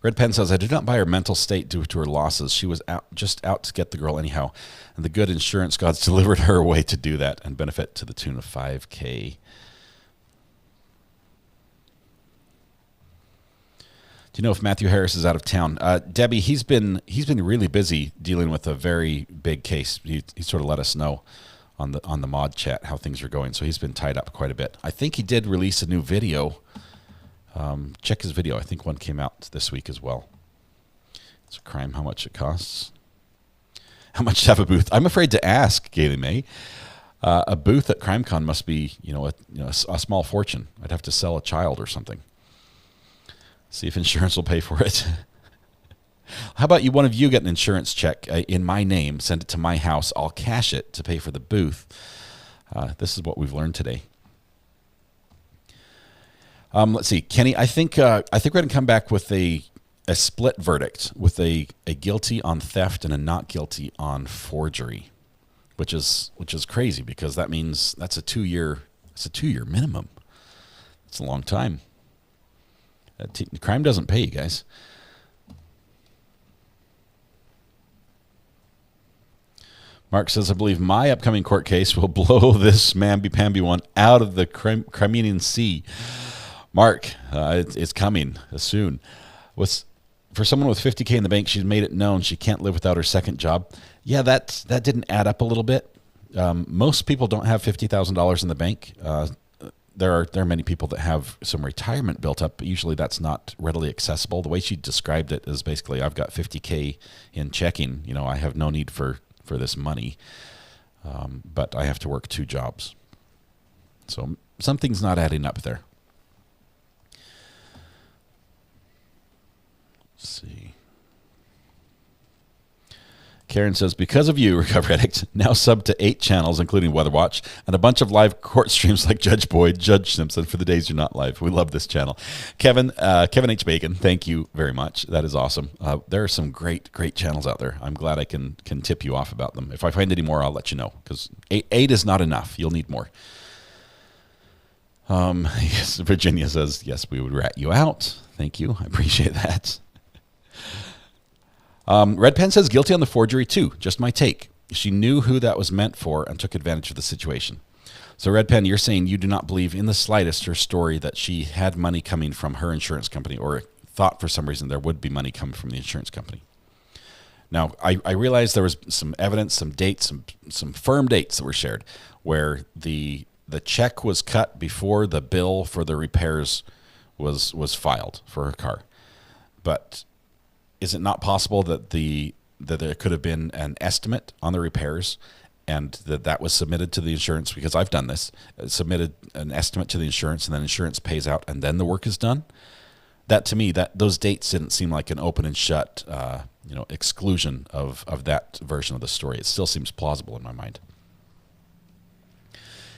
Red Pen says, I did not buy her mental state due to her losses. She was just out to get the girl anyhow. And the good insurance gods delivered her a way to do that and benefit to the tune of $5,000. Do you know if Matthew Harris is out of town? Debbie, he's been really busy dealing with a very big case. He sort of let us know on the mod chat how things are going. So he's been tied up quite a bit. I think he did release a new video. Check his video. I think one came out this week as well. It's a crime how much it costs. How much to have a booth? I'm afraid to ask, Gaily May. A booth at CrimeCon must be a small fortune. I'd have to sell a child or something. See if insurance will pay for it. How about one of you get an insurance check in my name, send it to my house, I'll cash it to pay for the booth. This is what we've learned today. Let's see, Kenny. I think we're going to come back with a split verdict, with a guilty on theft and a not guilty on forgery, which is crazy because that means that's a 2-year minimum. It's a long time. Crime doesn't pay, you guys. Mark says, I believe my upcoming court case will blow this mamby-pamby one out of the Crimean Sea. Mark, it's coming soon. For someone with $50K in the bank, she's made it known she can't live without her second job. Yeah, that didn't add up a little bit. Most people don't have $50,000 in the bank. There are many people that have some retirement built up, but usually that's not readily accessible. The way she described it is basically, I've got $50K in checking. You know, I have no need for this money, but I have to work 2 jobs. So something's not adding up there. Let's see. Karen says, because of you, Recovery Addict, now sub to 8 channels, including Weather Watch, and a bunch of live court streams like Judge Boyd, Judge Simpson for the days you're not live. We love this channel. Kevin H. Bacon, thank you very much. That is awesome. There are some great channels out there. I'm glad I can tip you off about them. If I find any more, I'll let you know, because 8 is not enough. You'll need more. Yes, Virginia says, yes, we would rat you out. Thank you. I appreciate that. Red Pen says guilty on the forgery too. Just my take. She knew who that was meant for and took advantage of the situation. So Red Pen, you're saying you do not believe in the slightest her story that she had money coming from her insurance company, or thought for some reason there would be money coming from the insurance company. Now, I realize there was some evidence, some dates, some firm dates that were shared where the check was cut before the bill for the repairs was filed for her car. But is it not possible that there could have been an estimate on the repairs and that was submitted to the insurance? Because I've done this, submitted an estimate to the insurance, and then insurance pays out and then the work is done. That, to me, those dates didn't seem like an open and shut exclusion of that version of the story. It still seems plausible in my mind.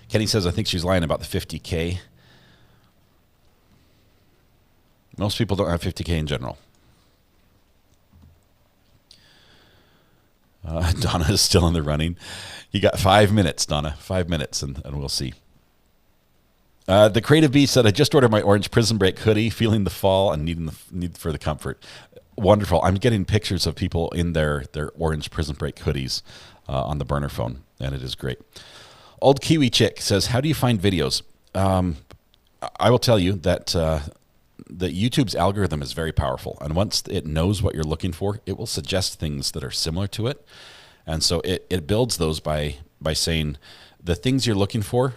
Kenny says, I think she's lying about the $50K. Most people don't have $50K in general. Donna is still in the running. You got 5 minutes, Donna. 5 minutes, and we'll see. The Creative Bee said, I just ordered my orange Prison Break hoodie, feeling the fall and need for the comfort. Wonderful. I'm getting pictures of people in their orange Prison Break hoodies on the burner phone, and it is great. Old Kiwi Chick says, how do you find videos? I will tell you that YouTube's algorithm is very powerful, and once it knows what you're looking for, it will suggest things that are similar to it. And so it builds those by saying the things you're looking for,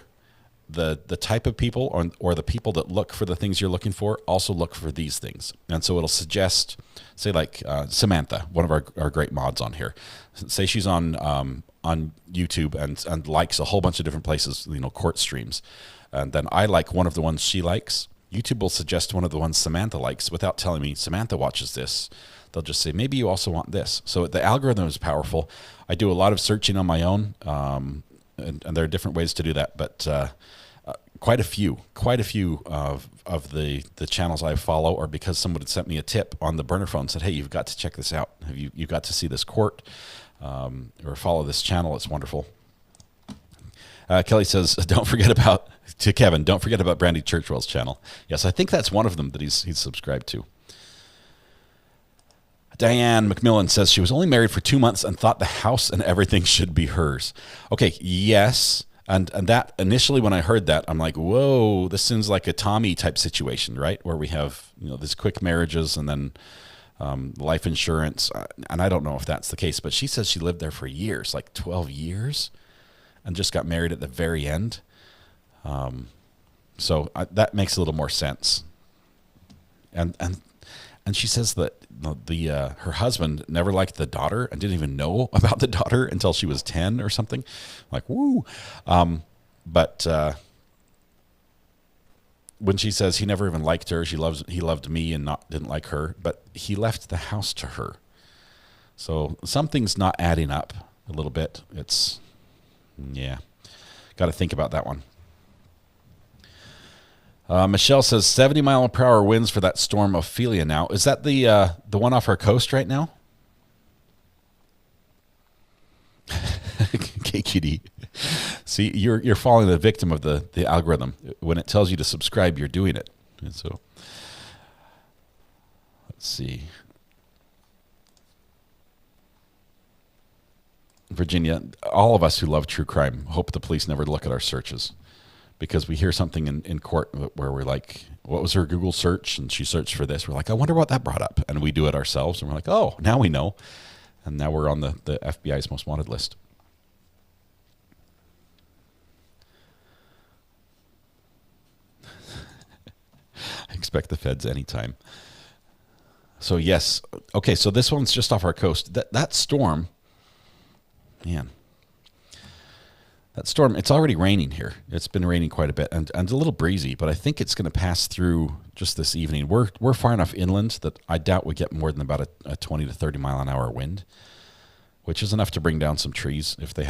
the type of people or the people that look for the things you're looking for also look for these things. And so it'll suggest, say like Samantha, one of our great mods on here. Say she's on YouTube and likes a whole bunch of different places, court streams. And then I like one of the ones she likes. YouTube will suggest one of the ones Samantha likes without telling me Samantha watches this. They'll just say, maybe you also want this. So the algorithm is powerful. I do a lot of searching on my own, and there are different ways to do that. But quite a few of the channels I follow are because someone had sent me a tip on the burner phone and said, hey, you've got to check this out. You've got to see this court or follow this channel. It's wonderful. Kelly says, don't forget about Brandy Churchwell's channel. Yes, I think that's one of them that he's subscribed to. Diane McMillan says she was only married for 2 months and thought the house and everything should be hers. Okay, yes. And that initially when I heard that, I'm like, whoa, this seems like a Tommy type situation, right? Where we have, these quick marriages and then life insurance. And I don't know if that's the case, but she says she lived there for years, like 12 years. And just got married at the very end. So that makes a little more sense. And she says that her husband never liked the daughter and didn't even know about the daughter until she was 10 or something. Like, woo. But when she says he never even liked her, he loved me and didn't like her, but he left the house to her. So something's not adding up a little bit. Yeah, got to think about that one. Michelle says 70-mile-per-hour winds for that storm Ophelia now. Is that the one off our coast right now? KQD. See, you're falling the victim of the algorithm. When it tells you to subscribe, you're doing it. And so, let's see. Virginia, all of us who love true crime hope the police never look at our searches, because we hear something in court where we're like, what was her Google search? And she searched for this. We're like, I wonder what that brought up. And we do it ourselves. And we're like, oh, now we know. And now we're on the FBI's most wanted list. I expect the feds anytime. So yes. Okay, so this one's just off our coast. That storm, man. That storm, it's already raining here. It's been raining quite a bit and a little breezy, but I think it's going to pass through just this evening. We're far enough inland that I doubt we get more than about a 20 to 30 mile an hour wind, which is enough to bring down some trees if we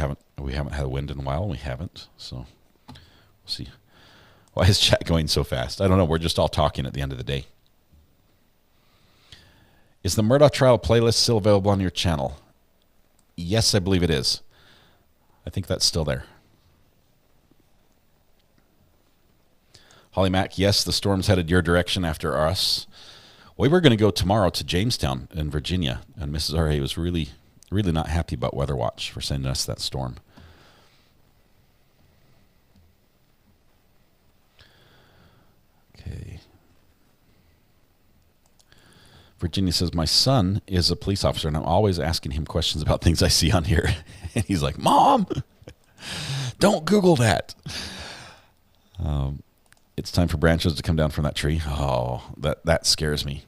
haven't had a wind in a while, and we haven't. So we'll see. Why is chat going so fast? I don't know. We're just all talking at the end of the day. Is the Murdaugh trial playlist still available on your channel? Yes, I believe it is. I think that's still there. Holly Mack, yes, the storm's headed your direction after us. We were going to go tomorrow to Jamestown in Virginia, and Mrs. R.A. was really, really not happy about Weather Watch for sending us that storm. Okay. Virginia says, my son is a police officer, and I'm always asking him questions about things I see on here. And he's like, Mom, don't Google that. It's time for branches to come down from that tree. Oh, that scares me.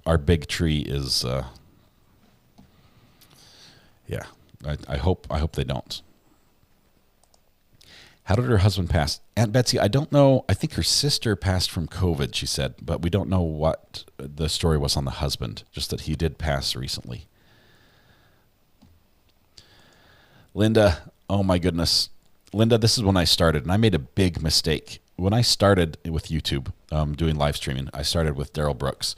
Our big tree is, yeah. I hope they don't. How did her husband pass? Aunt Betsy, I don't know. I think her sister passed from COVID, she said, but we don't know what the story was on the husband, just that he did pass recently. Linda, oh my goodness. Linda, this is when I started, and I made a big mistake. When I started with YouTube, doing live streaming, I started with Daryl Brooks.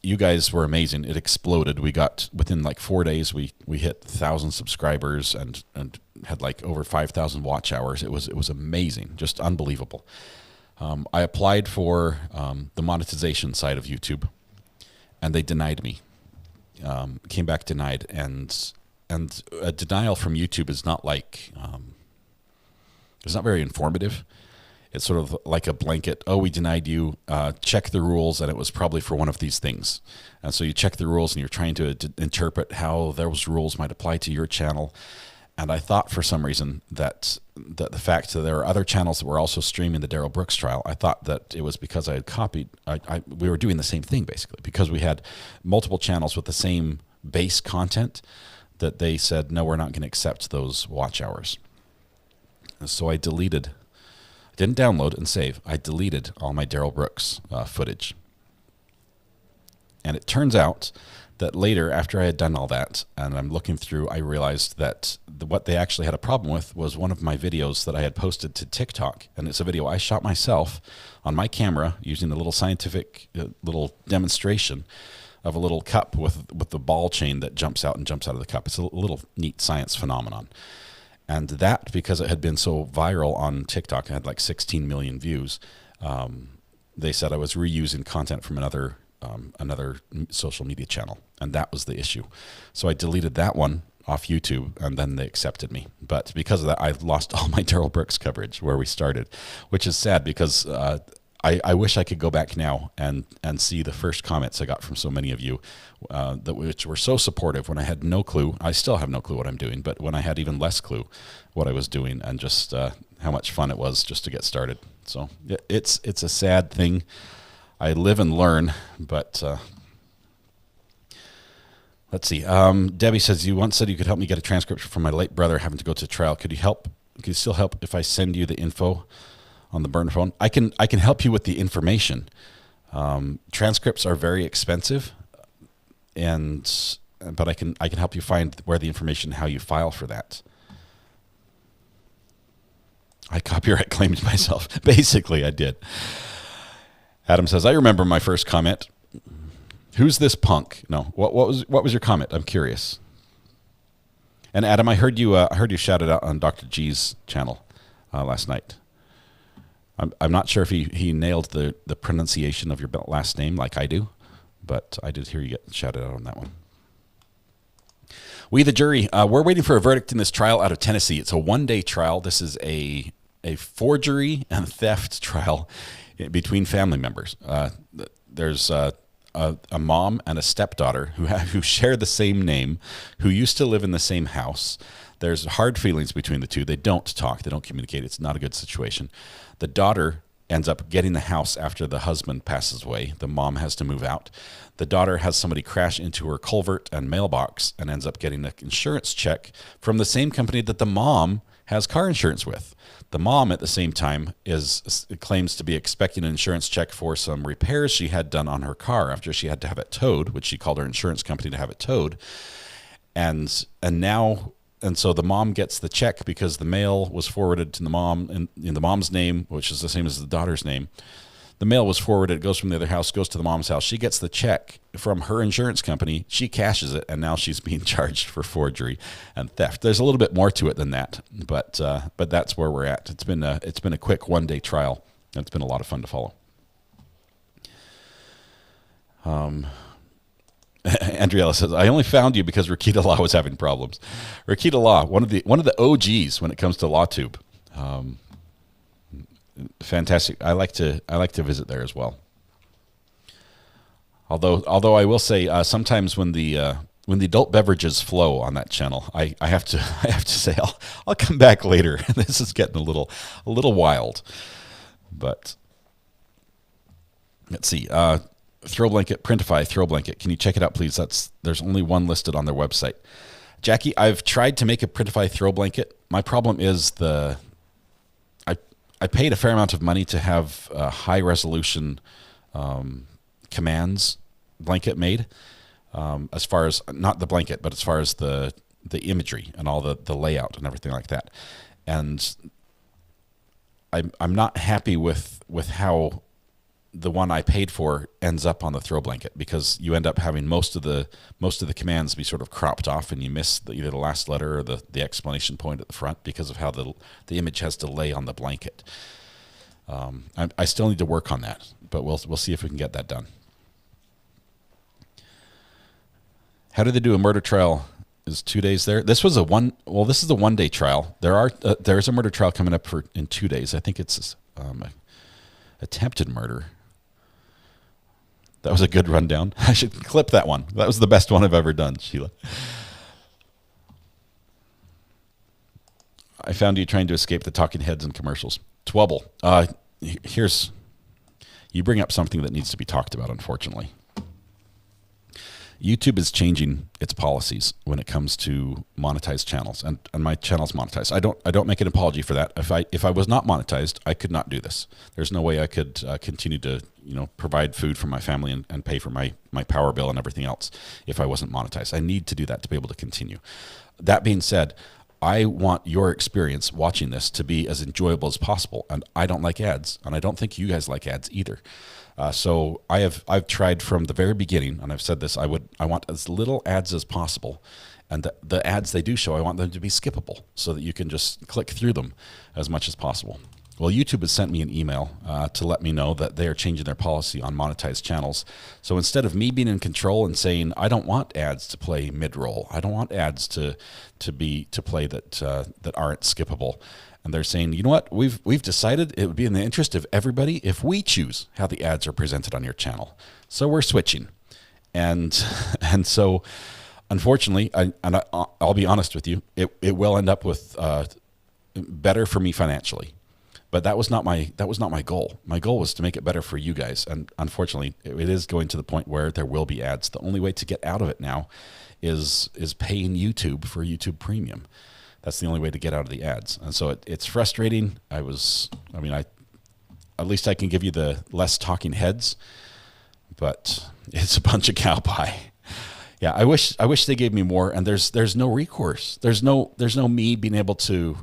You guys were amazing. It exploded. We got, within like 4 days, we hit 1,000 subscribers and had like over 5,000 watch hours. It was amazing, just unbelievable. I applied for the monetization side of YouTube, and they denied me. Came back denied, and a denial from YouTube is not like, it's not very informative. It's sort of like a blanket, oh, we denied you, check the rules, and it was probably for one of these things. And so you check the rules, and you're trying to interpret how those rules might apply to your channel. And I thought for some reason that the fact that there are other channels that were also streaming the Daryl Brooks trial, I thought that it was because I had copied, we were doing the same thing, basically, because we had multiple channels with the same base content, that they said, no, we're not going to accept those watch hours. And so I didn't download and save. I deleted all my Daryl Brooks footage. And it turns out that later, after I had done all that, and I'm looking through, I realized that what they actually had a problem with was one of my videos that I had posted to TikTok. And it's a video I shot myself on my camera using a little scientific little demonstration of a little cup with the ball chain that jumps out of the cup. It's a little neat science phenomenon. And that, because it had been so viral on TikTok, I had like 16 million views, they said I was reusing content from another social media channel, and that was the issue. So I deleted that one off YouTube, and then they accepted me. But because of that, I lost all my Daryl Brooks coverage where we started, which is sad because I wish I could go back now and see the first comments I got from so many of you, which were so supportive when I had no clue. I still have no clue what I'm doing, but when I had even less clue what I was doing, and just how much fun it was just to get started. So it's a sad thing. I live and learn, but let's see. Debbie says, you once said you could help me get a transcript from my late brother having to go to trial. Could you still help if I send you the info on the burner phone? I can help you with the information. Transcripts are very expensive, but I can help you find where the information, how you file for that. I copyright claimed myself. Basically, I did. Adam says, I remember my first comment. Who's this punk? No. What was your comment? I'm curious. And Adam, I heard you shout it out on Dr. G's channel last night. I'm not sure if he nailed the pronunciation of your last name like I do, but I did hear you get shouted out on that one. We, the jury, we're waiting for a verdict in this trial out of Tennessee. It's a one-day trial. This is a forgery and theft trial between family members. There's a mom and a stepdaughter who share the same name, who used to live in the same house. There's hard feelings between the two. They don't talk. They don't communicate. It's not a good situation. The daughter ends up getting the house after the husband passes away. The mom has to move out. The daughter has somebody crash into her culvert and mailbox and ends up getting an insurance check from the same company that the mom has car insurance with. The mom at the same time claims to be expecting an insurance check for some repairs she had done on her car after she had to have it towed, which she called her insurance company to have it towed. And so the mom gets the check because the mail was forwarded to the mom in the mom's name, which is the same as the daughter's name. The mail was forwarded, it goes from the other house, goes to the mom's house. She gets the check from her insurance company. She cashes it, and now she's being charged for forgery and theft. There's a little bit more to it than that, but that's where we're at. It's been a quick one-day trial, and it's been a lot of fun to follow. Andriella says, I only found you because Rakita Law was having problems. Rakita Law, one of the OGs when it comes to LawTube. Fantastic. I like to visit there as well. Although I will say sometimes when the adult beverages flow on that channel, I have to say I'll come back later. This is getting a little wild. But let's see. Throw blanket, Printify throw blanket. Can you check it out, please? There's only one listed on their website. Jackie, I've tried to make a Printify throw blanket. My problem is I paid a fair amount of money to have a high resolution commands blanket made. As far as not the blanket, but as far as the imagery and all the layout and everything like that. And I'm not happy with how the one I paid for ends up on the throw blanket, because you end up having most of the commands be sort of cropped off, and you miss either the last letter or the explanation point at the front because of how the image has to lay on the blanket. I still need to work on that, but we'll see if we can get that done. How do they do a murder trial? Is 2 days there? This is a one-day trial. There's a murder trial coming up in 2 days. I think it's attempted murder. That was a good rundown. I should clip that one. That was the best one I've ever done, Sheila. I found you trying to escape the talking heads and commercials. Twubble. You bring up something that needs to be talked about, unfortunately. YouTube is changing its policies when it comes to monetized channels, and my channel's monetized. I don't make an apology for that. If I was not monetized, I could not do this. There's no way I could continue to provide food for my family and pay for my power bill and everything else if I wasn't monetized. I need to do that to be able to continue. That being said, I want your experience watching this to be as enjoyable as possible, and I don't like ads, and I don't think you guys like ads either. So I've tried from the very beginning, and I've said this, I want as little ads as possible, and the ads they do show, I want them to be skippable so that you can just click through them as much as possible. Well, YouTube has sent me an email to let me know that they are changing their policy on monetized channels. So instead of me being in control and saying, I don't want ads to play mid-roll, I don't want ads to play that aren't skippable. And they're saying, you know what, we've decided it would be in the interest of everybody if we choose how the ads are presented on your channel. So we're switching. And so, unfortunately, I'll be honest with you, it will end up with better for me financially. But that was not my goal. My goal was to make it better for you guys. And unfortunately, it is going to the point where there will be ads. The only way to get out of it now is paying YouTube for YouTube Premium. That's the only way to get out of the ads. And so it's frustrating. At least I can give you the less talking heads, but it's a bunch of cow pie. Yeah, I wish they gave me more, and there's no recourse. There's no me being able to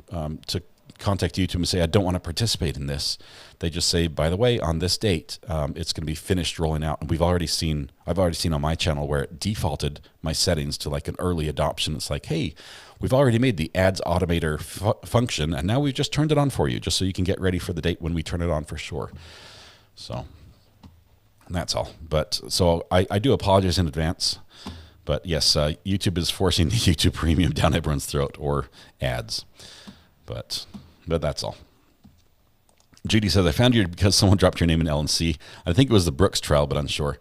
contact YouTube and say, I don't want to participate in this. They just say, by the way, on this date, it's going to be finished rolling out. And I've already seen on my channel where it defaulted my settings to like an early adoption. It's like, hey, we've already made the ads automator function, and now we've just turned it on for you, just so you can get ready for the date when we turn it on for sure. So that's all. But so I do apologize in advance, But yes, YouTube is forcing the YouTube Premium down everyone's throat, or ads. But that's all. Judy says, I found you because someone dropped your name in LNC. I think it was the Brooks trial, but unsure.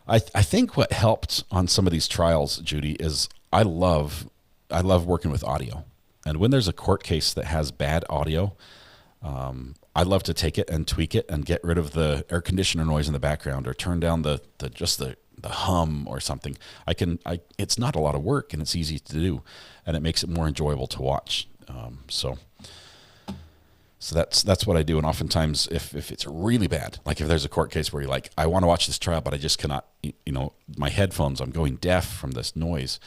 I think what helped on some of these trials, Judy, is I love working with audio. And when there's a court case that has bad audio, I love to take it and tweak it and get rid of the air conditioner noise in the background, or turn down the hum or something. It's not a lot of work, and it's easy to do, and it makes it more enjoyable to watch. So that's what I do. And oftentimes, if it's really bad, like if there's a court case where you're like, I want to watch this trial, but I just cannot, my headphones, I'm going deaf from this noise.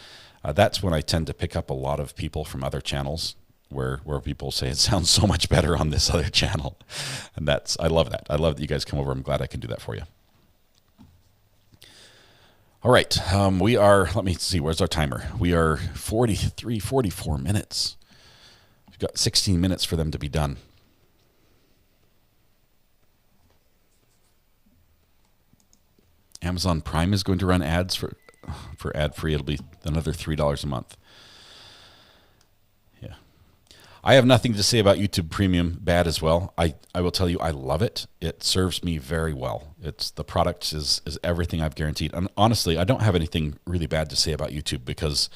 That's when I tend to pick up a lot of people from other channels where people say it sounds so much better on this other channel. And I love that. I love that you guys come over. I'm glad I can do that for you. All right. We are, let me see, where's our timer? We are 44 minutes. We've got 16 minutes for them to be done. Amazon Prime is going to run ads for ad-free. It'll be another $3 a month. Yeah. I have nothing to say about YouTube Premium bad as well. I will tell you, I love it. It serves me very well. The product is everything I've guaranteed. And honestly, I don't have anything really bad to say about YouTube because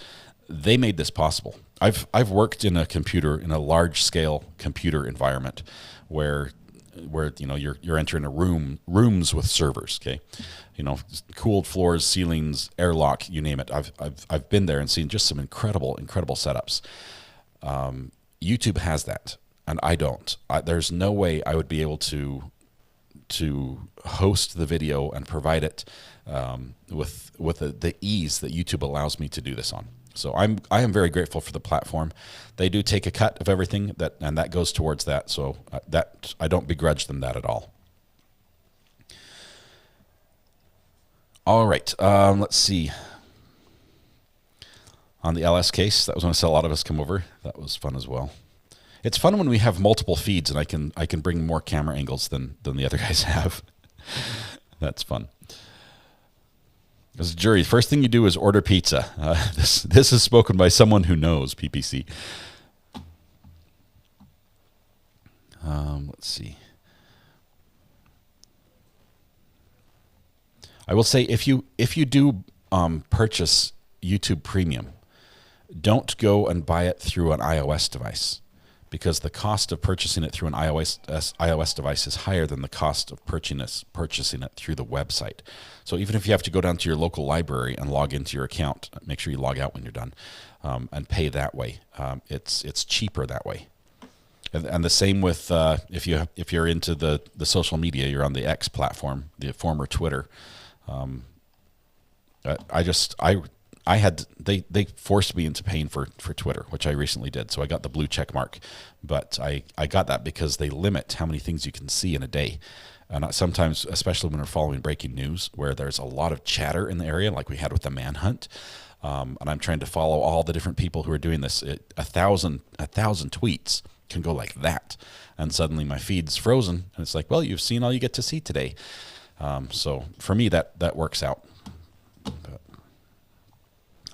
they made this possible. I've worked in a large-scale computer environment where you're entering rooms with servers, okay? Cooled floors, ceilings, airlock, you name it. I've been there and seen just some incredible setups. YouTube has that, and I don't. There's no way I would be able to host the video and provide it with the ease that YouTube allows me to do this on. So I am very grateful for the platform. They do take a cut of everything and that goes towards that. So that I don't begrudge them that at all. All right, let's see. On the LS case, that was when I saw a lot of us come over. That was fun as well. It's fun when we have multiple feeds and I can bring more camera angles than the other guys have. That's fun. As a jury, first thing you do is order pizza. This is spoken by someone who knows PPC. Let's see. I will say if you do purchase YouTube Premium, don't go and buy it through an iOS device, because the cost of purchasing it through an iOS device is higher than the cost of purchasing it through the website. So even if you have to go down to your local library and log into your account, make sure you log out when you're done, and pay that way. It's cheaper that way. And the same with if you're into the social media, you're on the X platform, the former Twitter. They forced me into paying for Twitter, which I recently did. So I got the blue check mark, but I got that because they limit how many things you can see in a day. And sometimes, especially when we're following breaking news, where there's a lot of chatter in the area, like we had with the manhunt, and I'm trying to follow all the different people who are doing this. 1,000 tweets can go like that, and suddenly my feed's frozen, and it's like, well, you've seen all you get to see today. So for me, that works out. But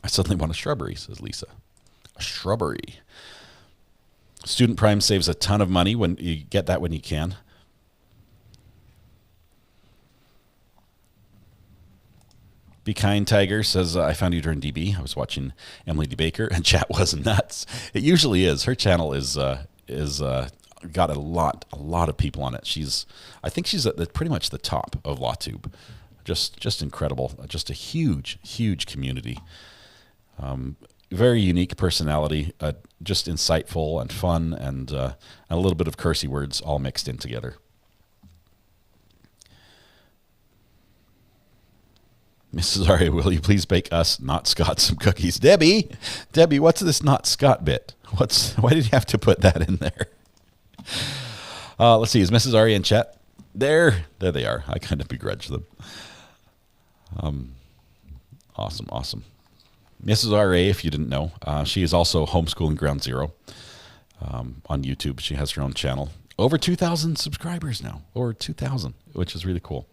I suddenly want a shrubbery, says Lisa. A shrubbery. Student Prime saves a ton of money when you get that when you can. Be Kind Tiger says, I found you during DB. I was watching Emily D. Baker, and chat was nuts. It usually is. Her channel is got a lot of people on it. I think she's at pretty much the top of LawTube. Just incredible. Just a huge community. Very unique personality. Just insightful and fun, and a little bit of cursey words all mixed in together. Mrs. Aria, will you please bake us, not Scott, some cookies? Debbie, what's this not Scott bit? Why did you have to put that in there? Let's see, is Mrs. Aria in chat? There they are. I kind of begrudge them. Awesome. Mrs. RA, if you didn't know, she is also homeschooling Ground Zero on YouTube. She has her own channel. Over 2,000 subscribers now, or 2,000, which is really cool.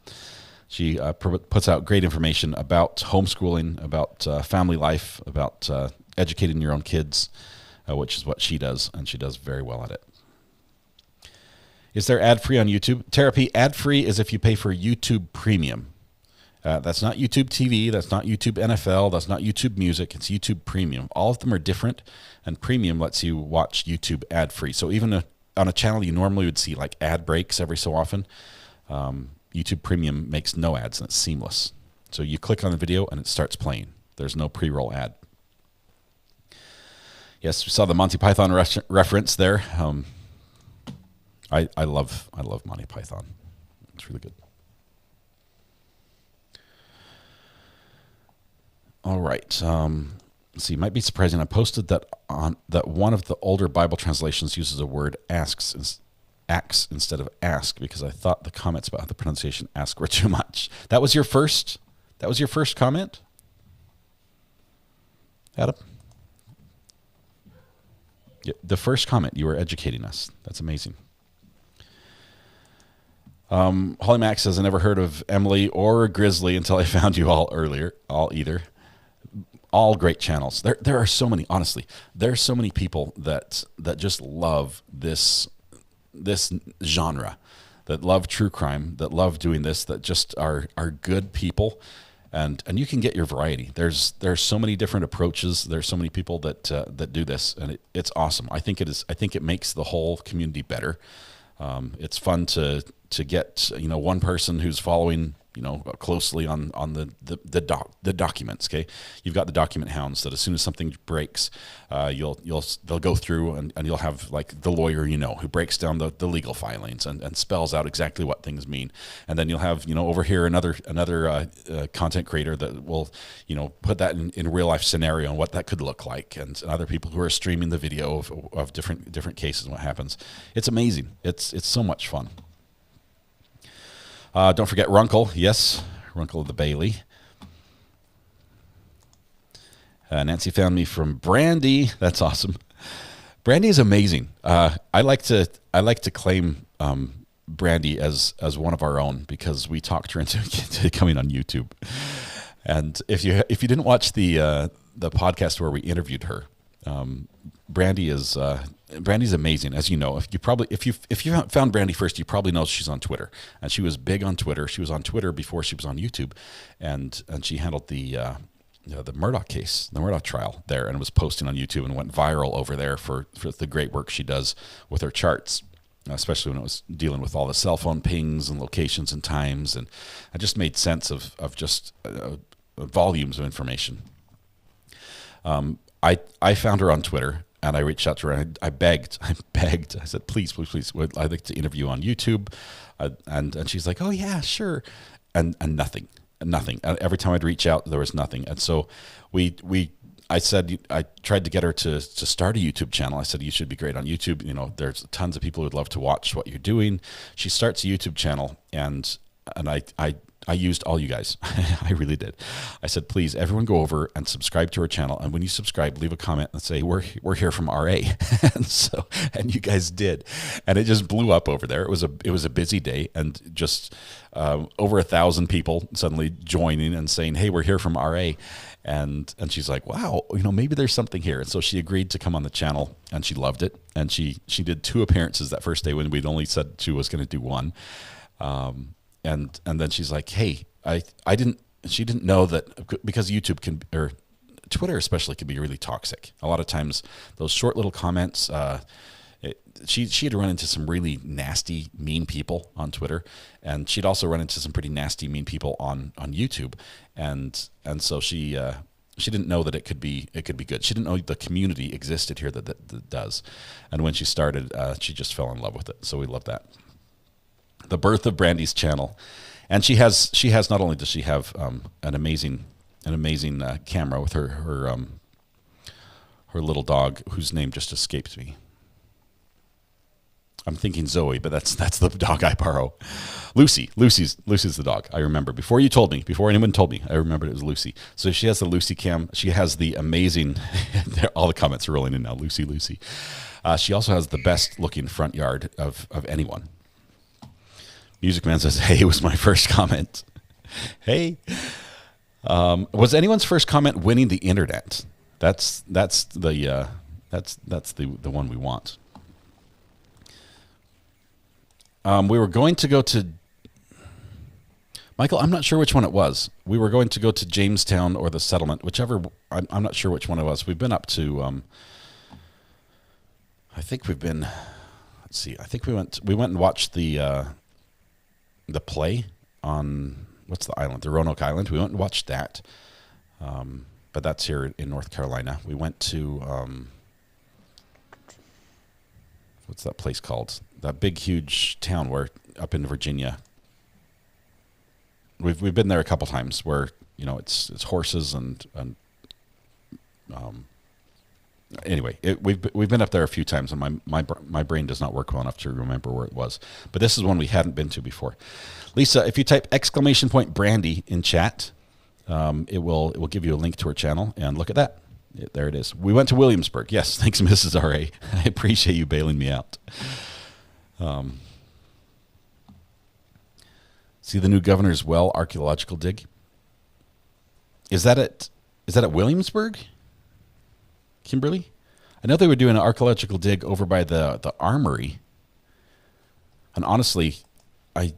She puts out great information about homeschooling, about family life, about educating your own kids, which is what she does, and she does very well at it. Is there ad-free on YouTube? Therapy, ad-free is if you pay for YouTube Premium. That's not YouTube TV, that's not YouTube NFL, that's not YouTube Music, it's YouTube Premium. All of them are different, and Premium lets you watch YouTube ad-free. So even on a channel you normally would see like ad breaks every so often, YouTube Premium makes no ads, and it's seamless. So you click on the video and it starts playing. There's no pre-roll ad. Yes, we saw the Monty Python reference there. I love Monty Python. It's really good. All right. Let's see. It might be surprising. I posted that one of the older Bible translations uses a word acts instead of ask, because I thought the comments about the pronunciation ask were too much. That was your first comment, Adam? Yeah, the first comment, you were educating us. That's amazing. Holly Max says, I never heard of Emily or Grizzly until I found you all earlier. All great channels. There are so many, honestly. There are so many people that just love this genre, that love true crime, that love doing this, that just are good people. And you can get your variety. There's so many different approaches. There's so many people that do this, and it's awesome. I think it makes the whole community better. It's fun to get one person who's following closely on the documents. Okay, you've got the document hounds that as soon as something breaks, they'll go through and you'll have like the lawyer who breaks down the legal filings and spells out exactly what things mean, and then you'll have over here another content creator that will put that in real life scenario and what that could look like, and other people who are streaming the video of different cases and what happens. It's amazing. It's so much fun. Don't forget Runkle. Yes, Runkle of the Bailey. Nancy found me from Brandy. That's awesome. Brandy is amazing. I like to claim Brandy as one of our own, because we talked her into coming on YouTube. And if you didn't watch the podcast where we interviewed her, Brandy's amazing. As you know, if you found Brandy first, you probably know she's on Twitter, and she was big on Twitter. She was on Twitter before she was on YouTube, and she handled the Murdaugh case, the Murdaugh trial there, and was posting on YouTube and went viral over there for the great work she does with her charts, especially when it was dealing with all the cell phone pings and locations and times, and it just made sense of just volumes of information. I found her on Twitter, and I reached out to her, and I begged. I said, please, I'd like to interview on YouTube. And she's like, oh yeah, sure. And nothing. Every time I'd reach out, there was nothing. And so I tried to get her to start a YouTube channel. I said, you should be great on YouTube. There's tons of people who'd love to watch what you're doing. She starts a YouTube channel, and I used all you guys. I really did. I said, please, everyone go over and subscribe to our channel. And when you subscribe, leave a comment and say, we're here from RA. and you guys did. And it just blew up over there. It was a busy day, and just over 1,000 people suddenly joining and saying, hey, we're here from RA. And she's like, wow, maybe there's something here. And so she agreed to come on the channel, and she loved it. And she did 2 appearances that first day when we'd only said she was going to do 1. And then she's like, hey, she didn't know that, because YouTube or Twitter especially, can be really toxic. A lot of times those short little comments, she had run into some really nasty, mean people on Twitter, and she'd also run into some pretty nasty, mean people on YouTube. And so she didn't know that it could be good. She didn't know the community existed here that does. And when she started, she just fell in love with it. So we love that. The birth of Brandy's channel, and she has not only does she have an amazing camera with her little dog, whose name just escapes me. I'm thinking Zoe, but that's the dog I borrow. Lucy's the dog. I remember before anyone told me, I remembered it was Lucy. So she has the Lucy cam. She has the amazing. All the comments are rolling in now. Lucy. She also has the best looking front yard of anyone. Music Man says, hey, it was my first comment. Hey, was anyone's first comment winning the internet? That's the one we want. We were going to go to Michael. I'm not sure which one it was. We were going to go to Jamestown or the settlement, whichever. I'm not sure which one it was. We've been up to. I think we've been. Let's see. I think we went and watched the play on what's the island? The Roanoke Island. We went and watched that. But that's here in North Carolina. We went to what's that place called? That big, huge town where up in Virginia. We've been there a couple times where it's horses and anyway, we've been up there a few times, and my brain does not work well enough to remember where it was. But this is one we hadn't been to before. Lisa, if you type !Brandy in chat, it will give you a link to her channel, and look at that. There it is. We went to Williamsburg. Yes, thanks, Mrs. R.A. I appreciate you bailing me out. See the new Governor's Well archaeological dig? Is that at Williamsburg? Kimberly? I know they were doing an archaeological dig over by the armory. And honestly, I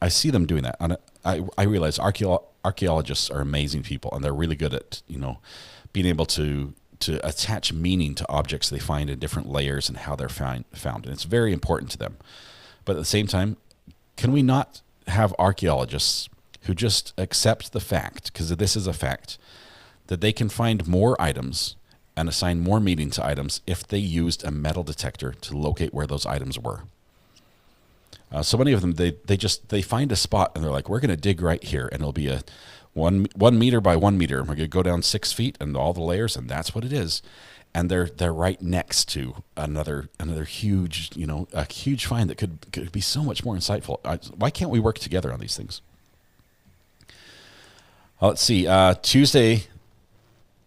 see them doing that. And I realize archaeologists are amazing people, and they're really good at, being able to attach meaning to objects they find in different layers and how they're found. And it's very important to them. But at the same time, can we not have archaeologists who just accept the fact, because this is a fact, that they can find more items and assign more meaning to items if they used a metal detector to locate where those items were. So many of them, they find a spot and they're like, we're going to dig right here, and it'll be a 1 meter by 1 meter. We're going to go down 6 feet and all the layers, and that's what it is. And they're right next to another huge, a huge find that could be so much more insightful. Why can't we work together on these things? Let's see. Tuesday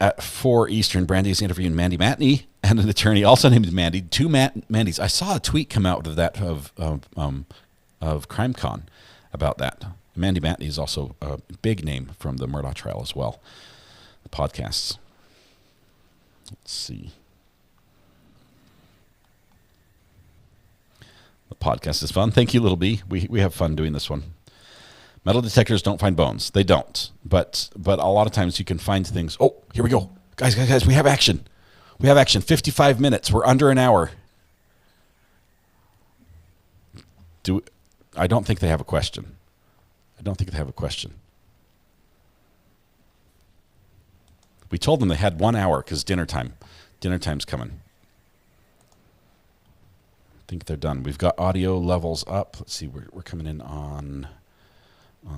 at 4 Eastern, Brandy's interviewing Mandy Matney and an attorney also named Mandy. Two Mandys. I saw a tweet come out of that of CrimeCon about that. Mandy Matney is also a big name from the Murdaugh trial as well. The podcasts. Let's see. The podcast is fun. Thank you, Little B. We have fun doing this one. Metal detectors don't find bones. They don't. But a lot of times you can find things. Oh, here we go. Guys, we have action. 55 minutes. We're under an hour. I don't think they have a question. We told them they had 1 hour because dinner time's coming. I think they're done. We've got audio levels up. Let's see, we're coming in on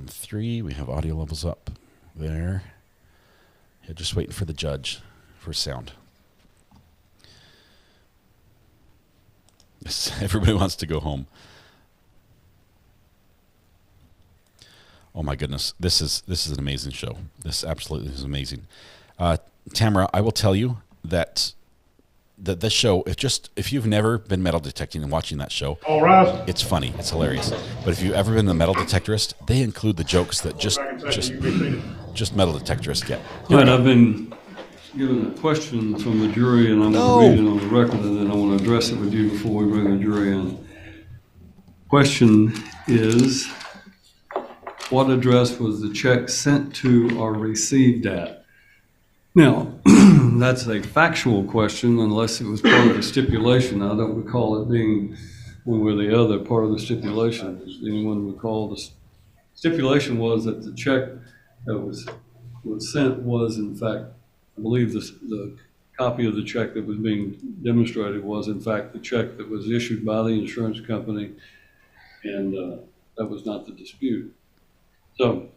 3. We have audio levels up there. Yeah, just waiting for the judge for sound. Everybody wants to go home. Oh my goodness, this is an amazing show. This absolutely is amazing. Tamara, I will tell you that this show, if you've never been metal detecting and watching that show, all right, it's funny, it's hilarious. But if you've ever been a metal detectorist, they include the jokes that just metal detectorists get. All right, I've been given a question from the jury, and I'm going to read it on the record, and then I want to address it with you before we bring the jury in. Question is, what address was the check sent to or received at? Now, that's a factual question unless it was part of the stipulation. I don't recall it being one way or the other part of the stipulation. Does anyone recall the stipulation was that the check that was sent was, in fact, I believe the copy of the check that was being demonstrated was, in fact, the check that was issued by the insurance company, and that was not the dispute. So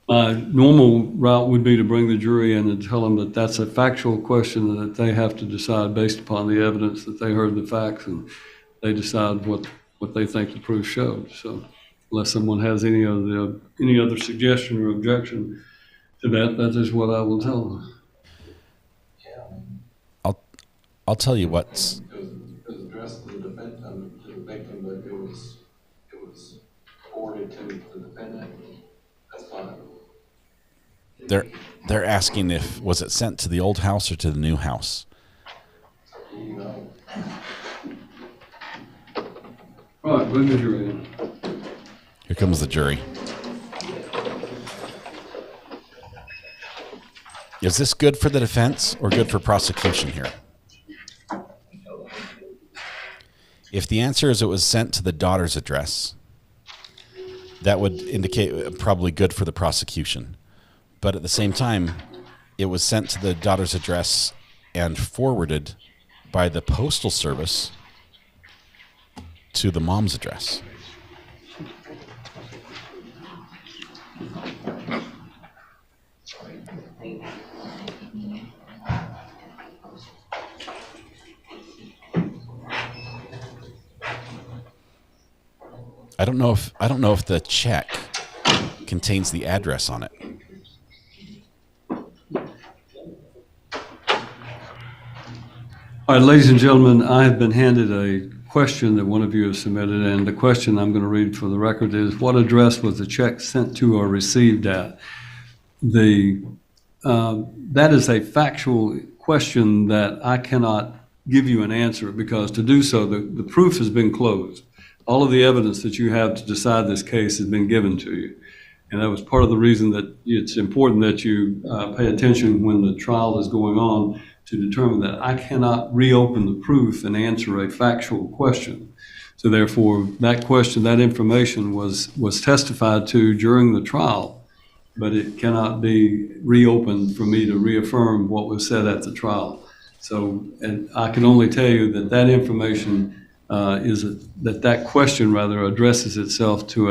my normal route would be to bring the jury in and tell them that that's a factual question and that they have to decide based upon the evidence that they heard the facts, and they decide what they think the proof showed. So unless someone has any other suggestion or objection to that, that is what I will tell them. I'll tell you what's. It was addressed to the victim, but it was forwarded to the defendant. They're asking if was it sent to the old house or to the new house. All right, bring the jury in. Here comes the jury. Is this good for the defense or good for prosecution here? If the answer is it was sent to the daughter's address, that would indicate probably good for the prosecution. But at the same time, it was sent to the daughter's address and forwarded by the postal service to the mom's address. I don't know if the check contains the address on it. All right, ladies and gentlemen, I have been handed a question that one of you has submitted, and the question I'm going to read for the record is, what address was the check sent to or received at? That is a factual question that I cannot give you an answer, because to do so, the proof has been closed. All of the evidence that you have to decide this case has been given to you. And that was part of the reason that it's important that you pay attention when the trial is going on, to determine that I cannot reopen the proof and answer a factual question. So therefore, that question, that information was testified to during the trial, but it cannot be reopened for me to reaffirm what was said at the trial. So, and I can only tell you that that information that question rather addresses itself to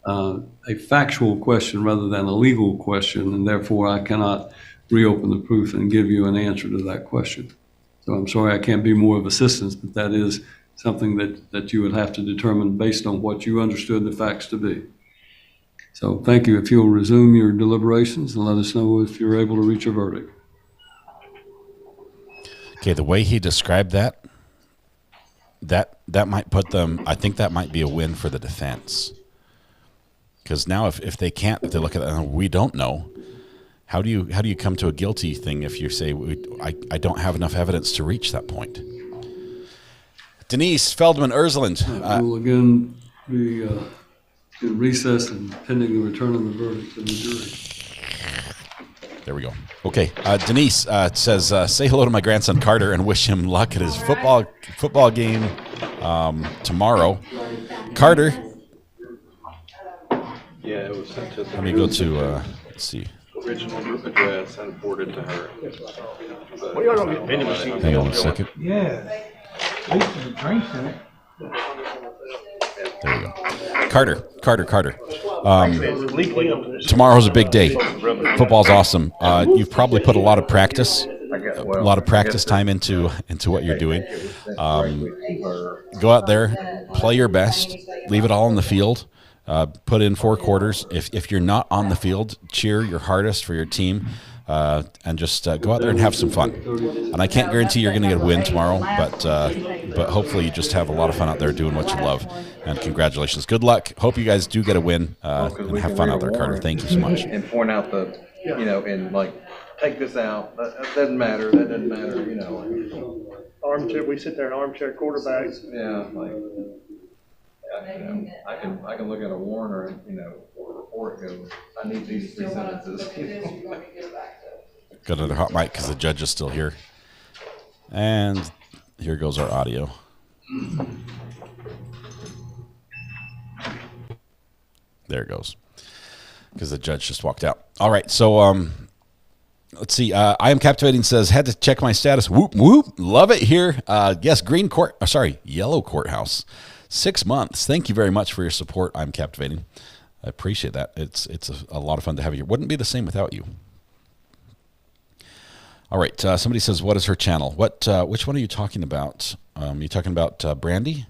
a factual question rather than a legal question, and therefore I cannot reopen the proof and give you an answer to that question. So I'm sorry I can't be more of assistance, but that is something that you would have to determine based on what you understood the facts to be. So thank you. If you'll resume your deliberations and let us know if you're able to reach a verdict. Okay, the way he described that might put them, I think that might be a win for the defense. Because now if they can't, if they look at that, we don't know, how do you come to a guilty thing if you say, I don't have enough evidence to reach that point? Denise Feldman Ersland. We'll again be in recess and pending the return of the verdict of the jury. There we go. Okay, Denise says, say hello to my grandson Carter and wish him luck at his football game tomorrow. Carter. Yeah, it was sent to. Let me go to, let's see. Original address and forwarded to her. Well, y'all don't get vending machines. Hang on a second. Yeah. At least there's drinks in it. There you go. Carter. Tomorrow's a big day. Football's awesome. You've probably put a lot of practice time into what you're doing. Go out there, play your best, leave it all on the field. Put in 4 quarters. If you're not on the field, cheer your hardest for your team, and just go out there and have some fun. And I can't guarantee you're going to get a win tomorrow, but hopefully you just have a lot of fun out there doing what you love. And congratulations. Good luck. Hope you guys do get a win, and have fun out there, Carter. Thank you so much. And point out and like, take this out. That doesn't matter. That doesn't matter. Armchair, we sit there in armchair quarterbacks. Yeah, like. I can look at a warrant or a report and go, I need these 3 sentences. Got another hot mic because the judge is still here. And here goes our audio. There it goes. Because the judge just walked out. All right, so let's see. I Am Captivating says, had to check my status. Whoop, whoop. Love it here. Yes, yellow courthouse. 6 months. Thank you very much for your support. I'm Captivating. I appreciate that. It's a lot of fun to have you here. Wouldn't be the same without you. All right. Somebody says, what is her channel? Which one are you talking about? You talking about Brandy?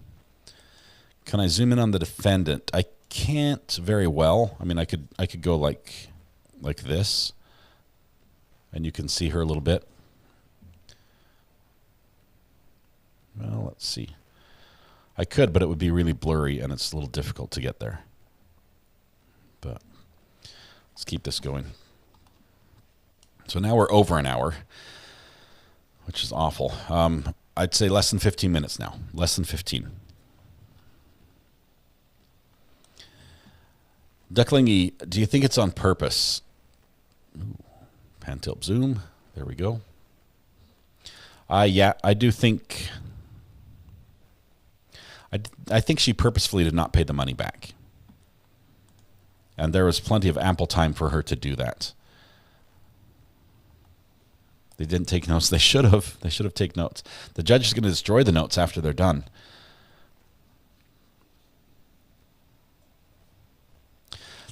Can I zoom in on the defendant? I can't very well. I mean, I could go like this, and you can see her a little bit. Well, let's see. I could, but it would be really blurry, and it's a little difficult to get there. But let's keep this going. So now we're over an hour, which is awful. I'd say less than 15 minutes now. Less than 15. Ducklingy, do you think it's on purpose? Ooh, pan tilt zoom. There we go. Yeah, I do think. I think she purposefully did not pay the money back, and there was plenty of ample time for her to do that. They didn't take notes. They should have. They should have taken notes. The judge is going to destroy the notes after they're done.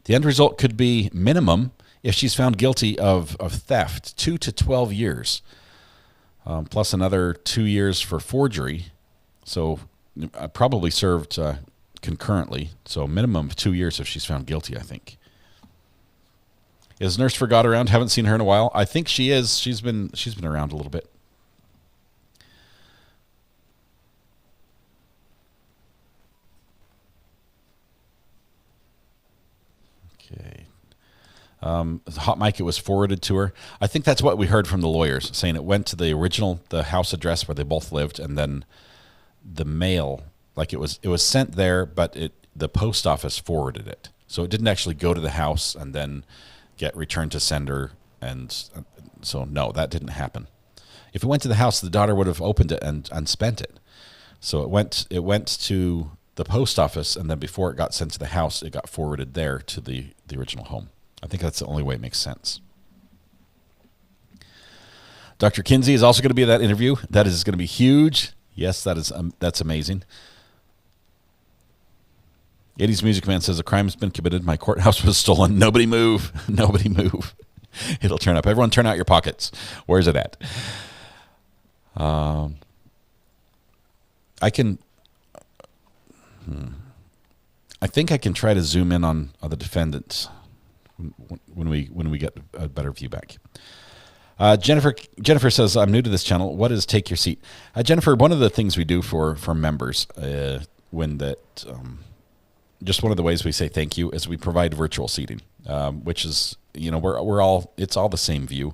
The end result could be minimum if she's found guilty of theft, 2 to 12 years, plus another 2 years for forgery. So probably served concurrently. So minimum of 2 years if she's found guilty, I think. Is Nurse Forgot around? Haven't seen her in a while. I think she is. She's been around a little bit. Okay. Hot mic, it was forwarded to her. I think that's what we heard from the lawyers, saying it went to the house address where they both lived, and then the mail, like it was sent there, but the post office forwarded it. So it didn't actually go to the house and then get returned to sender, and so no, that didn't happen. If it went to the house, the daughter would have opened it and spent it. So it went to the post office, and then before it got sent to the house, it got forwarded there to the original home. I think that's the only way it makes sense. Dr. Kinsey is also going to be at that interview. That is going to be huge. Yes, that's amazing. 80s Music Man says a crime has been committed. My courthouse was stolen. Nobody move. Nobody move. It'll turn up. Everyone turn out your pockets. Where's it at? I think I can try to zoom in on the defendant when we get a better view back. Jennifer says, I'm new to this channel. What is Take Your Seat? Jennifer, one of the things we do for members just one of the ways we say thank you is we provide virtual seating, which is, it's all the same view,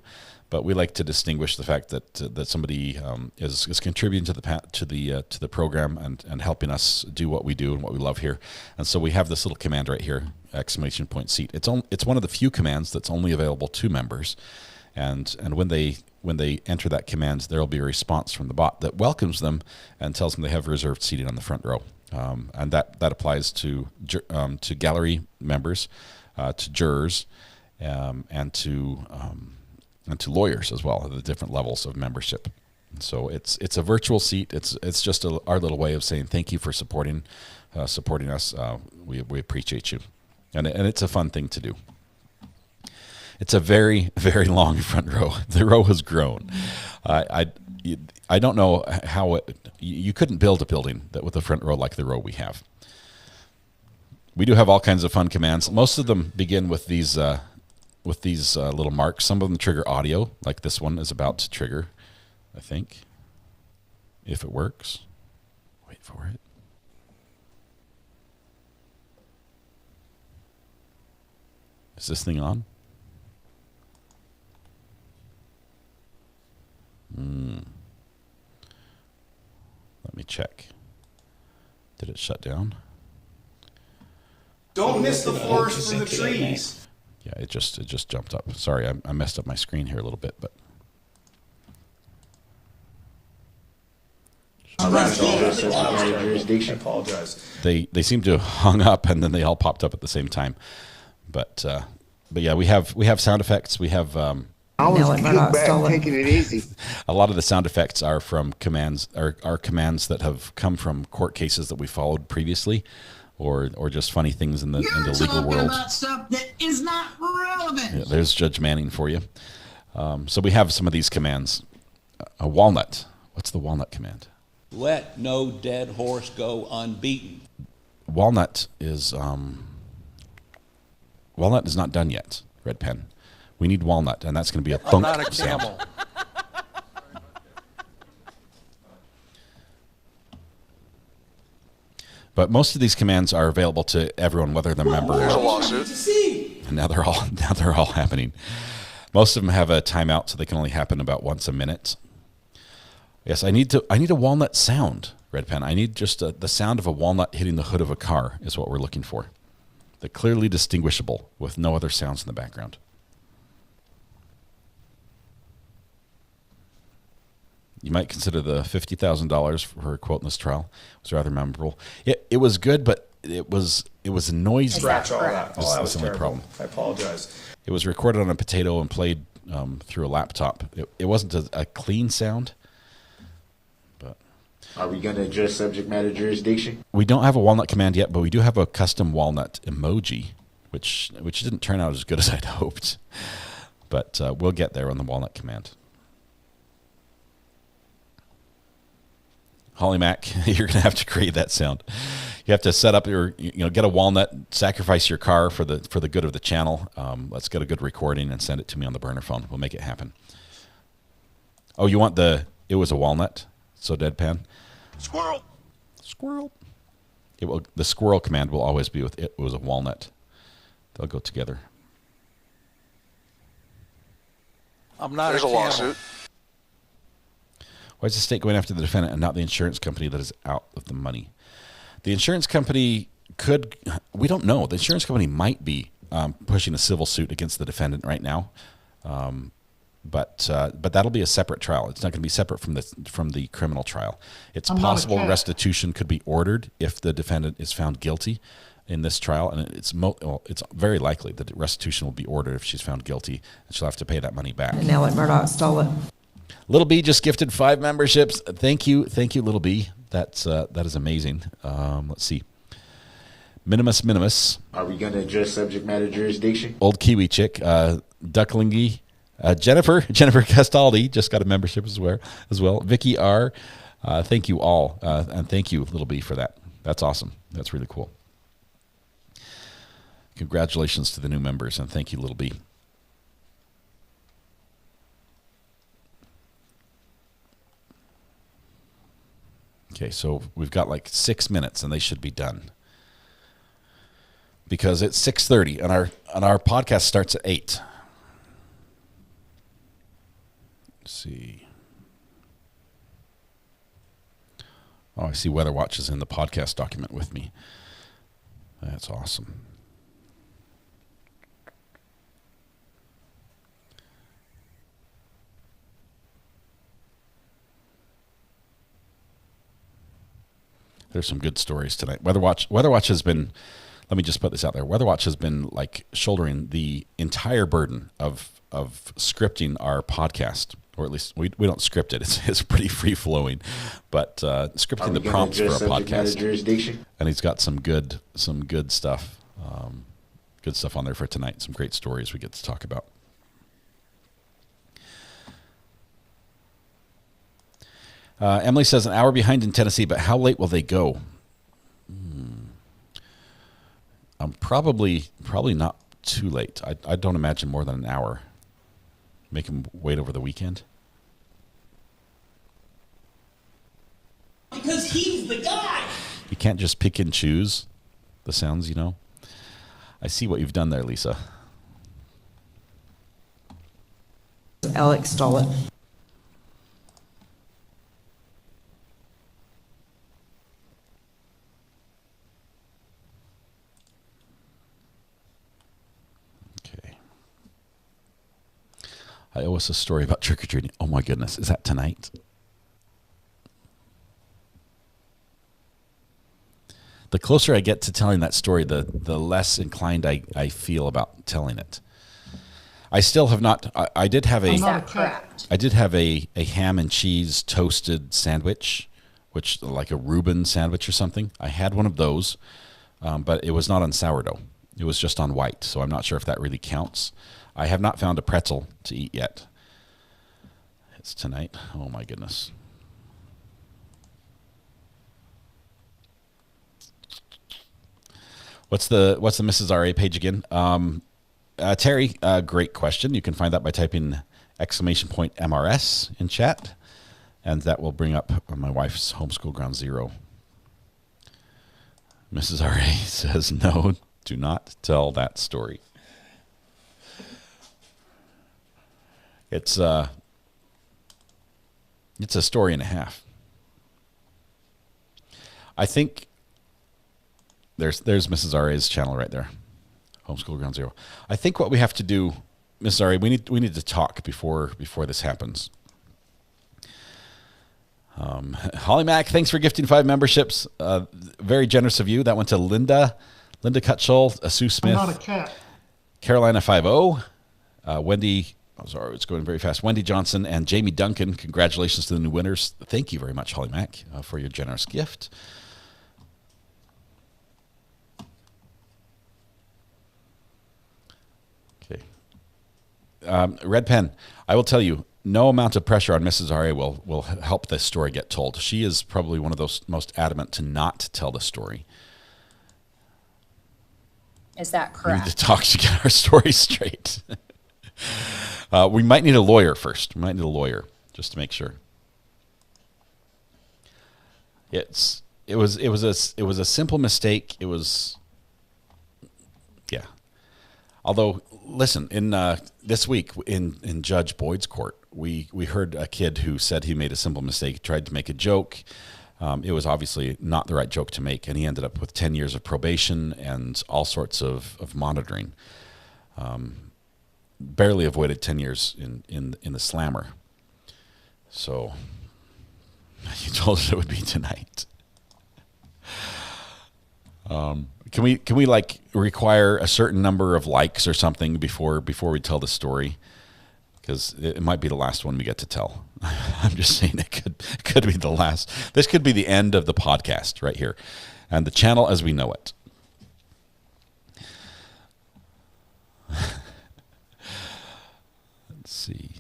but we like to distinguish the fact that somebody is contributing to the program and helping us do what we do and what we love here. And so we have this little command right here, ! Seat. It's one of the few commands that's only available to members. And when they enter that command, there will be a response from the bot that welcomes them and tells them they have reserved seating on the front row. And that applies to gallery members, to jurors, and to lawyers as well, at the different levels of membership. And so it's a virtual seat. It's just our little way of saying thank you for supporting us. We appreciate you, and it's a fun thing to do. It's a very, very long front row. The row has grown. I don't know how you couldn't build a building with a front row like the row we have. We do have all kinds of fun commands. Most of them begin with these little marks. Some of them trigger audio, like this one is about to trigger, I think. If it works. Wait for it. Is this thing on? Let me check. Did it shut down? Don't miss the forest from the trees. Yeah, it just jumped up. Sorry, I messed up my screen here a little bit, but I apologize. They seem to have hung up and then they all popped up at the same time. But yeah, we have sound effects. We have I was taking it easy. A lot of the sound effects are from commands, are commands that have come from court cases that we followed previously, or just funny things in the legal world. About stuff that is not relevant. Yeah, there's Judge Manning for you. So we have some of these commands. A walnut. What's the walnut command? Let no dead horse go unbeaten. Walnut is not done yet. Red pen. We need walnut, and that's going to be a thunk I'm not a sound. camel. But most of these commands are available to everyone, whether they're a member or not. There's a lawsuit. And now they're all happening. Most of them have a timeout, so they can only happen about once a minute. Yes, I need a walnut sound, Red Pen. I need just the sound of a walnut hitting the hood of a car is what we're looking for. They're clearly distinguishable with no other sounds in the background. You might consider the $50,000 for her quote in this trial. It was rather memorable. It was good, but it was noisy. Scratch all that. That's Oh, that was the only terrible. problem. I apologize. It was recorded on a potato and played through a laptop. It wasn't a clean sound. But are we going to address subject matter jurisdiction? We don't have a walnut command yet, but we do have a custom walnut emoji, which didn't turn out as good as I'd hoped. But we'll get there on the walnut command. Holly Mac, you're going to have to create that sound. You have to set up get a walnut, sacrifice your car for the good of the channel. Let's get a good recording and send it to me on the burner phone. We'll make it happen. Oh, you want it was a walnut? So deadpan? Squirrel. Squirrel. The squirrel command will always be with it was a walnut. They'll go together. I'm not There's a a lawsuit. Why is the state going after the defendant and not the insurance company that is out of the money? The insurance company we don't know. The insurance company might be pushing a civil suit against the defendant right now. But that'll be a separate trial. It's not going to be separate from the criminal trial. It's possible restitution could be ordered if the defendant is found guilty in this trial, and it's very likely that restitution will be ordered if she's found guilty, and she'll have to pay that money back. And now let Murdoch stole it. Little B just gifted 5 memberships. Thank you, Little B. That is amazing. Let's see. Minimus. Are we going to address subject matter jurisdiction? Old Kiwi chick, Ducklingy. Jennifer Castaldi just got a membership as well. Vicky R. Thank you all, and thank you, Little B, for that. That's awesome. That's really cool. Congratulations to the new members, and thank you, Little B. Okay, so we've got like 6 minutes, and they should be done because it's 6:30, and our podcast starts at 8. Let's see. Oh, I see Weather Watch is in the podcast document with me. That's awesome. There's some good stories tonight. Weather Watch has been, let me just put this out there. Weather Watch has been like shouldering the entire burden of scripting our podcast, or at least we don't script it. It's pretty free flowing, but scripting the prompts for our podcast. And he's got some good stuff, good stuff on there for tonight. Some great stories we get to talk about. Emily says an hour behind in Tennessee, but how late will they go? Probably not too late. I don't imagine more than an hour. Make them wait over the weekend. Because he's the guy. You can't just pick and choose the sounds, I see what you've done there, Lisa. Alex stole it. I owe us a story about trick-or-treating. Oh my goodness, is that tonight? The closer I get to telling that story, the less inclined I feel about telling it. I still have not. I did have a ham and cheese toasted sandwich, which like a Reuben sandwich or something. I had one of those, but it was not on sourdough. It was just on white, so I'm not sure if that really counts. I have not found a pretzel to eat yet. It's tonight. Oh my goodness. What's the Mrs. RA page again? Terry, great question. You can find that by typing !MRS in chat, and that will bring up my wife's homeschool ground zero. Mrs. RA says, no, do not tell that story. It's a story and a half. I think there's Mrs. R.A.'s channel right there. Homeschool Ground Zero. I think what we have to do, Mrs. R.A., we need to talk before this happens. Holly Mack, thanks for gifting 5 memberships. Very generous of you. That went to Linda Cutshall, Sue Smith. I'm not a cat. Carolina 5-0. Wendy, sorry, it's going very fast. Wendy Johnson and Jamie Duncan. Congratulations to the new winners. Thank you very much, Holly Mack, for your generous gift. Okay. Red Pen, I will tell you, no amount of pressure on Mrs. R.A. will help this story get told. She is probably one of those most adamant to not tell the story. Is that We correct? need to talk to get our story straight. We might need a lawyer first. We might need a lawyer just to make sure. It was a simple mistake. It was, yeah. Although, listen, in this week in Judge Boyd's court, we heard a kid who said he made a simple mistake, tried to make a joke. It was obviously not the right joke to make, and he ended up with 10 years of probation and all sorts of monitoring. Barely avoided 10 years in the slammer. So you told us it would be tonight. Can we like require a certain number of likes or something before we tell the story? Because it might be the last one we get to tell. I'm just saying it could be the last. This could be the end of the podcast right here, and the channel as we know it. Let's see.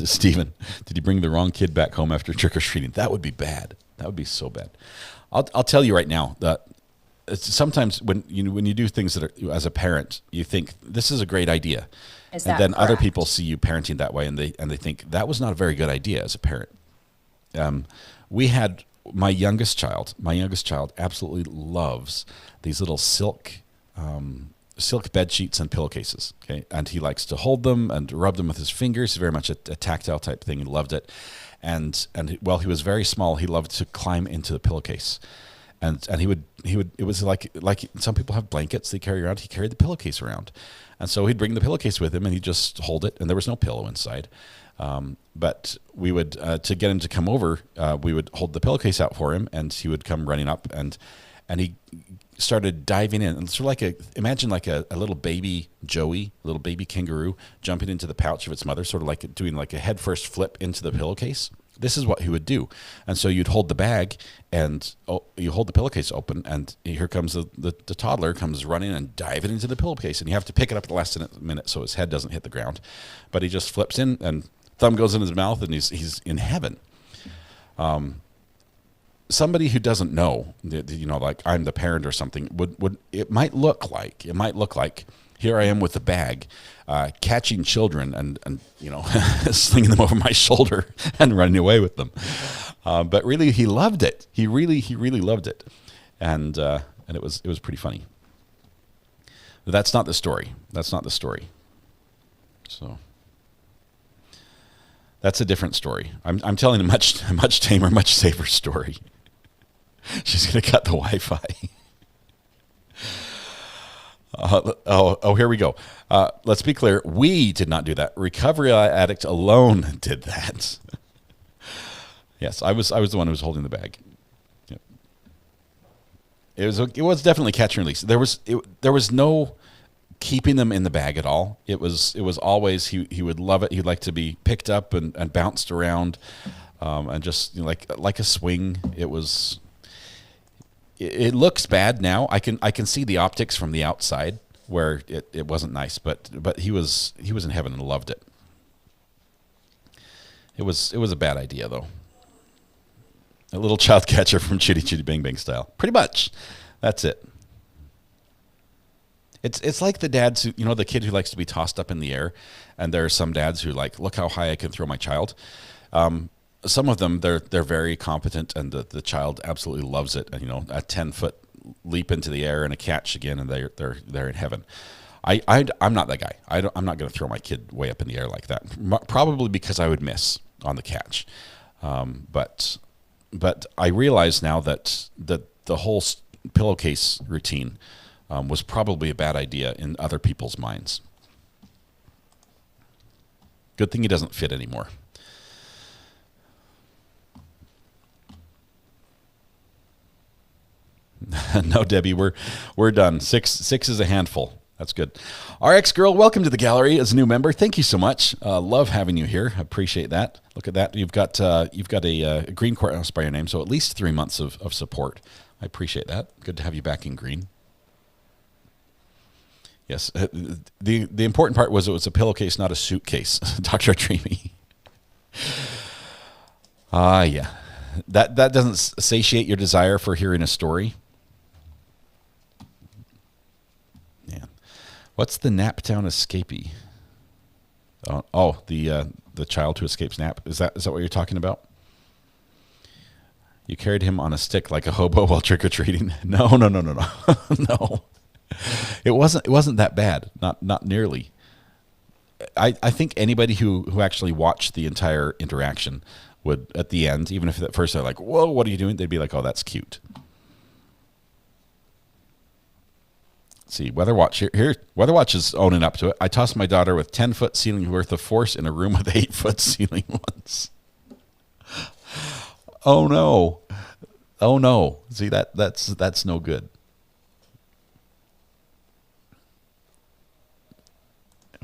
Stephen, did you bring the wrong kid back home after trick-or-treating? That would be bad. That would be so bad. I'll tell you right now that sometimes when you do things that are, as a parent, you think this is a great idea, Is and that then other correct? people see you parenting that way, and they think that was not a very good idea as a parent. We had my youngest child. My youngest child absolutely loves these little silk bed sheets and pillowcases. Okay, and he likes to hold them and rub them with his fingers. Very much a tactile type thing. He loved it, and while he was very small, he loved to climb into the pillowcase. And he would it was like some people have blankets they carry around. He carried the pillowcase around, and so he'd bring the pillowcase with him and he'd just hold it, and there was no pillow inside. But we would to get him to come over, we would hold the pillowcase out for him, and he would come running up, and he started diving in, and sort of imagine like a little baby Joey, a little baby kangaroo jumping into the pouch of its mother, sort of like doing like a head first flip into the pillowcase. This is what he would do. And so you'd hold the bag, and you hold the pillowcase open, and here comes the toddler comes running and diving into the pillowcase, and you have to pick it up at the last minute so his head doesn't hit the ground. But he just flips in, and thumb goes in his mouth, and he's in heaven. Somebody who doesn't know, like I'm the parent or something, would it might look like here I am with the bag, catching children and slinging them over my shoulder and running away with them. But really, he loved it. He really loved it, and it was pretty funny. But that's not the story. So that's a different story. I'm telling a much tamer, much safer story. She's going to cut the Wi-Fi. Here we go. Let's be clear. We did not do that. Recovery Addict alone did that. Yes, I was the one who was holding the bag. Yep. It was definitely catch and release. There was no keeping them in the bag at all. It was always he would love it. He'd like to be picked up and bounced around, and just like a swing. It looks bad now. I can see the optics from the outside where it wasn't nice, but he was in heaven and loved it. It was a bad idea though. A little child catcher from Chitty Chitty Bang Bang style. Pretty much. That's it. It's like the dads who, the kid who likes to be tossed up in the air, and there are some dads who look how high I can throw my child. Some of them, they're very competent, and the child absolutely loves it. And, a 10-foot leap into the air and a catch again, and they're in heaven. I'm not that guy. I'm not going to throw my kid way up in the air like that. Probably because I would miss on the catch. But I realize now that the whole pillowcase routine was probably a bad idea in other people's minds. Good thing he doesn't fit anymore. No, Debbie, we're done. Six is a handful. That's good. RX Girl, welcome to the gallery as a new member. Thank you so much. Love having you here. Appreciate that. Look at that. You've got a green courthouse by your name, so at least 3 months of support. I appreciate that. Good to have you back in green. Yes. The important part was it was a pillowcase, not a suitcase. Dr. Dreamy. Yeah. That doesn't satiate your desire for hearing a story. Yeah. What's the Naptown escapee? The child who escapes Nap. Is that what you're talking about? You carried him on a stick like a hobo while trick-or-treating. No. No. It wasn't that bad. Not nearly. I think anybody who actually watched the entire interaction would, at the end, even if at first they're like, whoa, what are you doing? They'd be like, oh, that's cute. Let's see, Weather Watch here. Weather Watch is owning up to it. I tossed my daughter with 10-foot ceiling worth of force in a room with 8-foot ceiling once. Oh no. See, that's no good.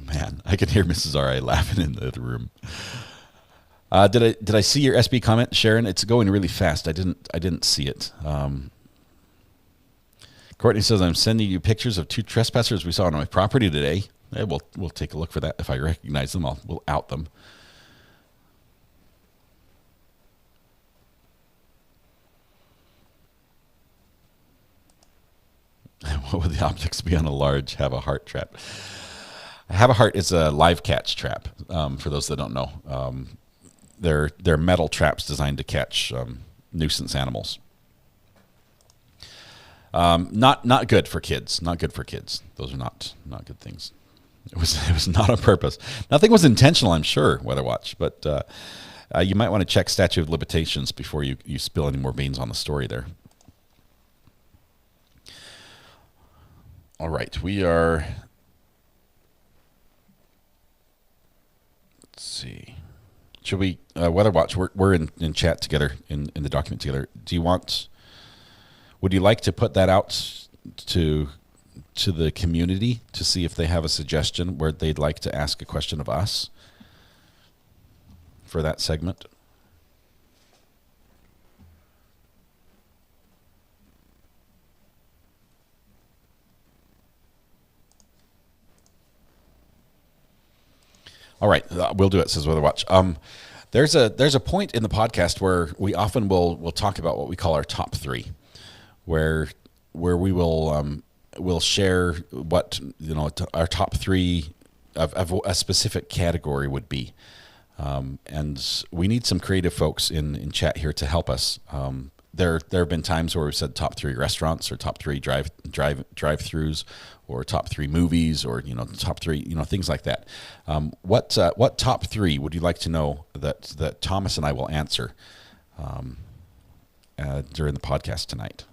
Man, I can hear Mrs. R.I. laughing in the room. Did I see your SB comment, Sharon? It's going really fast. I didn't see it. Courtney says, I'm sending you pictures of 2 trespassers we saw on my property today. Yeah, we'll take a look for that. If I recognize them, we'll out them. What would the optics be on a large Have a Heart trap? Have a Heart is a live catch trap. For those that don't know, they're metal traps designed to catch nuisance animals. Not good for kids. Not good for kids. Those are not good things. It was not on purpose. Nothing was intentional, I'm sure, Weather Watch. But you might want to check statute of limitations before you spill any more beans on the story there. All right, we are. Let's see. Should we Weather Watch? We're in chat together in the document together. Would you like to put that out to the community to see if they have a suggestion where they'd like to ask a question of us for that segment? All right, we'll do it, says Weather Watch. There's a point in the podcast where we often will talk about what we call our top 3, where we will share what our top 3 of a specific category would be, and we need some creative folks in chat here to help us. There have been times where we've said top 3 restaurants or top 3 drive-throughs or top 3 movies or top 3 things like that. What top 3 would you like to know that Thomas and I will answer during the podcast tonight?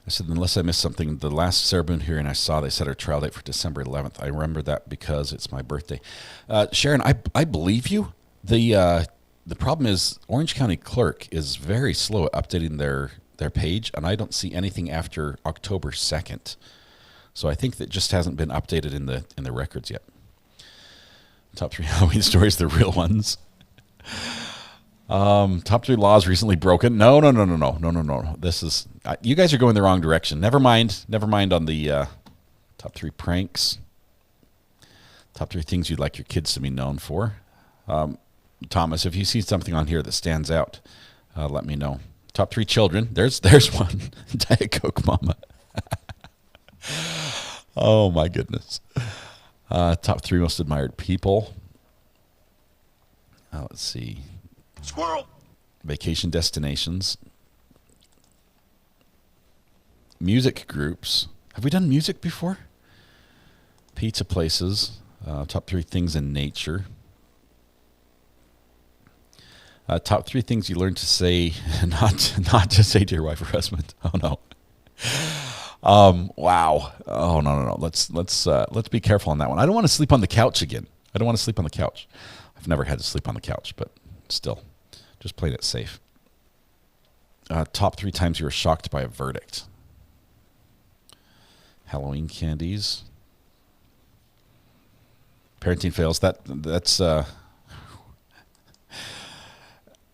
I said, unless I missed something, the last Sarah Boone hearing I saw, they set our trial date for December 11th. I remember that because it's my birthday. Sharon, I believe you. The problem is Orange County Clerk is very slow at updating their page, and I don't see anything after October 2nd. So I think that just hasn't been updated in the records yet. Top 3 Halloween stories, the real ones. Top 3 laws recently broken. No. This is you guys are going the wrong direction. Never mind on the top 3 pranks. Top 3 things you'd like your kids to be known for. Thomas, if you see something on here that stands out, let me know. Top 3 children. There's one. Diet Coke Mama. Oh my goodness. Top 3 most admired people. Let's see. Squirrel. Vacation destinations. music groups. Have we done music before? Pizza places. Top 3 things in nature. Top 3 things you learn to say, not to say to your wife or husband. Oh no. Wow. Oh no. Let's be careful on that one. I don't want to sleep on the couch again. I don't want to sleep on the couch. I've never had to sleep on the couch, but still, just playing it safe. Top 3 times you were shocked by a verdict. Halloween candies. Parenting fails. That's.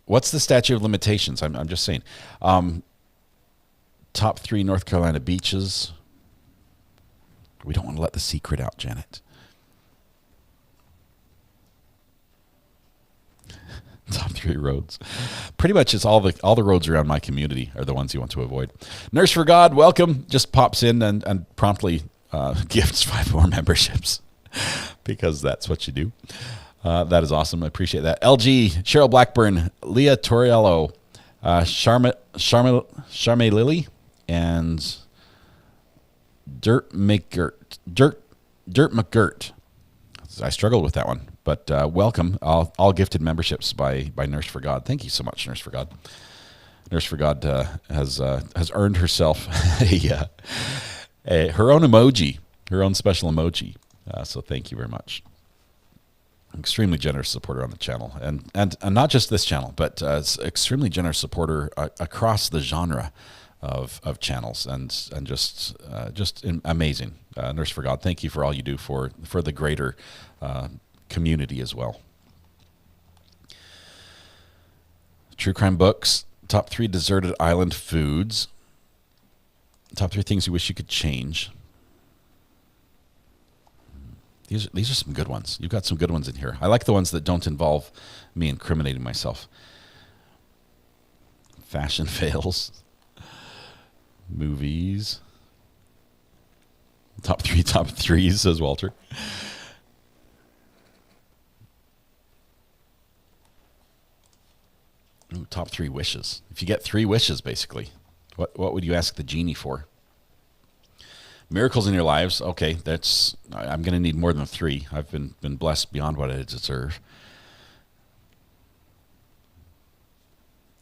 What's the statute of limitations? I'm just saying. Top 3 North Carolina beaches. We don't want to let the secret out, Janet. Top 3 roads. Pretty much it's all the roads around my community are the ones you want to avoid. Nurse for God, welcome. Just pops in and promptly gifts 5 more memberships because that's what you do. That is awesome. I appreciate that. LG, Cheryl Blackburn, Leah Torriello, Charme Lily, and Dirt McGirt. I struggled with that one, but welcome. All gifted memberships by Nurse for God. Thank you so much, Nurse for God. Nurse for God has earned herself her own emoji, her own special emoji. So thank you very much. Extremely generous supporter on the channel, and not just this channel, but extremely generous supporter across the genre of channels, and just amazing. Nurse for God, thank you for all you do for the greater community as well. True crime books. Top 3 deserted island foods. Top 3 things you wish you could change. These are some good ones. You've got some good ones in here. I like the ones that don't involve me incriminating myself. Fashion fails. Movies. Top 3s, says Walter. Ooh, top 3 wishes. If you get 3 wishes, basically, what would you ask the genie for? Miracles in your lives. Okay, I'm going to need more than 3. I've been blessed beyond what I deserve.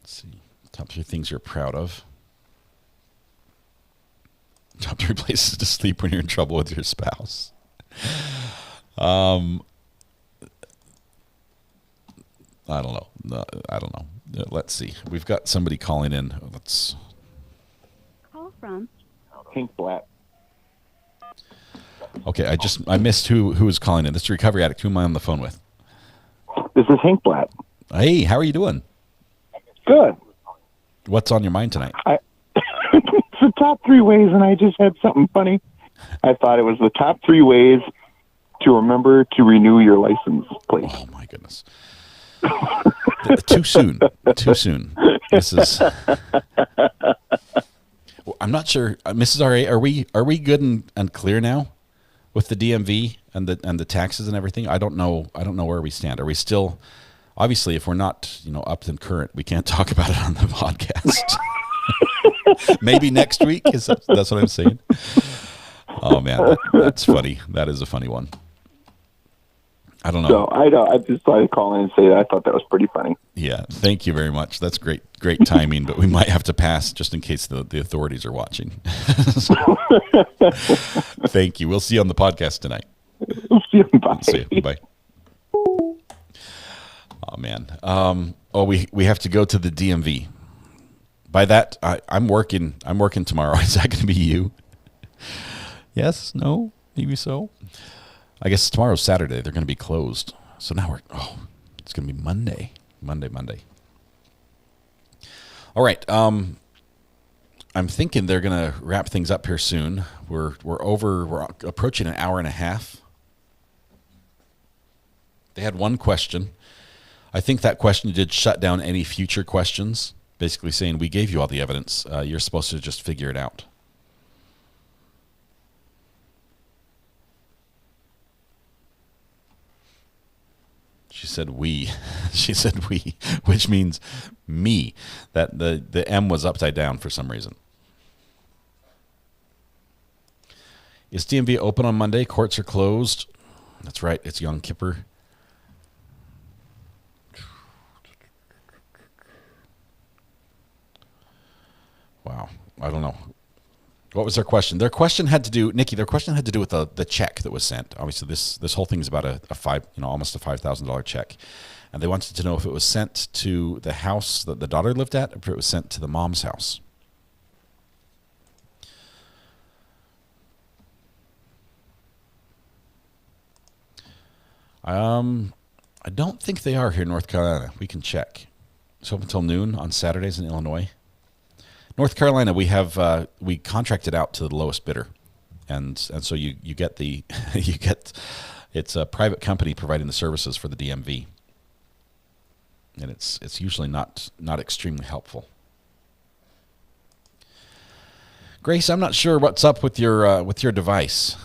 Let's see. Top 3 things you're proud of. Top 3 places to sleep when you're in trouble with your spouse. I don't know. I don't know. Let's see. We've got somebody calling in. Let's Call from Pink Black. Okay, I missed who was calling in. This is Recovery Addict. Who am I on the phone with? This is Hank Blatt. Hey, how are you doing? Good. What's on your mind tonight? It's the top 3 ways, and I just had something funny. I thought it was the top 3 ways to remember to renew your license plate. Oh, my goodness. Too soon. Too soon. This is... I'm not sure. Mrs. R.A., are we good and clear now with the DMV and the taxes and everything? I don't know where we stand. Are we still... Obviously, if we're not, up and current, we can't talk about it on the podcast. Maybe next week. That's what I'm saying. Oh man, that's funny. That is a funny one. I don't know. So I just thought I'd call in and say that I thought that was pretty funny. Yeah, thank you very much. That's great timing. But we might have to pass just in case the authorities are watching. Thank you. We'll see you on the podcast tonight. See you. Bye. See you. Bye. Oh man. We have to go to the DMV. By that, I'm working tomorrow. Is that going to be you? Yes? No? Maybe so? I guess tomorrow's Saturday. They're going to be closed. So now it's going to be Monday. Monday. All right. I'm thinking they're going to wrap things up here soon. We're approaching an hour and a half. They had one question. I think that question did shut down any future questions, basically saying we gave you all the evidence. You're supposed to just figure it out. She said we. She said we, which means me. That the M was upside down for some reason. Is DMV open on Monday? Courts are closed. That's right. It's Yom Kippur. Wow. I don't know. What was their question? Their question had to do, Nikki, their question had to do with the check that was sent. Obviously, this whole thing is about almost a $5,000 check. And they wanted to know if it was sent to the house that the daughter lived at or if it was sent to the mom's house. I don't think they are here in North Carolina. We can check. It's open until noon on Saturdays in Illinois. North Carolina, we contracted out to the lowest bidder, and so you get it's a private company providing the services for the DMV, and it's usually not extremely helpful. Grace, I'm not sure what's up with your device.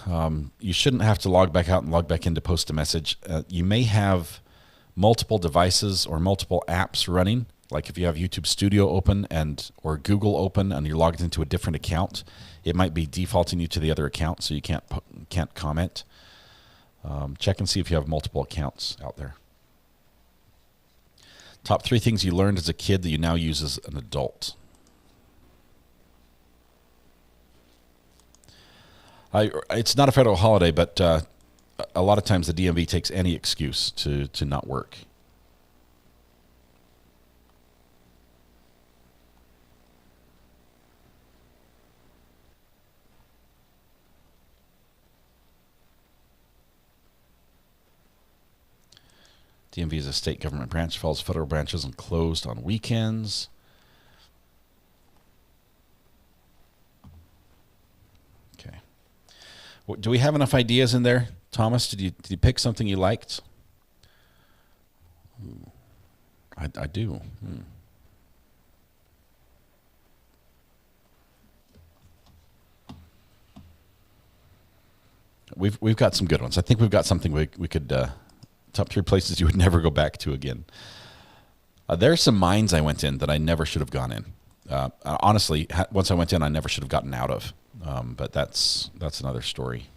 You shouldn't have to log back out and log back in to post a message. You may have multiple devices or multiple apps running. Like if you have YouTube Studio open or Google open and you're logged into a different account, it might be defaulting you to the other account, so you can't comment. Check and see if you have multiple accounts out there. Top 3 things you learned as a kid that you now use as an adult. It's not a federal holiday, but a lot of times the DMV takes any excuse to not work. DMV is a state government branch, follows federal branches and closed on weekends. Okay. Do we have enough ideas in there, Thomas? Did you pick something you liked? I do. We've got some good ones. I think we've got something we could. Top 3 places you would never go back to again. There are some mines I went in that I never should have gone in. Honestly, once I went in, I never should have gotten out of. But that's another story.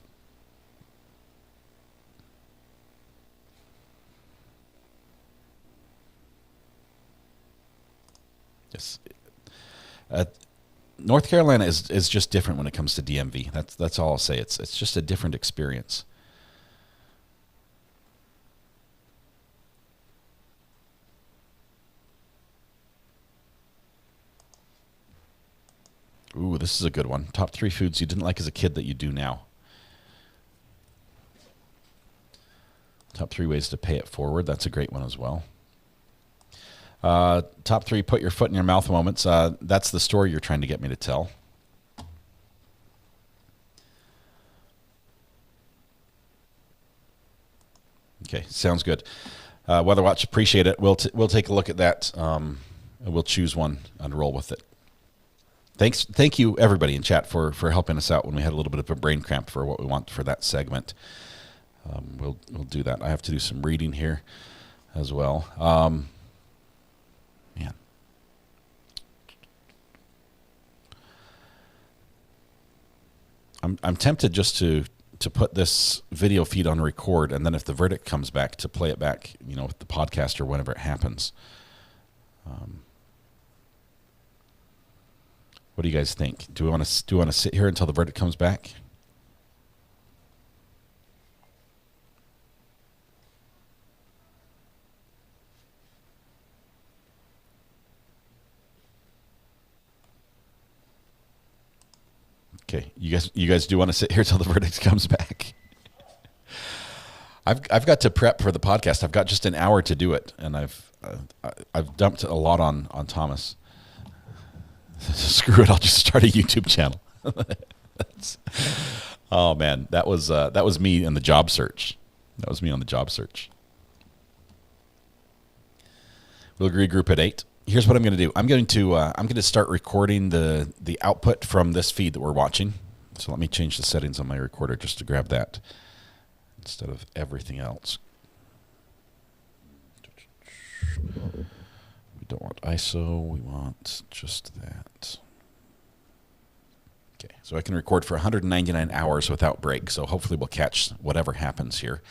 Yes. North Carolina is just different when it comes to DMV. That's all I'll say. It's just a different experience. Ooh, this is a good one. Top 3 foods you didn't like as a kid that you do now. Top 3 ways to pay it forward. That's a great one as well. Top 3 put your foot in your mouth moments. That's the story you're trying to get me to tell. Okay, sounds good. Weather Watch, appreciate it. We'll take a look at that. And we'll choose one and roll with it. Thank you everybody in chat for helping us out when we had a little bit of a brain cramp for what we want for that segment. We'll do that. I have to do some reading here as well. Man, I'm tempted just to put this video feed on record, and then if the verdict comes back, to play it back, with the podcast or whenever it happens. What do you guys think? Do we want to sit here until the verdict comes back? Okay, you guys do want to sit here till the verdict comes back? I've got to prep for the podcast. I've got just an hour to do it, and I've dumped a lot on Thomas. Screw it! I'll just start a YouTube channel. Oh man, that was me in the job search. That was me on the job search. We'll agree group at 8. Here's what I'm going to do. I'm going to start recording the output from this feed that we're watching. So let me change the settings on my recorder just to grab that instead of everything else. We don't want ISO. We want just that. Okay, so I can record for 199 hours without break. So hopefully we'll catch whatever happens here.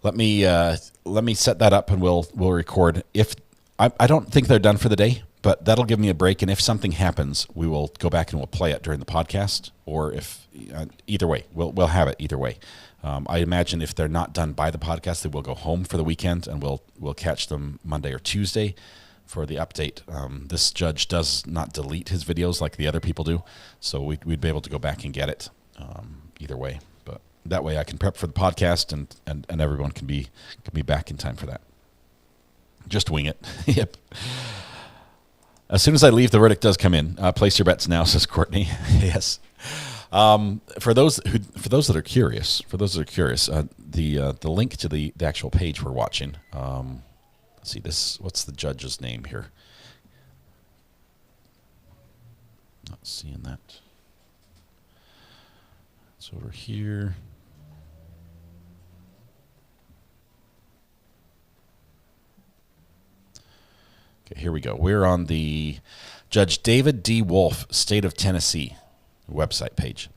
Let me set that up and we'll record. If I don't think they're done for the day, but that'll give me a break. And if something happens, we will go back and we'll play it during the podcast. Or if either way, we'll have it either way. I imagine if they're not done by the podcast, they will go home for the weekend, and we'll catch them Monday or Tuesday for the update. This judge does not delete his videos like the other people do, so we'd be able to go back and get it either way. But that way, I can prep for the podcast, and everyone can be back in time for that. Just wing it. Yep. As soon as I leave, the verdict does come in. Place your bets now, says Courtney. Yes. For those that are curious, the link to the actual page we're watching. Let's see this. What's the judge's name here? Not seeing that. It's over here. Okay, here we go. We're on the Judge David D. Wolf, State of Tennessee website page.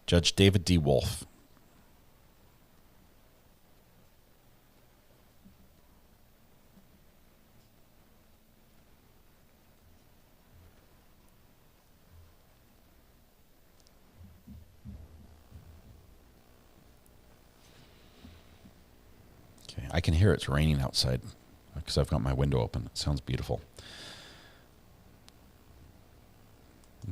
Judge David D. Wolf. Okay, I can hear it's raining outside because I've got my window open. It sounds beautiful.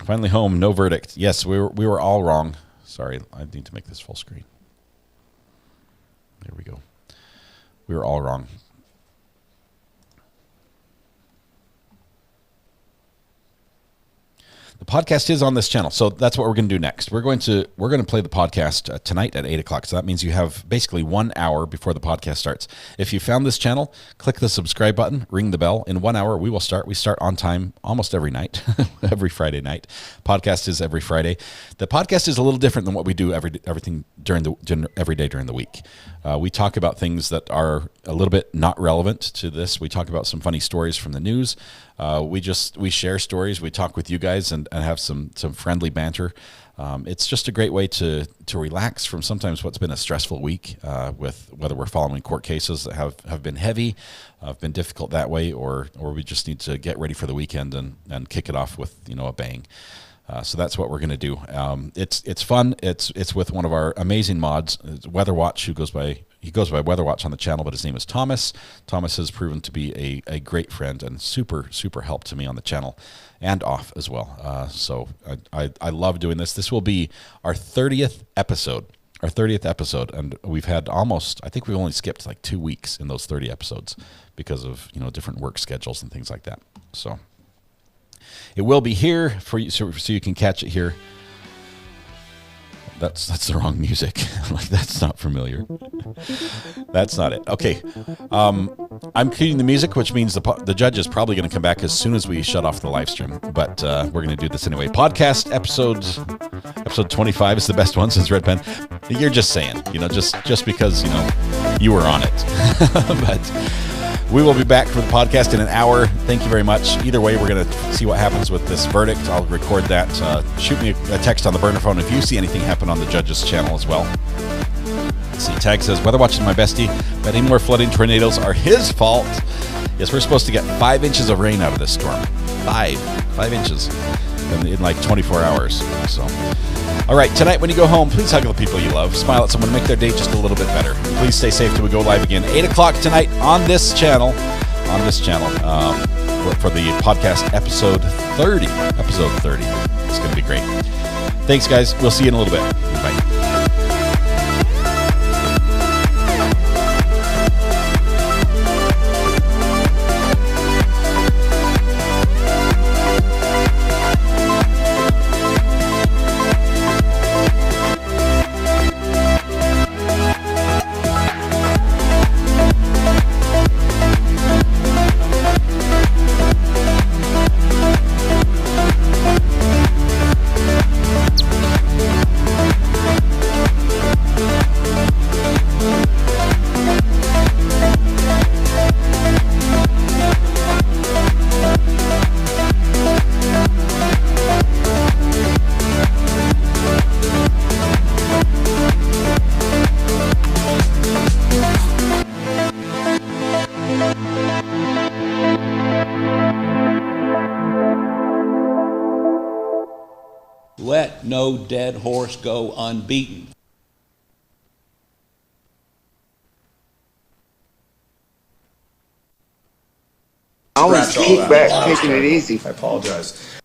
Finally home, no verdict. Yes, we were all wrong. Sorry, I need to make this full screen. There we go. We were all wrong. The podcast is on this channel, so that's what we're going to do next. We're going to play the podcast tonight at 8 o'clock. So that means you have basically 1 hour before the podcast starts. If you found this channel, click the subscribe button, ring the bell. In 1 hour, we will start. We start on time almost every night, every Friday night. Podcast is every Friday. The podcast is a little different than what we do every day during the week. We talk about things that are a little bit not relevant to this. We talk about some funny stories from the news. We share stories. We talk with you guys and have some friendly banter. It's just a great way to relax from sometimes what's been a stressful week with whether we're following court cases that have been heavy, have been difficult that way, or we just need to get ready for the weekend and kick it off with a bang. So that's what we're going to do. It's fun. It's with one of our amazing mods, Weather Watch, who goes by Weather Watch on the channel, but his name is Thomas. Thomas has proven to be a great friend and super help to me on the channel and off as well. So I love doing this. This will be our 30th episode. And we've had I think we've only skipped like 2 weeks in those 30 episodes because of different work schedules and things like that. So it will be here for you, so you can catch it here. That's the wrong music. Like, that's not familiar. That's not it. Okay. I'm cueing the music, which means the judge is probably going to come back as soon as we shut off the live stream. But we're going to do this anyway. Podcast episode 25 is the best one since Red Pen. You're just saying, just because, you were on it. But we will be back for the podcast in an hour. Thank you very much. Either way, we're going to see what happens with this verdict. I'll record that. Shoot me a text on the burner phone if you see anything happen on the judge's channel as well. Let's see. Tag says, Weather Watch is my bestie, but any more flooding tornadoes are his fault. Yes, we're supposed to get 5 inches of rain out of this storm. 5 inches in like 24 hours. So, all right, tonight when you go home, please hug the people you love. Smile at someone, make their day just a little bit better. Please stay safe till we go live again. 8 o'clock tonight on this channel. For the podcast episode 30. It's going to be great. Thanks, guys. We'll see you in a little bit. Bye. no dead horse go unbeaten. Always Scratch all kick that. back, I was taking it terrible. easy. I apologize.